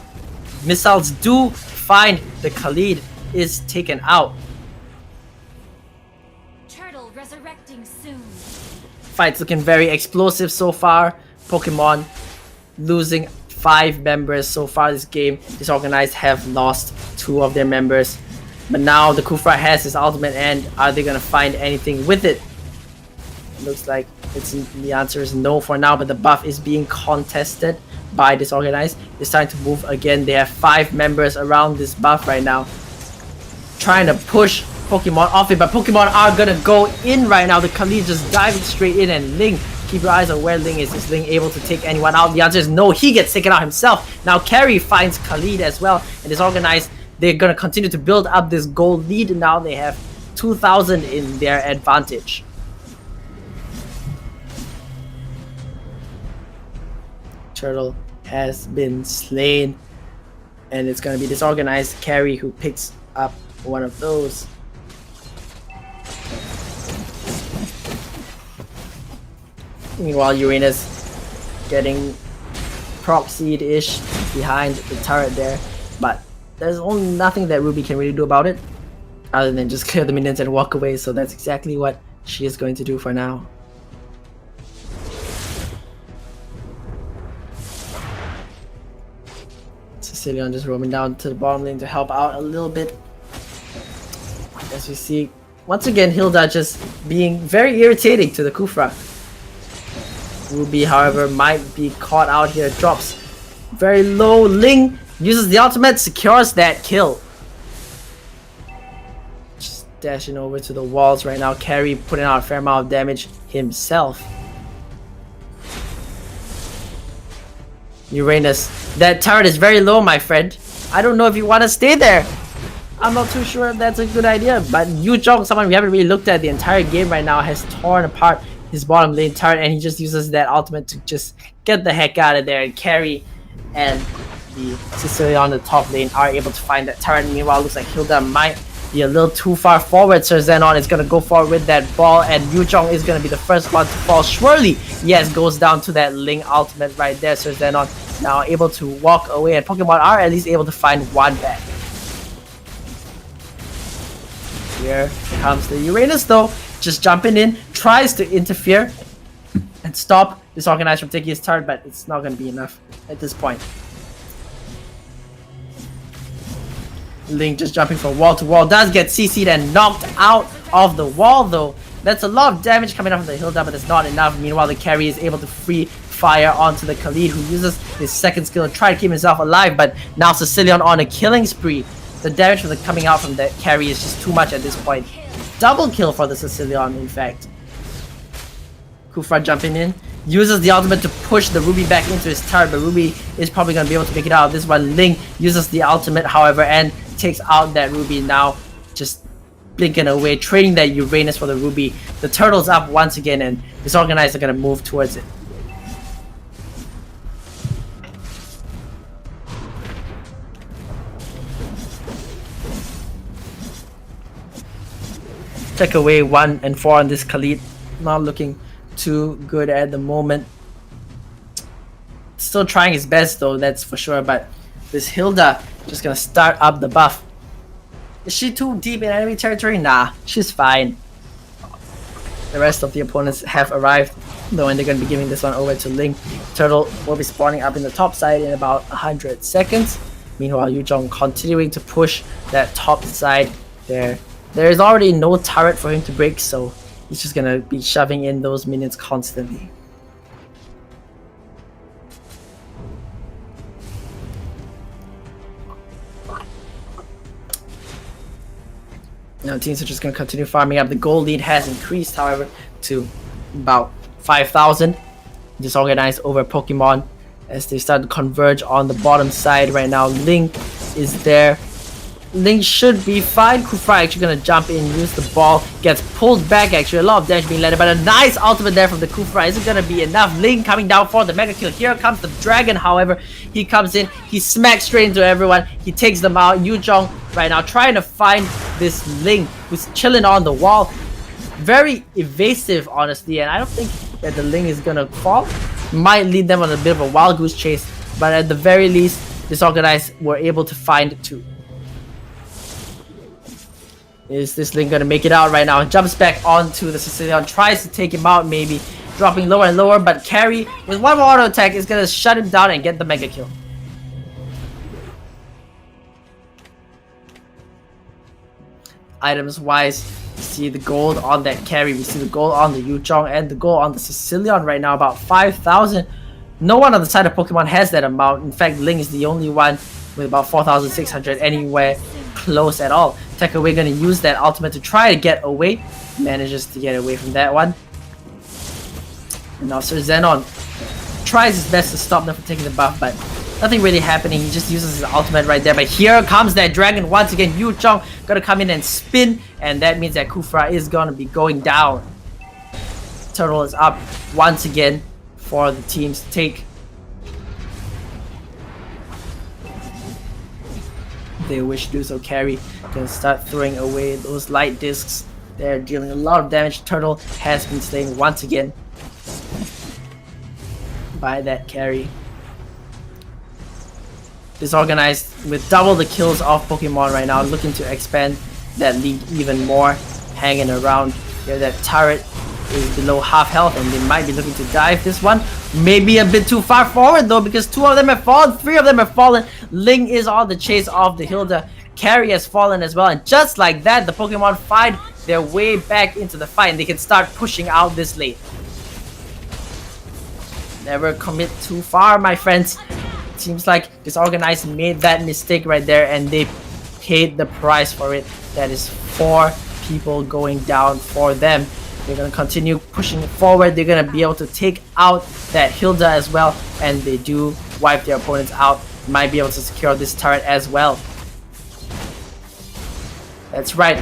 missiles do find the Khalid is taken out. Turtle resurrecting soon. Fight's looking very explosive so far. Pokemon losing 5 members so far this game. Disorganized have lost 2 of their members. But now the Kufra has his ultimate, and are they gonna find anything with it? Looks like the answer is no for now, but the buff is being contested by Disorganized. It's time to move again. They have 5 members around this buff right now, trying to push Pokemon off it, but Pokemon are gonna go in right now. The Khalid just diving straight in, and Ling, keep your eyes on where Ling is. Is Ling able to take anyone out? The answer is no. He gets taken out himself. Now Carrie finds Khalid as well, and Disorganized, they're gonna continue to build up this gold lead. Now they have 2,000 in their advantage. Turtle has been slain, and it's gonna be Disorganized Carrie who picks up one of those. Meanwhile, Uranus getting proxied-ish behind the turret there, but there's only nothing that Ruby can really do about it other than just clear the minions and walk away, so that's exactly what she is going to do for now. Sicilian just roaming down to the bottom lane to help out a little bit. As we see, once again, Hilda just being very irritating to the Kufra. Ruby, however, might be caught out here. Drops very low. Ling uses the ultimate, secures that kill. Just dashing over to the walls right now. Carrie putting out a fair amount of damage himself. Uranus, that turret is very low, my friend. I don't know if you want to stay there. I'm not too sure if that's a good idea, but Yu Zhong, someone we haven't really looked at the entire game right now, has torn apart his bottom lane turret, and he just uses that ultimate to just get the heck out of there. And Carrie and the Sicilian on the top lane are able to find that turret. Meanwhile, looks like Hilda might be a little too far forward. Sir Zenon is going to go forward with that ball, and Yu Zhong is going to be the first one to fall. Surely, yes, goes down to that Ling ultimate right there. Sir Zenon now able to walk away, and Pokemon are at least able to find one back. Here comes the Uranus though, just jumping in, tries to interfere and stop Disorganized from taking his turn, but it's not going to be enough at this point. Link just jumping from wall to wall, does get CC'd and knocked out of the wall though. That's a lot of damage coming up from the Hilda, but it's not enough. Meanwhile, the carry is able to free fire onto the Khalid, who uses his second skill to try to keep himself alive, but now Sicilian on a killing spree. The damage from the coming out from that carry is just too much at this point. Double kill for the Sicilian, in fact. Kufra jumping in, uses the ultimate to push the Ruby back into his turret, but Ruby is probably going to be able to make it out of this one. Ling uses the ultimate, however, and takes out that Ruby now, just blinking away, trading that Uranus for the Ruby. The turtle's up once again, and Disorganized are going to move towards it. Take away 1 and 4 on this Khalid. Not looking too good at the moment. Still trying his best though, that's for sure. But this Hilda just gonna start up the buff. Is she too deep in enemy territory? Nah, she's fine. The rest of the opponents have arrived, though, and they're gonna be giving this one over to Ling. Turtle will be spawning up in the top side in about 100 seconds. Meanwhile, Yuzhong continuing to push that top side there. There is already no turret for him to break, so he's just gonna be shoving in those minions constantly. Now teams are just gonna continue farming up. The gold lead has increased, however, to about 5,000. Disorganized over Pokemon as they start to converge on the bottom side right now. Ling is there. Ling should be fine. Kufra actually gonna jump in, use the ball, gets pulled back actually. A lot of damage being landed, but a nice ultimate there from the Kufra. Isn't gonna be enough. Ling coming down for the mega kill. Here comes the dragon, however. He comes in, he smacks straight into everyone. He takes them out. Yuzhong right now trying to find this Ling who's chilling on the wall. Very evasive, honestly, and I don't think that the Ling is gonna fall. Might lead them on a bit of a wild goose chase, but at the very least, Disorganized were able to find 2. Is this Ling gonna make it out right now? Jumps back onto the Sicilian, tries to take him out maybe, dropping lower and lower, but Carry with one more auto attack is gonna shut him down and get the mega kill. Items wise, we see the gold on that Carry, we see the gold on the Yuzhong, and the gold on the Sicilian right now, about 5,000. No one on the side of Pokemon has that amount. In fact, Ling is the only one with about 4,600 anywhere close at all. Tekaway gonna use that ultimate to try to get away. Manages to get away from that one. And now Sir Zenon tries his best to stop them from taking the buff, but nothing really happening. He just uses his ultimate right there. But here comes that dragon once again. Yuzhong gonna come in and spin, and that means that Kufra is gonna be going down. Turtle is up once again for the teams to take. They wish to do so. Carry gonna start throwing away those light discs. They're dealing a lot of damage. Turtle has been slain once again by that Carry. Disorganized with double the kills of Pokemon right now, looking to expand that lead even more. Hanging around here, that turret is below half health, and they might be looking to dive this one. Maybe a bit too far forward though, because 2 of them have fallen, 3 of them have fallen. Ling is on the chase of the Hilda. Carry has fallen as well, and just like that, the Pokemon find their way back into the fight, and they can start pushing out this lane. Never commit too far, my friends. Seems like Disorganized made that mistake right there, and they paid the price for it. That is 4 people going down for them. They're going to continue pushing it forward. They're going to be able to take out that Hilda as well, and they do wipe their opponents out. Might be able to secure this turret as well. That's right.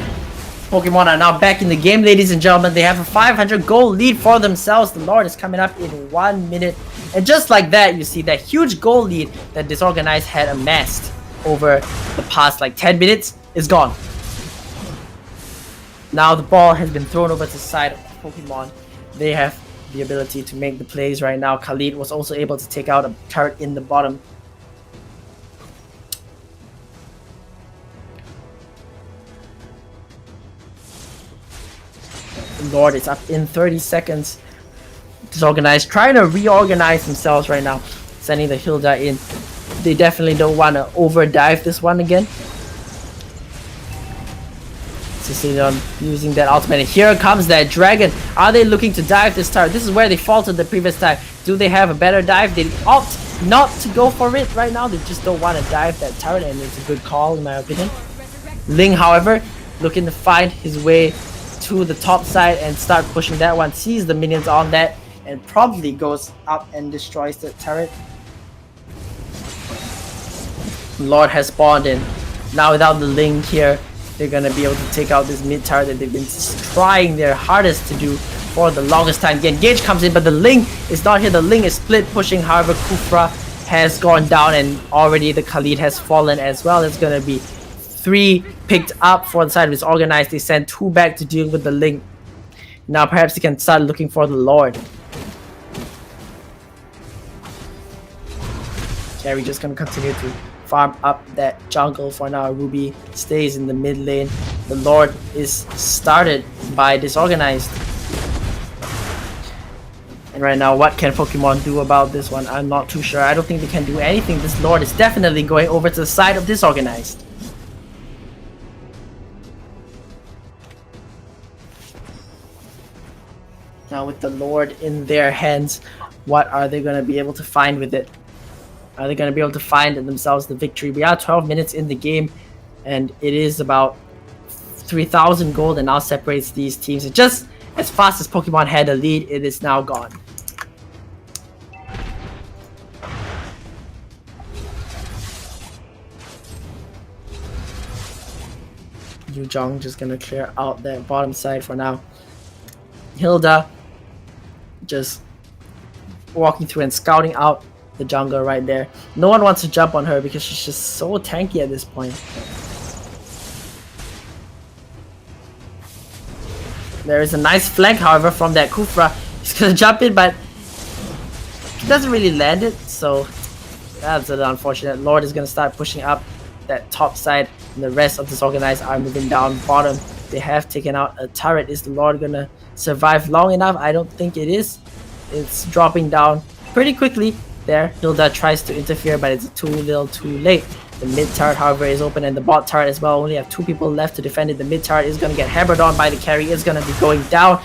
Pokemon are now back in the game, ladies and gentlemen. They have a 500 gold lead for themselves. The Lord is coming up in 1 minute. And just like that, you see that huge goal lead that Disorganized had amassed over the past like 10 minutes is gone. Now the ball has been thrown over to the side of Pokemon. They have the ability to make the plays right now. Khalid was also able to take out a turret in the bottom. Lord is up in 30 seconds. Disorganized, trying to reorganize themselves right now, sending the Hilda in. They definitely don't want to overdive this one again. Sicilian using that ultimate. And here comes that dragon. Are they looking to dive this turret? This is where they faltered the previous time. Do they have a better dive? They opt not to go for it right now. They just don't want to dive that turret, and it's a good call in my opinion. Ling, however, looking to find his way to the top side and start pushing that one. Sees the minions on that and probably goes up and destroys the turret. Lord has spawned in. Now without the Ling here, they're gonna be able to take out this mid turret that they've been trying their hardest to do for the longest time. The engage comes in, but the Ling is not here. The Ling is split pushing. However, Kufra has gone down and already the Khalid has fallen as well. It's gonna be 3 picked up for the side of his organized. They send 2 back to deal with the Ling. Now perhaps they can start looking for the Lord. Carry just gonna continue to farm up that jungle for now. Ruby stays in the mid lane. The Lord is started by Disorganized. And right now, what can Pokemon do about this one? I'm not too sure. I don't think they can do anything. This Lord is definitely going over to the side of Disorganized. Now with the Lord in their hands, what are they going to be able to find with it? Are they going to be able to find themselves the victory? We are 12 minutes in the game, and it is about 3,000 gold, and now separates these teams. And just as fast as Pokemon had a lead, it is now gone. Yu Zhong just going to clear out that bottom side for now. Hilda just walking through and scouting out the jungle right there. No one wants to jump on her because she's just so tanky at this point. There is a nice flank, however, from that Kufra. He's gonna jump in, but he doesn't really land it, so that's an unfortunate. Lord is gonna start pushing up that top side, and the rest of Disorganized are moving down bottom. They have taken out a turret. Is the Lord gonna survive long enough? I don't think it is. It's dropping down pretty quickly. There, Hilda tries to interfere, but it's too little too late. The mid turret, however, is open, and the bot turret as well. Only have 2 people left to defend it. The mid turret is going to get hammered on by the carry. It's going to be going down.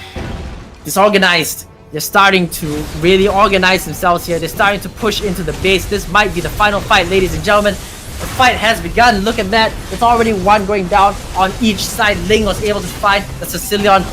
Disorganized. They're starting to really organize themselves here. They're starting to push into the base. This might be the final fight, ladies and gentlemen. The fight has begun. Look at that. There's already 1 going down on each side. Ling was able to find the Sicilian.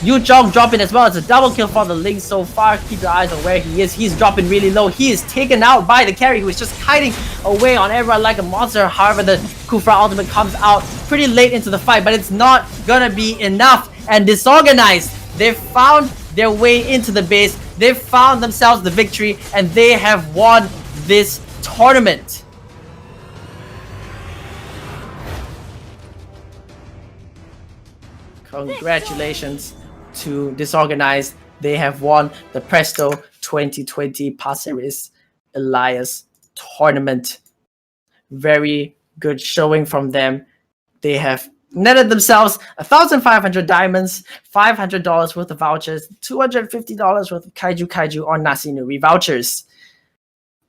Yu Zhong dropping as well. It's a double kill for the Ling so far. Keep your eyes on where he is. He's dropping really low. He is taken out by the carry, who is just hiding away on everyone like a monster. However, the Kufra ultimate comes out pretty late into the fight, but it's not gonna be enough. And Disorganized, they've found their way into the base. They've found themselves the victory, and they have won this tournament. Congratulations to Disorganized. They have won the Presto 2020 Passeris Elias tournament. Very good showing from them. They have netted themselves 1,500 diamonds, $500 worth of vouchers, $250 worth of Kaiju or Nasi Nuri vouchers.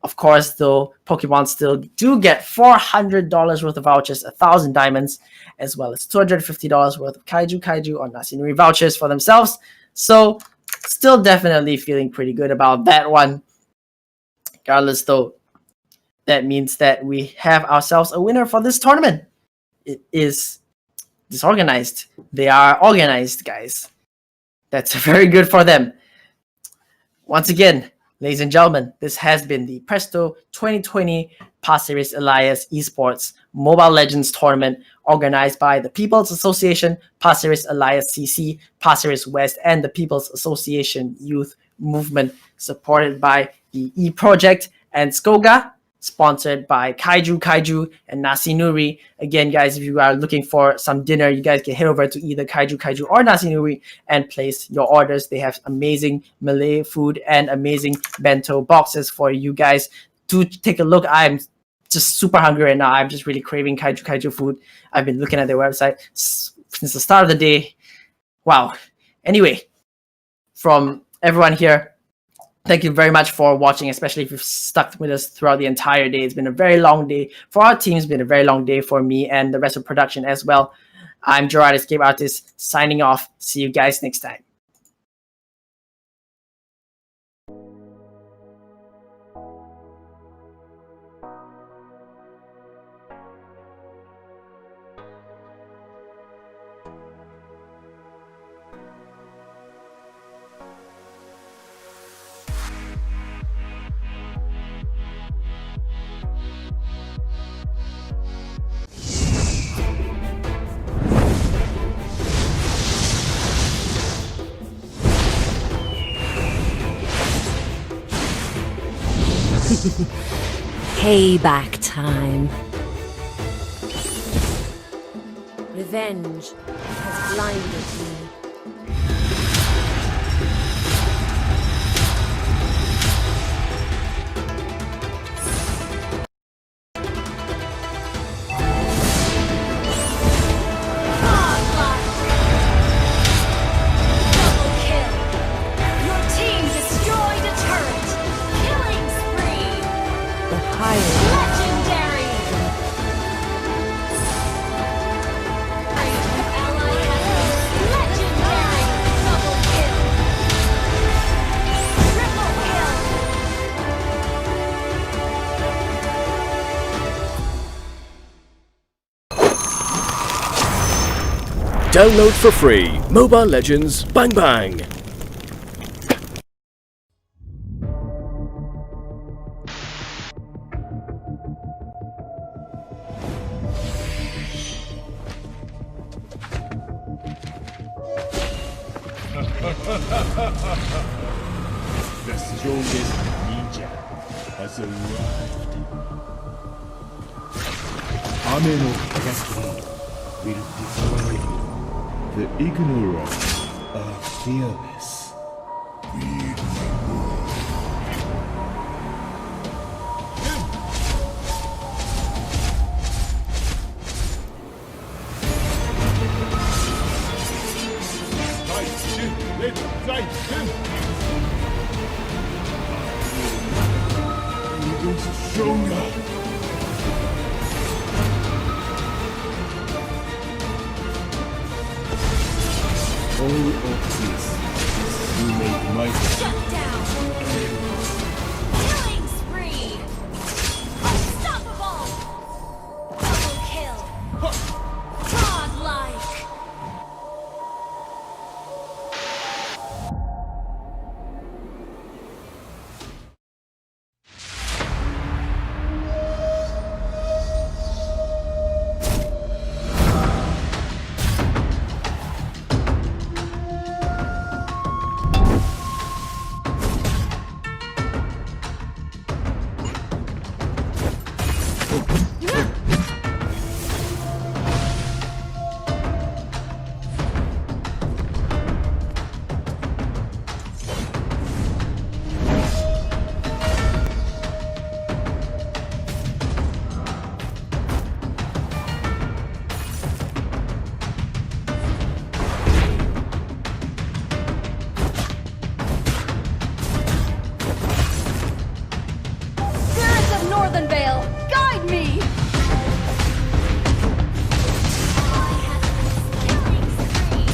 Of course, though, Pokemon still do get $400 worth of vouchers, 1,000 diamonds, as well as $250 worth of Kaiju or Nasi Nuri vouchers for themselves. So, still definitely feeling pretty good about that one. Regardless, though, that means that we have ourselves a winner for this tournament. It is Disorganized. They are organized, guys. That's very good for them. Once again, ladies and gentlemen, this has been the Presto 2020 Passeris Elias Esports Mobile Legends Tournament organized by the People's Association, Passeris Elias CC, Passeris West, and the People's Association Youth Movement, supported by the E-Project and Skoga, sponsored by Kaiju and Nasi Nuri. Again, guys, if you are looking for some dinner, you guys can head over to either Kaiju or Nasi Nuri and place your orders. They have amazing Malay food and amazing bento boxes for you guys. Do take a look. I'm just super hungry right now. I'm just really craving Kaiju food. I've been looking at their website since the start of the day. Wow. Anyway, from everyone here, thank you very much for watching, especially if you've stuck with us throughout the entire day. It's been a very long day for our team. It's been a very long day for me and the rest of production as well. I'm Gerard, Escape Artist, signing off. See you guys next time. Payback time. Revenge has blinded me. Double kill. Your team destroyed a turret. Killing spree. The higher Legendary. Ally has legendary. Double kill. Triple kill. Download for free Mobile Legends Bang Bang. The strongest ninja has arrived. Ame no Kagaki will destroy you. The ignorant are fearless. Even stronger. All of this you make my Shut down. Killing spree. Unstoppable. Double kill. Godlike. Spirits of Northern Vale, guide me! Killing spree.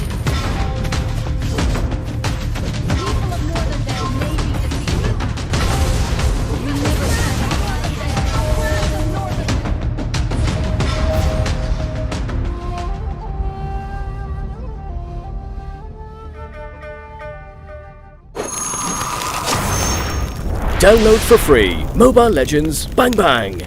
People of Northern Vale may be defeated. We never Spirits of Northern Download for free Mobile Legends Bang Bang.